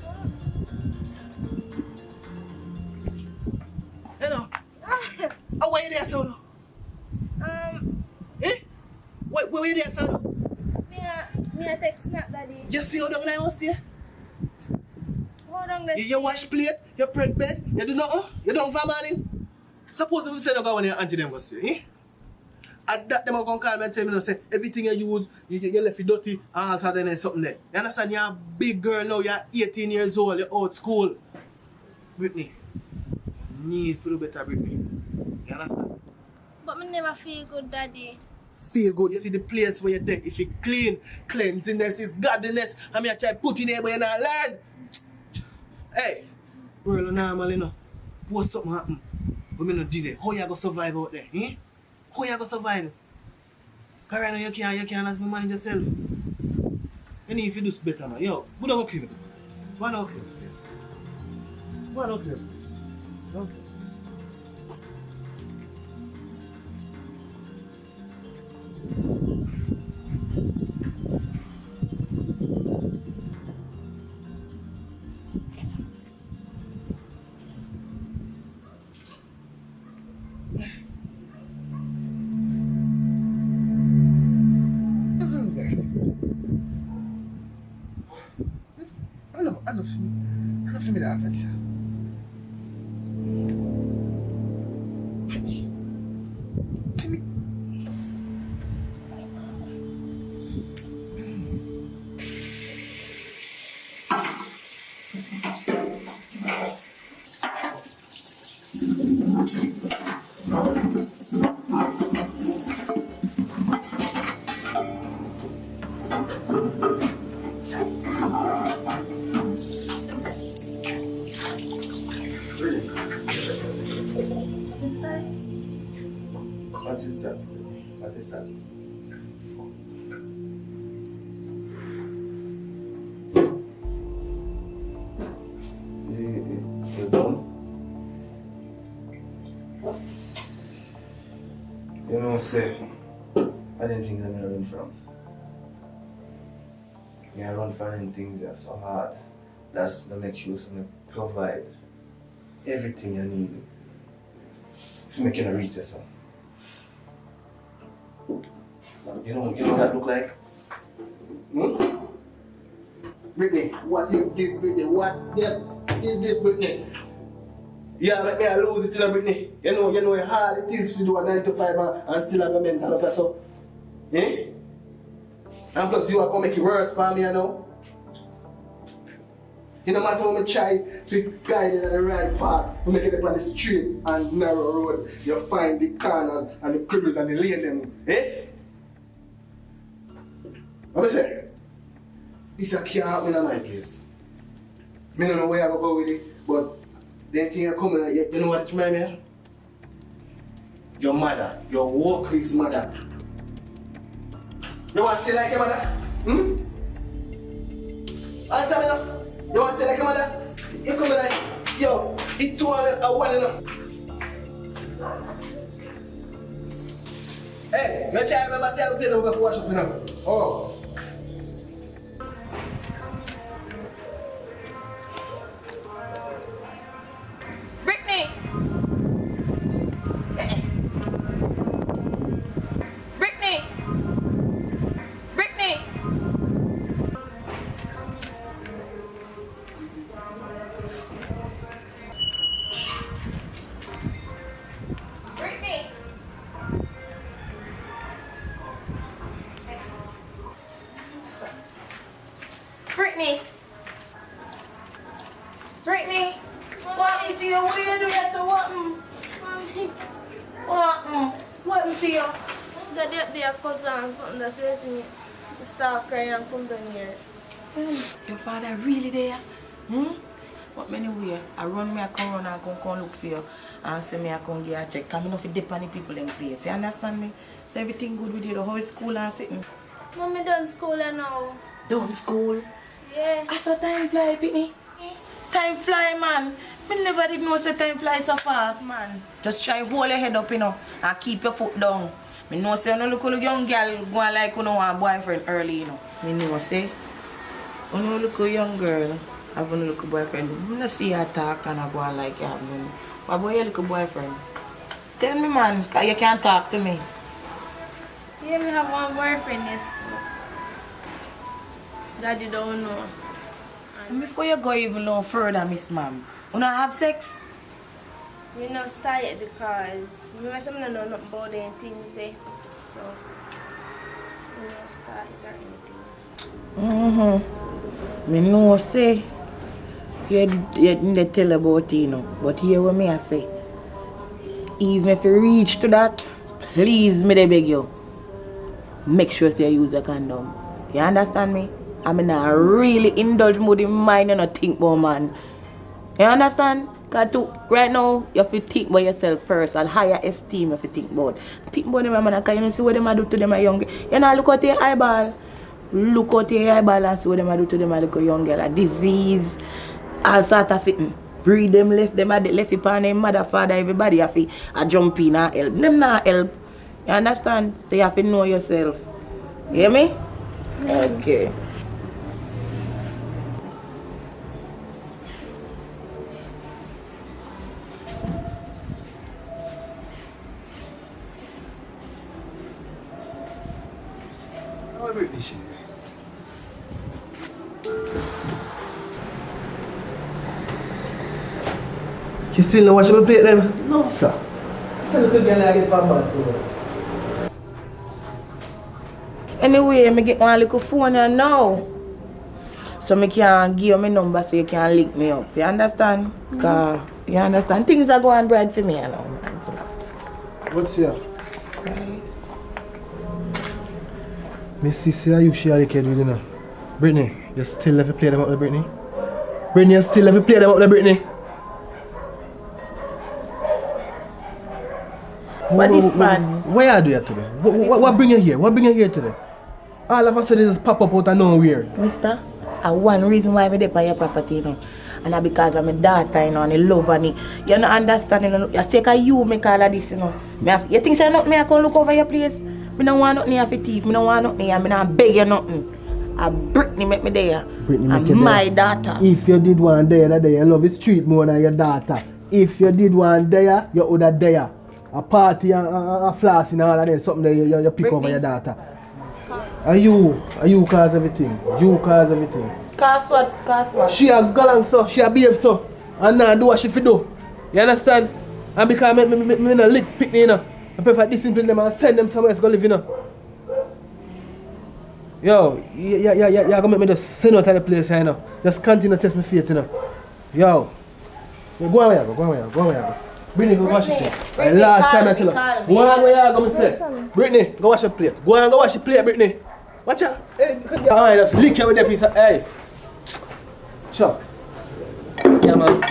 Hello. Oh, where you there, son? Eh? Where you there, son? Me a text snap daddy. You see how down the house there? Hold on this. You wash plate, you prep bed, you do nothing, you don't for morning. Suppose if you say no go when your auntie them go see, eh? At that them gonna call me and tell me no say everything you use, you left it dirty and also then there's something there. You understand? You're a big girl now, you're 18 years old, you're out school. Brittany, you need to do better, Brittany. You understand? But me never feel good, daddy. Feel good. You see the place where you're there. If you clean, cleanliness is godliness. I mean, I try put in there, but you're not learn. Hey, world normal, you know. Post something happen. But me not do that. How you gonna survive out there? Eh? How you gonna survive? Because right now you can't have to manage yourself. And if you do better, man. Yo, go down and clean it. Go on and clean it. Go on and clean it. Okay. I don't feel me that, Lisa. What is that? What is that? You done? You know, say, I didn't think I'm run from. I run from things that are so hard. That's to make sure to provide everything you need to make you reach yourself. You know what that look like? Brittany, what is this, Brittany? What the is this, Brittany? Yeah, let me lose it to Brittany. You know how hard it is to do a 9 to 5 and still have a mental up so. Eh? And plus you are gonna make it worse for me, you know? You no matter how much try to guide it on the right path, to make it up on the straight and narrow road, you find the corners and the cribbles and the lane them. Eh? What I say? This can't happen in my place. I don't know where I go with it, but the thing are coming, you know what it's remind me of? Your mother, your workplace mother. You want to say like your mother? Answer me now. You want to say like your mother? You come like, yo, it too a one enough. Hey, you try to remember to play them before wash up now. Oh. Brittany! Brittany! Brittany! Brittany! Brittany! Brittany! What happened to you? What are you doing? So what? Mommy. What happened to you? The day up there, cousin, something that says to me, I start crying and come down here. Your father really there? But anyway, I run me, I come run and come look for you and say me I come get a check. Come enough to depend on people in place. You understand me? So everything good with you, the whole school and sitting. Mommy done school now. Done school? Yeah. I saw time fly, Pitney. Time fly, man. Me never did know say time fly so fast, man. Just try hold your head up, you know, and keep your foot down. Me know say you no look a young girl going like you know want boyfriend early, you know. Me know say you no look a young girl have a look a boyfriend. Me no see her talk and I go on like you have me. Why boy you look a boyfriend? Tell me, man, cause you can't talk to me. Yeah, me have one boyfriend, yes. Daddy don't know. And before you go even no further, Miss Ma'am, you not have sex? Me not start yet because me myself don't know nothing about them things there. So me not start it or anything. Me know say you didn't tell about it, you know. But hear what me I say. Even if you reach to that, please me they beg you. Make sure say you use a condom. You understand me? I mean I really indulge more in mind and not think about man. You understand? Because right now, you have to think about yourself first and higher esteem you have to think about. Think about them, man, because you see what them do to them young girl. You know, look at your eyeball. Look at your eyeball and see what them do to them little young girl. A disease, all sort of sitting. Breed them left upon them mother, father, everybody have to jump in and help. Them not help. You understand? So you have to know yourself. You hear me? Okay. How about this shit? You still not watching me play them? No, sir. Still look again like it from back to Anyway, I get one little phone now. So I can give you my number so you can link me up. You understand? Cause you understand? Things are going bright for me you know. What's here? Miss Sissy, are you sure you can with you now? Brittany, you still have to play them up there, Brittany? Brittany, you still have to play them up there, Brittany? What this man? Where are you today? What bring you here? What bring you here today? All of a sudden just pop up out of nowhere. Mister, one reason why I'm there for your property, you know. And that's because I'm a daughter, you know, and I love and you don't understand, you know. You say that you make all of this, you know. You think so nothing I can look over your place? I don't want nothing for thief. I don't want nothing. I don't beg you nothing. Brittany make me there. Brittany make and you my there. daughter. If you did one there, that day, you love the street more than your daughter. If you did one there, you would have there. a party and floss and all of them, something that you pick over your daughter. And you cause everything. You cause everything. Cause what? Cause what? She a galang so, she a behave so, and now do what she fi do. You understand? And because me no lick picnic, you know, I prefer discipline them and send them somewhere else go live, you know. Yo, you're gonna make me just send out of the place, you know. Just continue to test my faith, you know. Yo, go on where you go. Brittany, go wash your plate. And last time I tell her, go on where you go, me say. Brittany, go wash your plate. Go on, go wash your plate, Brittany. Watch out. Hey, alright, just lick you with that piece of, hey. Sure. Yeah, man.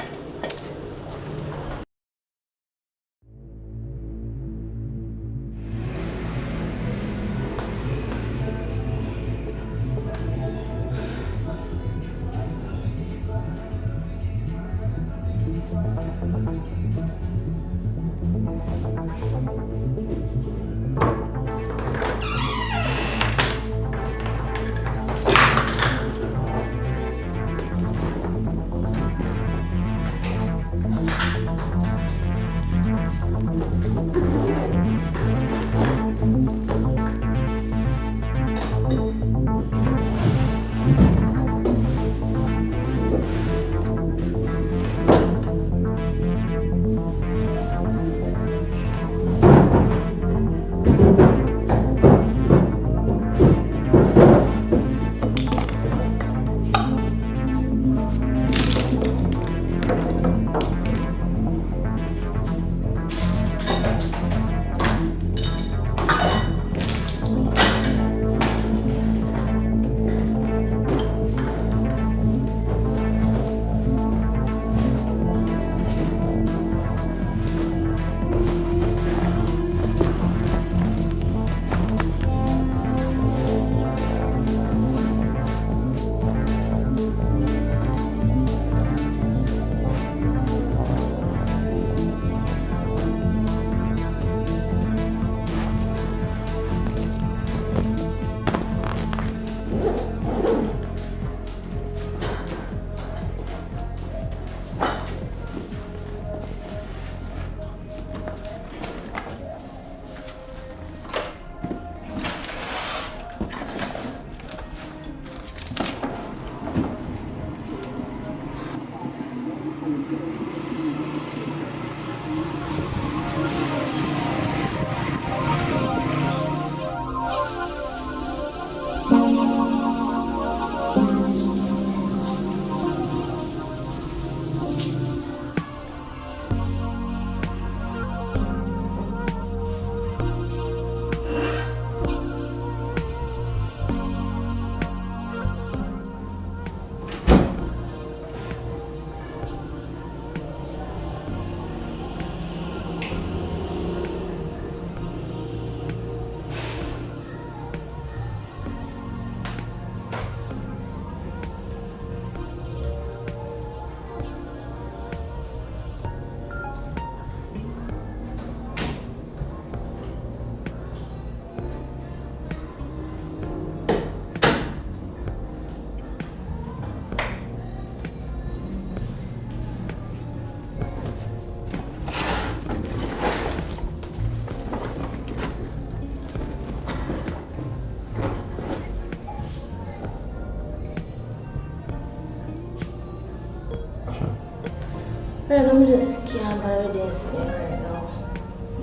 Well, I'm just can't bother this thing right now.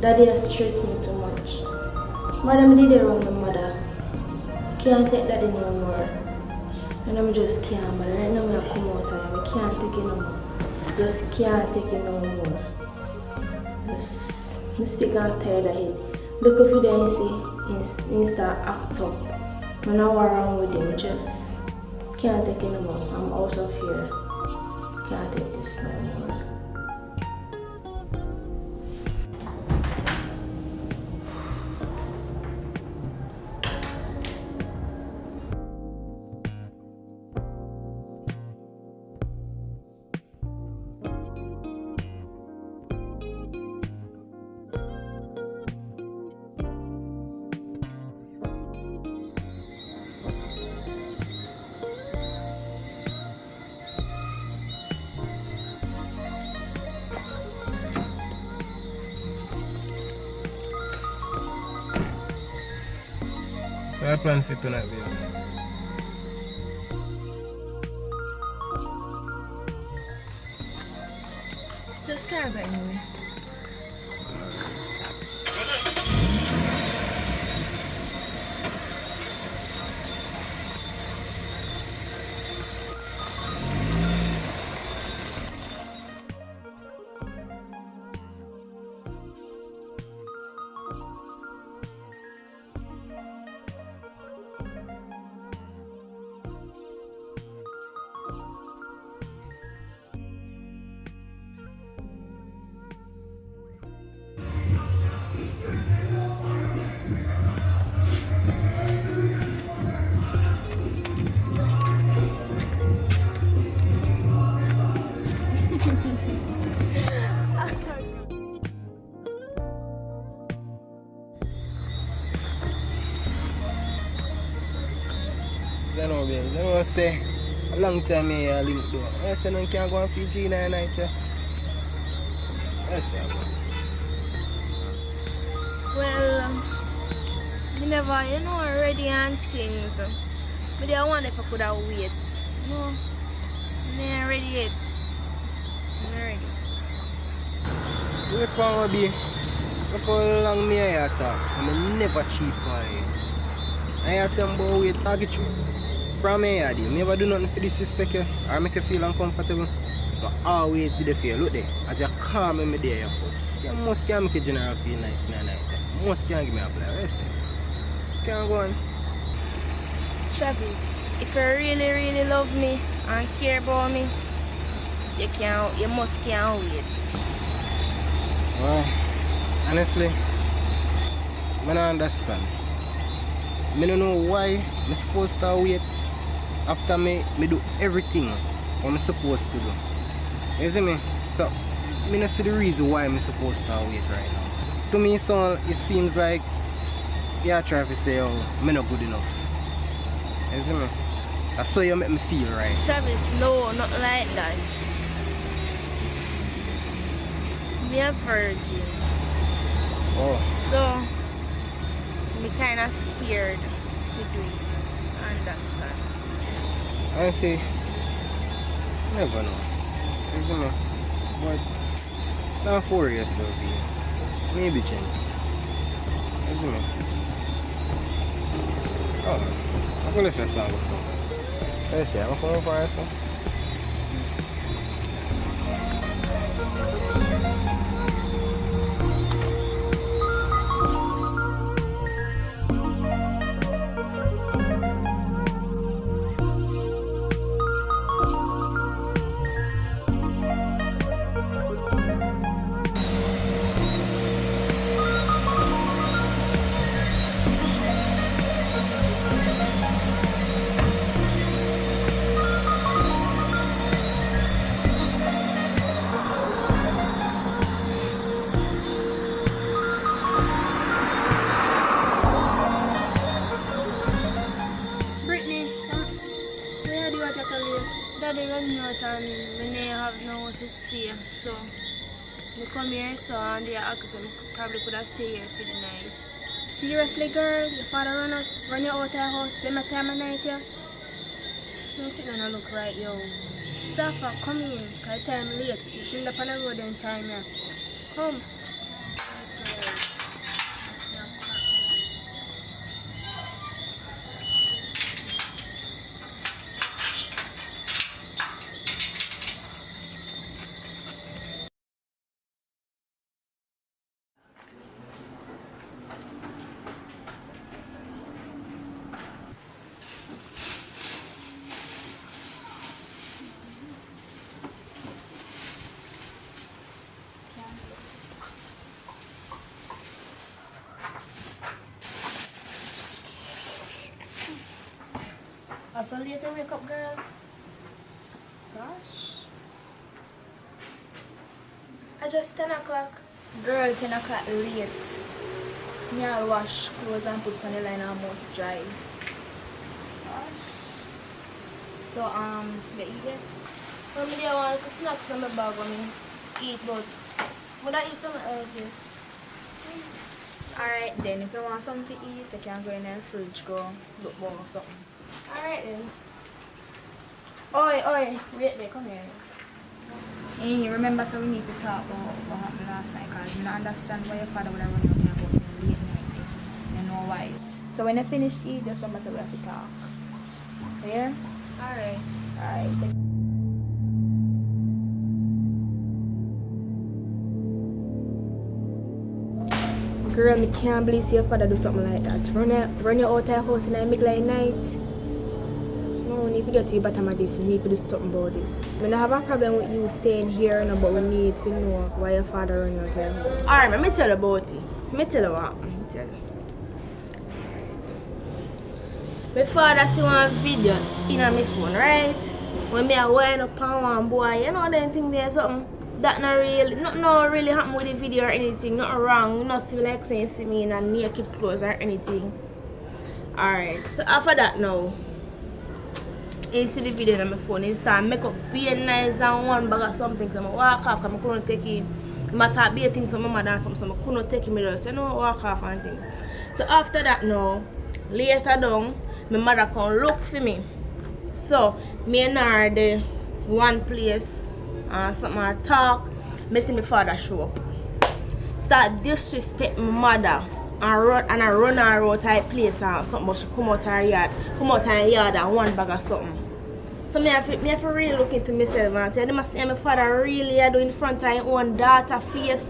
Daddy has stressed me too much. Mother, did it wrong, my mother. Can't take daddy no more. And I'm just can't bother. Right now, I come out and I can't take it no more. Just can't take it no more. Just, I'm sick and tired of it. Look up with them and see, Insta act up. When I was wrong with him, just can't take it no more. I'm out of here. Can't take this no more. So I plan for tonight, baby. Just carry back anyway. I know, baby. I know say a long time I link though. I say no can't go on Fiji night, yeah. I say I go. Well, me never, you know, ready and things. But I wonder if I could have wait. No, I ain't ready yet. I'm not ready. Wait for me, baby. Look how long me I talk. I never cheat for you. I tell them about wait, I get you. From me, I never do nothing for disrespect you or make you feel uncomfortable. But always did you feel. Look there, as you calm me there, your foot. See, I must can make a general feel nice in the night. Most can give me a play. What you say? Can't go on. Travis, if you really, really love me and care about me, you must can't wait. Well, honestly, I don't understand. I don't know why I'm supposed to wait after me do everything what I'm supposed to do. You see me? So, I don't see the reason why I'm supposed to wait right now. To me, so it seems like you're trying to say, oh, I'm not good enough. You see me? That's how you make me feel, right? Travis, no, not like that. Me a virgin. Oh. So, me kind of scared to do it. Understand? I say, never know. You see me? But, don't worry yourself here. Maybe change. You see me? Oh, I'm going to first song with some. Let's see, I'm going for some. Daddy run out and we never have nowhere to stay, so we come here so and they ask them probably could have stayed here for the night. Seriously, girl? Your father run you out of the house, them a time of night, yeah? Don't sit down and look right, yo. Zaffa, come in, because time late. You shouldn't up on the road in time, yeah. Come. So late to wake up, girl. Gosh. I just 10 o'clock. Girl, 10 o'clock late. Me I'll wash clothes and put on the line almost dry. Gosh. So, the eat it? Well, me there want snacks in my bag when me eat, but would I eat something else, yes? Alright then, if you want something to eat, you can go in the fridge, go look for something. Alright then. Oi, wait there, come here. Hey, remember so we need to talk about what happened last night because I don't understand why your father would have run out here about some late night thing. You know why. So when I finish eat, just remember so we have to talk. Yeah? Alright. Alright. Girl, I can't believe your father do something like that. Run you out of your house in the middle of the night. No, we need to get to the bottom of this. We need to do something about this. I don't have a problem with you staying here, no, but we need to know why your father run you out of your house. Alright, let me tell you about it. Let me tell you what happened. Let me tell you. My father see one video in my phone, right? When me a wind up on one boy, you know them thing there something. That not really happen with the video or anything, nothing wrong. You know, see me like saying see me in a naked clothes or anything. Alright, so after that now, he see the video on my phone, he start make up be nice and one bag of something, so I walk off because I couldn't take it. I thought be a thing so my mother and something, so I couldn't take it, so I know walk off and things. So after that now, later down, my mother come look for me. So me and her the one place. Something I talk, I see my father show up. Start disrespect my mother and I run her out her place and something, but she come out her yard and one bag of something. So me have to really look into myself and say, I must see my father really do in front of his own daughter face.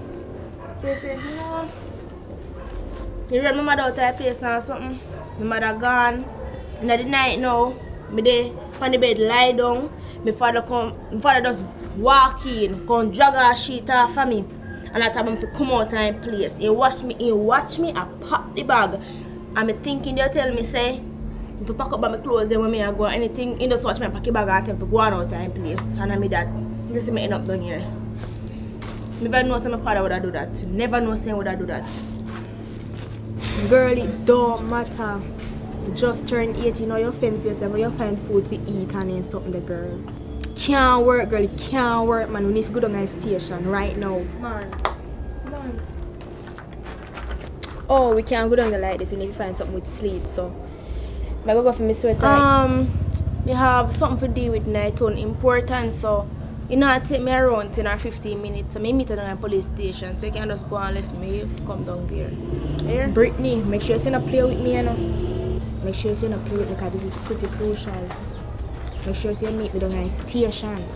So I said, no. He run my mother out her place and something. My mother gone. In the night now, me there on the bed lie down. My father just walk in, come drag a sheet off of me, and I tell him to come out of my place. He watch me, I pop the bag. And me thinking they tell me say, if you pack up my clothes then when me I go anything, he just watch me pack the bag and tell me to go on out of my place. And I mean that, just me end up down here. Never know say my father would have do that. Never know say he would have do that. Girl, it don't matter. You just turn 18 or you fend for yourself or you find food to eat and then something the girl. Can't work, girl, it can't work, man. We need to go down to the station right now. Man. Oh, we can't go down there like this. We need to find something with sleep, so I go for my sweater. We have something to do with night on important, so you know it take me around 10 or 15 minutes. So I meet her down at the police station, so you can just go and left me if you come down there. Here? Brittany, make sure you not play with me, you know. Make sure you not play with me because this is pretty crucial. Make sure you meet me down at the station.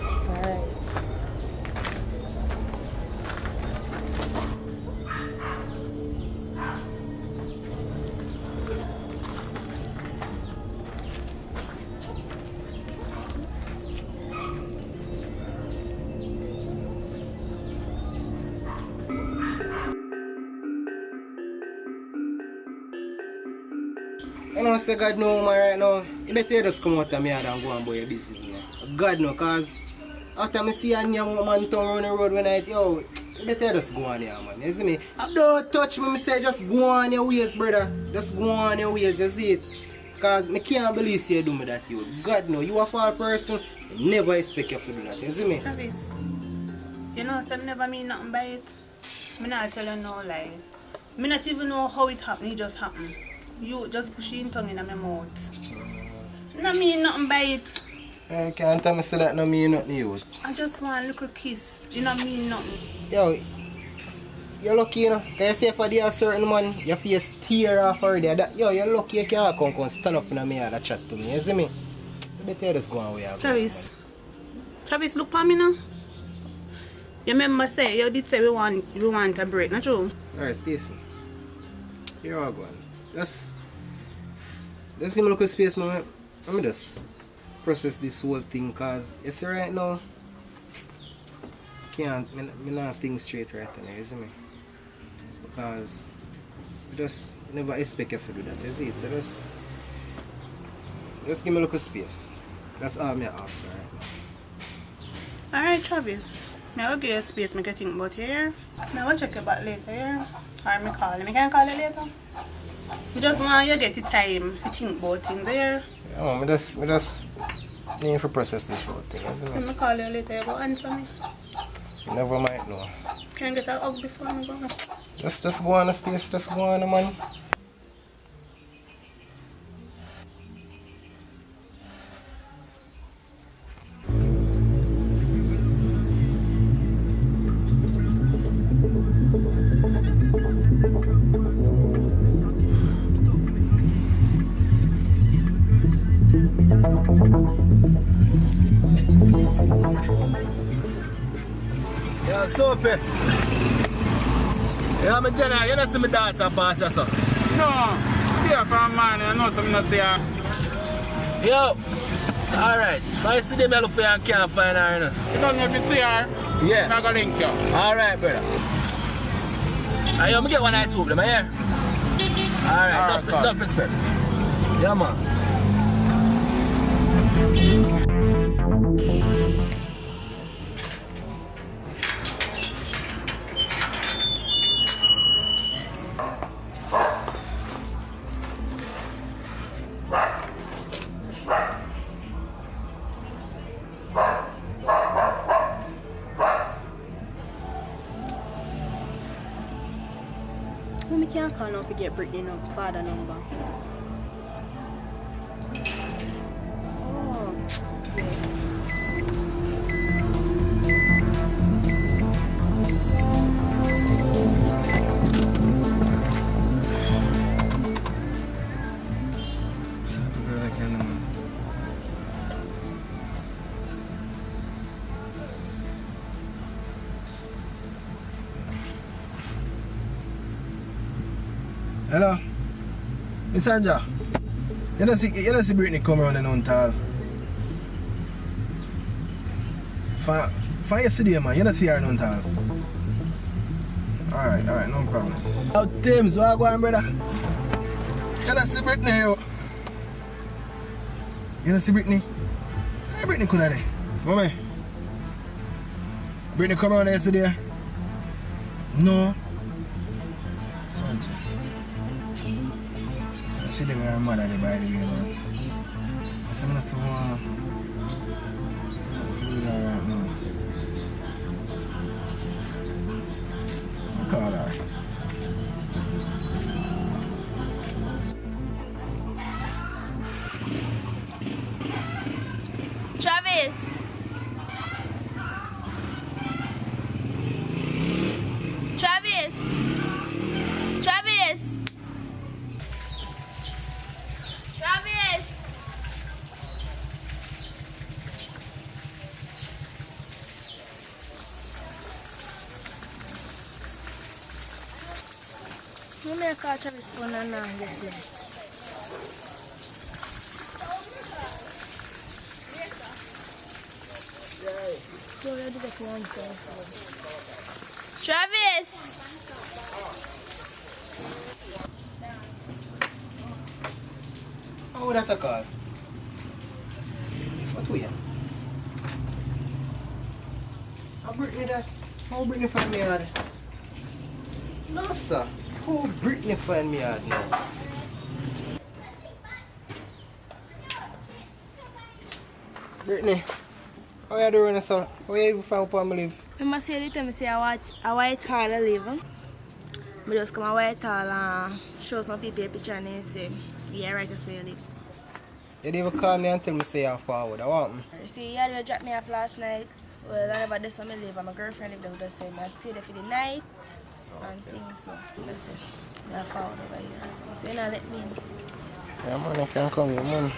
Alright. You know, say God know, man, right now. You better just come out of me and go and buy your business, man. God know, cause after I see a new man turn around the road one night, yo, you better just go on here, man. You see me? Don't touch me, say just go on your ways, brother. Just go on your ways, you see it? Cause I can't believe you do me that, you. God know, you a fall person, I never expect you to do that, you see me? Travis, you know, so I never mean nothing by it. I not tell you no lie. I not even know how it happened, it just happened. You just push your tongue in my mouth. I mean nothing by it. You can't tell me so that no mean nothing, you. I just want a little kiss. You don't mean nothing. Yo, you're lucky, you know. Can you say for there a certain man, your face tear off already. That, yo, you're lucky you can't come stand up in me and chat to me. You see me? You better just go away. Travis, look for me now. You remember say, you did say we want a break, not true? Alright, Stacey. Here I go. Just give me a little space, man. Let me just process this whole thing, cause you see right now, me not think straight right now, you see me? Because I just never expect you to do that, you see it? So just give me a little space. That's all me ask right now. Alright, Travis. I'll give you a space make you think about you here. I'll check you back later here. Or me call you. I can call you later. I just want you to get the time to think about things here. Yeah, I just need to process this whole thing, isn't it? Let me call you later, you go answer me. You never might know. Can I get a hug before I go? Just go on the stage, just go on, man. Yeah, Soapy. Yeah, my Jenna, you don't see my daughter pass us up. No, dear from man, I know something to say. Yo, alright. If I see them, I look for you and can't find her, you know. You don't know if you see her? Yeah. I'm going to link you. Alright, brother. Yo, me get one nice soup, them, here. Alright, enough respect. Yeah, man. Who can't call now to get Brittany no father number? Oh, Hello? Miss Anja, you don't see Brittany come around and on tall. Find yesterday, man. You don't see her on tall. Alright, no problem. Now, Tim's, what go on, brother? You don't see Brittany, yo. You don't see Brittany? Hey, Brittany could have there. Mommy. Brittany come around yesterday? No. She did with her mother by the way, man. I said, I'm not so feel her right now. I'll call her. Travis! Travis! Travis! Travis! you may call Travis phone and now get there. Travis! How would that call? What we have? How Brittany that? How Brittany find me hard? No, sir. How Brittany find me hard now? Brittany, how you doing, sir? How you even find upon me live? I must say the time say I white hall I live. I just come a white hall and show some people a picture and they say, yeah, right, I say you live. You didn't even call me and tell me say you're forward. I want me. See, you had dropped me off last night. Well, I never did some live and my girlfriend lived there with the same. I stayed there for the night and things, so that's it. I'm forward over here or something. So you know, let me in. Yeah, man, I can come here, man.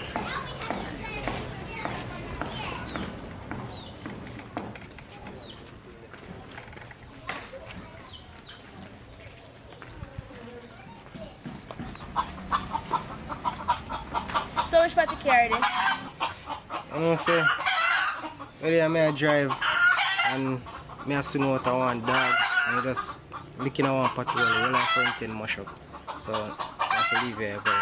So which part you carry this? I know, say, whether I may drive and me swing out of one dog and just licking at one patrol, all my front end mash up. So I have to leave here, but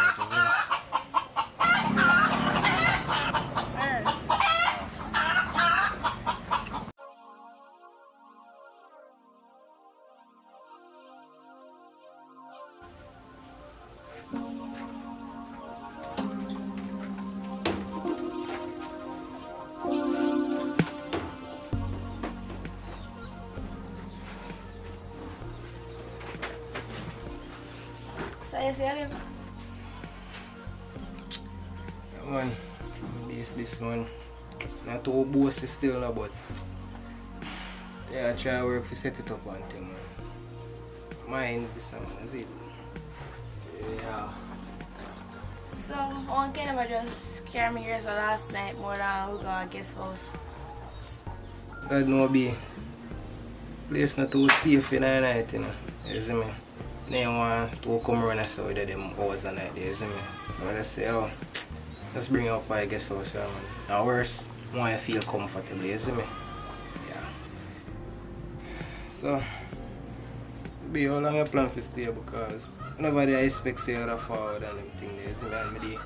you say you live? Yeah, man, base this one. Not too bossy still now, but yeah, I try to work to set it up one thing, man. Mine's this one, is it? Yeah. So, one can never just scare me here so last night more than we go to guest house. God know be. Place not too safe in the night, you know. You see me? They want to come around and say with them hours and night, you see me? So I just say, oh, let's bring you up by guest house, man. And worse, more I feel comfortable, you see me? Yeah. So, be how long you plan to stay because nobody expect say other forward and them thing, you see me? And me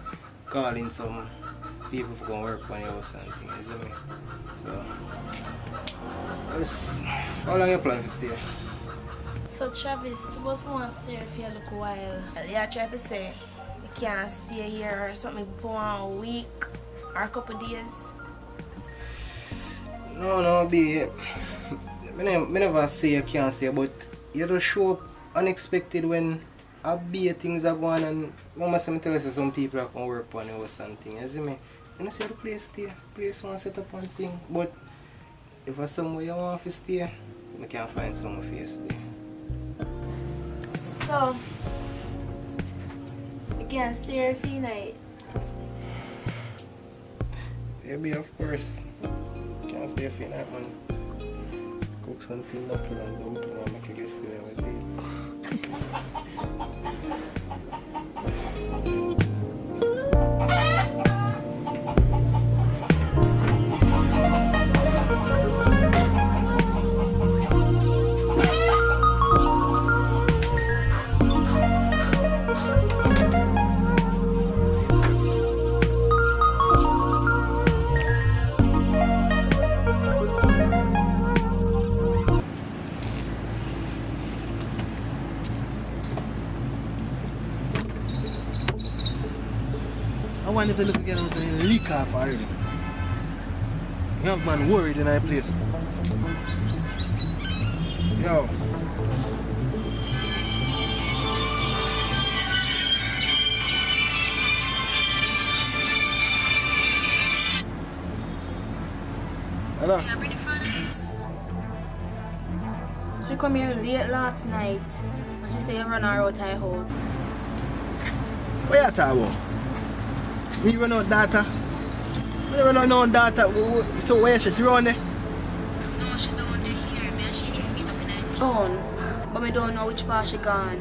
calling some people to go work on your house and thing, you see me? So, yes. How long you plan to stay? So Travis, suppose we want to stay here for a little while. Yeah, Travis say you can't stay here or something for 1 week or a couple days. No, B. I never say you can't stay, but you just show up unexpected when a big things are going on and mama say me tell us some people are going to work on your house and thing, you see me? You know say the place stay, place want to set up one thing, but if there's somewhere you want to stay, I can find somewhere for you to stay. So, you can't stay here for the night. Maybe of course. You can't stay for the night, man. Cook something knuckle and dumpling and make you get feeling with it. I wonder if you look again and leak off already. Young man worried in that place. Yo. Hello. Yeah, ready for this. She come here late last night and she say you run her out of her house. What you talking about? We run out data. We run out no data. So where is she? She run there? No, she down there here. Me and she need to meet up in her town. But I don't know which part she gone.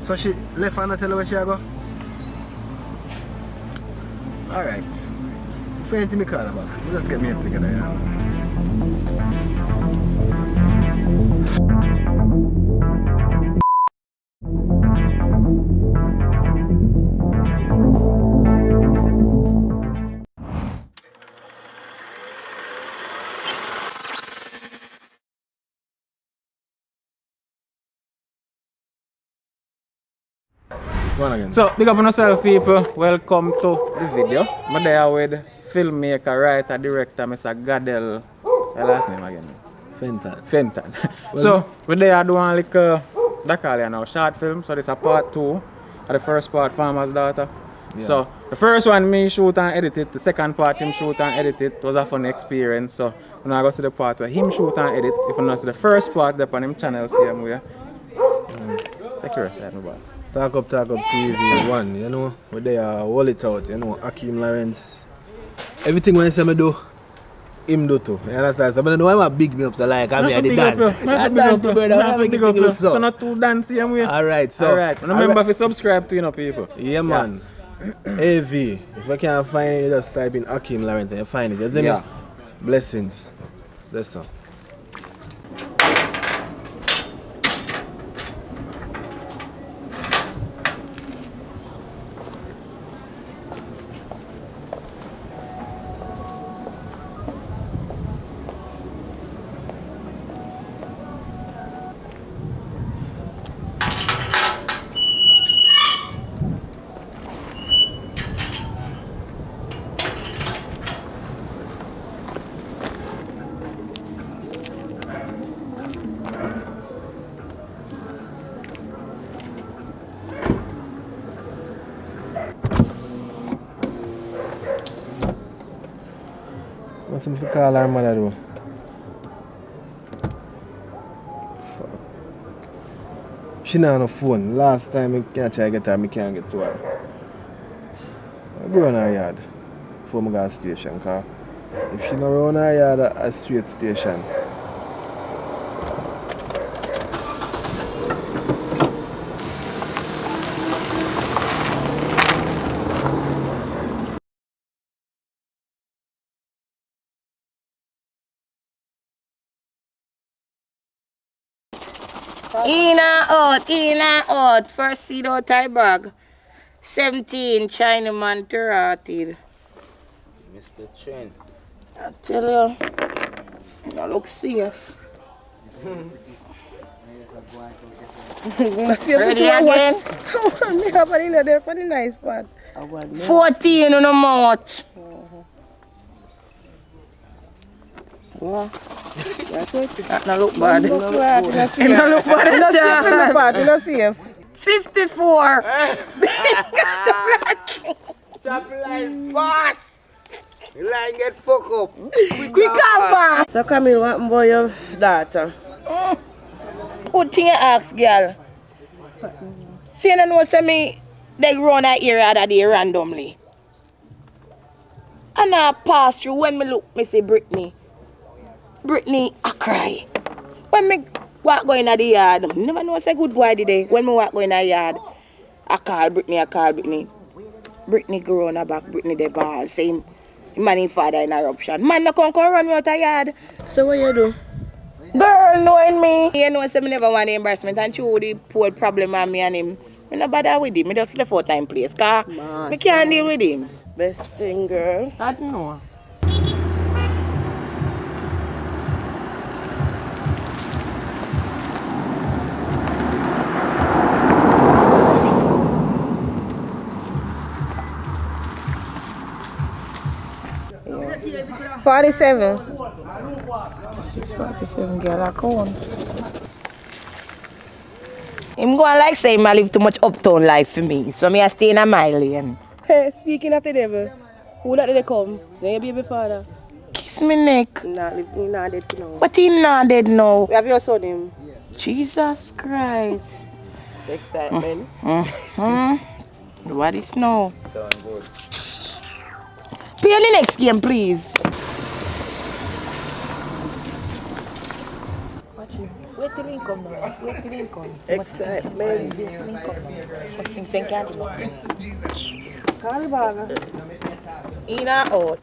So she left and not tell her where she go? Alright. If anything me call about, we'll just get me head together, yeah. Go on again. So, big up on yourself, people. Welcome to the video. I'm there with filmmaker, writer, director, Mr. Gadel. What's your last name again? Fenton. So, we're there doing like that call you now, short film. So, this is a part 2 of the first part, Farmer's Daughter. Yeah. So, the first one me shoot and edit it. The second part him shoot and edit it. It was a fun experience. So, when I go to the part where him shoot and edit, if you not see the first part, they're on him channel, same way. Take your side, my boss. Talk up preview 1, you know, where they hold it out, you know, Hakeem Lawrence. Everything when I say me do, him do too. You understand? So I know I'm a big me up, so like I'm the dance. So not too dance same way. Alright, so. Alright, remember to subscribe to people. Yeah, man. AV. If I can't find it, just type in Hakeem Lawrence and you find it. You see me? Blessings. That's all. something to call her mother though. Fuck. She not on the phone. Last time I can't try to get her, I can't get to her. I go on her yard before I go to the station, cause if she not around her yard at a straight station. In and out. First seed out of bag. 17, Chinaman Tarated. Mr. Chen. I tell you, you look safe. Ready again? Me have an in there for the nice one. 14 on the mouth. Wow. That not look bad. It don't look bad. It don't safe. 54. Chop line fast. The line get fucked up. Quick and fast. So come here, what about your daughter? Good thing you ask, girl. See, you know, say me, they run that area that day randomly. And I pass through, when me look, me say Brittany, I cry. When me walk going in the yard, never know say good boy today. When me walk going in the yard, I call Brittany. Brittany grow on her back, Brittany the ball. Same man and father in eruption. Man no come run me out the yard. So what you do? Girl knowing me. You know say me never want the embarrassment and show the poor problem on me and him. I no bother with him. I just left out time place. Cause I can't deal with him. Best thing, girl. I don't know. Yeah. 47. 47 girl I count. Him going like say I live too much uptown life for me. So me I stay in a my lane. Hey, speaking of the devil, who that did they come? Then your baby father. Kiss me neck. He not dead now. But he not dead now. We have your son him. Jesus Christ. Excitement. What is now? Sound good. Play the next game, please. Wait till he come now. Wait till he come. Excitement. Wait till he come now. Must think sen can't do. Call the bag. In or out?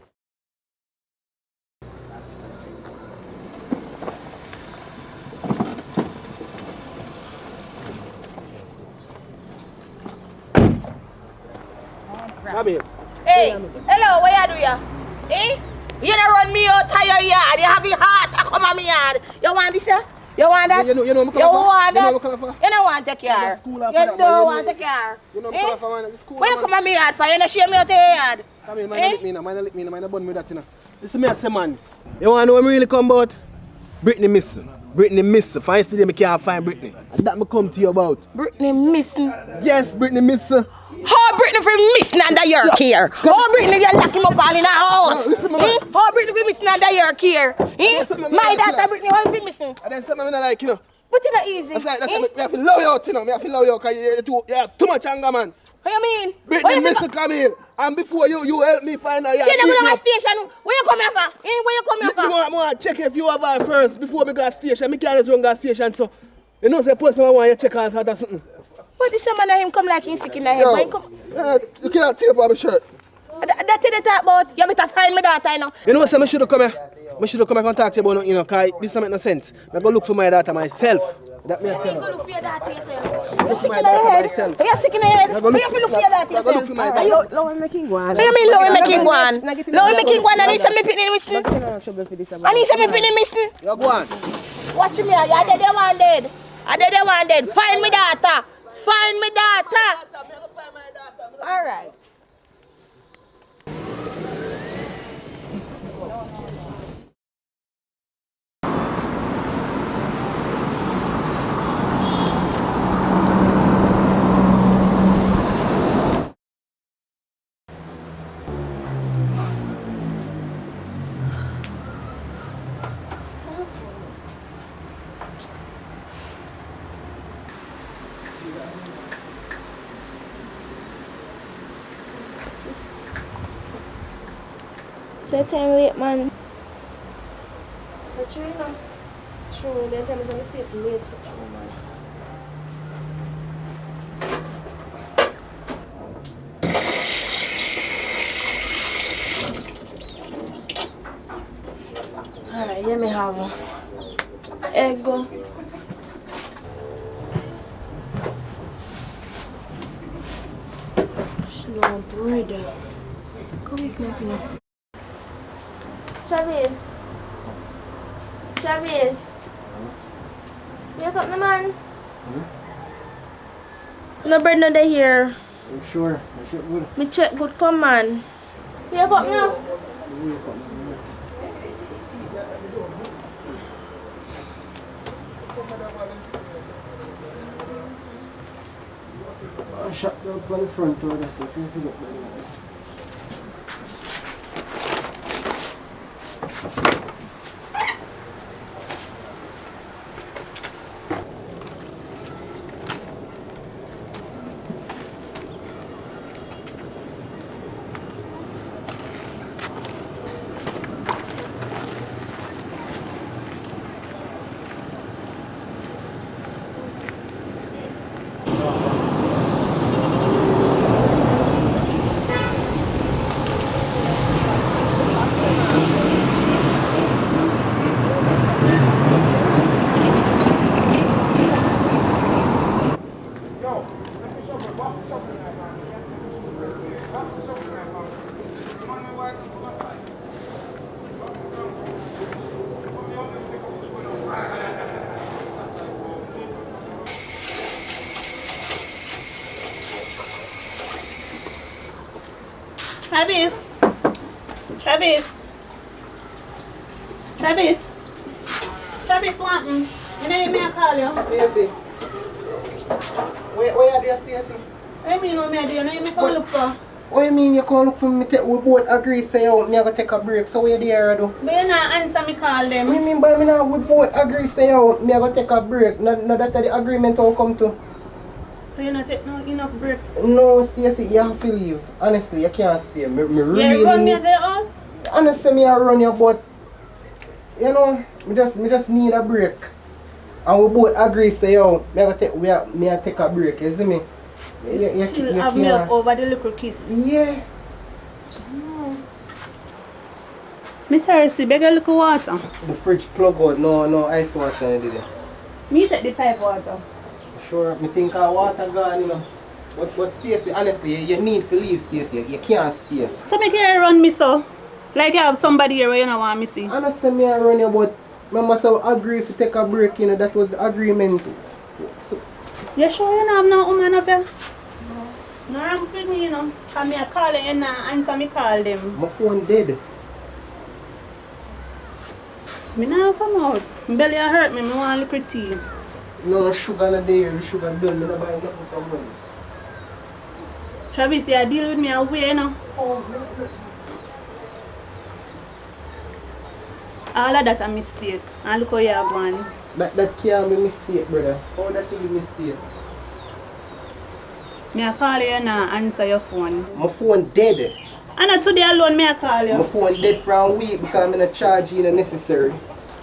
Hey, hello, what you do ya? Eh? You don't run me out of your yard. You have your heart to come on my yard. You want this, yeah? You want that? You know you want that? You don't want to take care. You don't want to take care. You know eh? school. Where you come on my yard for? You don't shame me out of your yard. Come here, man, lick me, man, bun me that, you know. Listen me, I say, man. You want to know what me really come about? Brittany missing. Brittany missing. For yesterday, I can't find Brittany. And that me come to you about. Brittany missing? Yes, Brittany missing. How Brittany for missing under your care? How Brittany you lock him up all in a house? How Brittany for missing under your care? My daughter Brittany, how you missing? And then something I don't like, you know. But it's not easy. That's like, I have to love you out, you know. I have to love you because you have too much anger, man. What you mean? Brittany missing, Camille. And before you help me find her. She don't go to my station. Where you come here for? Where you come here for? I want to check if you have her first before I go to station. I can't just run to station, so. You know, say person I want you to check her or something. But this man him come like he's sick in the head. You can't tape on my shirt. That's what they talk about. You better find my daughter, you know. You know what, I should have come here. I should have come here and talk to you about, you know, because this doesn't make no sense. I'm going to look for my daughter myself. That me I tell you. Look for your daughter yourself. You're sick in the head. You're sick in the head. Where you look for your daughter yourself? Lower making one. What do you mean lower making one? Lower making one, I need some picnic missing. I need some picnic missing. You go on. Watch me, you're dead, you wanted. I dead, you wanted. Find me daughter. Find me daughter. All right. So time late, man. But true, you know. True, then time is on the sitting late for true, man. Alright, let me have a egg. No bread. Come here. Travis. Travis. Wake up, man. No bread no day here. I'm sure. I'm sure good. Me check good, come man. Wake up now. I shut down on the front door, that's it. See if you get my money. Travis. Travis. Travis. Travis, what happened? You know me I call you? Stacy. Where are you, Stacy? What do you mean what me do? You know me come look for? What do you mean you come look for me? We both agree say out, me I go take a break. So where there I do? But you not answer me call them. What do you mean by me now? We both agree say out, me I go take a break. No that the agreement will come to. So you not take no enough break? No, Stacy, you have to leave. Honestly, you can't stay. Me really You run me need... at the house? Honestly, me I run you, but you know, me just need a break. And we both agree say out, me I take a break, you see me? You still have milk over the little kiss? Yeah. Me thirsty, beg a little water. The fridge plug out, no ice water in there. Me take the pipe water. Sure, me think our water gone, you know. But Stacey, honestly, you need to leave, Stacey. You can't stay. So make you run me so? Like you have somebody here where you don't want me see? Honestly, me I run you, but I must have agreed to take a break, you know. That was the agreement. So, you sure you don't have no woman up here? No ramp with me, you know. Because me I call them and not answer me call them. my phone dead. Me now come out. My belly hurt me, I want a little tea. No sugar in there, the sugar done. Me not buy nothing for money. Travis, you deal with me away, you know. All of that a mistake. And look how you are going. That can't be mistake, brother. How that can be mistake? Me I call you and not answer your phone. My phone dead. And today alone me I call you. My phone dead for a week because I'm not charging you necessary.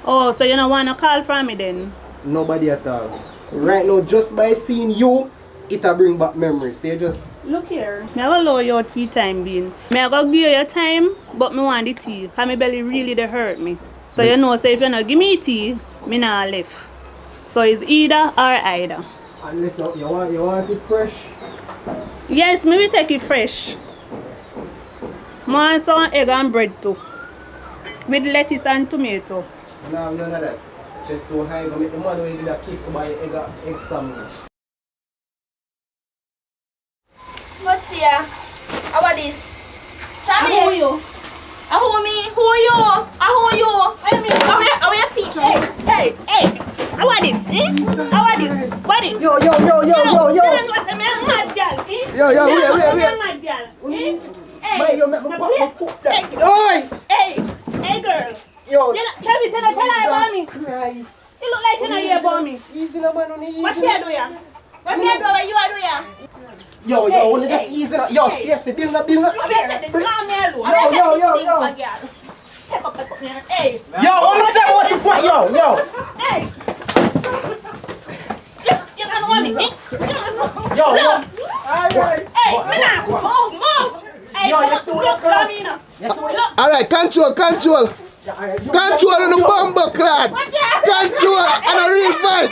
Oh, so you don't want to call from me then? Nobody at all. Right now, just by seeing you, it'll bring back memories. So you just... Look here. Me I will allow you out for your time being. Me I go give you your time, but me want the tea. Because my belly really dey hurt me. So you know, so if you not give me tea, me not left. So it's either or either. Unless you want it fresh? Yes, me will take it fresh. I want some egg and bread too. With lettuce and tomato. No, none of that. Just too high. Go make the man who get a kiss by egg sandwich. What's here? How about this? Travis. Who are you? Who me? Who are you? Who are you? How are your feet? Hey. How are this? How are this? What is? Yo. Yo, mad girl. Wait. Mad girl. Hey, you make my foot that. Hey, girl. Yo. Travis, you don't tell her about me. Christ. You look like you don't hear about me. Easy no man, easy. What you do ya? What me do? What you do ya? Yo, only just easy. Yo, Stacy, build up. Leave me alone. Yo. Step up, step up here. Hey. Yo, I'm saying what the fuck, yo. Hey. You don't want me. Yo. Alright. Hey, move. Hey, Yo, you see what you cross? You see what Alright, control. Control on the bomber clad. Control and a real fight.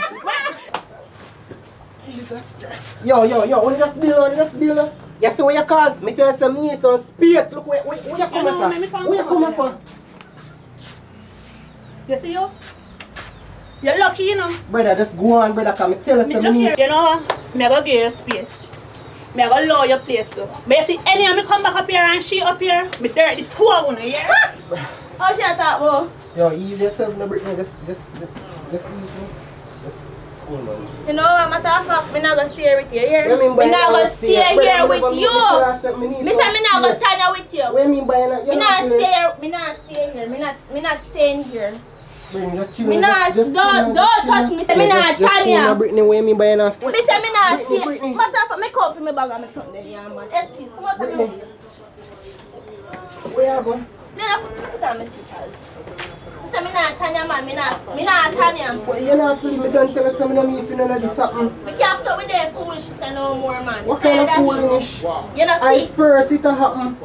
Jesus Christ. Yo, when you just build. You see what you cause? Me tell you some need some space. Look where you coming from. Where you coming from? You see you? You're lucky, you know. Brother, just go on, brother, cause me tell you some need. You know, me gonna give you space. Me gonna allow your place too. But you see, any of me come back up here and she up here, me dirty the two of you, yeah? How she attack, bro? Yo, ease yourself, no Brittany. Just easy. Just cool, man. You know what, matter of fact, me not gonna stay with you here. What you mean by Me not gonna stay here with you. Me Me say me not gonna stand here with you. What you mean by that? Me not stay here. Me not staying here. Brittany, just chill. Me not, don't touch me. Say me not stand here. Brittany, what you mean by that? Me say me not stay. Matter of fact, me come for me bag and me something there, man. Excuse, come out of me. Where you going? Me not put on my slippers. Me say me not Tanya, man. Me not Tanya. But you not feel me don't tell us something of me if you know this happen. Me can't talk with them foolish say no more, man. What kind of foolishness? You know I see? first it happen.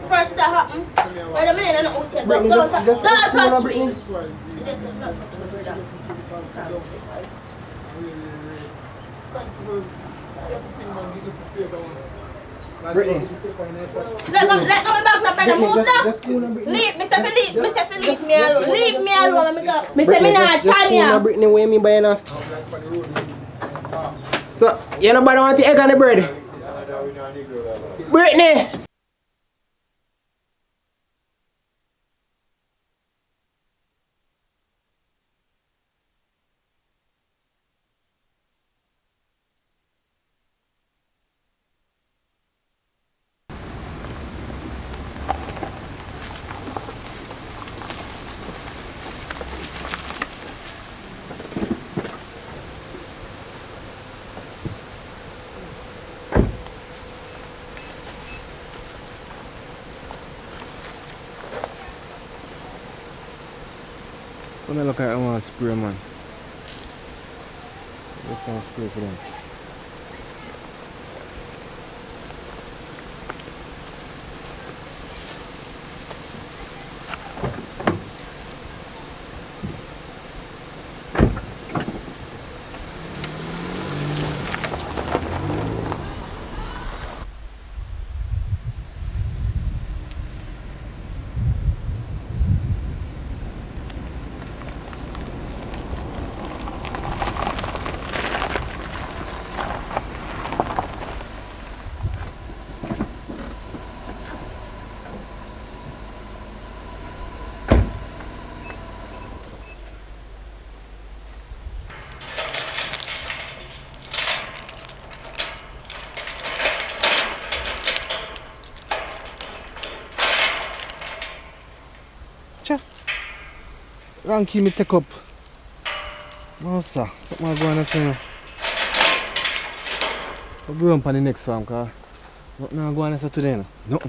First that happen. Wait a minute, I don't know what you're doing. Don't touch me. See this, don't touch me, brother. Can't be slippers. Brittany. Let go me back now, brother. Move now. Leave me, say leave me alone. Leave me alone. Me say me not Tanya. Brittany, what you mean by that? So, you nobody want the egg on the bread? Brittany! So I look at I want to spray, man. Let's have a spray for them. Ranky me take up. No sir, something going on here. I'll go on for the next one, because nothing going on today. No.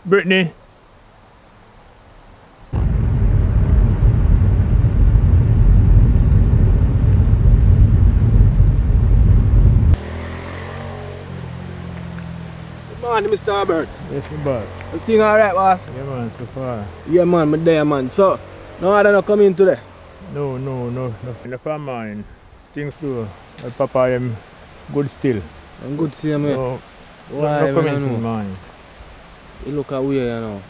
Brittany. Good morning, Mr. Albert. Yes, my boy. Everything alright, boss? Yeah, man, so far. Yeah, man, I'm there, man. So, no other not come in today? No. In the farm mine, things do. My papa am good still. I'm good, see me. No, why? no comment in mine. You look away, you know.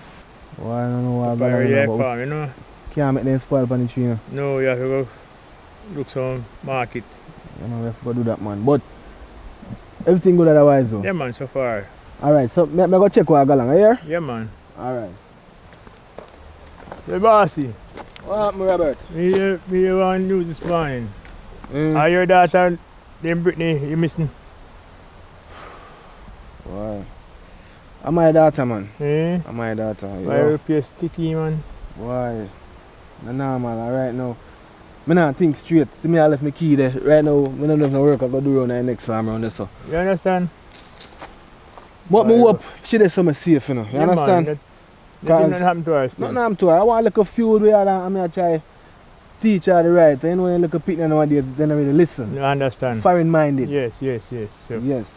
Why I don't know why Papa yeah, farm, you know. Can't make them spoil for the tree, you know. No, you have to go look some market. You know, we have to go do that, man. But everything good otherwise, though. Yeah, man, so far. Alright, so me go check what I got along, here? Yeah, man. Alright. Say, bossy. What happened, Robert? Me want news this morning. Are your daughter Then Brittany, you missing? Why? I'm my daughter, man. Eh? I'm my daughter. Why you feel sticky, man? Why? No, man. Right now, I don't think straight. See me, I left my key there. Right now, I don't have no work. I'm going to do around the next farm around there, so. You understand? But me hope she does something safe, you know. You understand? Man, nothing happened to her still. Nothing happened to her. I want to look a feud with her and I try teach her the right. You know, when you look a picture nowadays, they don't really listen. You understand? Foreign minded. Yes. So. Yes.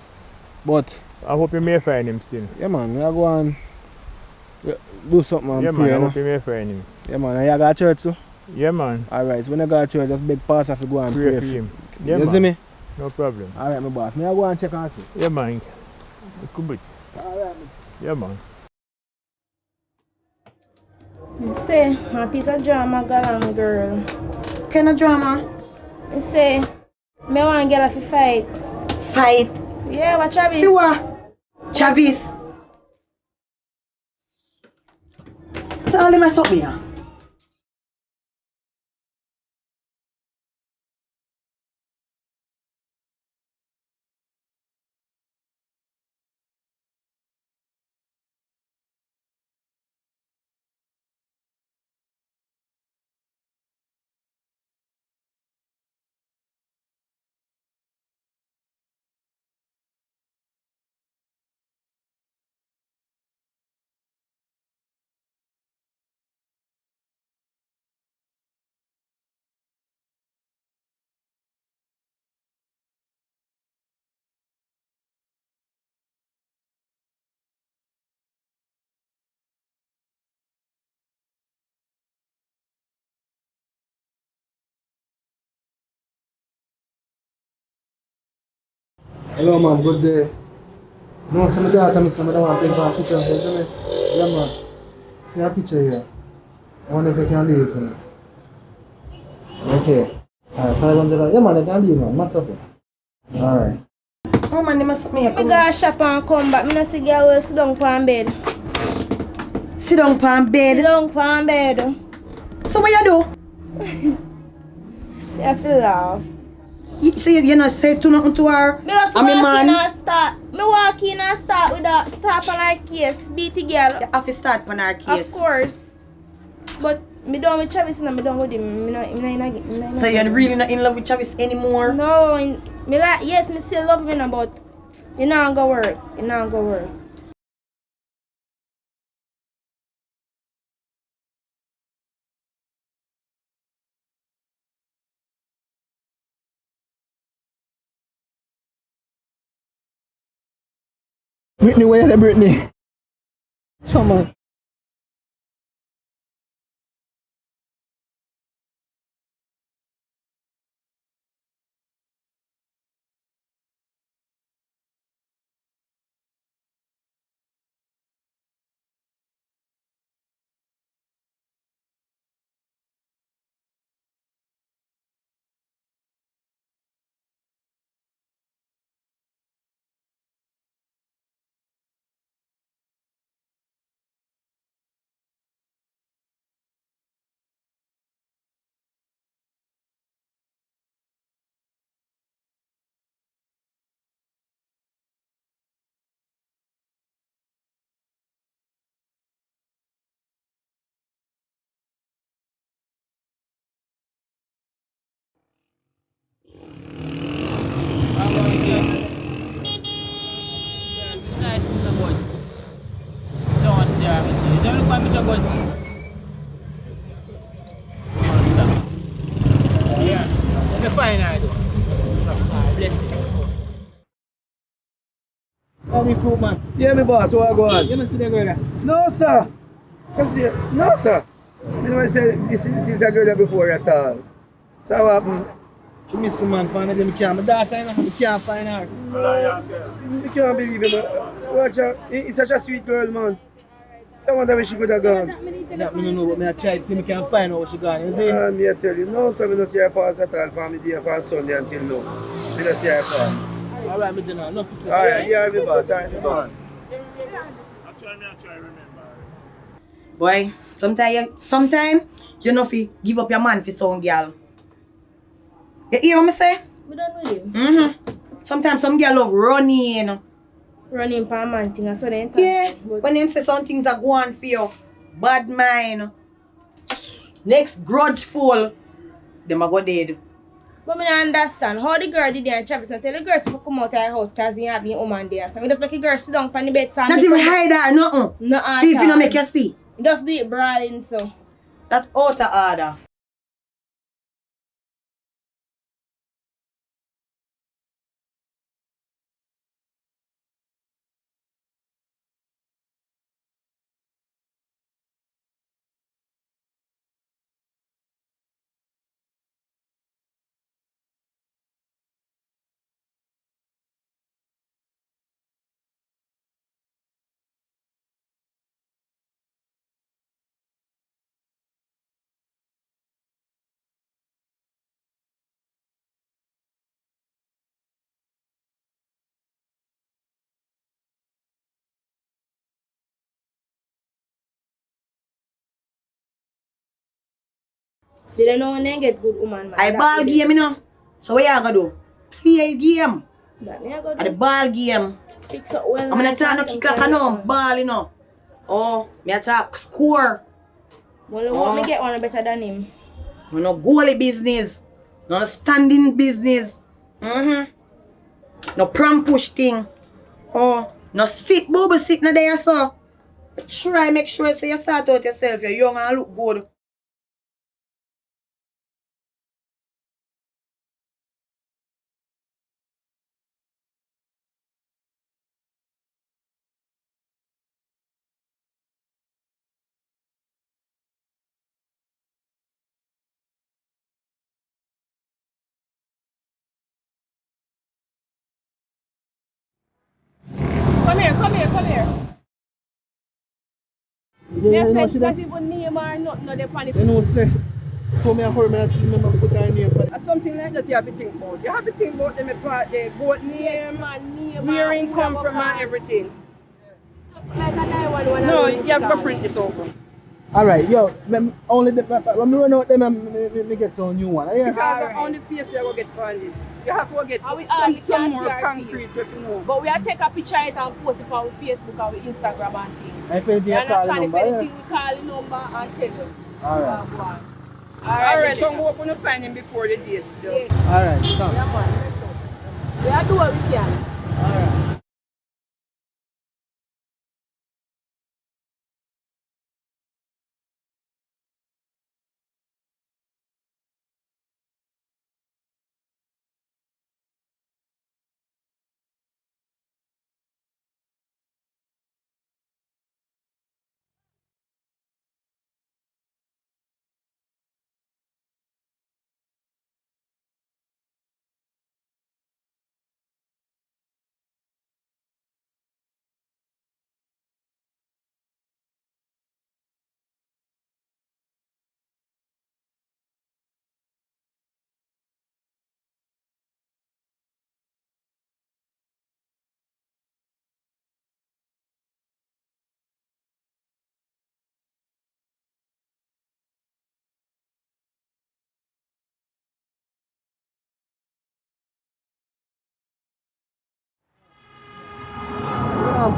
But I hope you may find him still. Yeah, man. I go and do something and yeah, pray. Man, I hope you may find him. Yeah, man. And you go to church too? Yeah, man. Alright, so when I go to church, just beg pastor to go and pray for him. Yeah, you see me? No problem. Alright, my boss. May I go and check on you? Yeah, man. It could be. Alright, yeah, man. You say, a piece of drama galang girl. Kind of drama? You say, me want girl to fight. Fight? Yeah, what Travis? Sure. Travis. So all them up me here. Hello, man. Good day. No, some of the daughter, some of them want to take a picture. Yeah, man. See a picture here. I wonder if you can leave it for me. Okay. Alright, $500. Yeah, man, I can leave, man. What's up? Alright. Oh, man, they must me. I go shop and come back. I see girl will sit down on bed. Sit down on bed? Sit down on bed. So what you do? You have to laugh. So you not say to nothing to her? Me just walk in and start. Me walk in and start with a start on her case. Beat the girl. You have to start on her case. Of course. But me done with Travis and me done with him. So you're really not in love with Travis anymore? No, me like yes, me still love him, but you not go work. You not go work. Brittany, where are you, Brittany? Come on. Only fruit, man. Yeah, me boss, what I go on? You don't see the girl there? No, sir. No, sir. I never said this is a girl there before at all. So what happened? She miss the man, find her, I can't. My daughter, you know, I can't find her. I can't believe it, man. Watch her. He's such a sweet girl, man. So I wonder where she could have gone. That me don't know, but I try to see me can find out where she gone, you see? Me I tell you, no, sir, I don't see her pass at all from the day from Sunday until now. I don't see her pass. Alright, me general, enough is Alright, yeah, me boss, alright, me boss. Boy, sometimes you know fi give up your man for some girl. You hear what me say? We done with him. Sometimes some girl love running. Running for a man thing, so then. Yeah, when them say some things are going for you, bad mind, next grudgeful, them a go dead. But I don't understand how the girl did there and Travis and tell the girl to come out of her house because he have his woman there. So we just make the girl sit down on the bed. Not even hide her, nothing. No, if you don't make you see. Just do it brawling, so. That out of order. Did I know when they get good woman, man? I ball game, you know. So what you gonna do? Play game. That me I go do. At the ball game. Fix up well. I'm gonna talk no kick like no ball, you know. Oh, me attack score. Well, what me get one better than him? No goalie business. No standing business. No pram push thing. Oh, no sit bubble sit na there so. Try make sure so you sort out yourself. You're young and look good. Come here, come here, come here. Yeah, They you know said she not there? even name or nothing, no, they panic. You know, say, come here, hurry me, I remember put her name. Something like that you have to think about. You have to think about them, the boat name, where it come from and everything. Like a 911. No, you have to print this over. Alright, yo, only the, when me run out them, me get some new one. Yeah. Because on the face you go get on this. You have to get some more concrete if you know. But we have to take a picture of it and post it on Facebook and Instagram and things. If anything, I call the number. If anything, we call the number and tell you. Alright. Alright, don't go up and find him before the day still. Alright, come. Yeah, man. We have to do what we can. Alright.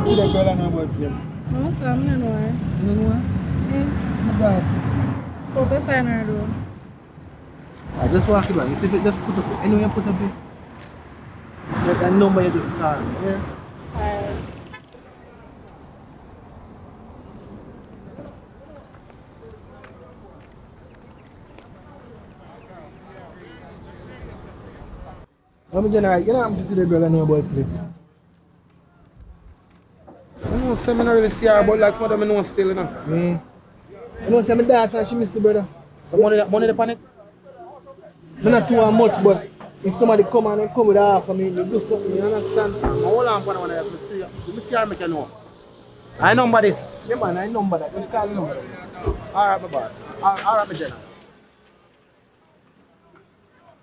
See that girl I know about them. No, sir, I don't know her. You don't know her? Yeah. Oh God. Hope I find her though. I just walk it back. You see if it just put up, anyway you put up it. That number you just call. Yeah? Alright. I'm general, you know I'm to see the girl I know about place. I know say I don't really see her but like some of them I know still, you know. I know say my daughter and she miss the brother. So money the panic? I'm not too much but if somebody come and come with half of me, you do something, you understand? Hold on for one of them, let me see her make you know. I number this. Yeah man, I number that. Just call the number. Alright my boss. Alright my general.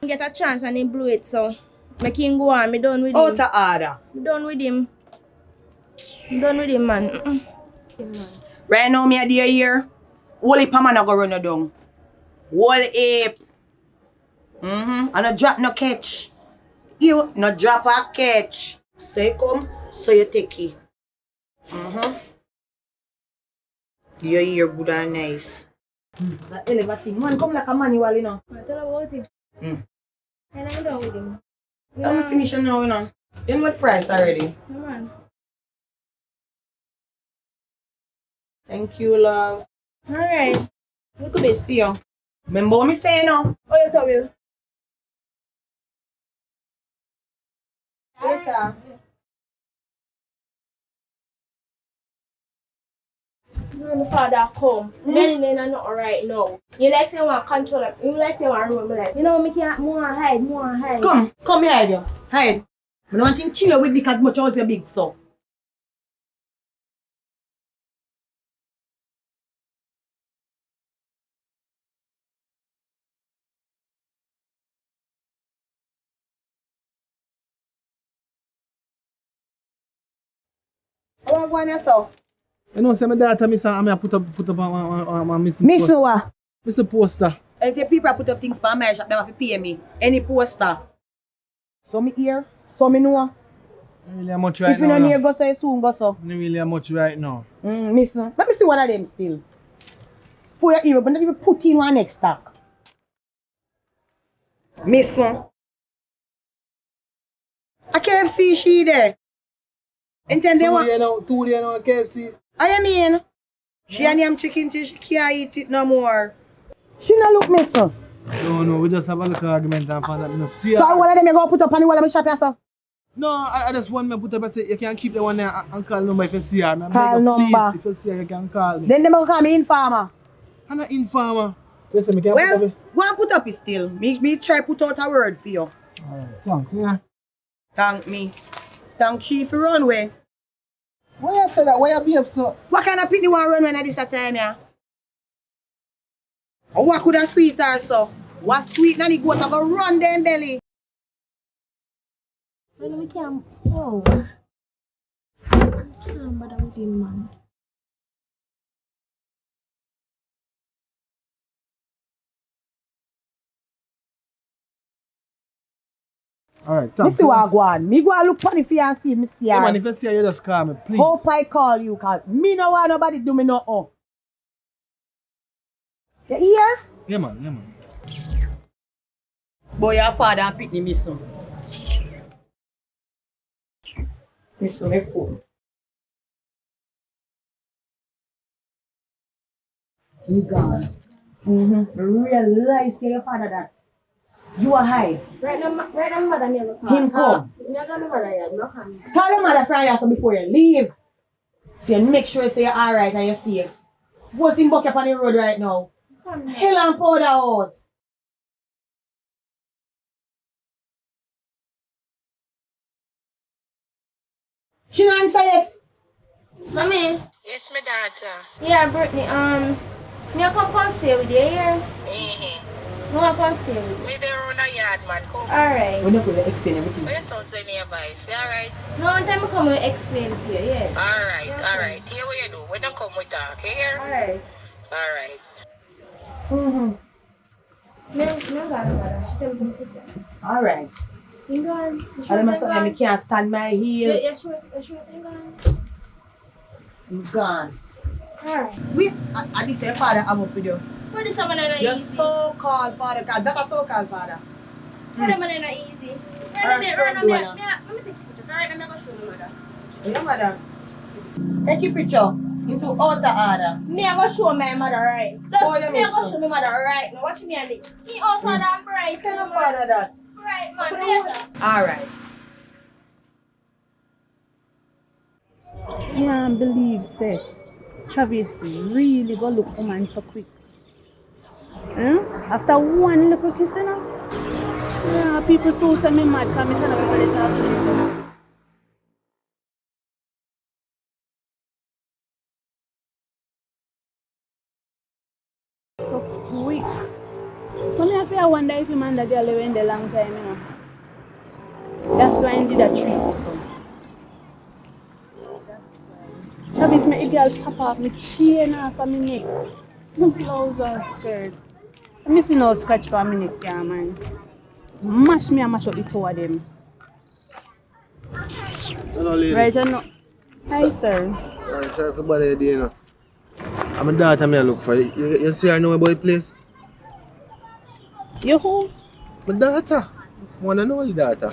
Get a chance and then blow it, so make him go on. Me done with him. Out of order. Me done with him. I'm done with him, man. Right now, me a day here. Whole heap of man a go run you down. Whole heap. And a drop no catch. You not drop or catch. So you come, so you take it. Your ear good and nice. That elevator thing. Man, come like a manual, you know. Tell about it. And I'm done with him. I'm finishing now, you know. You know what price already? No, man. Thank you, love. Alright. Look at this. See you. Remember what me say now? Oh, you tell me. Later. My father come. Many men are not alright now. You like say you want control it. You like say you want to run my life. You know me can't more hide. Come here, hide you. Hide. I don't want to chill with Nick as much as you're big, so. How are you going yourself? You know, say my daughter miss and I put up on missing Miss poster. what? Miss a poster. If the people put up things for my shop, they have to pay me. Any poster. So me hear, so me know. Not really much right If you now. don't hear, go so you soon go so. Not really much right now. Miss. Let me see one of them still. For your ear, but not even put in one next stack. Miss. A KFC she there. Intend they want. 2 days now, KFC. I mean, she and him chicken till she can't eat it no more. She not look miss. No, we just have a little argument and find out. See So one of them you go put up on the wall of my shop yourself? No, I just want me to put up and say you can keep the one there and call number if you see her. Call number. Please, if you see her, you can call me. Then they will call me informer. I'm not informer. Listen, me can Well, put up. go and put up it still. Me try put out a word for you. Alright, thanks, yeah. Thank me. Thank Chief for runway. Why you say that? Why you behave so? What kind of pity want run when at this time, yeah? Or what could a sweet her so? What sweet nanny goat to go run them belly? Well, we can't. Oh. I can't bother with him, man. Alright, thanks. Me see what I go on. Me go and look for the fiancé, me see her. Yeah, man, if you see her, you just call me, please. Hope I call you, cause me no want nobody do me no oh. You hear? Yeah, man. Boy, your father and pick me, miss him. Miss him, me fool. You gone. Realize your father that you are high. Right now, mother, me have a call. Him come. Me have my mother yet. No come. Tell your mother from here so before you leave. So you make sure you say you're alright and you're safe. What's in bucket on the road right now? Hill and powder house. She don't answer yet. Mommy. Yes, my daughter. Yeah, Brittany. Me I come stay with you here. No, I come stay with you. Me there on a yard, man. Come. Alright. We're not going to explain everything. Where your son send you advice? You alright? No, one time I come and explain to you, yes. Alright. Hear what you do. We don't come with talk, you hear? Alright. Alright. No, mother. She tell me something. Alright. You gone. I don't can't stand my heels. Yeah, sure, you gone. You gone. Alright. I did say your father I'm up with you. What is someone not Your easy? so-called father, cause that's a so-called father. What am I not easy? Right now, me take a picture. Right now, me go show my mother. Your mother. Take your picture into outer order. Me I go show my mother right. Oh, Just me I go show my mother right now. Watch me and it. He out father and bright. Tell your father that. Right, man. Later. Alright. I can't believe, say, Travis really go look woman so quick. After one little kiss, you know? Yeah, people so say me mad because I tell everybody talk to me. So quick. So I wonder if him and the girl went a long time, you know. That's why I did a trick. Travis make the girl pop off my chain off of my neck. My blouse are skirt. I see no scratch for my neck, yeah, man. Mash me and mash up the two of them. Hello, lady. Right, you know. Hi, sir. Sorry for bother you, you know. I'm a daughter me I look for. You see her know about the place? You who? My daughter. Wanna know the daughter?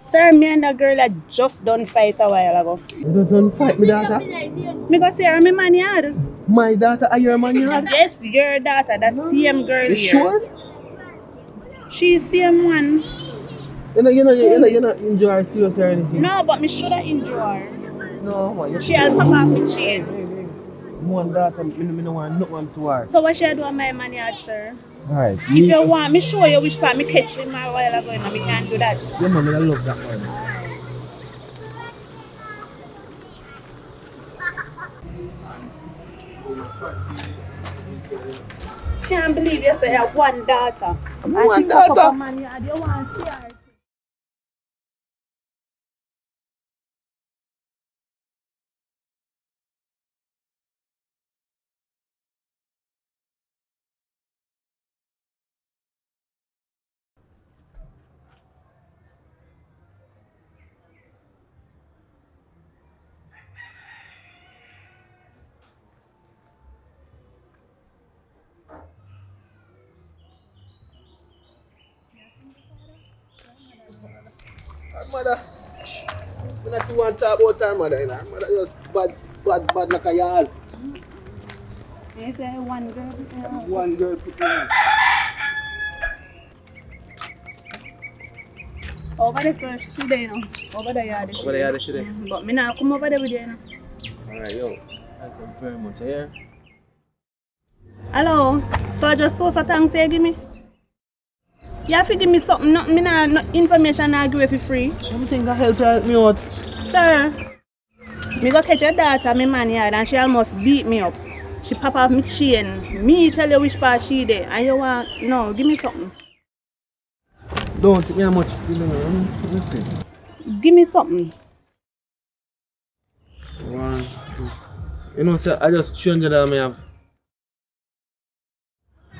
Sir, me and the girl that just done fight a while ago. You just done fight, my daughter? Me go see her in my man yard. My daughter are your man yard? Yes, your daughter, the same girl You here. sure? She's same one. You know, enjoy her serious or anything? No, but me shoulda enjoy her. No, man. She'll pop off me chain. One daughter, me no want nothing to her. So what should I do on my man yard, sir? Alright. If you want me show you which part me catch him a while ago and me can't do that. Yeah, man, I love that one. Can't believe you say you have one daughter. One she pop up daughter? on man yard, you want to see her. Mother, I not want to talk about her mother, you know. Mother just bad like a yaz. You say one girl. One girl put me on. Over there, sir, she there, you know. Over there, yeah, Over there, yeah, she there. But me not come over there with you, you know. Alright, yo. Thank you very much, yeah? Hello, so I just saw some thanks you give me. You have to give me something, not me not no information I give you for free. I think I help me out. Sir, me go catch your daughter, my man yard, and she almost beat me up. She pop off me chain. Me tell you which part she there, and you want, no, give me something. Don't take me how much, you know, let me see. Give me something. 1, 2. You know, sir, I just $300 me have.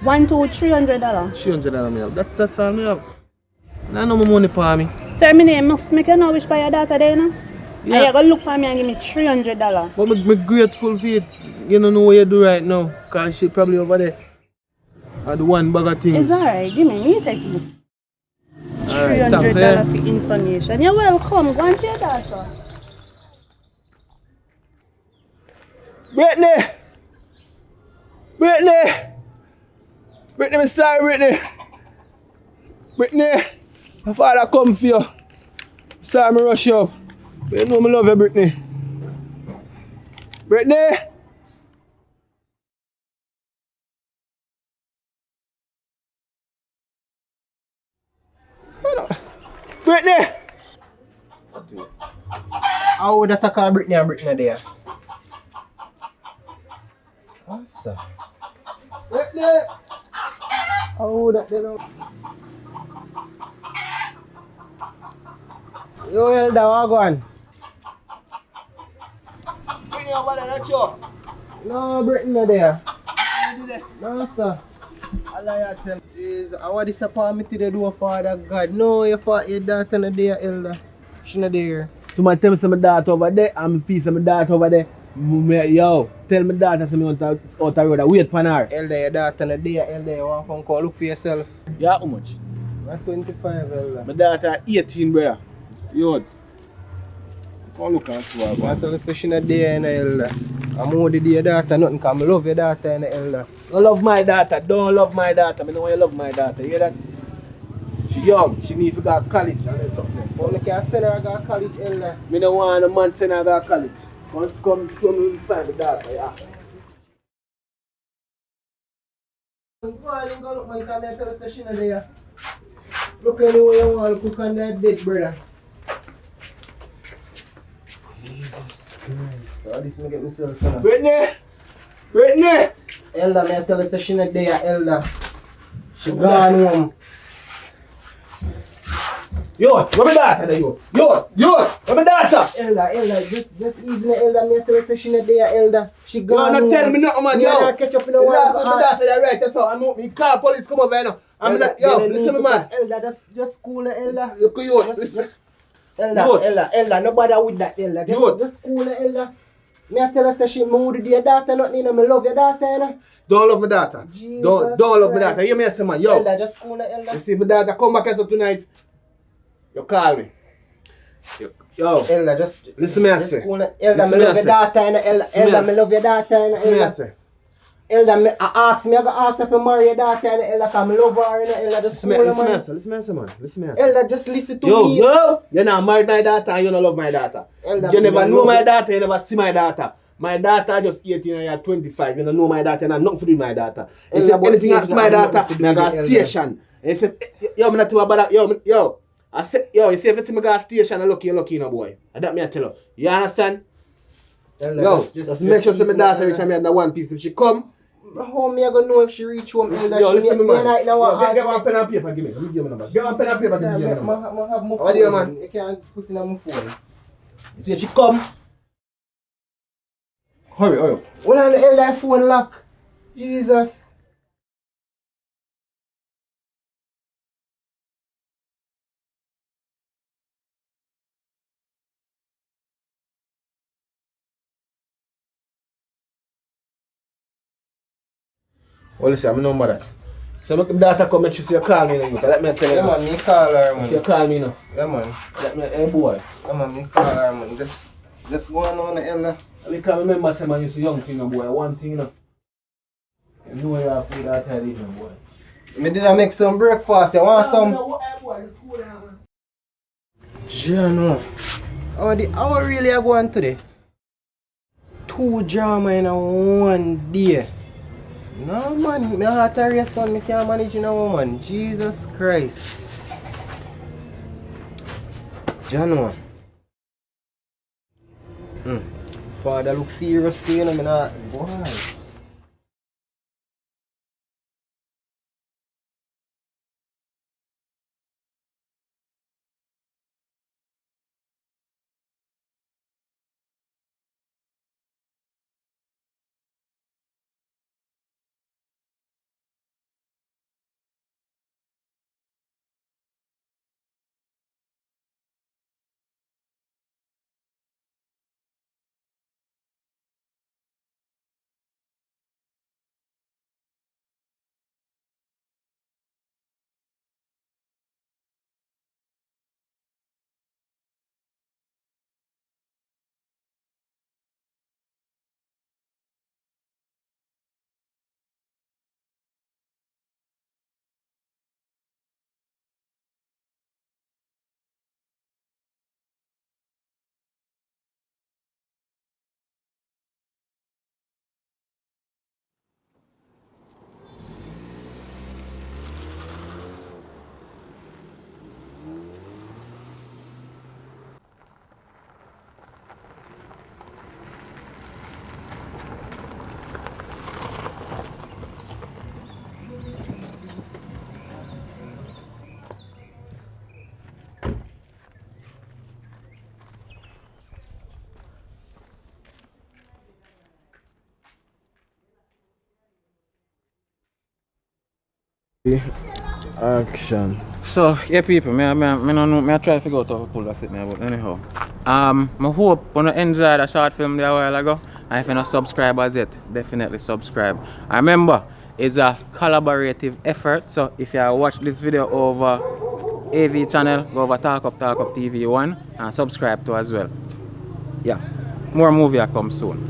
1, 2, $300. $300 me have. That's all me have. Nah, no more money for me. Sir, my name must make you know which part your daughter there, you know? Yeah. And you go look for me and give me $300. But I'm grateful for it. You don't know what you do right now. Because she probably over there. And the one bag of things. It's alright, give me take it. Alright, $300 thanks, for information. You're welcome. Go on to your daughter. Brittany! Brittany! Brittany, I'm sorry, Brittany. Brittany, my father come for you. Sorry, I rush you up. But you know I love you, Brittany. Brittany! Brittany! How would I tackle Brittany and Brittany there? Awesome. Brittany! How would that they know? Yo, Elda, what go on? Brittany over there, not you? No, Brittany there. No, sir. Allah you tell. Jeez, I want disappointment to do, Father God. No, your daughter not there, Elda. She not there. Somebody tell me some daughter over there, and me piece of my daughter over there. Yo, tell my daughter to me out the road. Wait for her. Elda, your daughter not there, Elda. You want to come look for yourself. Yeah, how much? I'm 25, Elda. My daughter 18, brother. Yo. Come look and see what I tell her she not there, Elda. I'm more the your daughter, nothing because I love your daughter, Elda. Don't love my daughter, don't love my daughter. I know why you love my daughter, you hear that? She young, she need to go to college and something. But I can't send her to go to college, Elda. I don't want a man send her to go to college. Come show me where you find the daughter, yeah. Go on and go look, man, because I tell her she not there. Look anywhere you want to cook on that bed, brother. Jesus Christ. So this is get myself done. Brittany! Brittany! Elda, may I tell her she not there, Elda. She gone home. Yo, where my daughter there, yo? Where my daughter? Elda, just easy, Elda. May I tell her she not there, Elda. She gone home. Yo, not tell me nothing, man, yo. Catch up in the water. That's my daughter there, right? That's all. I'm out. Me call police come over here now. I'm not, yo, listen me, man. Elda, just cool, Elda. Look at you, listen. Elder, no bother with that, Elder. Just cool, Elder. Me I tell her say she moody to your daughter, nothing, you know, me love your daughter, you know. Don't love my daughter. Don't love my daughter. You me say, man, yo. Elder, just cool, Elder. You see my daughter come back here tonight, you call me. Yo. Elder, just listen me I say. Cool, Elder, me love your daughter, you know. Elder, me love your daughter, you know. Listen me I say. Elder, I ask me, I go ask if you marry your daughter, and Elder, because I love her, you know. Elder, just cool, man. Listen me I say, man. Listen me I say. Elder, just listen to me. Yo, you not married my daughter and you don't love my daughter. Elder, you never know my daughter, you never see my daughter. My daughter just 18 and you're 25. You don't know my daughter and I'm nothing to do with my daughter. You say anything happen to my daughter, I go to station. And you say, yo, I'm not too bad. Yo. I say, yo, you see everything I go to station, I'm lucky, you know, boy. And that me I tell you. You understand? Elder, yo, just make sure my daughter reach me under one piece. If she come, how me I gonna know if she reach home? Elder, yo, listen to me, man. Yo, get one pen and paper, give me. Let me give me number. Get one pen and paper, give me number. I have my phone. What do you, man? You can't put it on my phone. You see if she come, hurry up. When I the Elder phone lock? Jesus. Well, listen, I know about that. So make the daughter come make sure you call me now. Let me tell you. Yeah, man, me call her, man. You call me now. Yeah, man. Let me, hey, boy. Yeah, man, me call her, man. Just go on the Elder. Because remember, say, man, you see young thing, boy. One thing, you know. You know you have food that time, boy. Me did I make some breakfast. You want some? Jano. How really are going today? 2 drama in one day. No man, my heart a race on, me can't manage in a woman. Jesus Christ. Jano. Father look serious to you, know, me not. Boy. Action. So, yeah, people, I don't know, I try to figure out how to pull that now, but anyhow. I hope you enjoyed the short film there a while ago. And if you're not subscribed yet, definitely subscribe. And remember, it's a collaborative effort. So, if you watch this video over AV channel, go over Talk Up TV 1 and subscribe to as well. Yeah, more movie will come soon.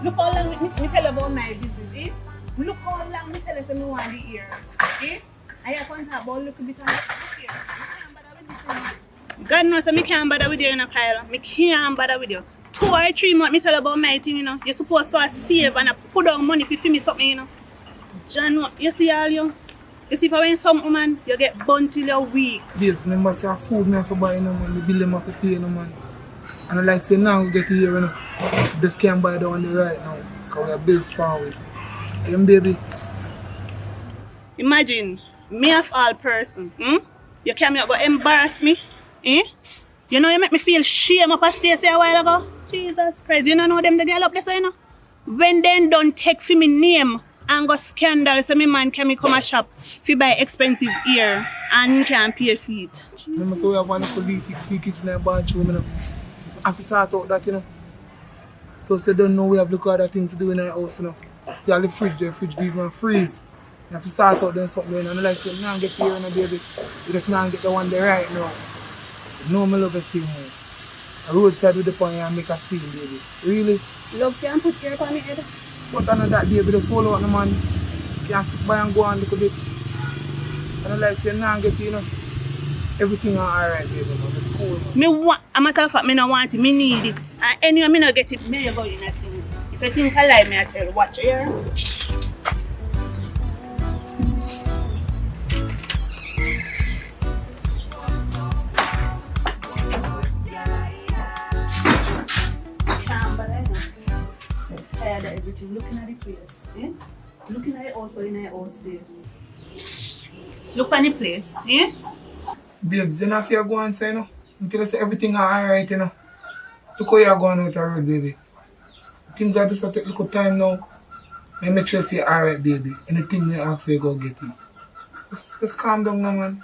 Look how long me tell about my business, eh? Look how long me tell you me want the ear, eh? I can't talk about look a bit on the ear. God knows I can't bother with you, you know, Kyle. I can't bother with you. 2 or 3 months, me tell about my thing, you know. You're supposed to save and put down money if you feel me something, you know. John, you see all you? You see if I win some woman, you get burnt till you're weak. Babe, remember say food me have to buy, you know, man. The bill them have to pay, you know, man. And I like say now we get to here, you know. Just can't buy the one there right now. Because we have bills power with. Baby. Imagine, me of all person, you came here go embarrass me, eh? You know you make me feel shame up a Stacy a while ago. Jesus Christ, you know them the girl up there, so you know. When they don't take for me name and go scandal, so me man can come a shop if buy expensive ear and he can't pay for it. Remember so we have one little leakage in the bathroom, you know. I have to sort out that, you know. Plus they don't know we have look other things to do in our house, you know. See all the fridge even freeze. You have to start out doing something, and I like say, now get here, you know, baby. You just now get the one there right now. No, me love the same way. A roadside with the point and make a scene, baby. Really? Love can't put care on my head. But I know that, baby, just hold out the man. Can't sit by and go on a little bit. And I like say, now get here, you know. Everything alright, baby, man. The school, man. Me want, a matter of fact, me no want it, me need it. And anyway, me no get it, me go in a thing. If you think I lie, me I tell you, watch here. Tired of everything, looking at the place, eh? Looking at it also in our house there. Look at the place, eh? Babes, you know if you go and say, you know, until I say everything alright, you know. Look how you're going out the road, baby. Things are just take a little time now. I make sure you say alright, baby. Anything you ask, you go get it. Just calm down now, man.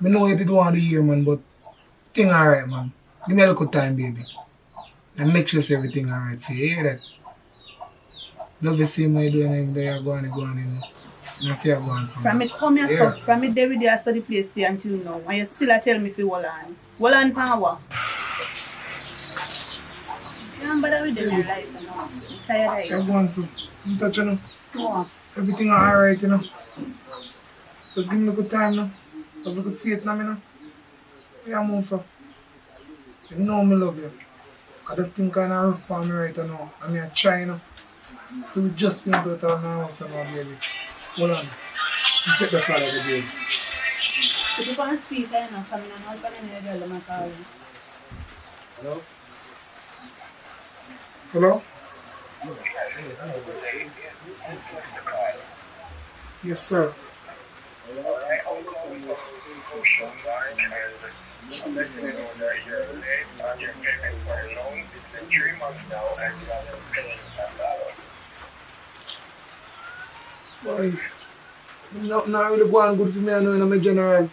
I know you didn't want to hear, man, but thing alright, man. Give me a little time, baby. And make sure you say everything alright for you. You hear that? Love the same way you're doing it, you're going, you know. And if you're going somewhere. From me come here, so, from me there with you, I saw the place there until now. And you still tell me if you hold on. Hold on, power. You don't bother with them in your life, you know. I'm tired of it. You're going so. You touch, you know. No. Everything alright, you know. Just give me a good time, you know. Have a good faith now, you know. Yeah, I'm also. You know me love you. I just think kind of rough for me right now. I mean, I try, you know. So we just been out of my house now, baby. Hold on. You take the call of the babes. If you can't speak, I know, coming and helping in the girl, I'm calling. Hello? Hello? Yes, sir. Boy, not really going good for me, I know, in my general.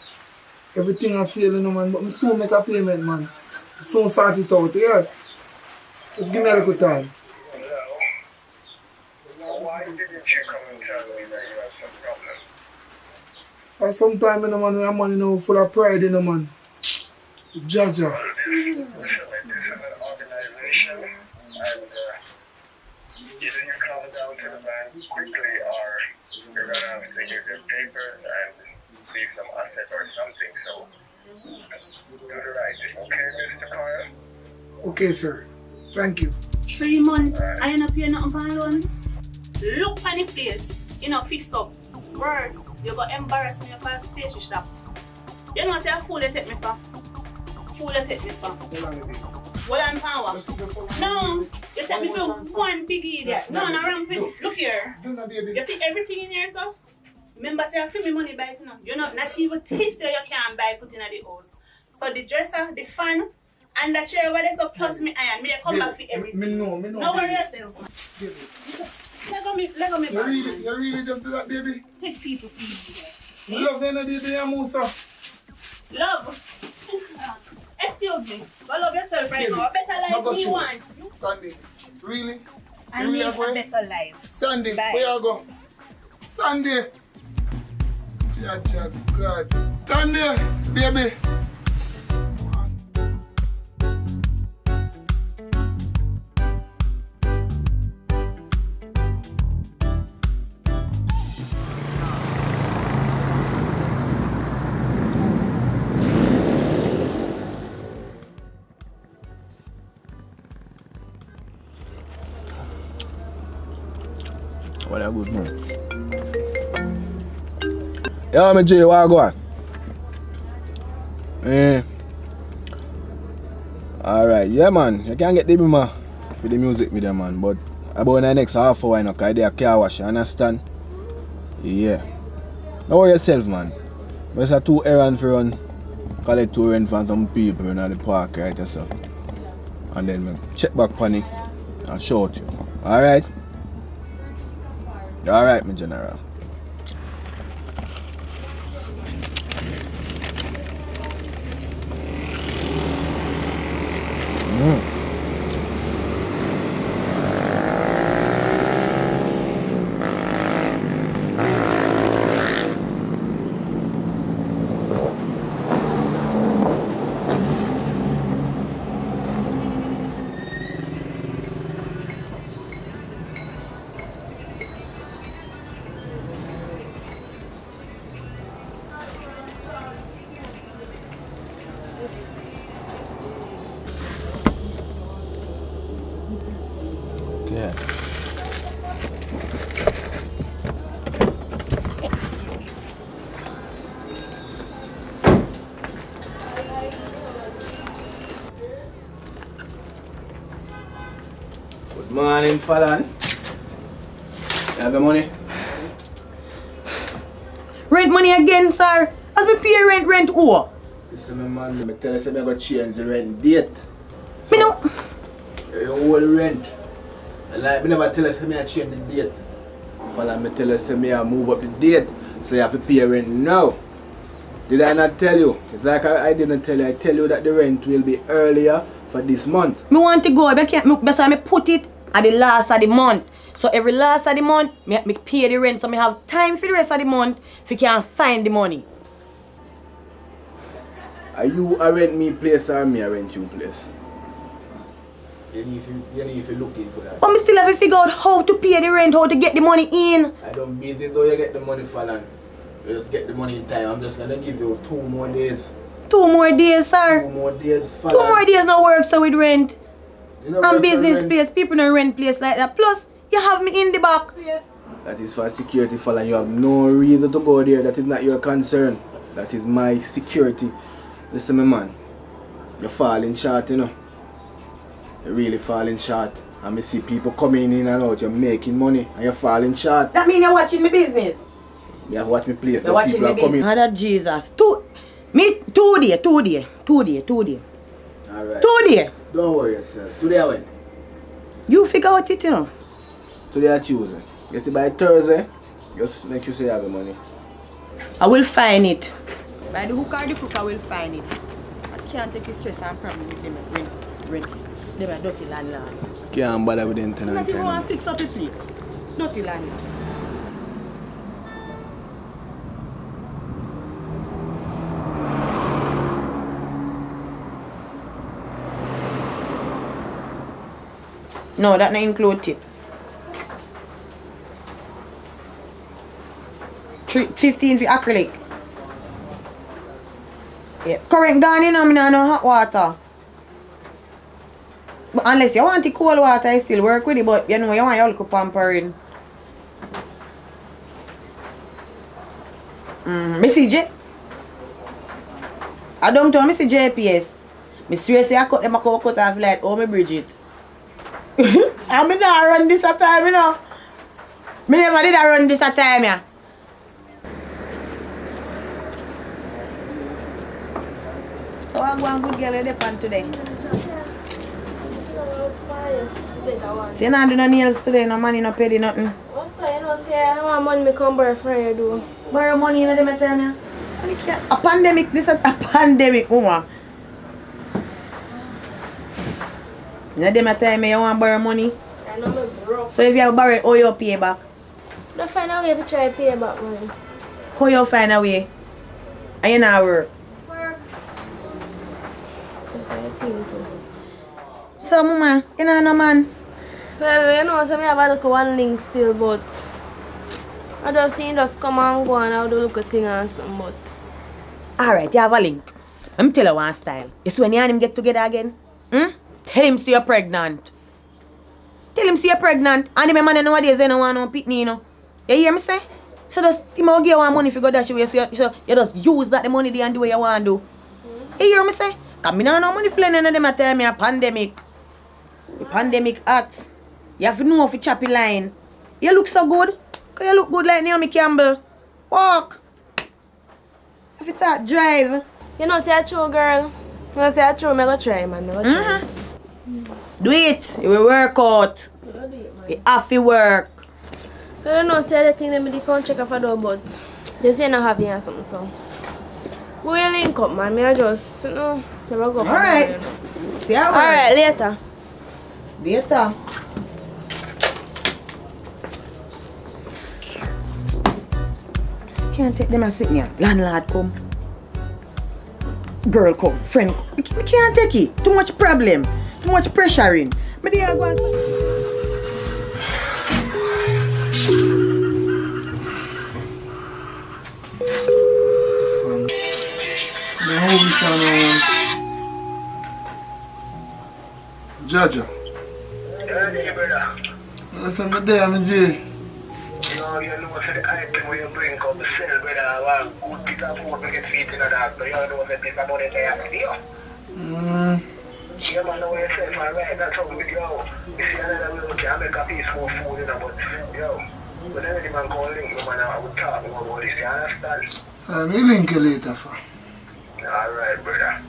Everything I feel, you know, man, but I soon make a payment, man. I soon sort it out, yeah? Just give me a little time. Why didn't you come and tell me that you have some problem? But sometimes, you know, man, we have money, you know, full of pride, you know, man. Jaja. This is an organization, and either you come down to the bank quickly, or you're going to have to give your papers and leave some asset or something. So, do the right thing, okay, Mr. Kyle? Okay, sir. Thank you. 3 months, I ain't not paying nothing for loan. Look on the place, you know, fix up. Worse, you got embarrass me up at the station shop. You know, say a fool they take me for. Fool they take me for. What on power? No, you take me for one big idiot. No, no, ramping. Look here. You see everything in here, so? Remember, say I feel me money buy it, you know. You're not even this year you can't buy put in the house. So the dresser, the fan, and the chair over there, so plus me iron. Me come back for everything. Me know. No worry yourself. Let go me back. You really just do that, baby? Take people for You love any baby, you Musa? Love? Excuse me. Go love yourself right now. A better life me want. Sandy, really? I need a better life. Sandy, bye. Where you go? Sandy! God. Sandy, baby! Yeah, good man. Yeah, me Jay, what go on? Alright, yeah man, you can get the bima for the music with them man, but about the next half hour, you know, because they are car wash, you understand? Yeah. Don't worry yourself man. There's a 2 errands for run, collect 2 rent from some people in the park, right yourself. And then me check back on it and shout you. Alright? Alright, my general. Okay. Good morning, Fallon. You have the money? Rent money again, sir? As me pay rent who? Listen, my man, I tell you, I'm going to change the rent date. Me no. You owe the rent. And like, me never tell you, I change the date. Fallon, me tell you, I move up the date. So you have to pay rent now. Did I not tell you? It's like I didn't tell you. I tell you that the rent will be earlier for this month. Me want to go, but I put it at the last of the month. So every last of the month, me pay the rent. So me have time for the rest of the month if you can find the money. Are you a rent me place or me a rent you place? You need to look into that. But me still have to figure out how to pay the rent, how to get the money in. I don't busy though you get the money, Fallon. You just get the money in time. I'm just gonna give you 2 more days. 2 more days, sir? 2 more days, Fallon. 2 more days no work so with rent. You And business place, people don't rent place like that. Plus, you have me in the back place. That is for security, Fallon. You have no reason to go there. That is not your concern. That is my security. Listen, my man. You're falling short, you know. You're really falling short. And I see people coming in and out. You're making money and you're falling short. That means you're watching me business. You have to watch me place. You're watching me business. Mother Jesus. 2 days. Alright. 2 days. Don't worry yourself. Today I went. You figure out it, you know. Today I Tuesday. You see by Thursday, just make sure you have the money. I will find it. By the hook or the crook, I will find it. I can't take the stress and problem with them rent. Them are dirty landlord. Can't bother with them tenant. Not even want to fix up the place. Dirty landlord. No, that not include tip. 15 for acrylic. Yeah. Current gone in, I mean, no hot water. But unless you want the cold water, I still work with it. But you know, you want your little pampering. Missy J. I don't tell Missy JPS. I swear say I cut them a cut off like oh me Bridget. I mean not run this at time, you know. Me never did run this at time, yeah. So I'm going good girl in the pan today. So you not do no nails today, no money, no pay, nothing. What's that? You know, say I want money me come borrow from you do. Borrow money in the time, yeah. A pandemic, this is a pandemic, woman. In the time you want to borrow money. I know me broke. So if you borrow it, how you pay back? I find a way to try to pay back money. How you find a way? And you not work? So mama, you know no man? Well, you know, so I have a look at one link still, but I just think just come and go and I'll do look at thing and something, but... Alright, you have a link. Let me tell you one style. It's when you and him get together again. Tell him say you're pregnant. Tell him say you're pregnant. And him man nowadays they don't want no pitney, you know. You hear me say? So just, you might give you one money if you go dash away, so you just use that the money there and do what you want to do. You hear me say? Because I don't have no money for none of them tell me a pandemic. The pandemic act. You have to know if you choppy line. You look so good. Because you look good like Naomi Campbell. Walk. If you start drive. You know, say a true girl. You know, say a true, I'm going to try, man. I'm going to try. Do it. It will work out. You have to work. I don't know, say the thing that me can't check off a door, but they say not having or something, so. We will link up, man. Me I just, you know, never go. Alright. See how Alright, later. Later. Can't take them and sit here. Landlord come. Girl come. Friend come. We can't take it. Too much problem. Too much pressuring. Me there go and Jaja. Yeah, brother. Listen, me there, me J. No, you know, for the item where you bring come sell, brother, I want good piece of food to get feet in that, but you know, the piece of money there for you. Yeah, man, know yourself, alright, that's how we go. You see another way, we can make a piece more food, you know, but, yo, whenever the man call link, man, I would talk about this, you understand? Me link you later, sir. Alright, brother.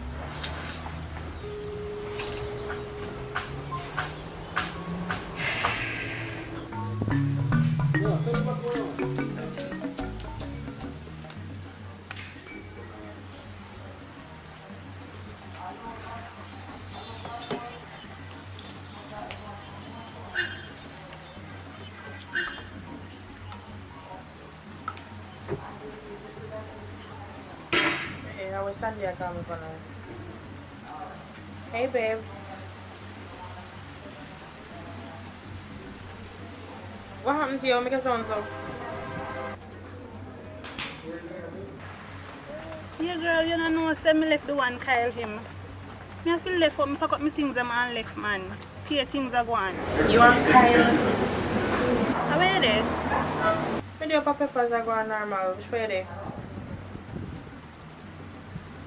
Yeah, we Sunday I come for now. Hey, babe. What happened to you? Make a sound so. Yeah, girl, you don't know, say me left the one Kyle him. Me have to left for me pack up my things and left, man. Pay things are gone. You and Kyle? How are you there? When your peppers are going normal, which way are they?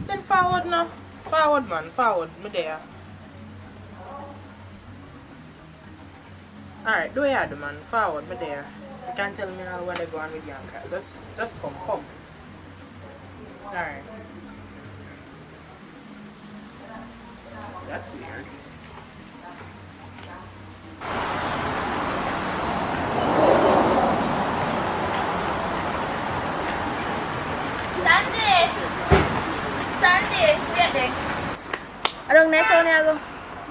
Then forward now. Forward, man. Forward. Me there. Alright, do you do, man? Forward. Me there. You can't tell me how they go on with you and Kyle. Just come. Come. Alright. That's weird. Sunday, wait there. I don't know how to go.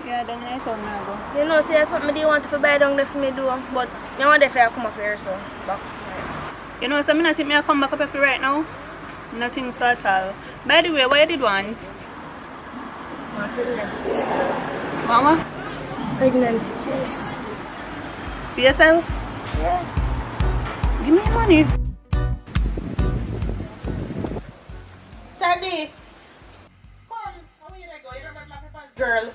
Yeah, I don't know how to go. You know, say something do you want to buy down there for me do, but I want to come up here, so back. You know, so I think I come back up here right now. Nothing so at all. By the way, what you did want? Pregnancy test. Mama? Pregnancy test. For yourself? Yeah. Give me your money. Sandy! Come! How are you go? You don't have my peppers, girl.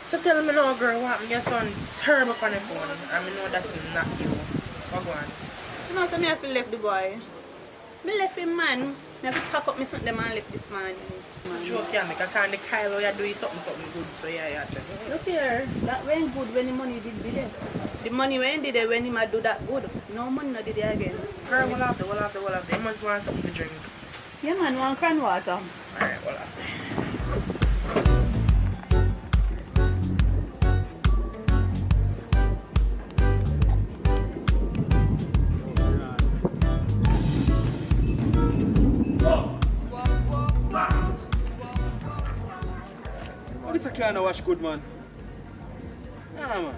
So tell me now, girl, what happened? Your son terrible on the phone. I mean, know that's not you. What go on? You know, so I have to left the boy. I left him, man. I have to pack up my something and left this man. Joke, yeah, make a kind of Kyle, you're doing something good, so yeah, check. Look here, that went good when the money did there. The money when did it when he might do that good. No money no did it again. Girl, we'll have to. You must want something to drink. Yeah, man, one can water. Alright, we'll have to. This a kind of wash good, man. Yeah, man.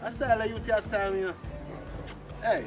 I style like you your style, you know. Hey.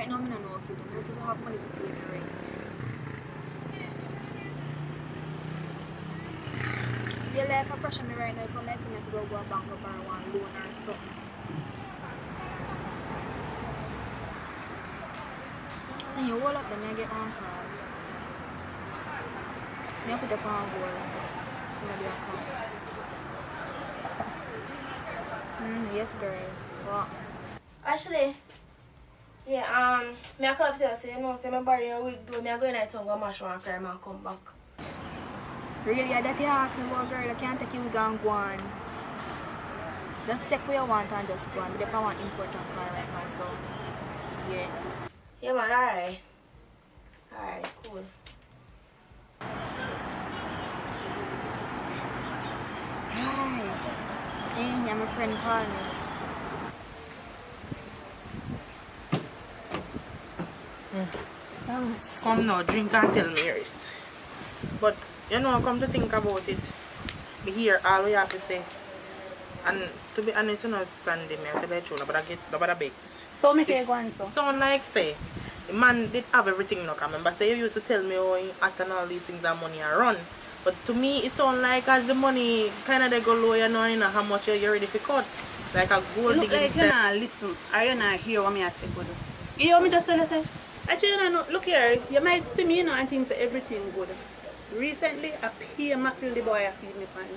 Right now, I don't know if we don't have money to pay the rent. Your life for pressure me right now, come and see me to go a bank up or one loan or something. And you hold up then I get on call. I put up on hold. Somebody will come. Yes, girl. What? Actually, yeah, me I call tell say, you know, say me borrow your wig do, me I go in that town go mash one crime and come back. Really, that you ask me about, girl, I can't take you and go on. Just take what you want and just go on. But I want important car right now, so yeah. Yeah man, alright. Alright, cool. Right. Yeah, my friend called me. Come now, drink and tell me yours. But you know, come to think about it, me hear all we have to say. And to be honest, you know, Sunday, me I tell you the truth, but I get the bakes. So make you go on so? Sound like say, the man did have everything now. I remember say you used to tell me how you act and all these things and money are run. But to me, it sound like as the money kind of they go low, you know how much you're ready to cut. Like a gold You digging look like step. you not listen or you not hear what me I say, good. You hear me just tell you say? Actually, you know, look here, you might see me, you know, and think that everything good. Recently, I pay mackerel the boy I feed me pan.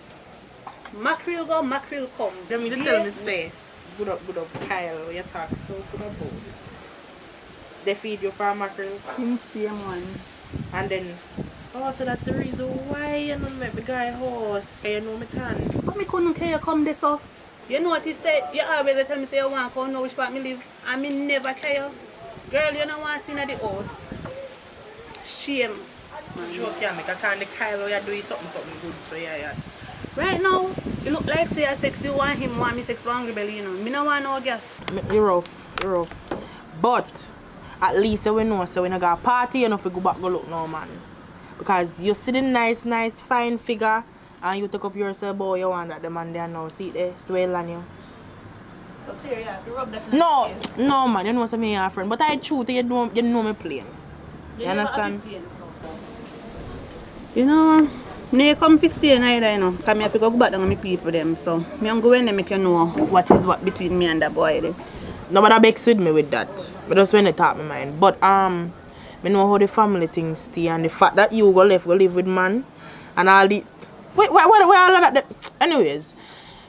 Mackerel go, mackerel come. Them you tell me say, good up, Kyle, you talk so good about. They feed you for mackerel. Him same one. And then, oh, so that's the reason why you know make the guy horse, you know me can. But me couldn't care you come this up. You know what he said? You always tell me say you want to come know which part me live. And me never care. Girl, you don't want to see in the house. Shame. Joke yeah, make a call the Kyle you're doing something good, so yeah. Right now, you look like say I sex you want him, want me sex one rebel, you know. Me no want no gas. You're rough. But at least you know so when you got a party, you know if you go back go look no man. Because you see the nice, fine figure and you take up yourself boy you want that the man there now. See it there, swell on you. So clear, yeah, if you rub that No man, you know what I mean, friend. But I truth you know me plain. You understand? You know, me come to stay neither, you know. Because I have to go back down on my people them. So me am going to make you know what is what between me and that boy there. Nobody begs with me with that. But just when they talk my mind. But I know how the family things stay and the fact that you go live with man and all the wait all of that. Anyways,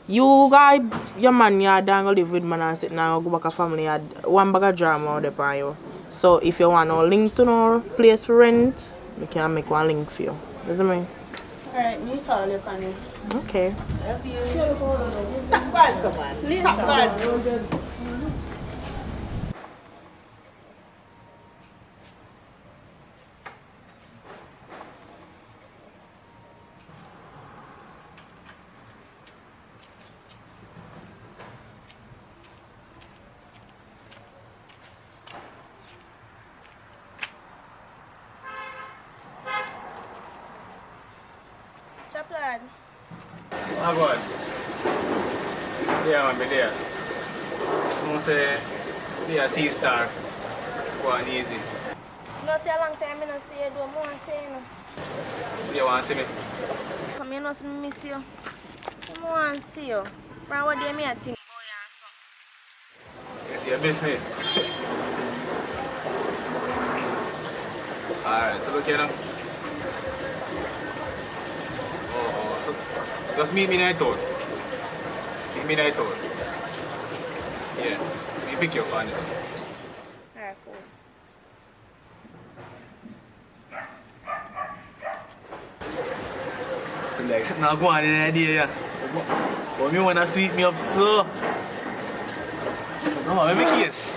you guys your man you don't go live with man and sit now go back a family you one bag of drama out there for you. So if you want no link to no place for rent, we can make one link for you. Does it mean? Alright, me call you, Connie. Okay. Tap bad, someone. Tap bad. Chaplain. Ah, God. Yeah, man, be there. I'm say, be a C-star. Go on easy. No see a long time I don't see you, do I want to say you know. You want to see me? Come here, no miss you. I want to see you. From what day me I think about you and so. You see, you miss me. Alright, so look here now. So just meet me in the town. Meet me in the town. Yeah, me pick you up on this. Alright, cool. Like, something not going on in the idea, yeah. But me wanna sweet me up so. No, let me kiss.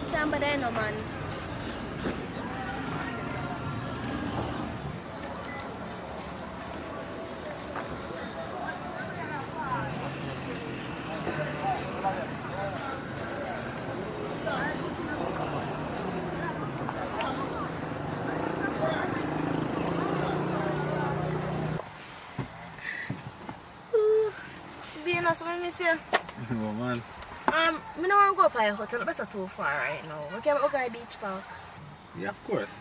Can't be there no man. know, so I miss you. Oh, man. Me don't want to go up by a hotel, but it's too far right now. We can go to beach park. Yeah, of course.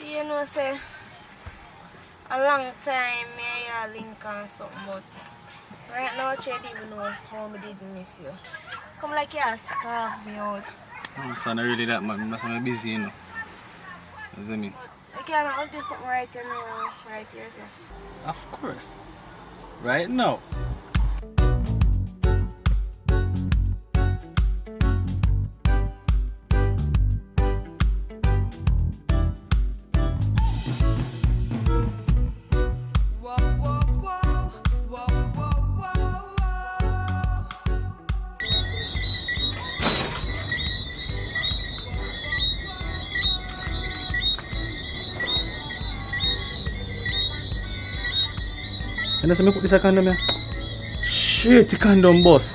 You know, say, a long time me and link on something, but right now I don't even know how I did miss you. Come like you scarf me out. Oh, so not really that, man. I'm busy, you know. You see me? I can't do something right here now, right here, so. Of course. Right now. And that's me put this a condom here. Shit, the condom boss.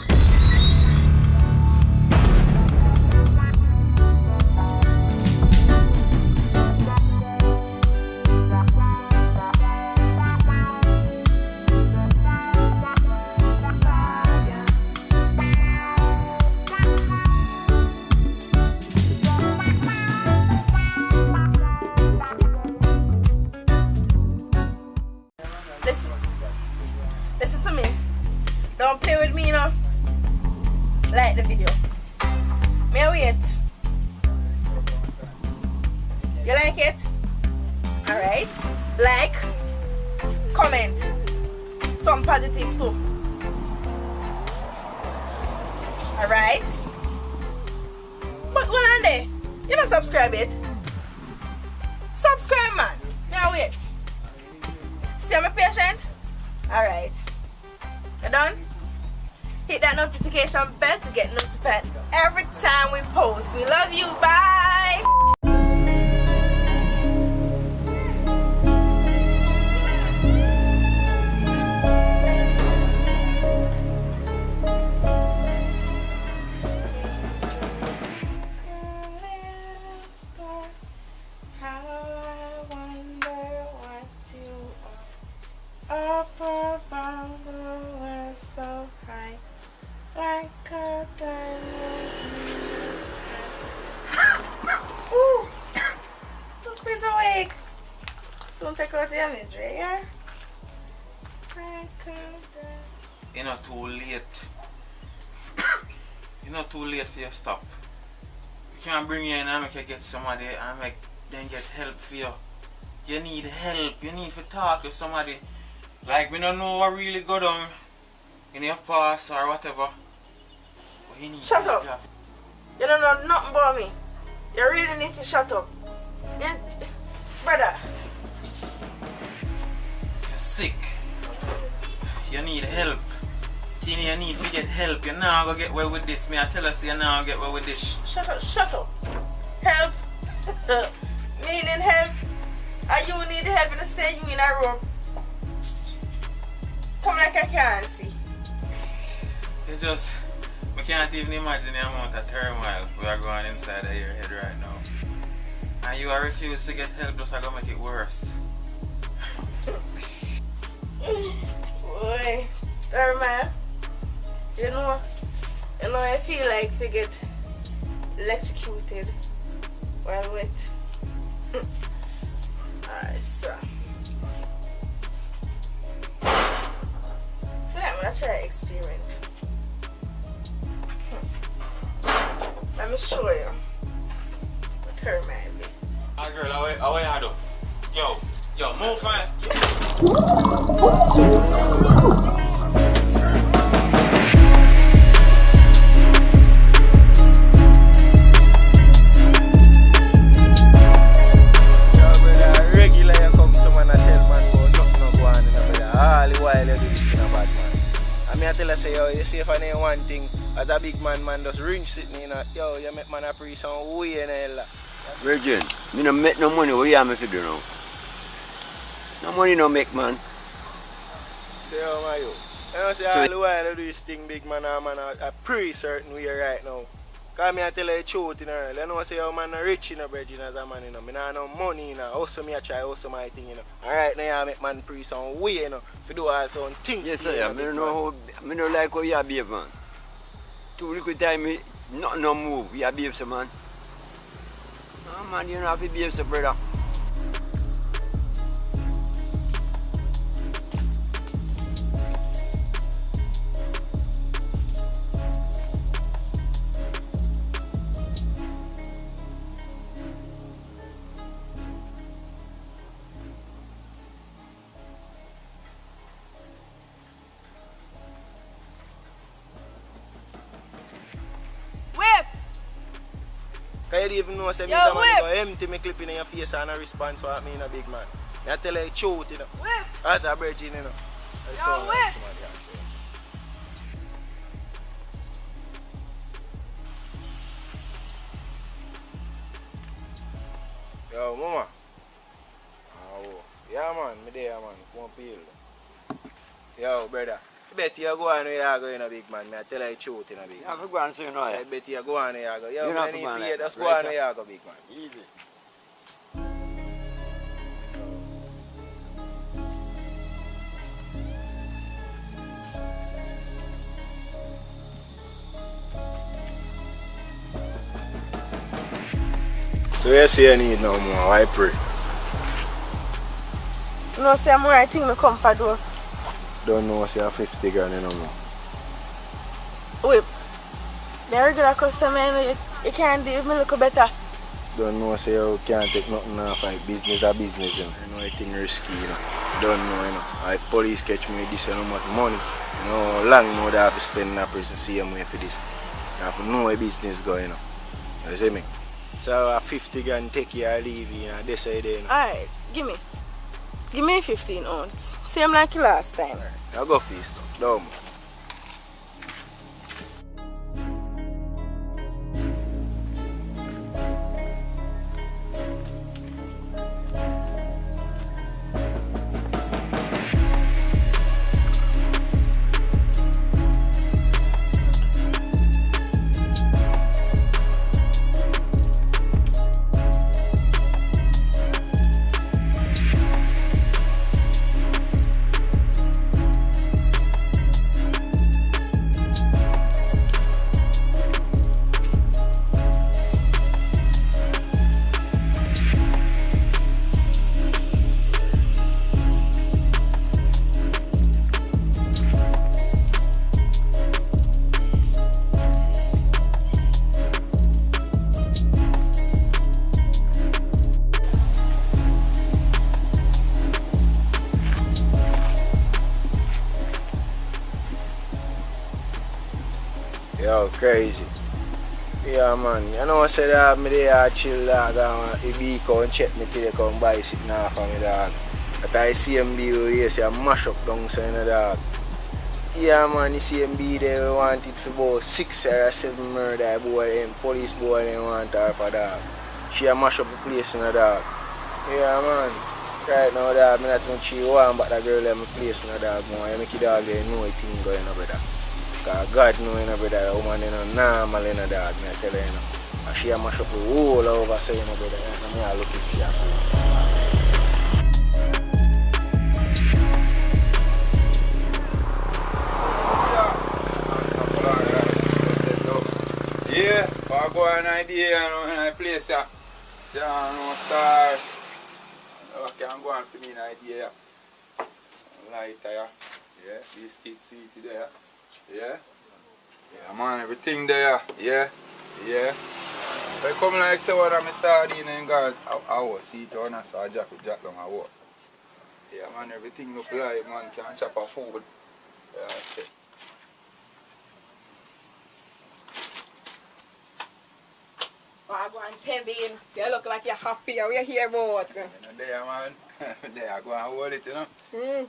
Listen to me. Don't play with me, you know. Like the video. May I wait? You like it? Alright. Like. Comment. Some positive too. Alright. But hold on there. You don't subscribe yet. Subscribe, man. May I wait? See, I'm patient? Alright. You done? Hit that notification bell to get notified every time we post. We love you. Bye. Up above the world so high, like a diamond. Ooh, please awake. Soon take out the misery, yeah? You're not too late. You're not too late for your stop. You can't bring you in and make you get somebody and make them get help for you. You need help. You need to talk to somebody. Like, we don't know what really go down in your past or whatever. But you need shut up. You don't know nothing about me. You really need to shut up. Brother. You're sick. You need help. Tini, you need to get help. You're not going to get away with this. Me, I tell us you're not going to get away with this. Shut up, shut up. Help. Meaning help. And you need help and stay you in a room. Come like I can't see. You just, we can't even imagine the amount of turmoil we are going inside of your head right now. And you are refused to get help, just are going to make it worse. Boy, turmoil. You know, I feel like we get electrocuted while wet. Alright, so. I'm gonna try to experiment. Let me show you what her might be. Ah, girl, how you do? Yo, move fast. Yo, brother, regular you come to man and tell man about nothing no go on in a brother. All the while you do this in a bad man. I me I tell her say, yo, you see if I need one thing, as a big man just ring sitting in a, yo, you make man a pre some way in hell. Virgin, me no make no money, what you have me to do now? No money no make, man. Say, yo, man, yo. You know, say all the while I do this thing, big man, a pretty certain way right now. Because me I tell you the truth, you know. You know, say, yo, man, I'm rich, you know, Virgin, as a man, you know. Me not no money, you know. Also, me I try, also my thing, you know. Alright, now I make man pre some way, you know. To do all some things. Yes, sir, I know how, me no like how you behave, man. Too little time, nothing no move, you behave, so, man. No, man, you don't have to behave, so, brother. Because you don't even know, say, me the man go empty me clipping in your face and a response what me in a big man. I tell you the truth, you know. As a virgin, you know. That's so nice, man. Yo, mama. Oh, yeah, man. Me there, man. Come on, peel. Yo, brother. I bet you go on where you go in a big man. I tell you the truth in a big man. You have to go on so you know it. I bet you go on where you go. Yo, you man, if you just go on where you go, big man. Easy. So you say you need no more, why pray? No, say more, I think me come for do. Don't know, say 50 grand no more. Wait, me a regular customer, you can't do me look better. Don't know, say you can't take nothing off like business or business, you know. You know, I think risky, you know. Don't know, you know. If police catch me with this, you know much money. You know, long more that I have to spend in a prison, see them way for this. I have to know where business going, you know. You see me? So 50 grand take you or leave you, you know, this way there, you know. Alright, give me 15 ounce. Same like you last time. Right. I'll go for your stuff, don't. Yo, crazy. Yeah, man. You know, I said that me there chill dog and if he come check me till they come buy sitting off of me dog. But I see him be where you say I mash up down so you know dog. Yeah, man, you see him be there, we want it for about 6 or 7 murder boy, police boy, they want her for dog. She a mash up the place in the dog. Yeah, man. Right now, dog, I'm not going to want but that girl in my place in the dog. I make it dog there know a thing going on, brother. Because God know, you know, brother, the woman is normal, you know, dog, I tell you, you know. And she a mash up the whole over, so, you know, brother, you know, I look at she yeah, I go an idea, you know, in a place, yeah. Yeah, no star. I can go on for me an idea. Lighter, yeah. Yeah, biscuit sweet there. Yeah? Yeah, man, everything there. Yeah? Yeah? If I come like say one of my sardine and God, I will see it on so I jack with jack down I walk. Yeah, man, everything look like, man, can chop a food. Yeah, that's it. I go and Kevin, you look like you're happy. How you here about? You know there, man. There, I go and hold it, you know.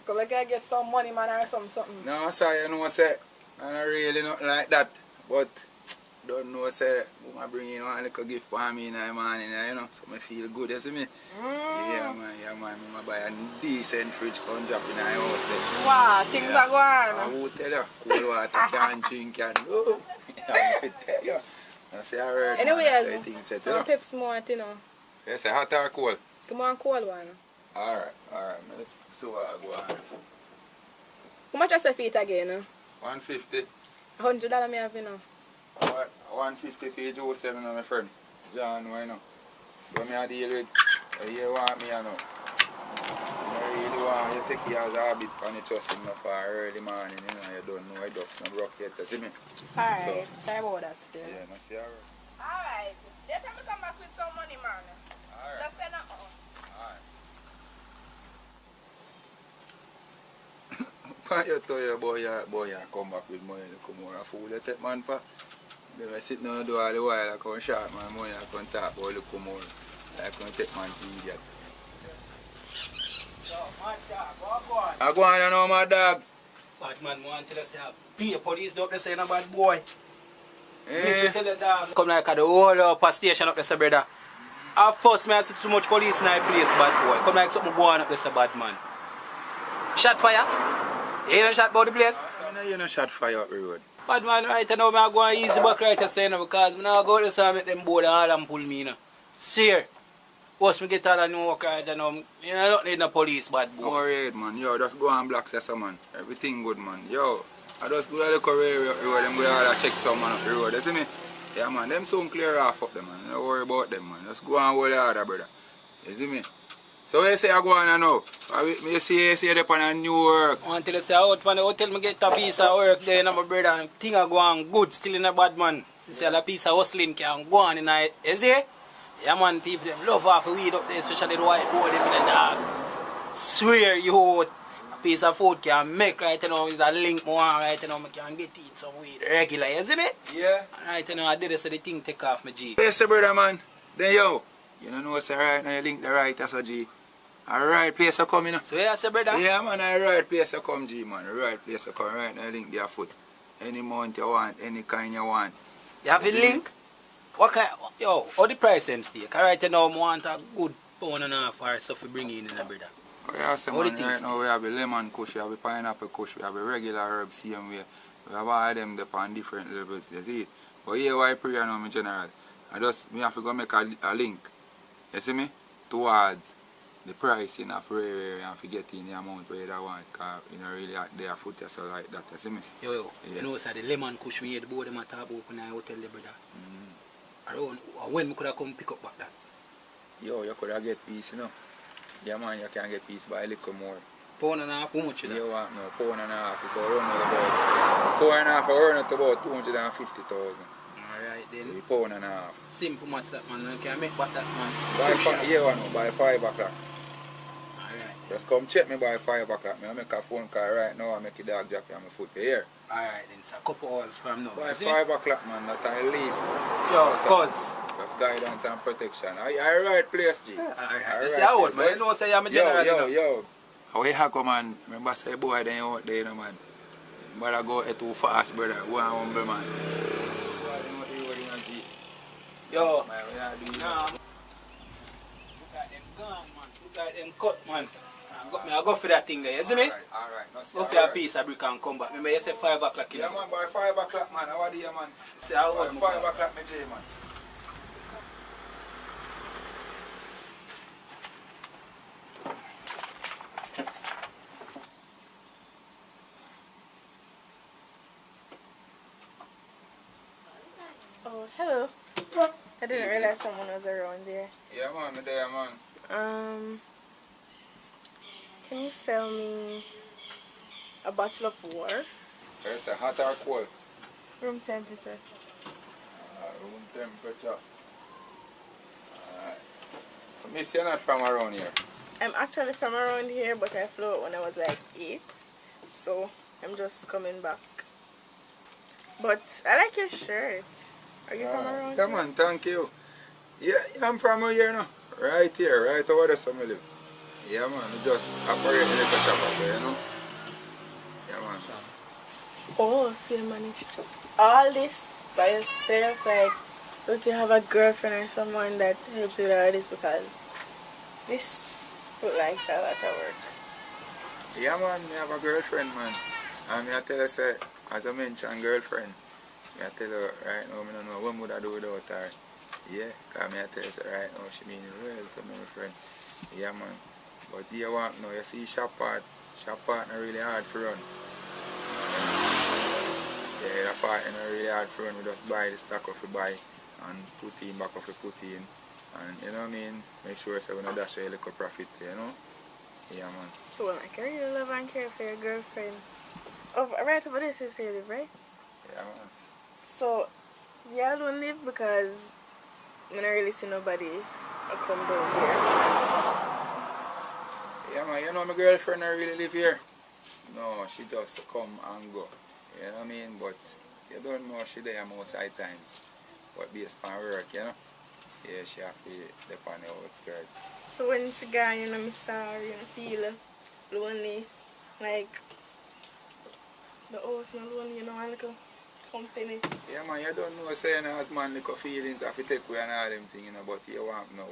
Cause like I get some money, man, or something. No, sorry, you know, say, I don't really nothing like that. But, don't know, say, I bring in one little gift for me in the morning, you know, so I feel good, you see me? Yeah, man, I buy a decent fridge, come drop in the house there. Wow, things are going. I will tell you, cold water can't drink, and no. I will tell you. I say, I heard, Anyway, man, I say things set, you know. Pepsi more, you know. You say hot or cold? Come on, cold one. Alright, man. So I go on. How much is the feet again? 150. $100 me have, you know. What? 150 for Joe 7 on my friend. John, why not? So me I deal with. You want me, I know. I really want you take your habit and you trust him for early morning, you know, you don't know I ducks no rock yet, you see me? Alright, sorry about that still. Yeah, no see alright. Alright, let me come back with some money, man. Alright. Just send it on. Alright. You tell your boy, you come back with money, you come over a fool, you take man for. They were sitting on the door all the while, I come short man money, I come talk about you come over. I come take man to idiot. I go on, you know, my dog. Bad man want to say, be a police doctor saying a bad boy. If you tell the dog, come like at the whole upper station up there, say, brother. At first, I see too much police in my place, bad boy. Come like something go on up there, say, bad man. Shot fire? You ain't no shot about the place? You no shot fire up the road. Bad man, right now, I'm going easy back right there, saying, because I'm not going to say, make them board and all and pull me, you know. See here. Once me get all the new work right now, you don't need no police, bad boy. Don't worry, man. Yo, just go and block Sessa, man. Everything good, man. Yo, I just go to the career up the road, them go all check someone up the road, you see me? Yeah, man, them soon clear off up them, man. Don't worry about them, man. Just go and hold the other, brother. You see me? So you say I go on now? You see they on a new work. Until you say out from the hotel, me get a piece of work there, my brother, and things are going good, still in a bad man. You see a piece of hustling can go on in a, you see? Yeah man, people them love off the weed up there, especially the white boy them in the dog. Swear you a piece of food can make right now is a link more right now I can get eat some weed regular, you see me? Yeah. Right now I did it so the thing take off my G. Yes brother man. Then yo, you don't know say right now you link the right as a G. A right place to come, you know. So yeah, say brother? Yeah man, a right place to come G man. A right place to come right now you link their foot. Any month you want, any kind you want. You have a link? What kind, yo, how the price them steak? Right now I want a good pound and a half or so to bring in the brother. Oh yeah, say man, right now we have a lemon kush, we have a pineapple kush, we have a regular herb same way. We have all of them on different levels, you see it. But here why prayer now in general. Me have to go make a link, you see me, towards the pricing of rare and to get in the amount where you want, because you know really their foot so like that, you see me. Yo, yeah. You know say the lemon kush we hear the board them at talk about in the hotel the brother. Around when we could have come pick up back that? Yo, you could have get piece, you know. Yeah man, you can get piece by a little more. Pound and a half, how much you know? You want no, pound and a half, it will run out about, pound and a half, will run out about 250,000. Alright then. The pound and a half. Simple match that man, you can make back that man. By 5 o'clock. Alright. Just come check me by 5 o'clock. I make a phone call right now, I make a dog jacket on my foot here. Alright then, it's a couple hours from now. By 5 o'clock man, that at least. Yo, cuz. That's guidance and protection. I right place, G. Alright. You see how old man, you know say I'm a general. Yo. How you come man, remember say boy then out there, you know man. But I go too fast, brother. Go and humble man. Yo, nah. Look at them gun man, look at them cut man. I go for that thing there, you see me? Alright. Go for a piece of brick and come back. Remember you say 5 o'clock. Yeah man, by 5 o'clock man, how are you man? See how old? By 5 o'clock me day man. Oh, hello. I didn't realize someone was around there. Yeah man, me there man. Can you sell me a bottle of water? Yes, hot or cold? Room temperature. Room temperature. Miss, you're not from around here? I'm actually from around here, but I flew out when I was like 8. So, I'm just coming back. But I like your shirt. Are you from around here? Yeah man, thank you. Yeah, I'm from here now. Right here, right over there somewhere live. Yeah, man, we just operate in the shop, so, you know? Yeah, man. Oh, so you managed to all this by yourself? Like, don't you have a girlfriend or someone that helps you with all this? Because this look like a lot of work. Yeah, man, I have a girlfriend, man. And I tell her, say, as I mentioned, girlfriend, I tell her right now, I don't know what would I do without her. Yeah, because I tell her, say, right now, she means real to me, my friend. Yeah, man. But you want now, you see shop part not really hard for run. Yeah, that part not really hard for run. We just buy the stock of we buy and put in back of we put in. And you know what I mean? Make sure so we don't dash a little profit, you know? Yeah, man. So, like, I really love and care for your girlfriend. Oh, right over this is you live, right? Yeah, man. So, y'all don't live because I don't really see nobody come down here. Yeah, man, you know my girlfriend don't really live here. No, she just come and go. You know what I mean? But you don't know she there most of the times. But based on work, you know? Yeah, she have to depend on the outskirts. So when she gone, you know, I'm sorry, you know, feel lonely. Like, the house not lonely, you know, and like a company. Yeah, man, you don't know, say, you know, as man, little feelings have to take away and all them things, you know, but you want now.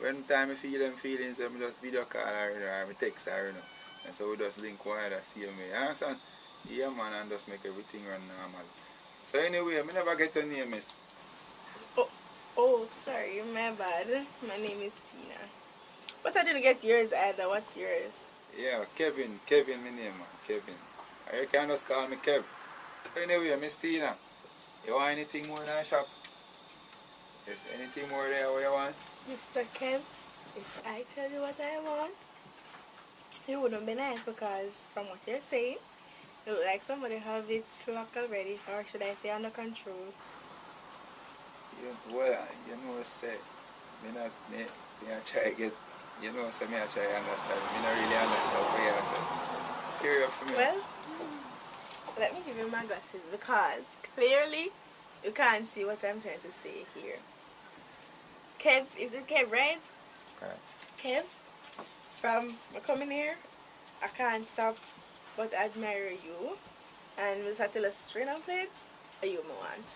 When time I feel them feelings, I just video call her, you know, or I text her, you know. And so we just link wire the same way. You understand? Yeah, man, and just make everything run normal. So anyway, I never get your name, miss. Oh, sorry, my bad. My name is Tina. But I didn't get yours either. What's yours? Yeah, Kevin, my name, man, Kevin. Or you can just call me Kev. So anyway, Miss Tina, you want anything more in the shop? Is there anything more there what you want? Mr. Kev, if I tell you what I want, it wouldn't be nice because from what you're saying, it looks like somebody have it locked already, or should I say under control. Well, you know, say, me try get, you know, say, I try understand. Me not really understand what you say. Serious for me. Well, let me give you my glasses because clearly you can't see what I'm trying to say here. Kev, is it Kev, right? Right. Kev, from coming here, I can't stop but admire you. And was that a string of it? Or you me want?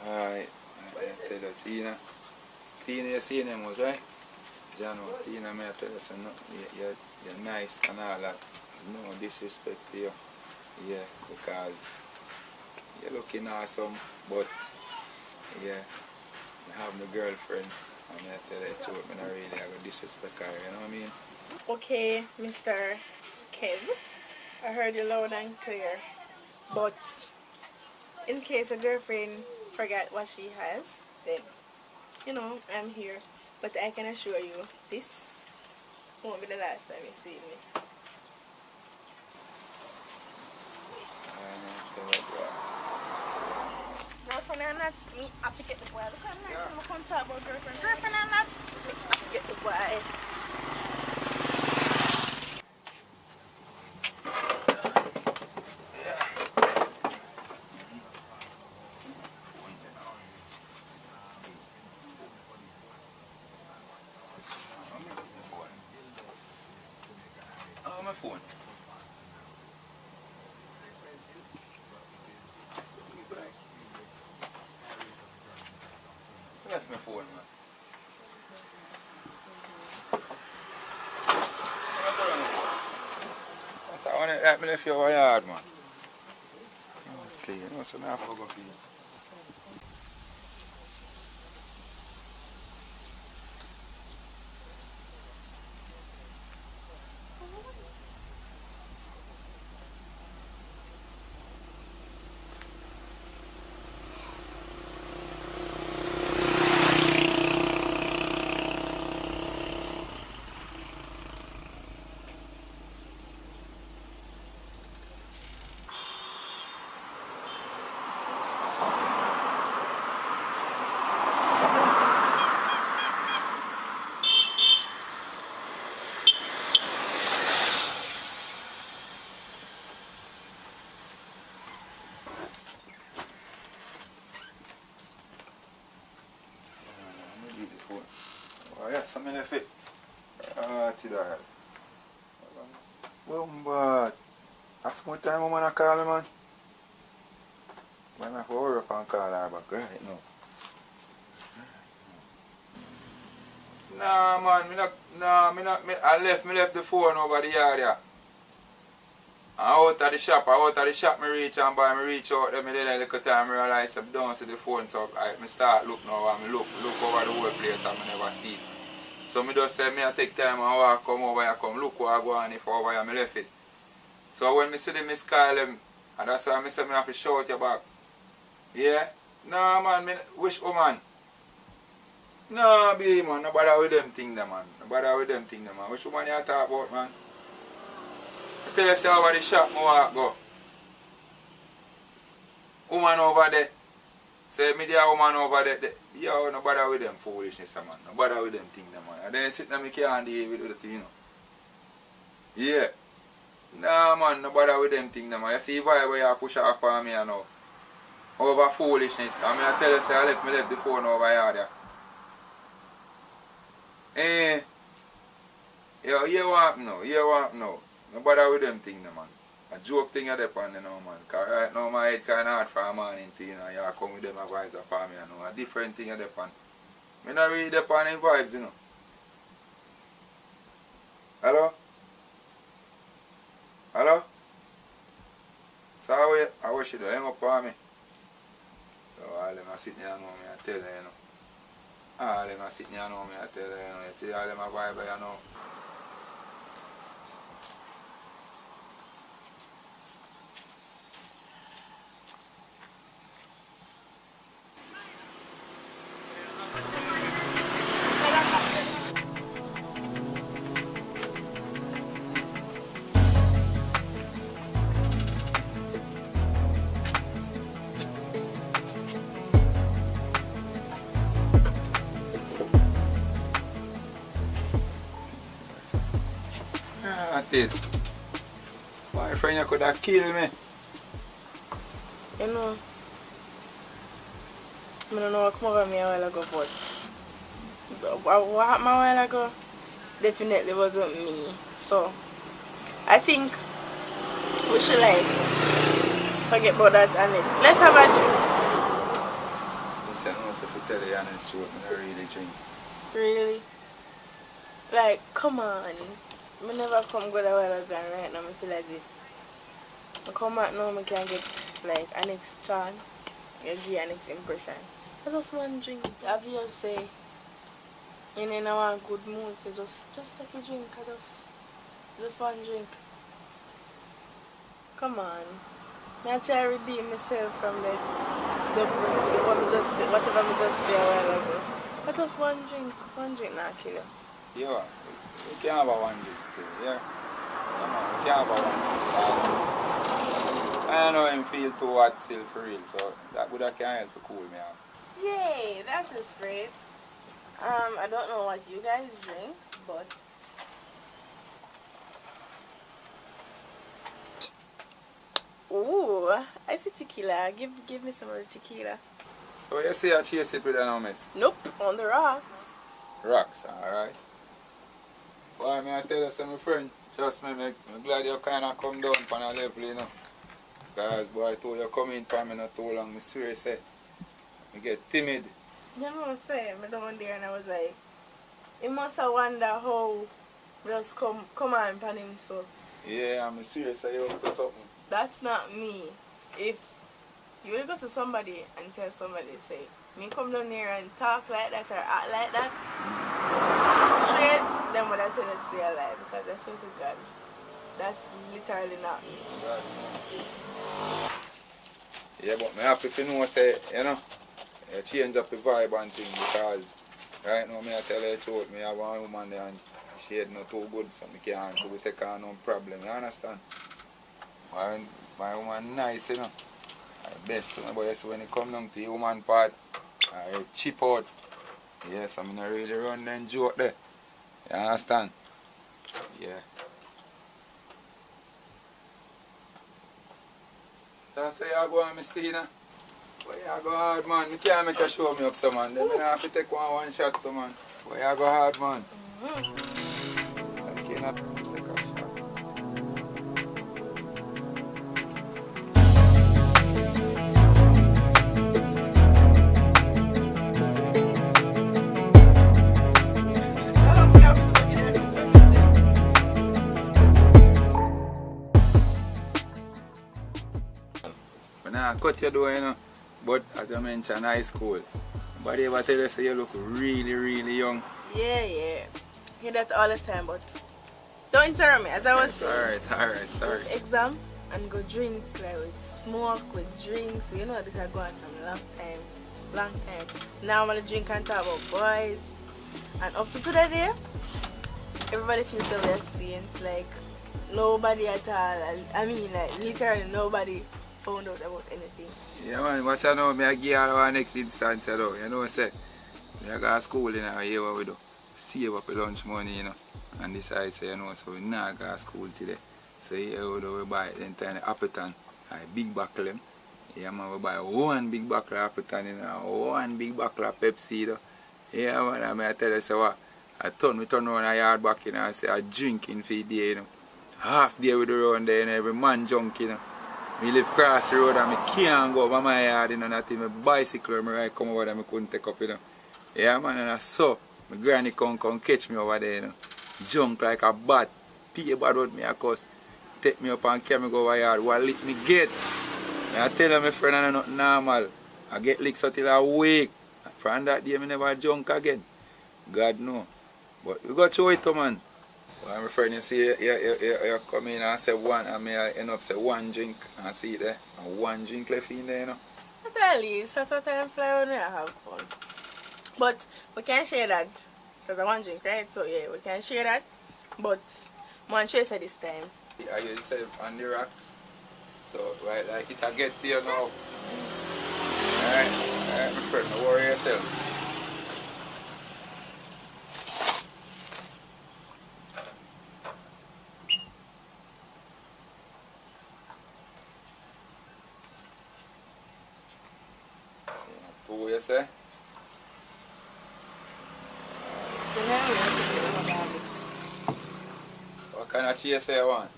Alright, I tell you, Tina. Tina, you see them was right? Jano, Tina, I tell you, so no, you're nice and all that. There's no disrespect to you. Yeah, because you're looking awesome, but yeah, I have my girlfriend. And I tell you the truth, I don't really have a disrespect her, you know what I mean? Okay, Mr. Kev, I heard you loud and clear. But in case a girlfriend forgot what she has, then, you know, I'm here. But I can assure you, this won't be the last time you see me. Girlfriend or not, me, I forget the boy. Look at me, I'm going to talk about girlfriend. Girlfriend or not, me, I forget the boy. Oh, my phone. That's my phone, man. I want to let me left your yard, man. Okay, you know, so now I have to go feed. Oh, yeah, something left it. empty that. But that's more time I'm gonna call me, man. But I have to hurry up and call her back right now. Nah, man, I left the phone over the yard, yeah. Out of the shop, me reach and buy, me reach out there, me did a little time, I realize I don't see the phone, so I start look now, and look over the whole place and I never see it. So me just say, I take time and walk, come over here, come look where I go on if over here, I left it. So when I see them, I call them, and that's why I say I have to shout you back. Yeah? Nah, man, which woman? Nah, be man, no bother with them things, man. No bother with them things, man. Which woman you talk about, man? I tell you, say over the shop, I walk go. Woman over there. Say, me there, woman over there. Yo, no bother with them foolishness, man. No bother with them things, man. And then sit down, I can't deal with the thing, you know. Yeah. Nah, man, no bother with them things, man. You see why where you push off for me, you know. Over foolishness. I mean, I tell you, say, I left the phone over here, there. Eh. Yo, you want now, no bother with them things, man. A joke thing at the pan, you know, man. Because right now my head kind of hard for a morning thing, you know. You come with them advisor for me, you know. A different thing at the pan. I don't read the pan in vibes, you know. Hello? Hello? So I wish you to hang up for me. So all them are sitting here, you know, me, I tell you, you know. All them are sitting here, you know, me, I tell you, you know. You see all them are vibe, you know. My friend, you could have killed me. You know, I don't know what come over me a while ago, but what happened a while ago definitely wasn't me. So, I think we should like forget about that and let's have a drink. Listen, I must have to tell you the honest truth, I don't really drink. Really? Like, come on. I never come good a while ago and right now I feel as if I come back now I can get like a next chance. You give a next impression. I just want to drink. Obviously say you're in a good mood, so just take a drink. I just want to drink. Come on. I try to redeem myself from whatever I just said a while ago. I just one drink now kill you. Yeah, you can't have a one drink still, yeah? You can't have a one drink. I know him feel too hot still for real, so that would have can help to cool me off. Yay, that is great. I don't know what you guys drink, but ooh, I see tequila. Give me some of the tequila. So you say I chase it with an miss? Nope, on the rocks. Rocks, alright. Why may I tell you some friend? Trust me, I'm glad you kinda come down on a level, you know. Because boy, I told you come in for me not too long, I swear say I get timid. You know what I'm saying? I down there and I was like, he must have wonder how just come on upon him so. Yeah, I'm serious say you up to something. That's not me. If you will go to somebody and tell somebody, say, me come down here and talk like that or act like that, straight, then what I tell you to stay alive because that's just a God. That's literally not me. Yeah, but I'm happy to know, say, you know, you change up the vibe and thing because right now, I tell you the truth, I have one woman there and she is not too good, so I can't take her no problem, you understand? My woman nice, you know. Best to me, but yes, when it comes down to the woman part, I cheap out. Yes, I'm not really run and joke there. You understand? Yeah. So I say you go on, Miss Tina. Where you go hard, man? You can't make a show me up, so man. Then I have to take one shot to man. Where you go hard, man? not take a shot. When I cut your door, you know, but as I mentioned, high school. But they ever tell you say you look really, really young. Yeah. Hear that all the time, but don't interrupt me. As I was saying, Alright, sorry. exam and go drink, like with smoke, with drinks. You know this is going from a long time. Now I'm gonna drink and talk about boys. And up to today day, everybody feels so we're seeing, like nobody at all. I mean, like literally nobody found out about anything. Yeah man, watch out now, I give all our next instance though. You know what I say? I go to school in a year what we do. Save up the lunch money, you know. And decide say, you know, so we not go to school today. So here we buy then tiny Appleton, a big buckle them. Yeah man, we buy one big buckle of Appleton, you know, one big buckle of Pepsi, you know. Yeah man, I tell you so what, we turn around a yard back, you know, and say I drinking for the day, you know. Half day we do around there, you know, every man junk, you know. We live across the road and I can't go over my yard, you know, not even my bicycle or I come over there, I couldn't take up, you know. Yeah man, and I saw my granny come catch me over there, you know. Junk like a bat, pay bad with me, of course. Take me up and carry me go over yard, what lick me get. And I tell my friend I'm not normal. I get licks until I wake. From that day I never junk again. God no. But we got to it man. Well, my friend, you see, you come in and say one, and I end up say one drink, and see it there, and one drink left in there, you know. I tell you, so sometimes fly when we have fun. But we can't share that, because I want drink, right? So yeah, we can share that, but one chaser this time. Are you yourself on the rocks? So, right, like it I get to you now. Alright, my friend, don't worry yourself. What you say? What kind of cheese you want?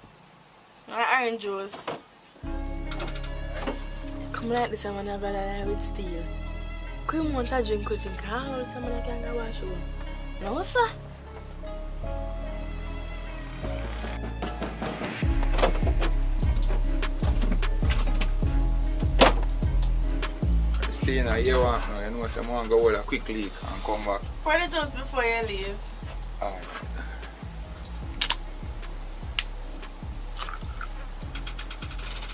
Orange juice. Come like this, I'm gonna have with steel. Could you want to drink? How much time I can wash you? No, sir. Stay in here now, you know, so I want to go hold a quick leak and come back. Pour the juice before you leave. Alright.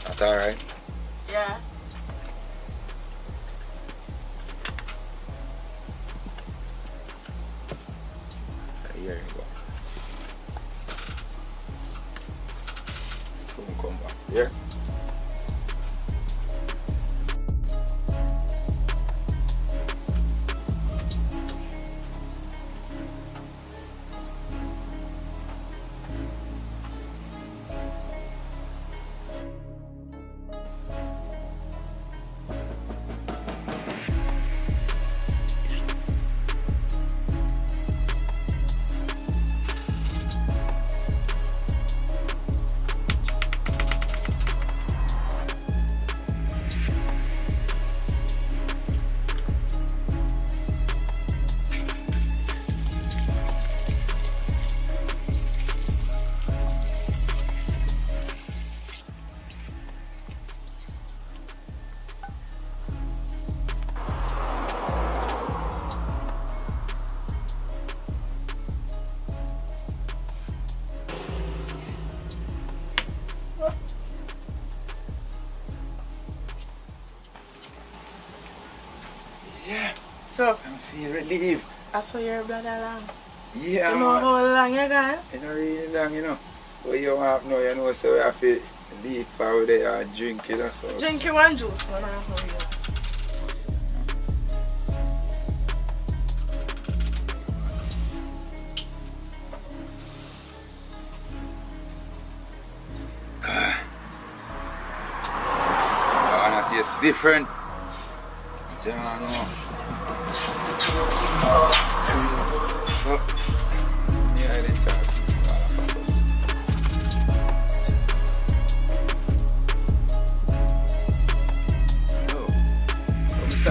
That's alright? Yeah. Here you go. Soon come back. Yeah? Yeah. So, I'm feeling relieved. I saw your blood along. Yeah, you know man. how long you gone? It's not really long, you know. But you have now, you know, so we have to leave for there and drink, you know. So. Drink your one juice, man. I'll hold you. It's different. Yeah, I know. So, yeah, it is.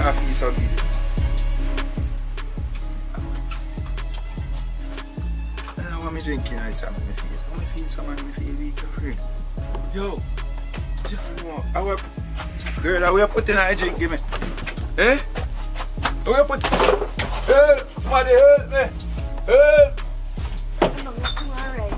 not feel so good. I want me drinking ice and me feel. I feel someone me feel weak and free. Yo, our girl, how we put in a drink, give me? Eh? How we put? Help! Somebody help me! Help! No, it's alright.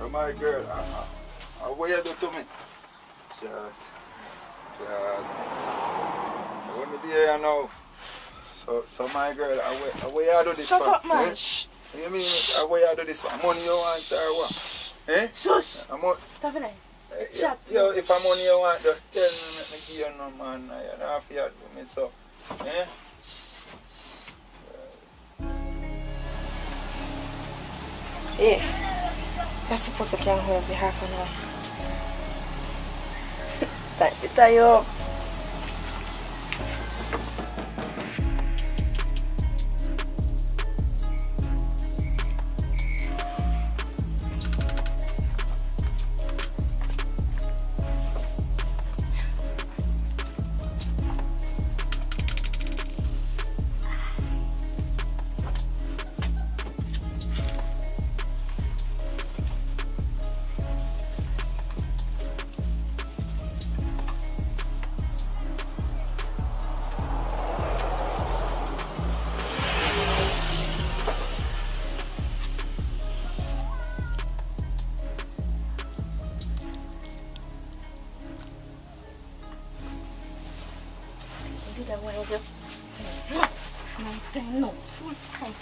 Oh my girl, what you do to me? Just, what me there now? So my girl, what you do this Shut for? up, man. Eh? You mean, what you do this for? Money you want or what? Eh? Shush. Stop it. Shut. Yo, if I'm money you want, just tell me, make me give you no man. You don't have to do me so. Eh? Yeah. You're supposed to come home for half an hour. Tie you up. No, full time.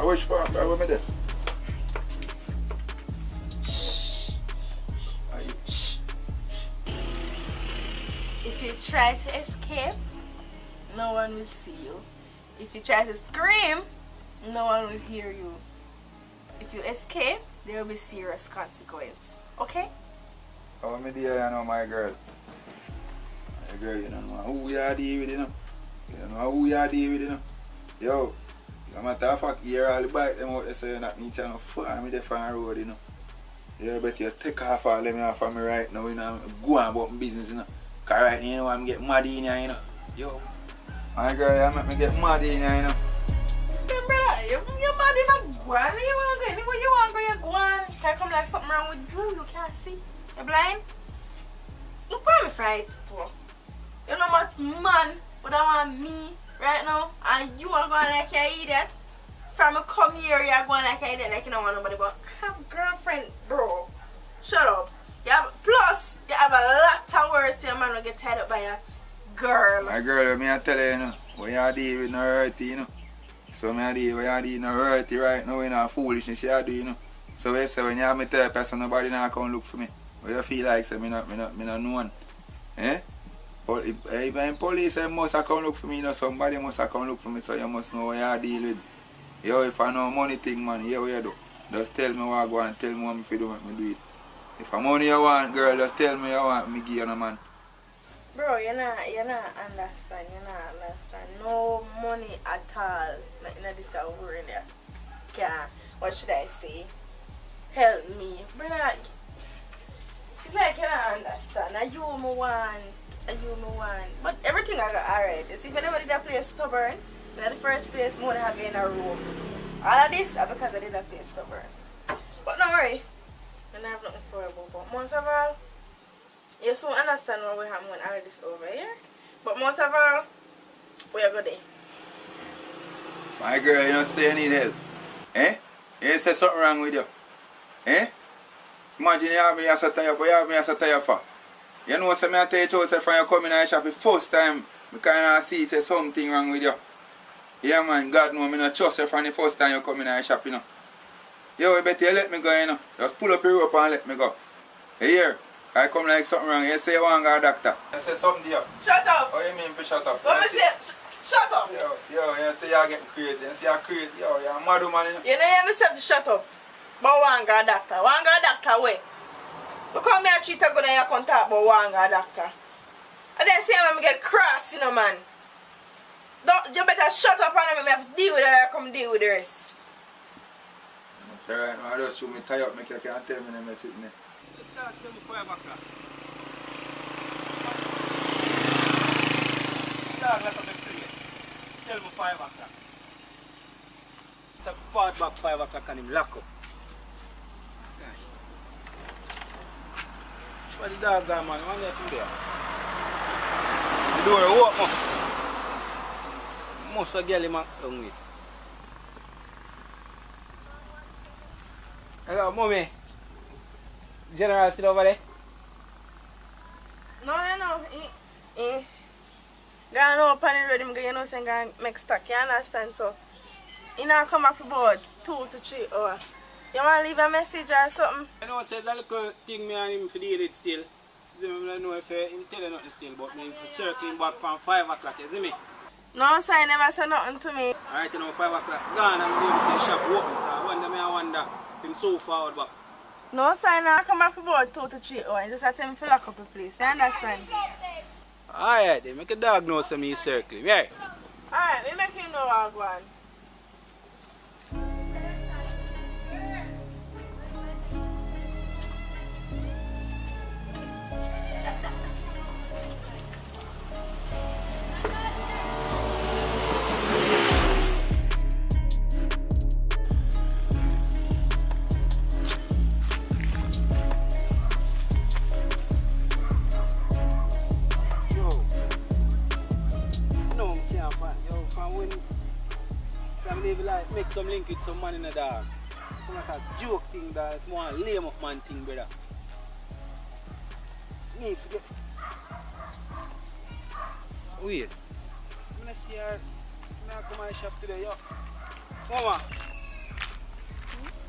Which part? Where me there? If you try to escape, no one will see you. If you try to scream, no one will hear you. If you escape, there will be serious consequence. Okay? How me there, you know, my girl? My girl, you know who you are dealing with, you know? You know who you are dealing with, you know? Yo, no matter of fact, you hear all the bike them out there saying that me trying to far me there from the road, you know? You better you take off all them off of me right now, you know? Go on about my business, you know? Because right now, you know, I'm getting mad in here, you know? Yo, my girl, you make me get mad in here, you know? Then, brother, you're mad in a guan. You want to go anywhere you want to go, you're guan. Can come like something wrong with you? You can't see. You're blind? Look where I'm fright for. You know what man would want me right now? And you are going like an idiot? From a come here, you're going like an idiot like you don't want nobody, but I have a girlfriend, bro. Shut up. Plus, you have a lot of words to your man will get tied up by a girl. My girl, me I tell you, you know, what you do with no hurty, you know. So me I do what you do no hurty right now, you know, foolishness you do, you know. So we say when you have me tell a person, nobody now come look for me. What you feel like, say me not know one. Eh? But if police must have come look for me, you know, somebody must have come look for me, so you must know what you deal with. Yo, if I know money thing, man, here what you do. Just tell me what I go and tell me what if you do, make me do it. If I money you want, girl, just tell me you want me give you, no, man. Bro, you not understand. No money at all. Not in this over in there. What should I say? Help me. Brother, it's like you don't understand. Are you me want? But everything I got alright. You see, if I never did that play stubborn, in the first place, more have in a rooms. All of this are because I did that play stubborn. But don't worry. I don't have nothing for about. But most of all, you soon understand what we have when all of this over here. But most of all, we are good there. My girl, you don't say you need help. Eh? You say something wrong with you. Eh? Imagine you have me as a tire, but you have me as a tire for. You know, say I tell you to say from you coming to the shop the first time, I kind of see say something wrong with you. Yeah man, God know me not trust you from the first time you come in the shop, you know. Yo, you better let me go, you know. Just pull up your rope and let me go. You hear? I come like something wrong. You say you want to go to a doctor. You say something to you. Shut up! What you mean for shut up? What me say? Shut up! Yo, you say you're getting crazy. You say you're crazy. Yo, you're a mad woman, you know. You know hear me say shut up. But want go to doctor. Want go to doctor where? Because me a treat a good and you come talk about want go to doctor. And then say I'm get cross, you know, man. Don't, you better shut up and me have to deal with it or come deal with the rest. Say right now, I just show me tie up, make you can't tell me them sitting there. Tell me 5 o'clock. Dog, let me place. Tell me 5 o'clock. It's a far back 5 o'clock and him lock up. Where the dog gone, man? One left him there. The door open. Most of the girl him down with. Hello, mommy. General sit over there? No, you know, gone up on the road, you know, saying gone make stock, you understand? So, you know, come up about 2 to 3 hours. You want to leave a message or something? I know, say that little thing me and him for deal it still. I don't know if him tell you nothing still, but me circling back from 5 o'clock, you see me? No, sir, I never said nothing to me. Alright, you know, 5 o'clock gone, I'm going to see the shop open, so I wonder him so forward back. No, sir, I come back about 2 to 3 hours. Just have to lock up the place. You understand? Alright, then make a dog know some me circling, yeah? Alright, we make him know what I want. Make some link with some man in the dog. It's like a joke thing that it's more a lame up man thing, brother. Me forget. Wait. I'm gonna see her. I'm gonna come to my shop today, yo. Mama.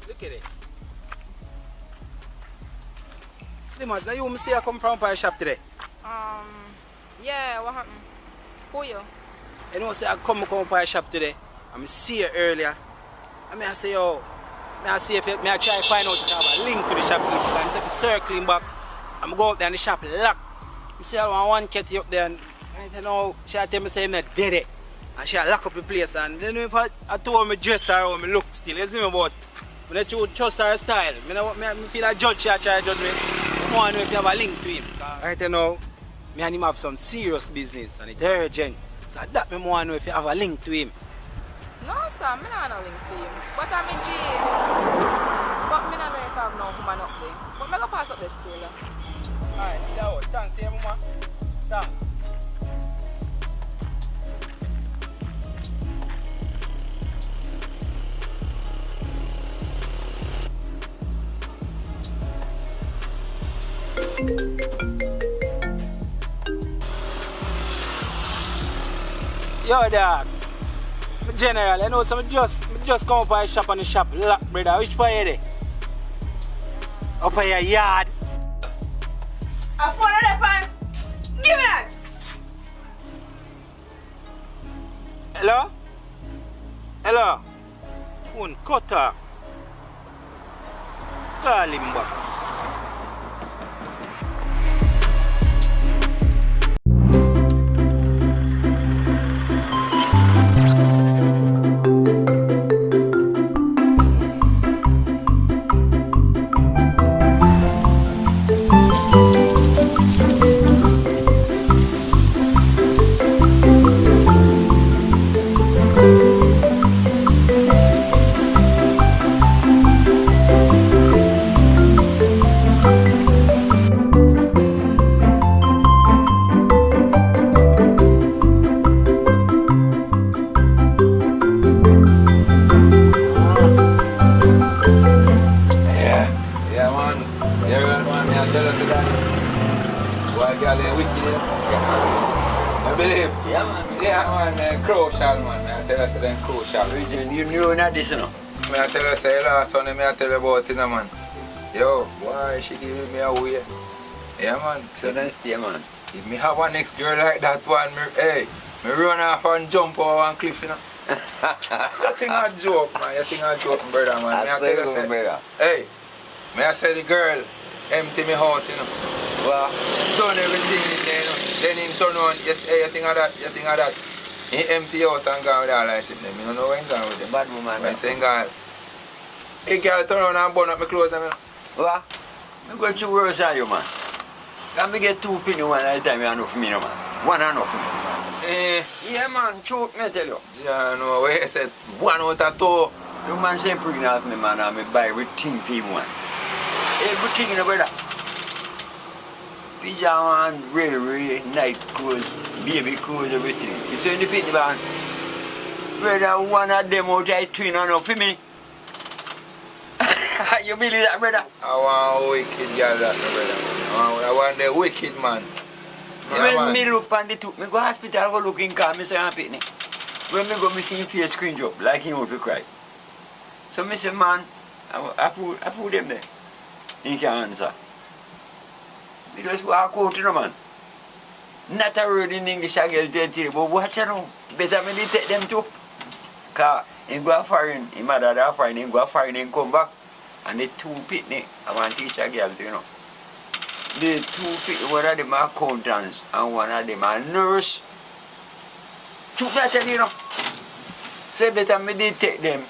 Look at it. Slimmers, now you see her come from my shop today? Yeah, what happened? Who you? You know, say I come from my shop today. I see you earlier. I say, yo, I see if I try to find out if I have a link to the shopkeeper. And if I'm circling back, I'm going up there and the shop locked. I say, I want one kitty up there and I don't know, she tell me say I'm not dead it. And she lock up the place and then if I told me dress her or me look still, you see me, but when I trust her style, I feel like judge she try to judge me. I want to know if you have a link to him. Right now, me and him have some serious business and it's urgent. So that me want to know if you have a link to him. No, sir, I don't have no link for him. But I'm in jail. But I don't know if I have no woman up there. But I'm going to pass up this still. Alright, so thanks, yeah, mama. Thanks. Yo, dog. General, I know some just come up by the shop and the shop locked, brother. Which part you there? Up at your yard. I phone that pan. Give me that. Hello? Hello? Phone cut off. Call him back. girl is wicked. You believe? Yeah, man. Yeah, man. Crucial, man. I tell you, them crucial. You know not this, you know. I tell you, say last Sunday, I tell you about it, man. Yo, boy, she give me away. Yeah, man. So then stay, man. If me have a next girl like that one, me run off and jump over one cliff, you know. You think I joke, man. You think I joke, brother, man. Me I tell you, say, brother. hey, me I say the girl empty me house, you know. Well, done everything in there, you know. Then him turn on, yes, hey, you think of that, you think of that. He empty house and gone with all I said, me don't know where he gone with them. Bad woman. I say, God, hey, girl, turn on and burn up my clothes, you know. What? I'm going to worse than you, man. Can me get 2 penny one at a time, you enough for me, no, man. One enough for me. Yeah, man, choke me, tell you. Yeah, no, where you said 1 out of 2. The man say pregnant me, man, and me buy everything for him, man. Everything, you know, brother. Pyjama and really night clothes, baby clothes, everything. You see in the pit, man. Brother, one of them out there twin enough for me. You believe that, brother? I want a wicked girl, that, brother. I want the wicked man. Yeah, when man. me look on the two, me go hospital, go look in car, me say I'm pitney. When me go, me see him face screen drop, like him out to cry. So me say, man, I put them there. He can't answer. Me just walk out, you know, man. Not a word in English, I get tell you, but watch you know. Better me take them too. Because he go foreign, his mother there foreign, he go foreign, he come back. And the 2 pitney, I want to teach a girl, you know. The 2 people, one of them are accountants and one of them are nurse. Took that tell you know. So better me did take them.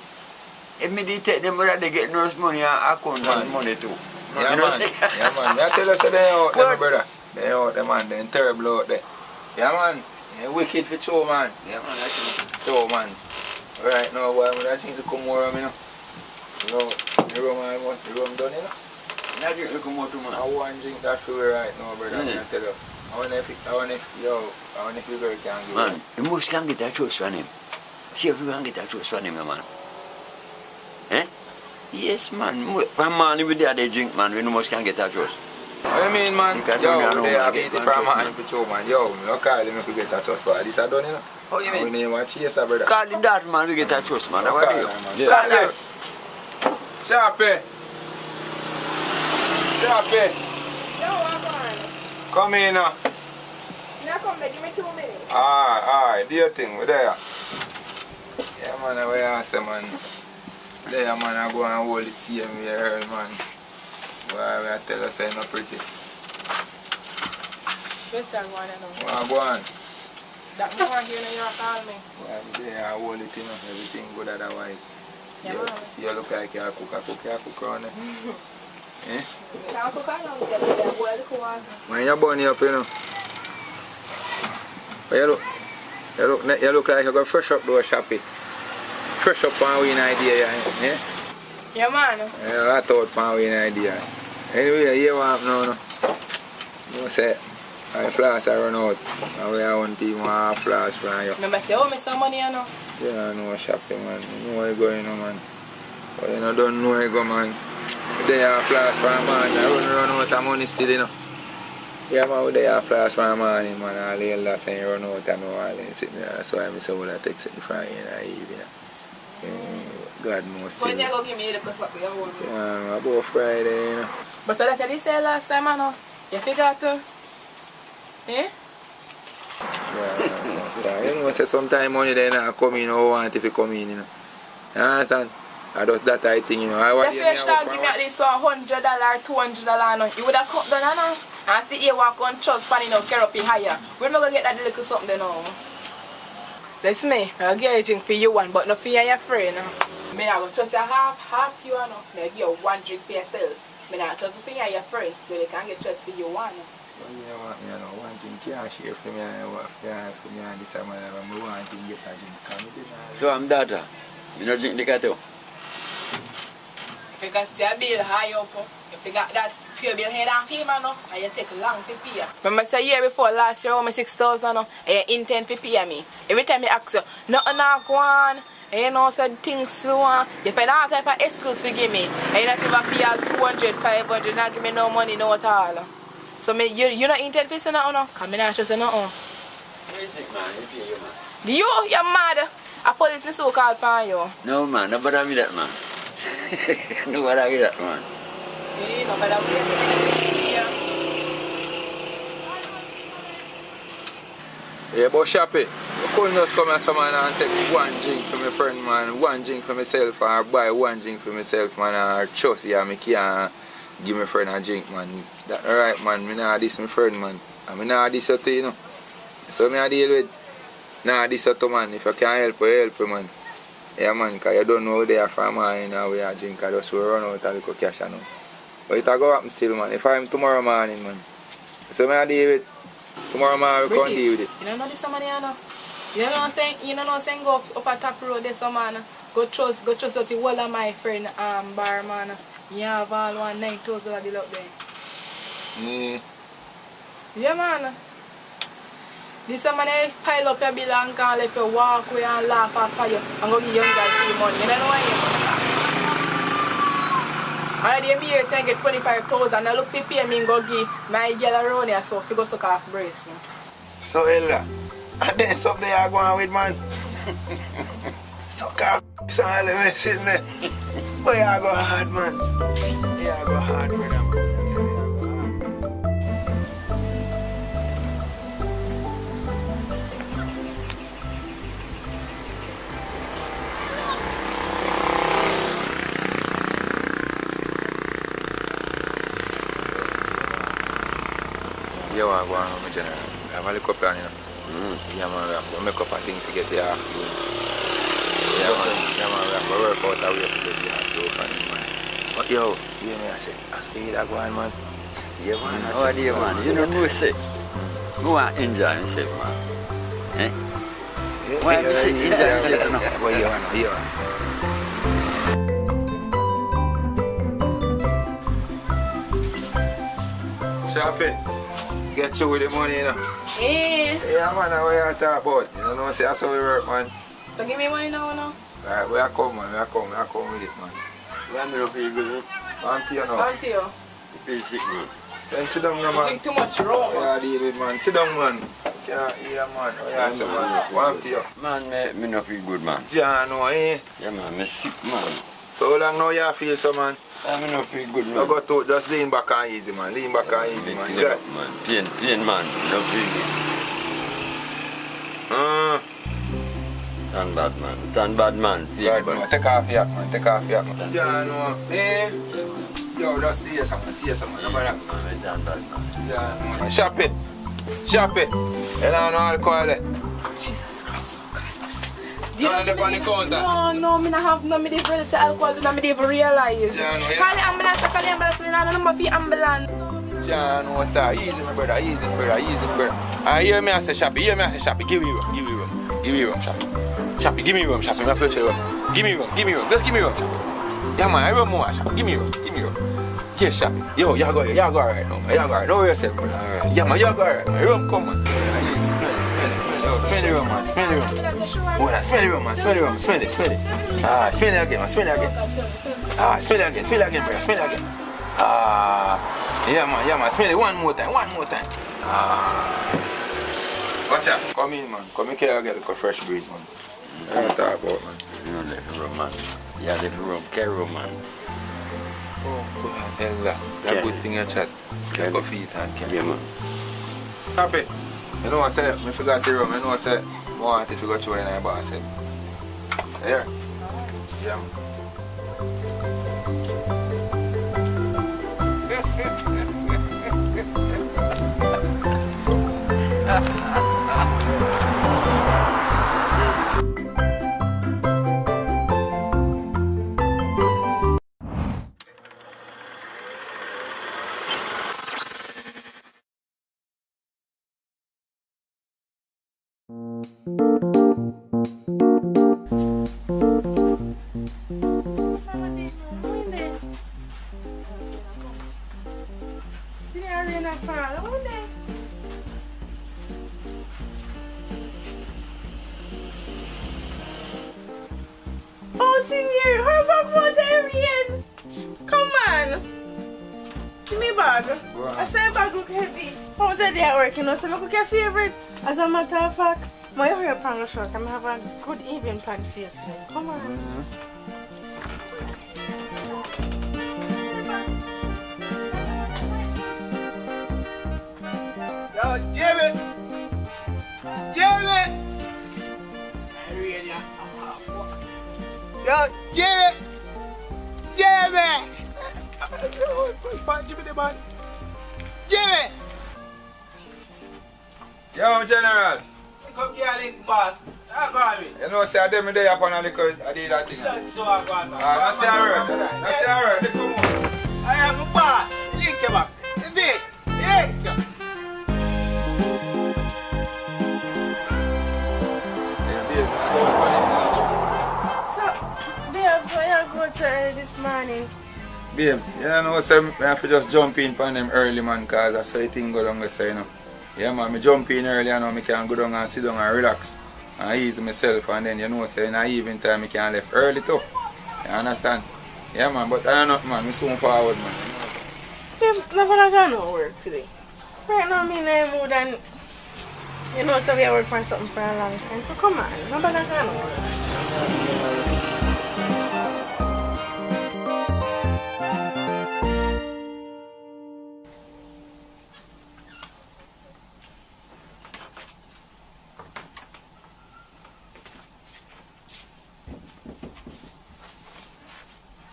If me did take them, whether they get nurse money and accountant money too. Yeah, you know, man. Yeah, man. I tell you, so they out there, my brother. They out there, man. They're terrible out there. Yeah, man. They're wicked for show, man. Yeah, man. That's it. Show, man. Right now, boy, I think to come over, you know. You know, the rum almost, the rum done, you know. Now drink look more too, man. I want to drink that sugar right now, brother. I tell you. I want if you girl can give man, you must can get a choice from him. See if you can get a choice from him, man. Eh? Yes, man. From man, with the other drink, man, we must can get a choice. What you mean, man? Yo, they have it from man for show, man. Yo, you call him if you get a choice for this I done, you know. How you mean? We name a chaser, brother. Call him that, man, we get a choice, man. What do you? Call him. Sharpie. Sharpie. No, I'm going. Come in now. Now come back, give me 2 minutes. Alright, do your thing, we're there. Yeah, man, I will answer, man. There, man, I go and hold it, see him here, man. Why I tell us I'm not pretty. Yes, I'm going to know. Go on. That more here than you call me. Well, there, I hold it, you know, everything good otherwise. Yeah, see you look like you cook around there. Eh? Can't cook around with that boil the water. Man, you're bunny up, you know. But you look like you got fresh up though, shopping. Fresh up on win idea, yeah? Yeah, man. Yeah, I thought pan win idea. Anyway, you want now, no? You say, I flash I run out. And we are one team want flash from you. Remember say, oh, me some money, you know? Yeah, I know shopping, man. You know where you going, man. But you don't know where you go, man. They are flash for a man. I run out of money still, you know. Yeah, man, they are flash for a man, man. All the elders saying run out and all that. So I say, well, I take it from you in the evening. God knows. When you go give me the something you want? Yeah, about Friday, you know. But that you say last time, I know. You forgot to? Eh? Yeah, you know, say sometimes money they not come in, or want if you come in, you know. You understand? I just that I think, you know. That's why you should give me at least $100, $200, no. You would have cut down, no? And see you walk on trust, pan, you know, carry up your higher. We're not going to get that little something, you know. Listen me, I'll get a drink for you one, but not for you and your friend, no. I mean, I will trust you half you, no. I'll give you 1 drink for yourself. I mean, I trust you for you and your friend, but you can't get trust for you one, no. Well, you want me, you know, one thing can't share for me and for me and this time I want to get a drink. So I'm daughter. You don't drink liquor too? Because your bill high up, if you got that few bill head and fee, man, and you take long to pay. Remember say year before last year, I 6,000, and you intend to pay me. Every time you ask you, nothing not go on, and you know, said things slow on, you find all type of excuse to give me, and you not even pay all 200, 500, not give me no money, no at all. So you not intend to say nothing no? Cause me not trust you nothing. What do you think, man? You feel you, man? You're mad. A police me so called upon you. No, man. No bother with that, man. No bother with that, man. No bother with that. Yeah, but Shappy, you couldn't just come here some man and take one drink for my friend, man, one drink for myself, or buy one drink for myself, man, or trust you, I can't give my friend a drink, man. That right, man, me nah this my friend, man. And me nah this you, you know. So me I deal with, nah this you, man. If you can help you, man. Yeah, man, because you don't know they are from mine, and we are drink, I just run out a little cash, you know. But it will go happen still, man. If I'm tomorrow morning, man. So me I deal with. Tomorrow man, we can't deal with it. You don't know this man, you know? You know what I'm saying? You know what I'm saying? Go up a top road this man. Go trust out the whole of my friend bar man. You have all 9,000 of the bill up there. Yeah man. This man pile up your bill and can let you walk away and laugh after you and go give young guys free money. You don't know why already me here saying get 25,000 and look to pay me and go give my girl around here so if you go suck off brace. So Ella, and then something you going with man. Suck off so I let me sit there. But you go hard man. You go hard brother man. You want to go on with me, General? I have a little plan, you know. Yeah, man, we have to make up a thing to get the afternoon. Yeah, man, we have to work out a way to get the afternoon, man. But yo, hear me, I say, ask me that go on, man. Yeah, man, how are you, man? You know what I say? I want to enjoy myself, man. Eh? Why I say enjoy myself now? Well, you want. Shappy. Get you with the money, you know. Yeah, man, what you talk about? You know, say that's how we work, man. So give me money now, no? Alright, where I come, man? I come with it, man. Why me not feel good, man? I'm to you now. I'm to you. You feel sick, man. Then sit down, man. You drink too much rum. Yeah, deal with, man. Sit down, man. Yeah, man. Oh, yeah, say, man. One to you. Man, me not feel good, man. John, no, eh? Yeah, man, me sick, man. So how long now you feel so, man? I me not feel good, man. You got to just lean back and easy, man. Lean back and easy, man. You got man. Pain, man. No feel good. Turn bad, man. Right, man. Take off your hat, man. Take off your hat, man. John, no, eh? Yo, just stay some, man. No bother. Man, turn bad, man. John, no. Shappy. You don't know alcohol, eh? Jesus Christ. You don't have on the counter? No, me not have no, me didn't really say alcohol, no, me didn't even realize. Yeah, no, yeah. Call the ambulance, me not number for ambulance. John, no, start. Easy, my brother, easy, brother. Hear me, I say, Shappy, give me rum, Shappy, give me rum, Shappy, my future rum. Give me rum, just give me rum, Shappy. Yeah, man, I run more, Shappy, give me rum. Yes, Shappy. Yo, you go alright now, you go alright. Don't worry yourself, man. Alright. Yeah, man, you go alright. Rum, come, man. Smell the rum, man. Smell the rum. Hold on, smell the rum, man. Smell the rum. Smell it. Ah, smell it again, man. Smell it again. Ah, smell it again, brother. Smell it again. Ah, yeah, man. Smell it one more time. Ah. Watch out. Come in, man. Come in here and get a fresh breeze, man. What you talk about, man? You don't let the rum, man. Yeah, let the rum. Carry rum, man. Oh, God. It's a good thing you chat. Get your feet and carry. Yeah, man. Happy. You know what I said? I forgot the rum. You know what I said? I want it to go through in my boss. Here. Yeah, man. Oh, senior, how about Arian? Come on. Give me back. bag. I say bag look heavy. How was the day at work? You know, so I cook your favorite. As a matter of fact, my hair pan was short. I'm have a good evening pan for you today. Come on. Yo, Jimmy! Jimmy! Yo, Jimmy! Jimmy! Jimmy the man. Jimmy! Yo, General. Come here, link, boss. Go on me. You know, say I did me there upon a little, I did that thing. So I go on. That's the word. That's the word. They come on. I am a boss. Link him up. Is it? Link. So, babes, why you go to early this morning? Babes, you know, say I have to just jump in on them early, man, because that's how the thing go down, you know. Yeah, man, I jump in early, you know, I can go down and sit down and relax and ease myself, and then, you know, say in the evening time, I can left early too. You understand? Yeah, man, but I don't know, man, I soon forward, man. Babe, never got no work today. Right now, I'm in a mood and, you know, so we are working on something for a long time, so come on, never got no work.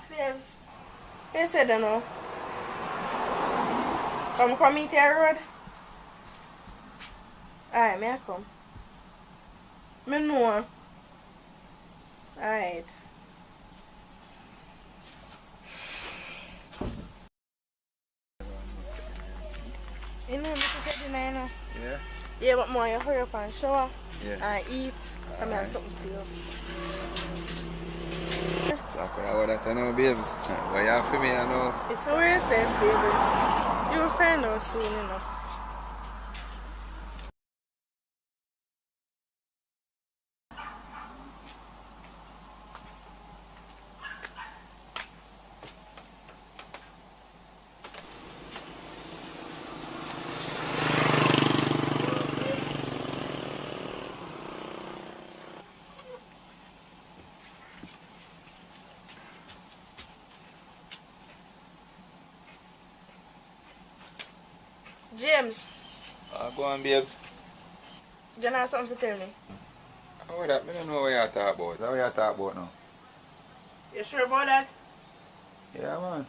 Babes, you said I know. I'm coming to your road. Alright, may I come? Me know. Alright. You know, me to dinner, you know. Yeah? Yeah, but more you hurry up and shower. Yeah. And eat. And I have something for you. Talk about that, I know, babes. What you have for me, I know. It's what you said, baby. You'll find out soon enough. James. Go on, babes. You have something to tell me? How that? I don't know what you're talking about. What you talking about now? You sure about that? Yeah, man.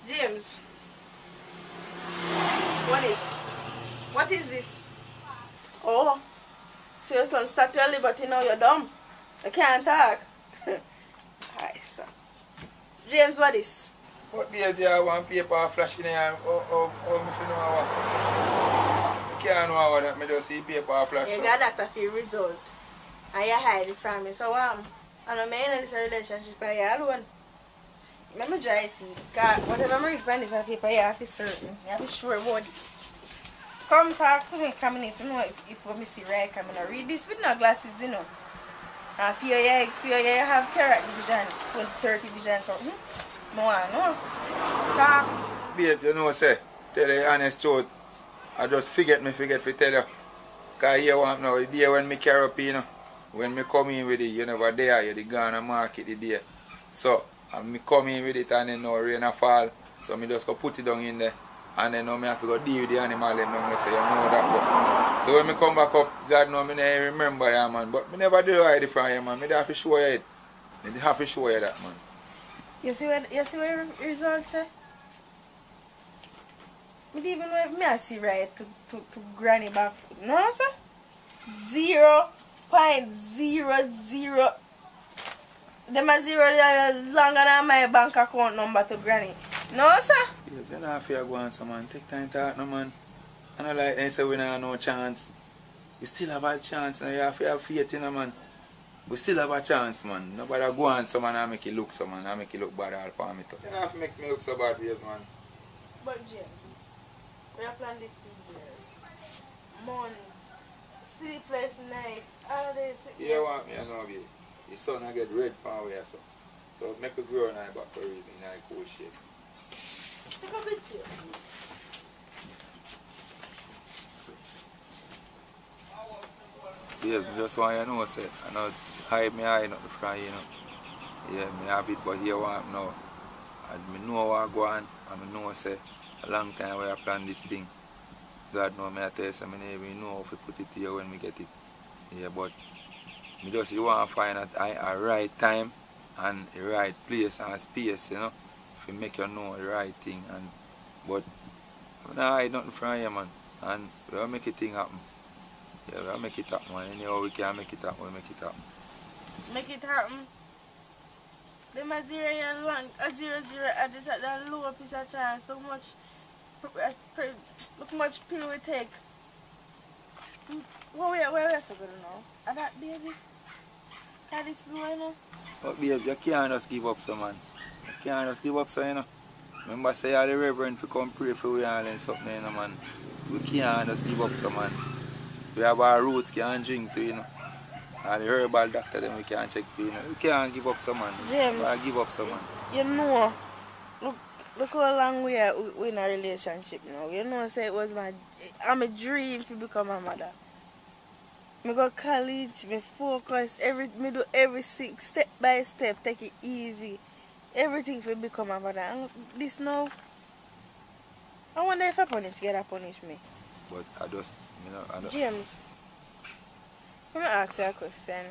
James. What is this? Oh. So your son start early, but you know you're dumb. You can't talk. Hi, sir. James, what is? What days you want paper flashing here? Oh, if you know what? I can't know what that. I just see paper flash. You got that for your result. And you hide it from me. So I don't mean this relationship by you alone. Let me try to see. Because whatever I read from this paper, you have to be certain. You have to be sure about this. Come talk to me, come in if you know if what me see right, come in and read this with no glasses, you know. And for you have carrot vision, 20-30 vision something. I want to know. Talk. Babes, you know, say, tell you the honest truth. I just forget to tell you. Because you want now, the day when me carry up, you know, when me come in with it, you never there, you're the Ghana market the day. So, and me come in with it and then now rain and fall. So, me just go put it down in there. And then now me have to go deal with the animal and now me say, you know that go. So when me come back up, God know me never remember you, man. But me never do hide it from you, man. Me have to show you it. Me have to show you that, man. You see what your results say? Me don't even know if me I see right to granny back. No, sir? 0.00. Them a zero longer than my bank account number to granny. No, sir? Yeah, you don't have to go on, so man. Take time to talk, no, man. I don't like they say we don't have no chance. We still have a chance, and you have to have faith in, man. We still have a chance, man. Nobody go on, so man, I make it look so, man. I make it look bad all for me, too. You don't have to make me look so bad, babe, man. But James, we have planned this for years. Mornings, sleepless nights, all this. You want me, I know, babe. Your son I get red power here, so make it grow now back for a reason, like cool shit. Take a picture. Yes, just want you to know, say, I know hide me eye not the front, you know. Yeah, me have it, but here what now. And me know what go on, and me know, say, a long time where I plan this thing. God know me, I tell you, say, I never even know how to put it here when we get it. Yeah, but me just you want to find a right time and the right place and space, you know, to make you know the right thing. And but I don't hide nothing from you, man. And we'll make it thing happen. Yeah, we'll make it happen, man. Anyhow we can make it happen, we'll make it happen. Make it happen. Them a 0 and 1, a 0 at the lower piece of chance. So much, look much pill we take. Where we have to go now? Are that baby? That is low, you know? But babes, you can't just give up, so man. You can't just give up, so you know. Remember say all the reverend to come pray for we and something, you know, man. We can't just give up, so man. We have our roots can drink to, you know. And the herbal doctor then we can check to, you know. We can't give up, so man. James, we give up, so man. You know, look how long we are in a relationship now. You know, say it was I'm a dream to become a mother. I go to college, I focus, me do everything step by step, take it easy. Everything to become a mother. And this now, I wonder if I punish me. But I just, you know, I don't... James, let me ask you a question.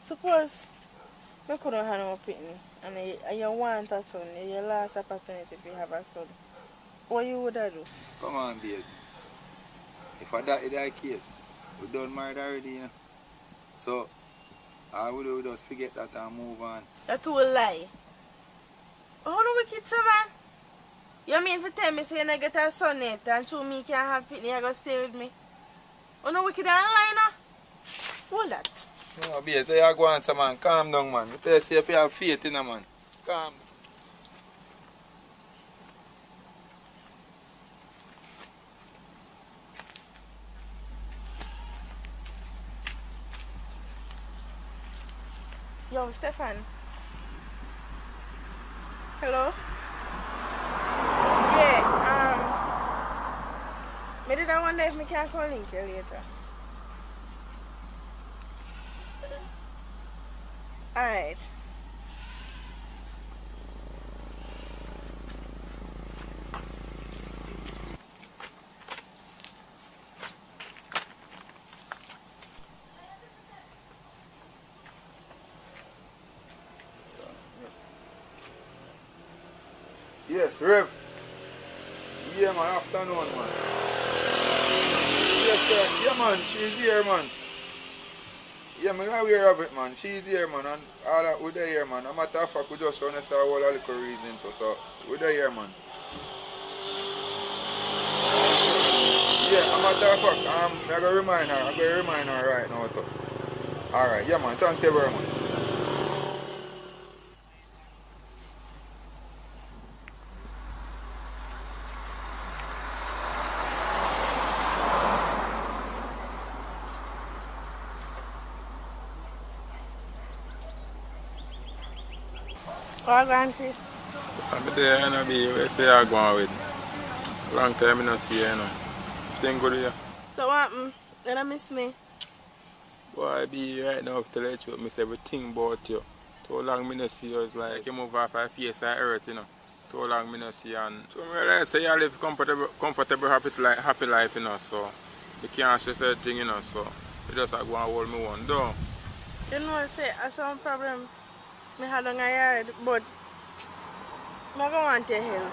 Suppose I couldn't have no pitney and you want a son, you last opportunity to have a son. What you would do? Come on, babe. If I die in that case, we done married already, you know. So, I would just forget that and move on. That's a lie. How do we kids, man? You mean to tell me so you not get a son yet and show me can't have pitney, you gonna stay with me? Oh no, wicked online, no? Hold that. No, babe, so you go on, so man. Calm down, man. You tell you if you have faith in a man. Calm. Yo, Stefan. Hello? Yeah, maybe I wonder if I can call link you later. Alright. Yes, Rev. Yeah, man, afternoon, man. Yes, sir. Yeah, man, she's here, man. Yeah, I'm aware of it, man. She's here, man, and all that, we're there here, man. A matter of fact, we just want to say a whole little reason to, so we're there here, man. Yeah, a matter of fact, I'm going to remind her right now, too. Alright, yeah, man, thank you very much. What going, Chris? I'm there, and I'll be where say I'm going with. Long time I don't see you, you know. Thing good here. So what happened? You don't miss me? Boy, I be right now to let you miss everything about you. Too long I don't see you, it's like you move off my face like earth, you know. Too long I don't see you, and so I realize say you live comfortable happy life, you know, so you can't stress everything, you know, so you just go and hold me one down. You know, I say, I some problem I had on my yard, but I don't want to help.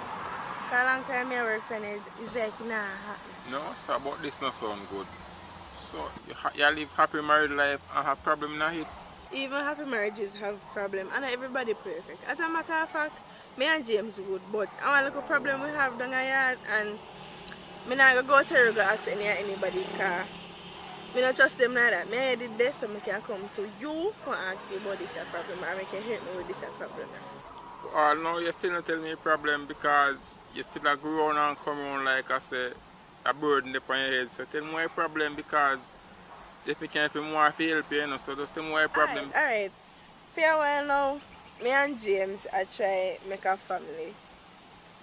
For a long time I work for it, it's like, nah, happen. No, sir, but this not sound good. So, you live happy married life and have problem in it? Even happy marriages have problem, and not everybody perfect. As a matter of fact, me and James good, but I want a problem we have down our yard, and I'm not going to go to ask anybody because I don't trust them like that. I did this so I can come to you and ask you about this problem, or I can help me with this problem. Well, no, you still not tell me a problem because you still a grow on and come on like I say, a burden upon your head. So tell me why problem because if I can help you more, I feel help you, you know, so just tell me why problem. Alright. For a while now, me and James I try make a family.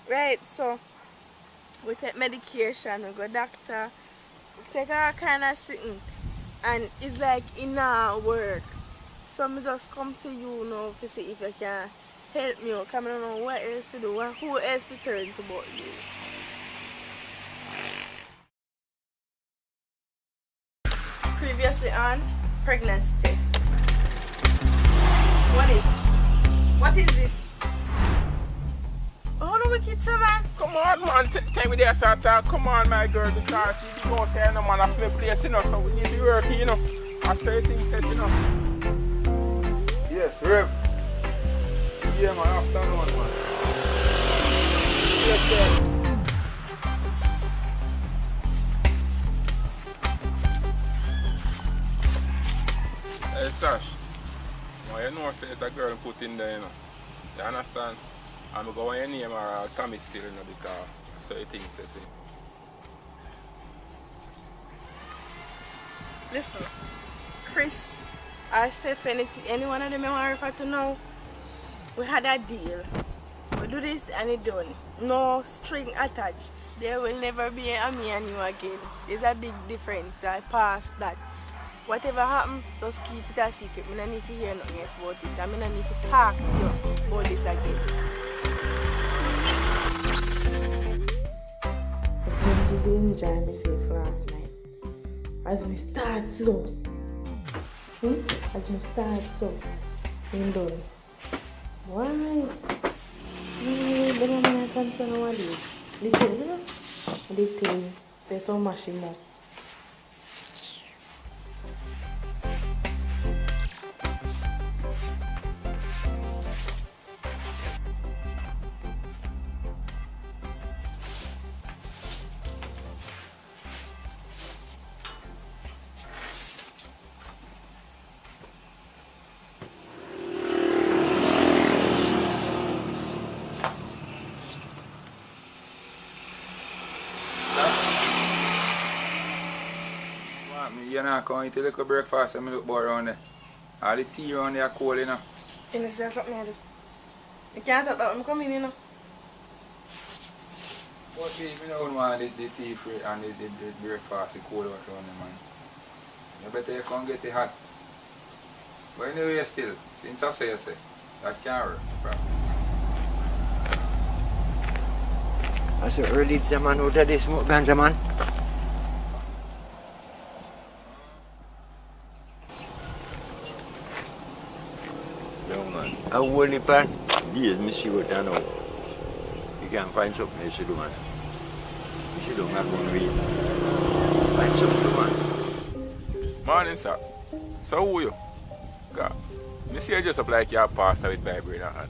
Right, so we take medication, we go doctor, we take all kind of thing, and it's like in our work. So me just come to you now to see if you can help me out, because I don't know what else to do, who else to turn to but you. Previously on pregnancy test. What is this? Oh, no, wicked so man. Come on, man. Can we there start talk? Come on, my girl, because we go say no man, I play place, you know, so we need to work, you know. I say things set, you know. Yes, Rev. Yeah, man, afternoon, man. Yes, sir. Hey, Sash. Well, you know, say it's a girl put in there, you know. You understand? I'm going to name her Tommy still, you know, because certain things set in. Listen, Chris or Stephanie, any one of them I want to refer to now, we had a deal. We do this and it done. No string attached. There will never be a me and you again. There's a big difference. I passed that. Whatever happens, just keep it a secret. I don't need to hear nothing else about it. I don't need to talk to you about this again. I really enjoy myself last night. As me start so. As me start so. I'm done. Why? The moment I can't tell what it is. Little. They don't mash him up. You know, come eat a little breakfast and I look bored around there. All the tea around there are cold, you know. Can you say something I do? You can't talk about me coming, you know. But babe, you don't want the tea free and the breakfast the cold out around there, man. You better you come get it hot. But anyway, still, since I say, that can't work. I said early this man out of this smoke ganja, man. I only plan days, I see what I know. You can find something you should do, man. You should do, man, going to read. Find something to do, man. Morning, sir. So who you? God, I see you just up like you're a pastor with Bible in your hand.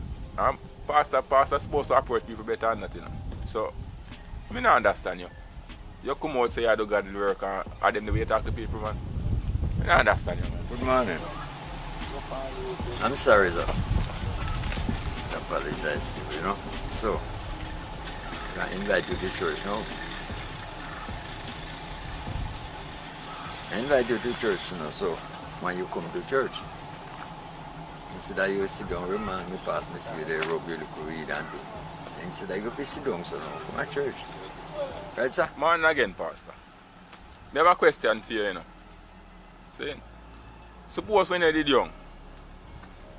Pastor supposed to approach people better than that, you know. So, I don't understand you. You come out say you do godly work and them the way you talk to people, man. I don't understand you, man. Good morning. I'm sorry, sir. I apologize to you, you know. So, I invite you to church now. I invite you to church, you know, so when you come to church, instead of you sit down, remind me pass me see you there, rub your little weed and things. So instead of you sit down, so now come to church. Right, sir? Morning again, Pastor. I have a question for you, you know. See? Suppose when you did young,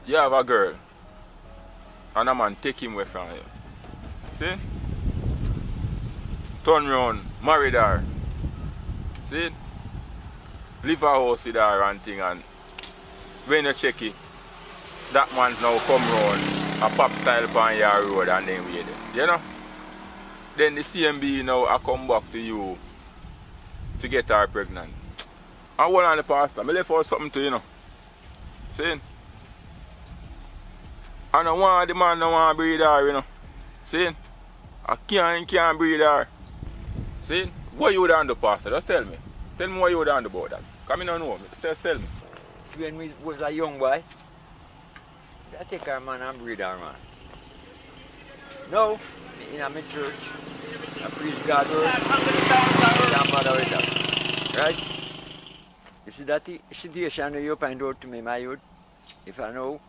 you have a girl and a man take him away from you. See? Turn around, married her. See? Leave her house with her and thing, and when you check it, that man now come round a pop style upon your road and then wait there. You know? Then the CMB now I come back to you to get her pregnant. I hold on the pastor, I left her something to you know. See? I don't want the man don't want to breed her, you know. See? I can't breed her. See? What you would do, pastor? Just tell me. Tell me what you would do about that. Come in and know me. Just tell me. See, when we was a young boy, I take our man and breed our man. No, in my church, I preach God's word. I'm bother with that. Right? You see that situation you find out to me, my youth? If I know,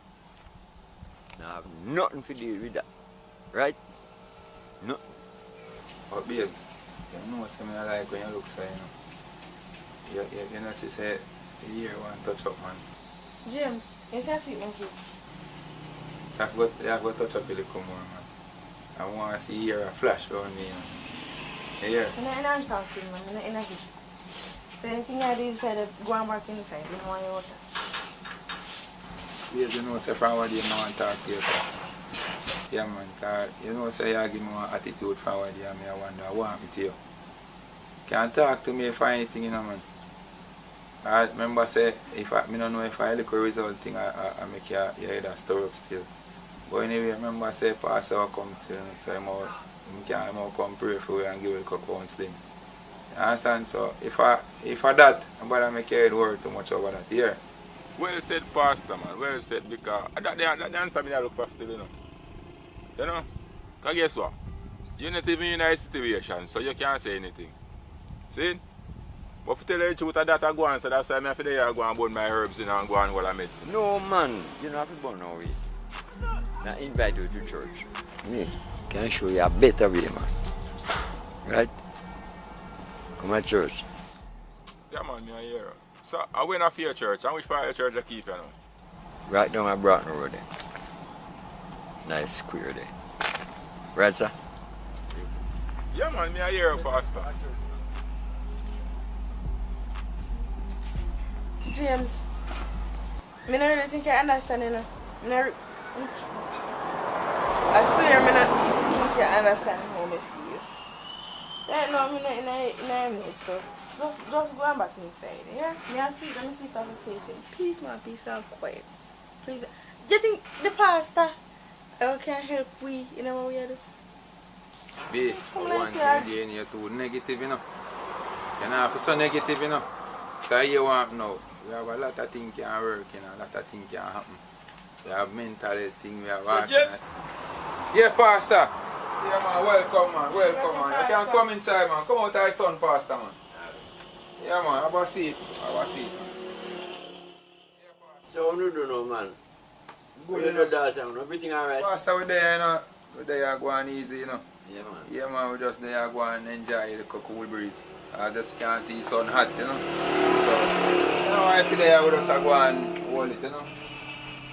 I have nothing to deal with that. Right? No. But babes, you know something I like when you look so, you know, say, you hear one touch up, man. James, is that sweet, man? You have got to touch up a little more, man. I want to see here a flash around me, you know. You hear? I'm not talking, man. I'm not here. So anything I do inside, go and work inside. You know what you want. Babes, you know, say from what you want to talk to you. Yeah, man, because you know, say you give me one attitude from what you and I wonder, I want me to you. Can't talk to me for anything, you know, man. I remember say, if I don't know if I look a result thing, I make your head stir up still. But anyway, remember say, Pastor will come still, so I can come pray for you and give you a counseling. You understand? So, if I that, I'm going to make your head worry too much over that, yeah. Well said, Pastor, man, well said, because that answer me I look for still, you know. You know? Because guess what? You're not even in a situation, so you can't say anything. See? But if you tell you the truth, that I go on, so that's why I have to go and burn my herbs and go on with my medicine. No, man, you don't have to burn no way. Now invite you to church. Me can show you a better way, man. Right? Come to church. Yeah, man, me here. So, I went off your church, and which part of your church I keep you now? Right down my Broughton Road there. Nice square there. Right, sir? Yeah, man, me here, Pastor. James, I don't really think I understand, you know. I swear, I don't think I understand how I feel. Right now, I'm in a mood, so just go back inside, yeah? Let me see on the face. Peace, man, peace, and quiet. Please. Do you think the pastor can help we, you know what we are doing? Babe, I want you in here too negative, you know. You're not so negative, you know. Because you want now. We have a lot of things can work, you know, a lot of things can happen. We have mental things, we have art. Yeah, Pastor. Yeah, man, welcome, man. Welcome, man. You can come inside, man. Come out of the sun, Pastor, man. Yeah, man, have a seat. Have a seat. So, what do you do now, man? Good, you know, daughter, everything alright? Pastor, we're there, you know. We're there going easy, you know. Yeah, man. Yeah, man, we're just there going to enjoy the cool breeze. I just can't see sun hot, you know. So, you know, I feel there with us go and hold it, you know.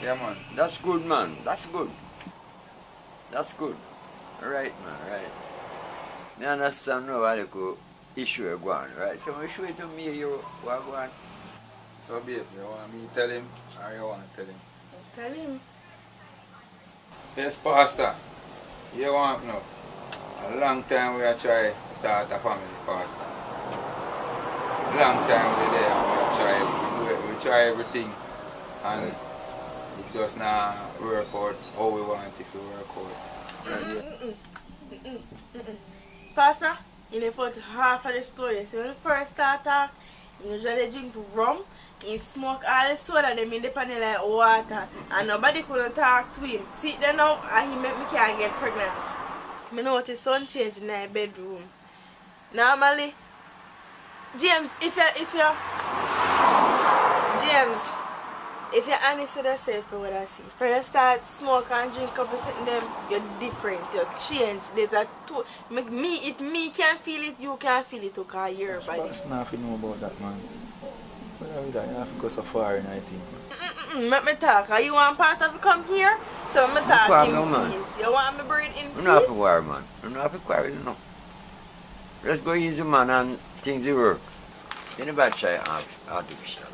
Yeah, man. That's good, man. That's good. That's good. Alright, man, right. I understand now what the issue is going, right? So, when you show it to me, you what going? So, babe, you want me to tell him or you want to tell him? Tell him. Yes, Pastor. You want now? A long time we are trying to start a family, Pastor. Long time we're there and we try everything and it does not work out how we want it to work out. Pastor, you need to put half of the story. So when you first start talk, you usually drink rum, you smoke all the soda, them in the panel like water, and nobody couldn't talk to him. See then now, and he make me can't get pregnant. I notice sun change in my bedroom. Normally, James, if you're honest with yourself for what I see, for you start smoke and drink up and sitting them, you're different, you're changed. There's a two. If me can feel it, you can feel it because you're body. Pastor, nothing know about that, man. But you have to go so far in, I think. Let me talk. You want Pastor to come here? So I'm talking in peace. You want me to breathe in peace? I'm not have to worry, man. I'm not have to worry, you know. Let's go easy, man, and things will work. You never try artificial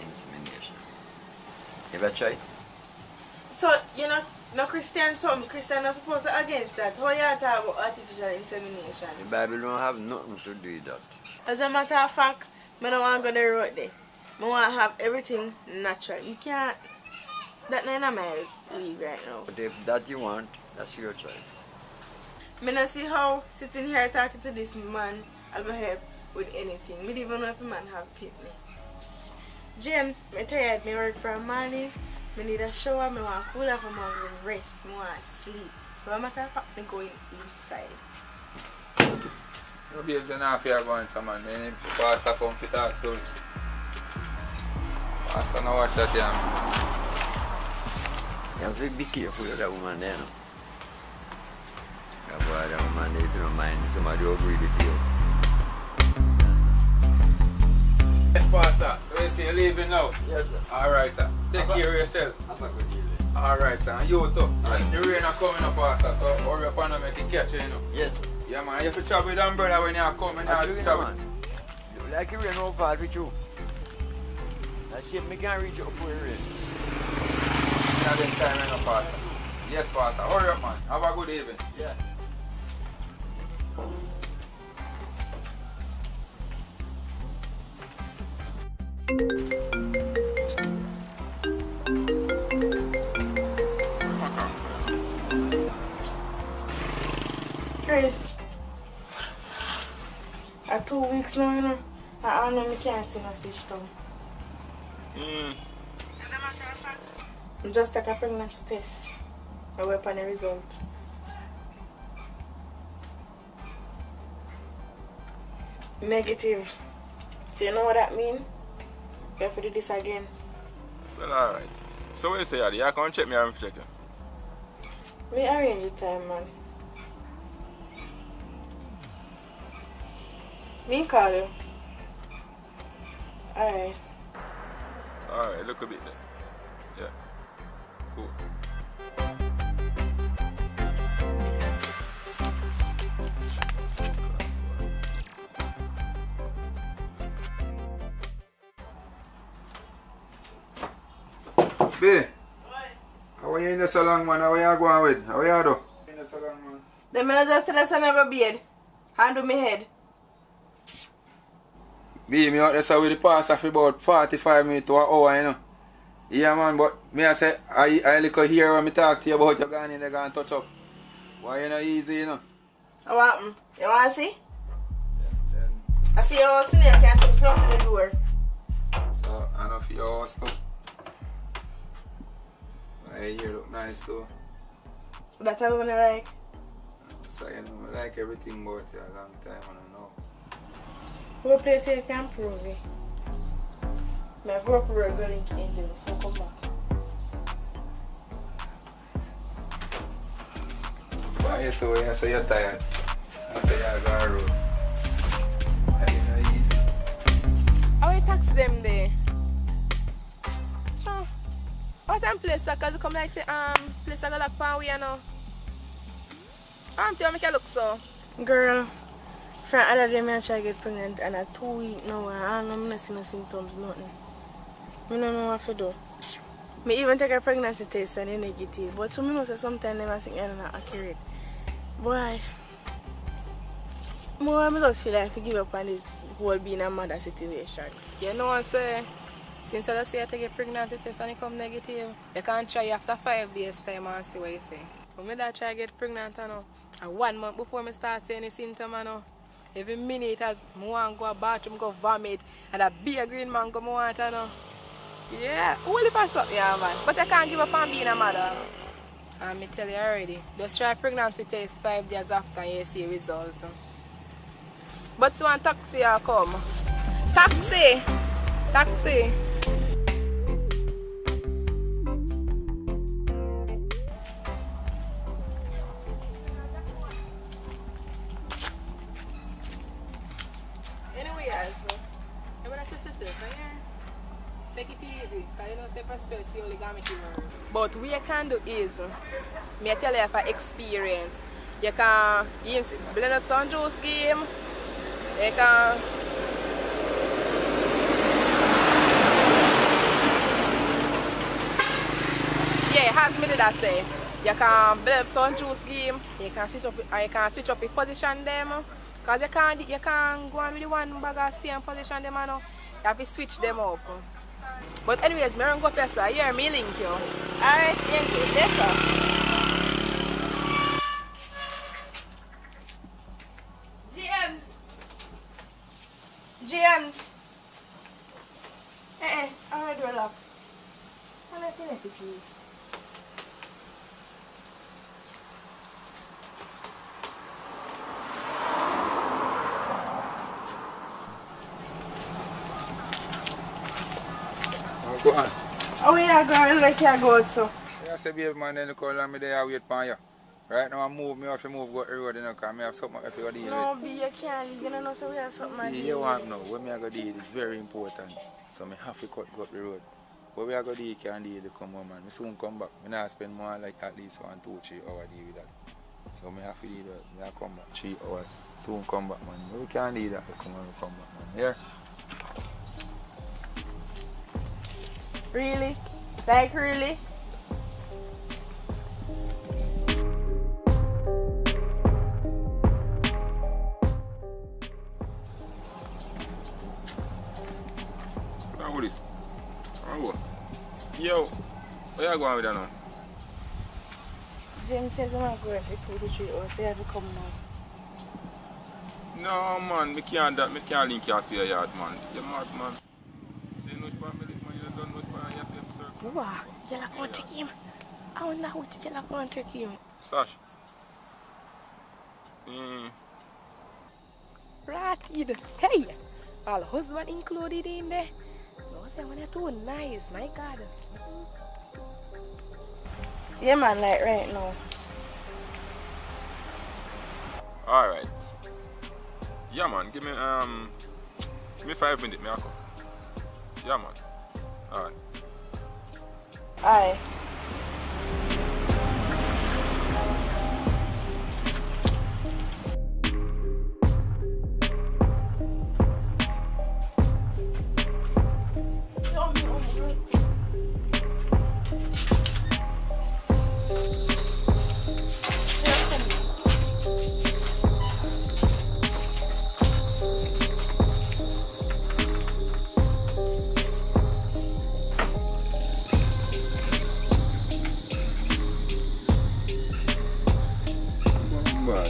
insemination. You ever try? So, you know, no Christian, some Christian are supposed to against that. How you talk about artificial insemination? The Bible don't have nothing to do with that. As a matter of fact, I don't want to go the road there. I want to have everything natural. You can't. That's not in my league right now. But if that you want, that's your choice. I don't see how sitting here talking to this man I'll go help with anything. I don't even know if a man have pit me. James, I'm tired. I work for a morning. I need a shower. I want to cool off. I want to rest. I want to sleep. So I'm going inside. No babes, you're not fair going some man. I need Pastor come to talk to us. Pastor, now watch that, yeah. You have to be careful with that woman there, no? That boy bother, man. If you don't mind, somebody will agree with you. Yes, Pastor. So you say you're leaving now? Yes, sir. Alright, sir. Take care of yourself. Have a good evening. Alright, sir. And you too. And the rain are coming up, Pastor. So hurry up and make it catch you, you know. Yes, sir. Yeah, man. You have to travel with them, brother, when you come. And you travel. You like it rain how far with you? I see if me can reach out for it rain. You have them time, you know, Pastor. Yes, Pastor. Hurry up, man. Have a good evening. Yeah. Chris, at 2 weeks now, you know, I know I can't see no stitch down. As a matter of fact, I'm just take a pregnancy test. I wait on the result. Negative. So you know what that means? We have to do this again. Well, alright. So what you say, Adi? You can check me and check you. Me arrange the time, man. Me call you. Alright. Alright, look a bit there. Yeah. Cool. B, how are you in the salon, man? How are you going with? How are you do? In the salon, man. Then I just tell us I never beard. Hand on my head. B, me out there with the pastor for about 45 minutes to an hour, you know. Yeah, man, but me I say, I look here when me talk to you about you going in there and touch up. Why you not easy, you know? What happened? You want to see? I feel all silly, I can't take from the door. So, I know for your house too. My hair look nice too. That's all I like. So, you know, I like everything about you a long time, I don't know. We'll play till you can prove it. My broke road going to engine, so come back. Why you too? You say you're tired. I say you're going to road. Are you not easy? How you tax them there? Sure. What time place that? Cause you come like say place that go like pan we you know. Tell me make you look so. Girl, from other day I try to get pregnant and at 2 weeks now I don't know see no symptoms, nothing. I don't know what to do. I even take a pregnancy test and it's negative. But so I know sometimes I think I'm not accurate. Boy, I just feel like I give up on this whole being a mother situation. You know what I say? Since I say I take a pregnancy test and it come negative, you can try after 5 days time and see what you say. When I try to get pregnant, and 1 month before I start seeing any symptom, every minute as I want to go to the bathroom, go vomit, and a big green man come want to yeah, only pass up, yeah, man. But I can't give up on being a mother. And I tell you already, just try pregnancy test 5 days after you see result. But so one taxi will come. Taxi! Taxi! Anyway, I'm going to trust yourself, yeah? Take it easy, because you don't say for stress, you only got me to worry. But what you can do is, I tell you for experience, you can blend up some juice game, you can yeah, as me did I say, you can blend up some juice game, you can switch up the position them, because you can't go on with the one bag of same position them, you have to switch them up. But anyways, I'm going to go up here, so I hear me link you. Alright, thank you. Later. GMs. I'm going to do a lock. How do I finish it, please? Go on. Oh yeah, girl, like you go out so. I say, baby man, then you call me there, I wait for you. Right now I have to move go to the road, you know, because I have something I have to deal with. No, B, you can't leave. You don't know, so we have something to You deal want with. know, what me I go do is very important. So I have to cut go up the road. What we are going to do, you can't deal with it, come on, man. I soon come back. I not spend more like at least 1, 2, 3 hours deal with that. So I have to do that. I come back 3 hours. Soon come back, man. We can't do that. Come back, man. Here. Really? Like, really? What is this? Yo, where you going with that now? James says I'm not going for 2 to 3 hours, so you have to come now. No, man, I can't link you off your yard, man. You're mad, man. Say no spot me, man. You don't know spot yourself, sir. Wow, you're not going to trick him. I wonder how you're not going to trick him. Sash. Ratted. Hey, all husband included in there. No, they want to too nice, my God. Yeah, man, like right now. Alright. Yeah, man, give me 5 minutes, me I come. Yeah, man. Alright. Aye.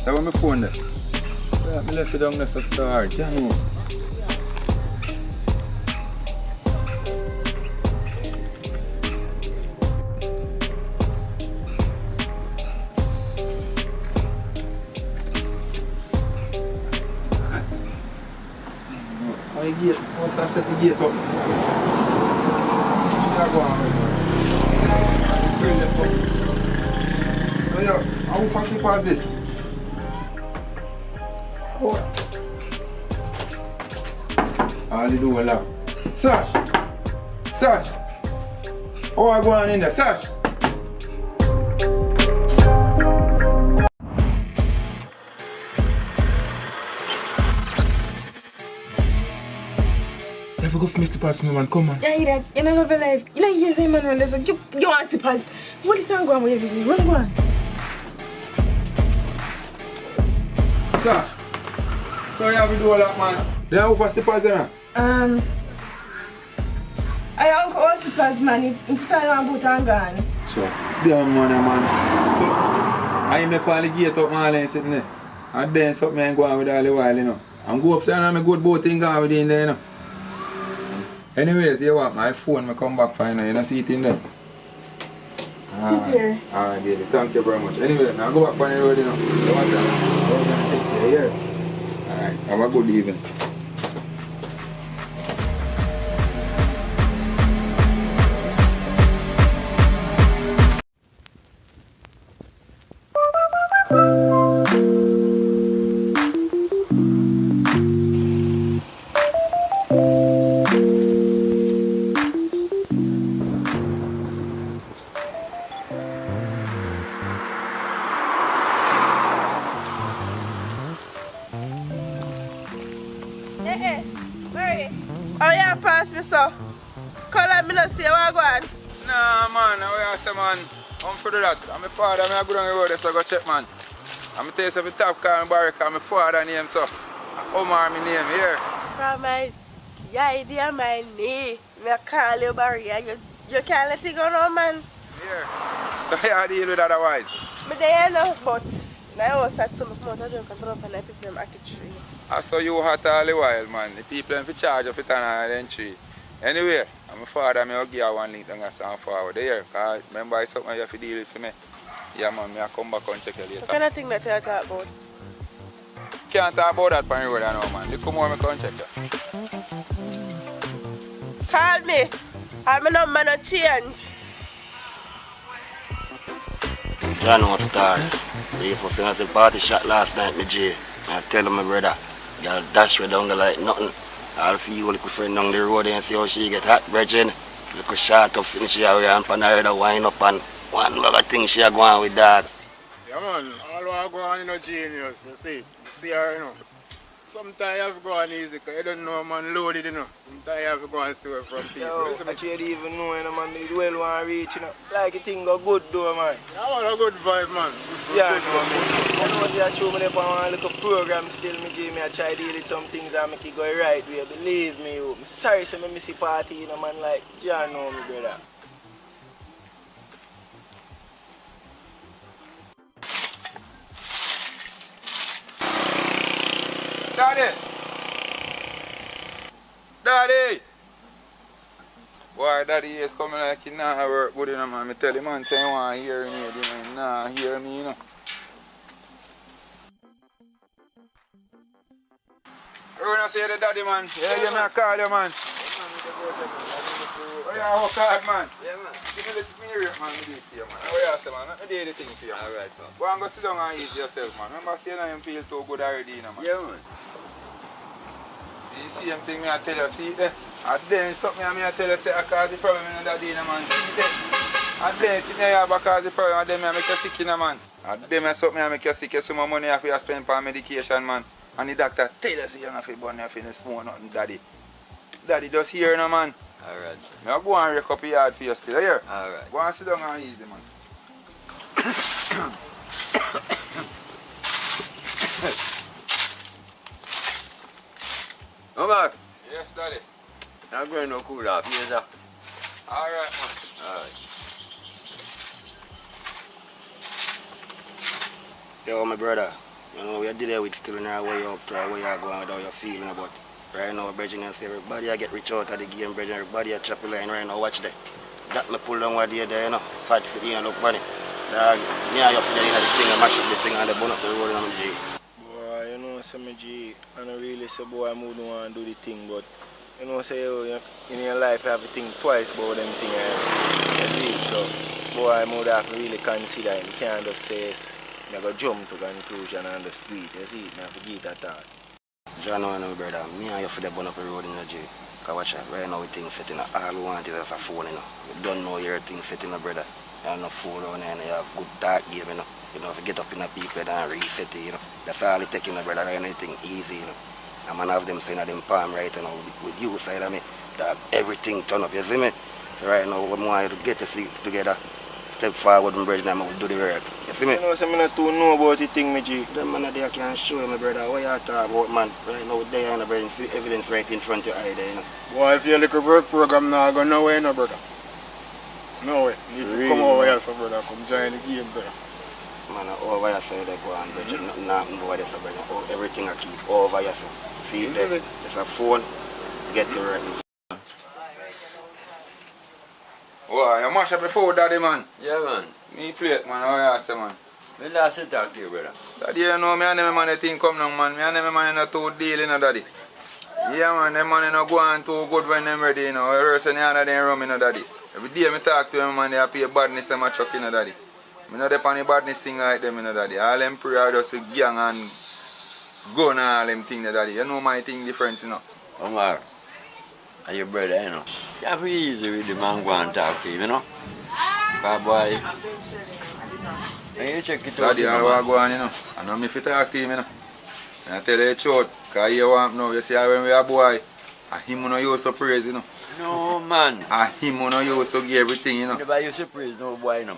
That was my phone there. Yeah, I left it down there to start. Yeah, no. I get, once I set the gate up, she'll go on right now. So yeah, how fast you pass this? All you do a lot. Sash! Sash! How I go on in there? Sash! Never go for Mr. Pass, man. Come on. Yeah, you don't love your life. You know, you say, man, there's a you want to pass. What is that going with you? What go on? Sash! So you have to do a lot, man. Then how fast you pass there? I don't go to pass, man. You put on boot and gone. So, damn man. So, I am the fall the gate up, man, and sitting there. And then something ain't going with all the while, you know. And go upstairs and have a good boat thing going with in there, you know. Anyways, you want my phone, I come back fine, you know, see it in there. Sit here. Alright, baby, thank you very much. Anyway, now go back on the road, you know. So what's that? We're going to take care here. Alright, have a good evening. Oh, yeah, pass me so. Call up me, not see what I go on. Nah, man, I say, man, I'm for that. I'm my father, I'm go down the road, so I go check, man. I'm going to tell you something top car, my father name, so. Omar, my name, here. From my idea, my name. I call you Barry. You can't let it go now, man. Here. So how do you deal with that otherwise? But they know, but now I was at some amount of drink and drop and I pick them at the tree. I saw you hot all the while, man. The people in charge of it and then tree. Anyway, I'm my father, I'm going to give you one link and stand forward there. Because remember, it's something you have to deal with for me. Yeah, man, I'll come back and check you later. What kind of thing that you talk about? Can't talk about that on the road now, man. You come over and come check you. Call me. I'm a number no change. John, what's that? If I finish the party shot last night, me J. I tell my brother, girl dash way down there like nothing. I'll see you little friend down the road and see how she get hot, brethren. Little shot up, finish her and pan her to wind up and one other thing she a go on with that. Yeah man, all I go on, genius, you see her, Sometimes you have to go on easy, because you don't know man loaded, Sometimes you have to go and steal from people. Yo, I can't even know, man, the well want reach, Like, it thing go good, though, man. Yeah, man, a good vibe, man. Yeah, I know, see, I show me up on a little program still, I try to deal with some things and make it go right way. Believe me, I'm sorry, so I miss the party, man, like, John know me, brother. Daddy! Boy, Daddy is coming like he nah work good, man. I tell him, man, say he want to hear me, he nah hear me, You wanna say the daddy, man? Yeah, me call you, man. Oh, yeah, work hard, man. Yeah, man. Give me the mirror, man, me do it to you, man. Oh, yeah, say, man, let me do the thing to you, man. Alright, man. Go and go sit down and eat yourself, man. Remember, say you feel too good already, man. Yeah, man. See, same thing I tell you, see there. And then something I tell you, say, I cause the problem in the day, man. See there. And then sit there, because the problem, and then I make you sick, man. And then something I make you sick, you some more money you have to spend for medication, man. And the doctor tell you, say, you don't have to burn your finish smoke nothing, daddy. Daddy just here, man. Alright, sir. Now go and rake up your yard for you still, here? Alright. Go and sit down and easy, man. Come back. Yes, daddy. I'm going to cool off, yes, sir. Alright, man. Alright. Yo, my brother, we are there with still in our way up to our way you going without your feeling about. Right now, brethren, I say everybody I get rich out of the game, brethren, everybody at chop line right now, watch that. That me pull down what day there, Fight for the look money. Dog, me and you feel the thing, I mash up the thing and they burn up the road and I'm G. Boy, say me G, I don't really say boy I don't want to do the thing, but say in your life you have to think twice about them things. So boy I would have to really consider it. You can't just say yes. I go jump to conclusion and just do it. You see it, I have to give it a thought. John, no, brother, me and you feel the burn up the road in the G. Because watch out, right now we think fitting all we want is a phone, You don't know your thing fitting, brother. You have no phone on and you have good dark game, if you get up in the people and reset it, That's all it taking, brother, right now, anything easy, I'm gonna have them saying that them palm right now with you side of me, that everything turn up, you see me? So right now, we want you to get to see together, step forward, my brother, and we do the work. You see me? So I don't know about the thing, me G. Them man there can show you, my brother, what you talk about, man. Right now, there, brother, see evidence right in front of your eye there, Boy, if your little work program now go nowhere, brother. No way. If you come over here, so brother, come join the game, brother. Man, over here, so they go on, brother. Nothing over there, so brother. Everything I keep over here, so. See there, there's a phone, get to work. Wow, you mash up before daddy, man. Yeah, man. Me play it, man. How you say, man? Me last to talk to you, brother. Daddy, you know me and them man the thing come down, man. Me and them man not too deal, daddy. Yeah, man, them man not go on too good when them ready, Every person the other them rum, daddy. Every day I talk to them, man, they pay badness them a chuck, daddy. Me not depend on the badness thing like them, daddy. All them prayer just with gang and gun and all them things, daddy. You know my thing different, Omar, and your brother, You have to be easy with the man go and talk to him, Because boy, when you check it out, daddy, I go on, I know me fit talk to him, And I tell you the truth, because you want now, you see when we are boy, and him no used to praise, No, man. And him no used to give everything, Never used to praise no boy, man.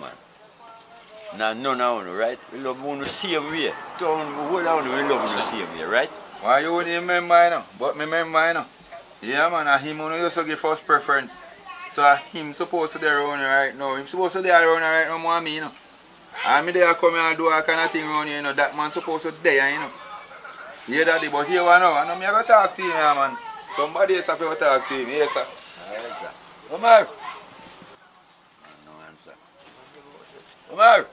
Now, none of you, right? We love you the same way. Whole of we love you the same way, right? Why you wouldn't remember, But me remember, Yeah, man, and him no used to give first preference. So him supposed to be around here right now. Him supposed to be around here right now more than me, And me there come here and do all kind of thing around here, That man supposed to be there, Yeah, daddy, but here I know. I know me I go talk to him, man. Somebody else have to talk to him, yes, sir. Alright, sir. Omar! No answer. Omar!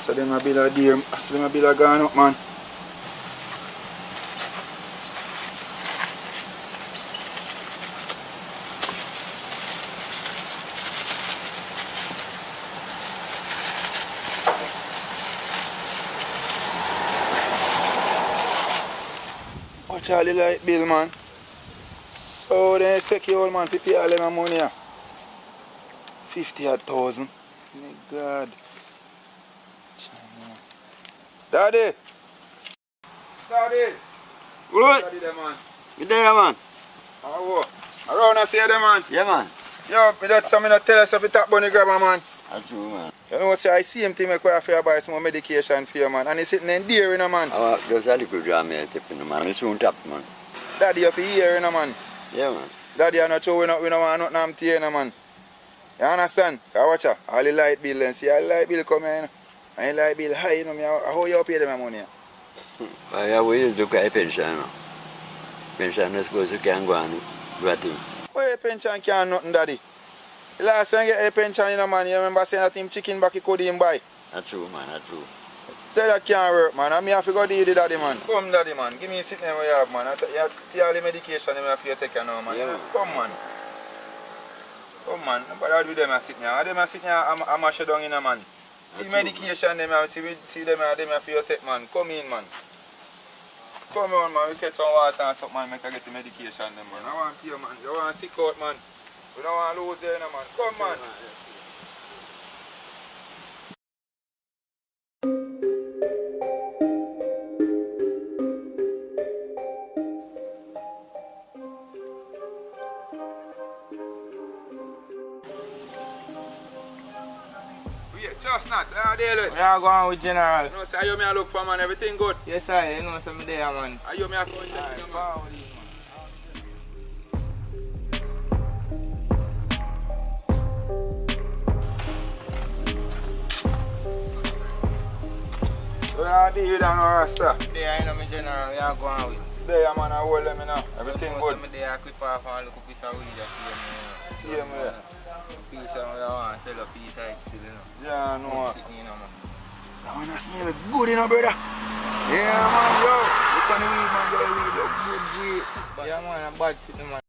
So them a bill a dear, so them a bill a gone up, man. Watch all the light bill, man. So they expect you old man to pay all them money. 50,000. My God. Daddy! Daddy! What? Daddy there, man. You there, man? How around I see them, man. Yeah, man. Yo, that's something that tell us if you tap bunny grabber, man. That's true, man. You know, say I see him to make quite a fair buy some medication for you, man. And he's sitting in there, you know, man. Just a little drum here, tipping, man. I soon tap, man. Daddy, you have to hear, you know, man. Yeah, man. Daddy, I'm not sure we don't want nothing to you know, man. You understand? Because watch out, all the light bill and see all the light bill come in, you know. And the light bill high, you know, how you pay them money? I always look at a pension, you know. Pension, I suppose you can go and do a thing. Where a pension can't nothing, Daddy? The last time you get a pension, you know, man, you remember saying that him chicken back he could him buy? That's true, man, that's true. Say that can't work, man. And me have to go deal with Daddy, man. Come, Daddy, man. Give me a sit there where you have, man. You see all the medication you have to take now, man. Yeah, man. Come, man. Come, man. Nobody do them a sit there. Them a sit there, I'm a shut down in a man. See That's medication, them, see them have to take, man. Come in, man. Come on, man. We get some water and something, man. Make I get the medication, them, man. I want you, man. You want to sick out, man. We don't want to lose there, man. Come, man. Just not, daily. We are going with General. You know, say, you may look for, man, everything good? Yes, sir. You know, some there, man. Are you may go and check it, man? So, you deal with that, Rasta? There, you know, my General. We are going with. There, man, I hold them, you know. Everything good. Some there, I clip off and look a piece of weed. See him there. Piece of weed, I want to sell a piece of it still, you know. Yeah, I know. Sitting, you know, man. That one smell good, you know, brother. Yeah, man, yo. Look on the weed, man. Yo, weed look good, G. Yeah, man, I'm bad sitting, man.